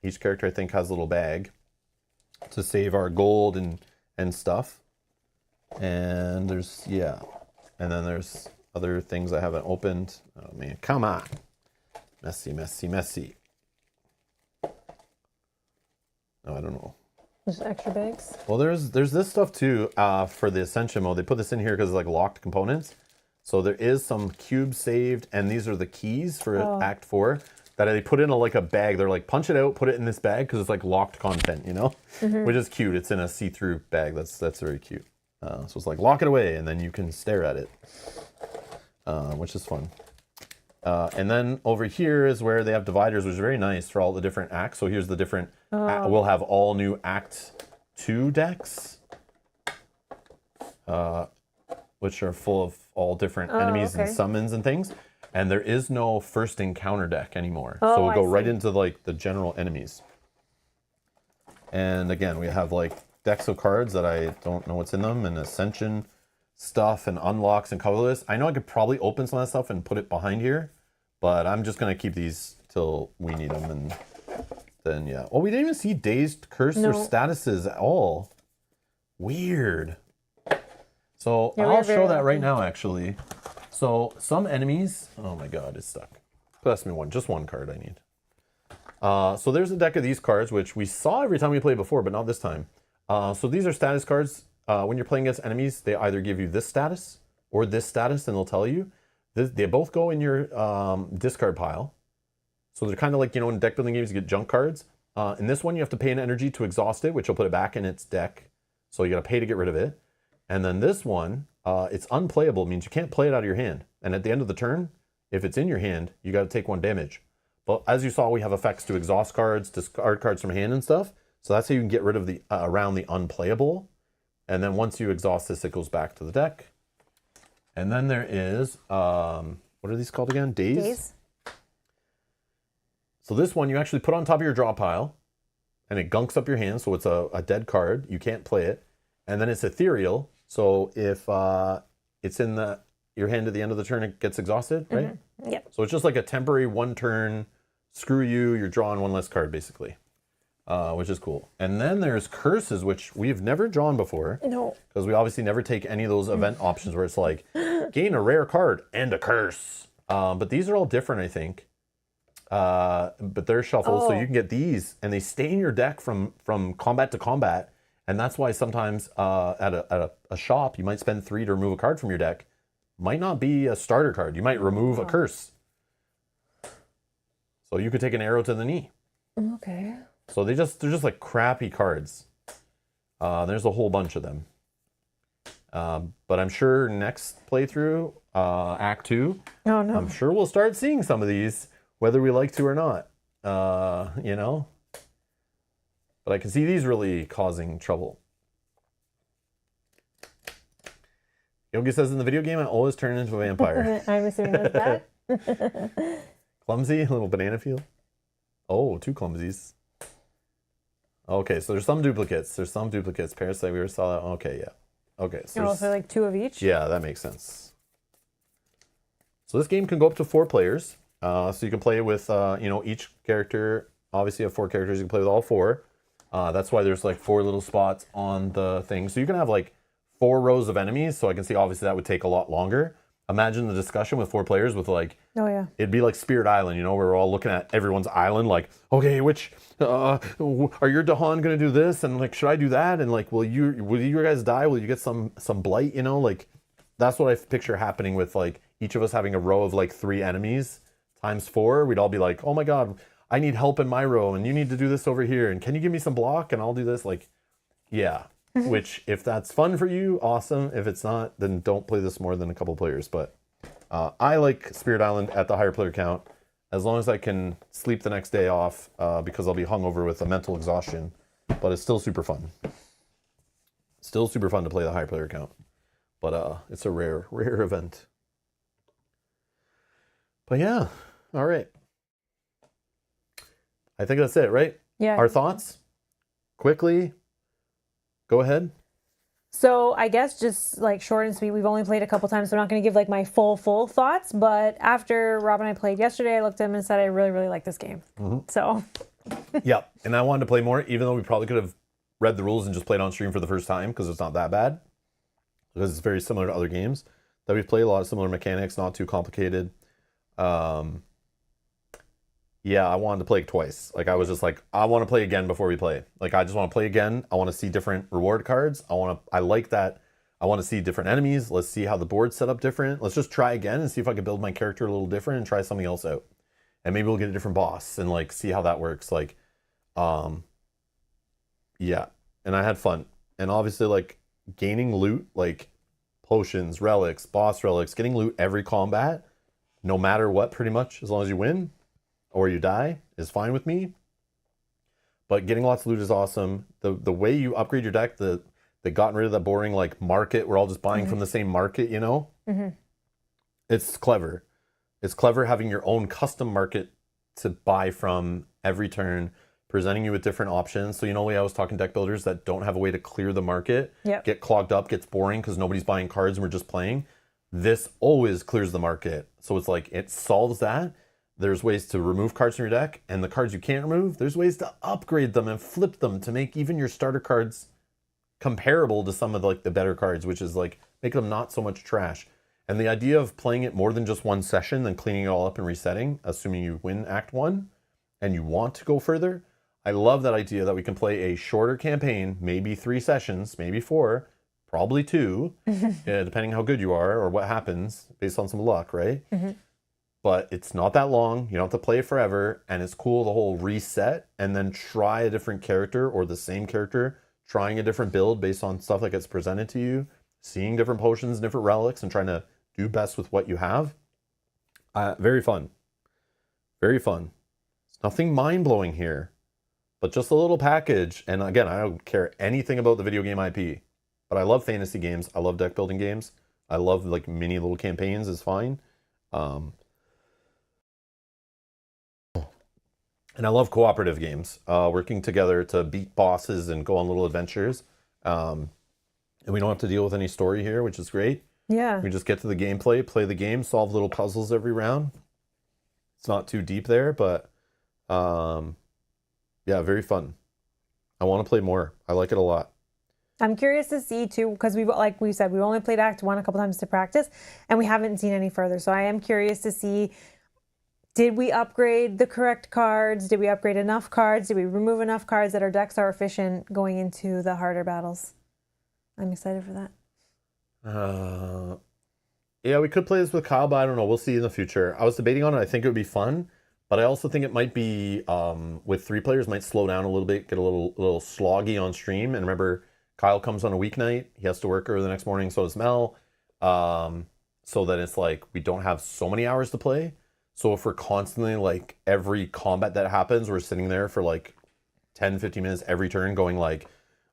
each character I think has a little bag to save our gold and stuff. And there's, yeah. And then there's other things I haven't opened. Oh man, come on. Messy. Oh, I don't know. There's extra bags. Well, there's this stuff too for the Ascension mode. They put this in here because it's like locked components. So there is some cubes saved, and these are the keys for Act 4 that they put in like a bag. They're like, punch it out, put it in this bag because it's like locked content, you know, which is cute. It's in a see-through bag. That's very cute. So it's like lock it away, and then you can stare at it, which is fun. And then over here is where they have dividers, which is very nice for all the different acts. So here's the different, we'll have all new Act 2 decks, which are full of all different enemies and summons and things. And there is no first encounter deck anymore. So we'll go right into like the general enemies. And again, we have like decks of cards that I don't know what's in them, and Ascension stuff and unlocks and colorless. I know I could probably open some of that stuff and put it behind here, but I'm just going to keep these till we need them, and then yeah. Oh, we didn't even see dazed, cursed, or No. statuses at all. Weird. So Yeah, I'll show that right now, actually. So some enemies. Oh my God, it's stuck. Pass me one. Just one card I need. So there's a deck of these cards, which we saw every time we played before, but not this time. So these are status cards. When you're playing against enemies, they either give you this status or this status, and they'll tell you. They both go in your discard pile. So they're kind of like, in deck building games, you get junk cards. In this one, you have to pay an energy to exhaust it, which will put it back in its deck. So you got to pay to get rid of it. And then this one, it's unplayable. It means you can't play it out of your hand. And at the end of the turn, if it's in your hand, you got to take 1 damage. But as you saw, we have effects to exhaust cards, discard cards from hand and stuff. So that's how you can get rid of the around the unplayable. And then once you exhaust this, it goes back to the deck. And then there is, what are these called again? Days? So this one you actually put on top of your draw pile, and it gunks up your hand, so it's a dead card. You can't play it. And then it's ethereal, so if it's in your hand at the end of the turn, it gets exhausted, right? Mm-hmm. Yep. So it's just like a temporary 1 turn, screw you, you're drawing 1 less card, basically, which is cool. And then there's curses, which we've never drawn before. No. Because we obviously never take any of those event options where it's like, gain a rare card and a curse. But these are all different, I think. But they're shuffled, so you can get these, and they stay in your deck from combat to combat. And that's why sometimes at a shop, you might spend 3 to remove a card from your deck. Might not be a starter card. You might remove a curse. So you could take an arrow to the knee. Okay. So they're just like crappy cards. There's a whole bunch of them. But I'm sure next playthrough, Act 2, Oh no. I'm sure we'll start seeing some of these, whether we like to or not. But I can see these really causing trouble. Yogi says, in the video game, I always turn into a vampire. I'm assuming that's that. Clumsy, a little banana peel. Oh, 2 clumsies. Okay, so there's some duplicates. Parasite, we already saw that. Okay, yeah. Okay, so So like 2 of each? yeah, that makes sense. So this game can go up to 4 players. So you can play with, each character. Obviously, you have 4 characters. You can play with all 4. That's why there's like 4 little spots on the thing. So you can have like 4 rows of enemies. So I can see obviously that would take a lot longer. Imagine the discussion with 4 players with like, Oh yeah. it'd be like Spirit Island, where we're all looking at everyone's island, like, okay, which, are your Dahan gonna do this? And like, should I do that? And like, will you guys die? Will you get some blight? Like, that's what I picture happening with like each of us having a row of like 3 enemies times 4. We'd all be like, oh my God, I need help in my row, and you need to do this over here, and can you give me some block, and I'll do this? Like, yeah. Which, if that's fun for you, awesome. If it's not, then don't play this more than a couple players. But I like Spirit Island at the higher player count, as long as I can sleep the next day off, because I'll be hungover with a mental exhaustion. But it's still super fun. Still super fun to play the higher player count. But it's a rare event. But yeah, all right. I think that's it, right? Yeah. Our thoughts? Quickly. Go ahead. So I guess just like short and sweet, we've only played a couple times, so I'm not going to give like my full thoughts. But after Rob and I played yesterday, I looked at him and said, I really, really like this game. So. Yeah, and I wanted to play more, even though we probably could have read the rules and just played on stream for the first time, because it's not that bad. Because it's very similar to other games that we've played. A lot of similar mechanics, not too complicated. Yeah, I wanted to play it twice. Like, I was just like, I want to play again before we play. Like, I just want to play again. I want to see different reward cards. I like that. I want to see different enemies. Let's see how the board's set up different. Let's just try again and see if I can build my character a little different and try something else out. And maybe we'll get a different boss and like see how that works. Like, yeah. And I had fun. And obviously, like, gaining loot, like potions, relics, boss relics, getting loot every combat, no matter what, pretty much, as long as you win or you die, is fine with me. But getting lots of loot is awesome. The way you upgrade your deck, they gotten rid of the boring like market. We're all just buying from the same market, It's clever. It's clever having your own custom market to buy from every turn, presenting you with different options. So I was talking deck builders that don't have a way to clear the market, get clogged up, gets boring because nobody's buying cards and we're just playing. This always clears the market. So it's like, it solves that. there's ways to remove cards from your deck, and the cards you can't remove, there's ways to upgrade them and flip them to make even your starter cards comparable to some of like the better cards, which is like make them not so much trash. And the idea of playing it more than just one session, then cleaning it all up and resetting, assuming you win Act 1 and you want to go further, I love that idea that we can play a shorter campaign, maybe 3 sessions, maybe 4, probably 2, depending how good you are or what happens based on some luck, right? But it's not that long. You don't have to play it forever. And it's cool, the whole reset and then try a different character or the same character, trying a different build based on stuff that gets presented to you, seeing different potions, different relics, and trying to do best with what you have. Very fun. Very fun. It's nothing mind-blowing here, but just a little package. And again, I don't care anything about the video game IP, but I love fantasy games. I love deck building games. I love like mini little campaigns is fine. And I love cooperative games, working together to beat bosses and go on little adventures. And we don't have to deal with any story here, which is great. Yeah. We just get to the gameplay, play the game, solve little puzzles every round. It's not too deep there, but yeah, very fun. I want to play more. I like it a lot. I'm curious to see too, because like we said, we've only played Act 1 a couple times to practice, and we haven't seen any further. So I am curious to see, did we upgrade the correct cards? Did we upgrade enough cards? Did we remove enough cards that our decks are efficient going into the harder battles? I'm excited for that. Yeah, we could play this with Kyle, but I don't know. We'll see in the future. I was debating on it. I think it would be fun, but I also think it might be, with 3 players, might slow down a little bit, get a little sloggy on stream. And remember, Kyle comes on a weeknight. He has to work early the next morning, so does Mel. So that it's like we don't have so many hours to play. So if we're constantly, like, every combat that happens, we're sitting there for like 10, 15 minutes every turn going like,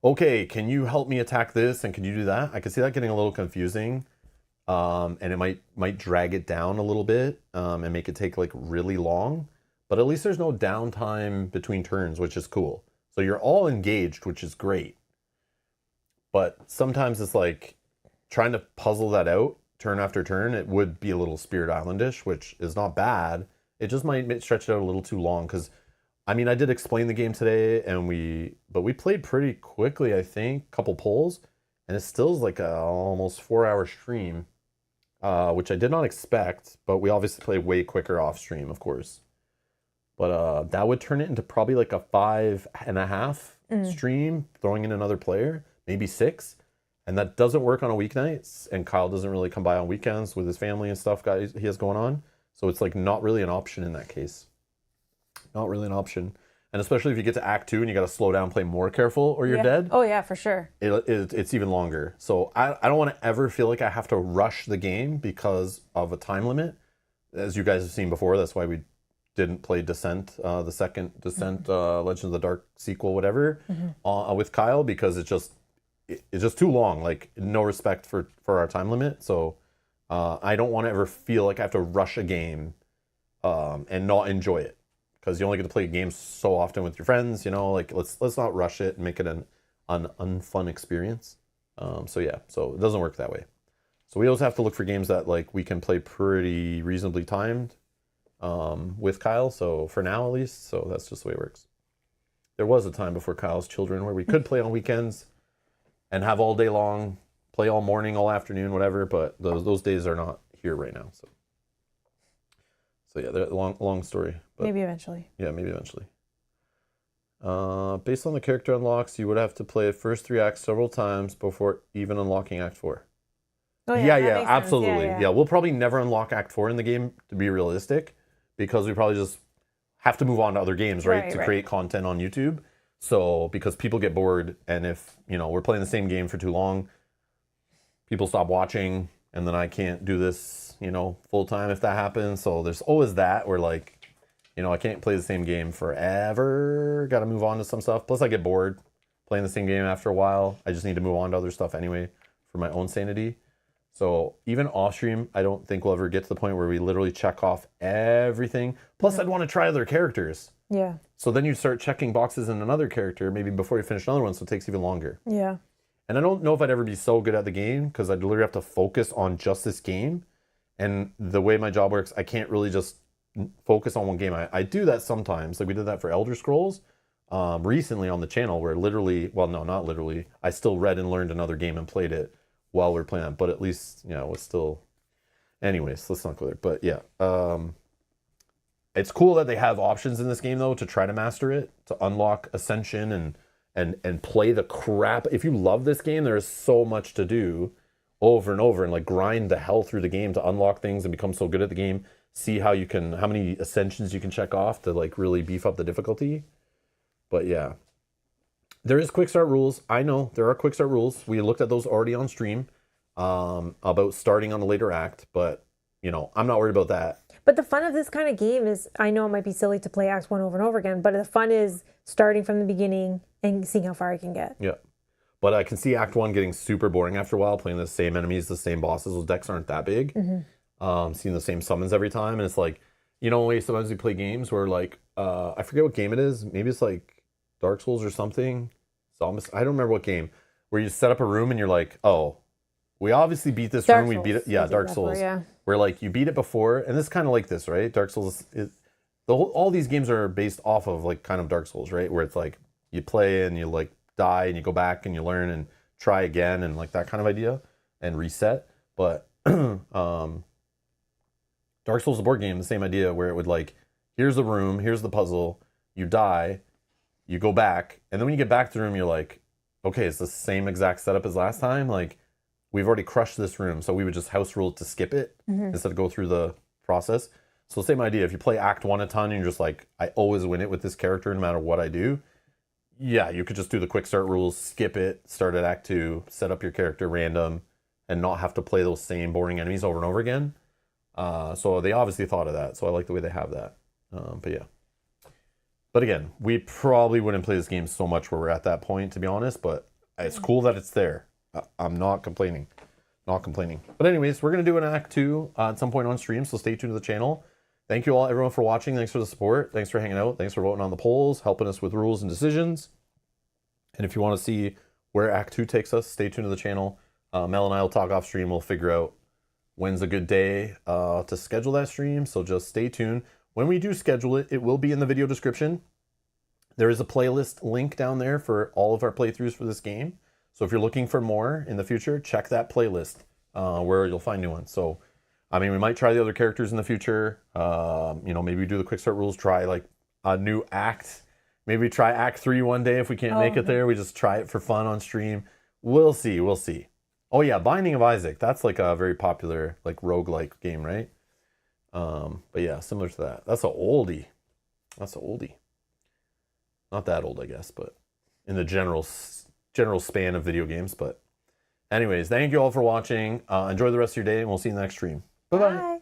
okay, can you help me attack this? And can you do that? I could see that getting a little confusing. And it might drag it down a little bit, and make it take like really long. But at least there's no downtime between turns, which is cool. So you're all engaged, which is great. But sometimes it's like trying to puzzle that out turn after turn. It would be a little Spirit Islandish, which is not bad. It just might stretch it out a little too long because, I mean, I did explain the game today, but we played pretty quickly, I think, couple polls, and it still is like a almost 4-hour stream, which I did not expect, but we obviously play way quicker off stream, of course. But that would turn it into probably like a 5.5 stream, throwing in another player, maybe 6. And that doesn't work on a weeknight, and Kyle doesn't really come by on weekends with his family and stuff he has going on. So it's like not really an option in that case. Not really an option. And especially if you get to Act 2 and you got to slow down, play more careful, or you're dead. Oh, yeah, for sure. It's even longer. So I don't want to ever feel like I have to rush the game because of a time limit. As you guys have seen before, that's why we didn't play Descent, the second Descent, Legends of the Dark sequel, whatever, with Kyle, because it's just too long. Like, no respect for our time limit. So I don't want to ever feel like I have to rush a game and not enjoy it. Because you only get to play a game so often with your friends, you know, like let's not rush it and make it an unfun experience. So yeah, so it doesn't work that way. So we always have to look for games that like we can play pretty reasonably timed with Kyle. So for now, at least, so that's just the way it works. There was a time before Kyle's children where we could play on weekends and have all day long, play all morning, all afternoon, whatever. But those days are not here right now. So yeah, long story. But maybe eventually. Yeah, maybe eventually. Based on the character unlocks, you would have to play the first 3 acts several times before even unlocking Act 4. Oh, yeah, absolutely. Yeah, we'll probably never unlock Act 4 in the game, to be realistic, because we probably just have to move on to other games, right? To create content on YouTube. So, because people get bored, and if, you know, we're playing the same game for too long, people stop watching, and then I can't do this, you know, full time if that happens. So there's always that where, like, you know, I can't play the same game forever. Got to move on to some stuff. Plus I get bored playing the same game after a while. I just need to move on to other stuff anyway for my own sanity. So even off stream, I don't think we'll ever get to the point where we literally check off everything. Plus I'd want to try other characters. Yeah. So then you start checking boxes in another character, maybe before you finish another one. So it takes even longer. Yeah. And I don't know if I'd ever be so good at the game because I'd literally have to focus on just this game. And the way my job works, I can't really just focus on one game. I do that sometimes. Like we did that for Elder Scrolls recently on the channel, where literally, well, no, not literally. I still read and learned another game and played it while we were playing it, but at least, you know, it was still. Anyways, let's not go there. But yeah, it's cool that they have options in this game though to try to master it, to unlock Ascension and play the crap. If you love this game, there is so much to do over and over, and like grind the hell through the game to unlock things and become so good at the game. See how many Ascensions you can check off to like really beef up the difficulty. But yeah, there is quick start rules. I know there are quick start rules. We looked at those already on stream about starting on the later act, but you know, I'm not worried about that. But the fun of this kind of game is, I know it might be silly to play Act 1 over and over again, but the fun is starting from the beginning and seeing how far I can get. Yeah. But I can see Act 1 getting super boring after a while, playing the same enemies, the same bosses. Those decks aren't that big. Seeing the same summons every time. And it's like, you know, sometimes we play games where like, I forget what game it is. Maybe it's like Dark Souls or something. It's almost, I don't remember what game. Where you set up a room and you're like, oh, we obviously beat this room. We beat it. Yeah, Dark Souls. Yeah. Where like you beat it before. And this is kind of like this, right? Dark Souls all these games are based off of like kind of Dark Souls, right? Where it's like you play and you like die and you go back and you learn and try again and like that kind of idea and reset. But Dark Souls, the board game, the same idea where it would like, here's the room, here's the puzzle, you die, you go back, and then when you get back to the room, you're like, okay, it's the same exact setup as last time. Like, we've already crushed this room, so we would just house rule to skip it instead of go through the process. So same idea. If you play Act 1 a ton and you're just like, I always win it with this character no matter what I do, yeah, you could just do the quick start rules, skip it, start at Act 2, set up your character random, and not have to play those same boring enemies over and over again. So they obviously thought of that, so I like the way they have that. But yeah. But again, we probably wouldn't play this game so much where we're at that point, to be honest, but it's cool that it's there. I'm not complaining. Not complaining. But anyways, we're going to do an Act 2 at some point on stream, so stay tuned to the channel. Thank you all, everyone, for watching. Thanks for the support. Thanks for hanging out. Thanks for voting on the polls, helping us with rules and decisions. And if you want to see where Act 2 takes us, stay tuned to the channel. Mel and I will talk off stream. We'll figure out when's a good day to schedule that stream, so just stay tuned. When we do schedule it, it will be in the video description. There is a playlist link down there for all of our playthroughs for this game. So if you're looking for more in the future, check that playlist where you'll find new ones. So, I mean, we might try the other characters in the future. You know, maybe we do the quick start rules, try like a new act. Maybe try Act 3 one day if we can't make it there. We just try it for fun on stream. We'll see. We'll see. Oh yeah, Binding of Isaac. That's like a very popular like roguelike game, right? But yeah, similar to that. That's an oldie. That's an oldie. Not that old, I guess, but in the general span of video games. But anyways, thank you all for watching. Enjoy the rest of your day, and we'll see you in the next stream. Bye-bye. Bye.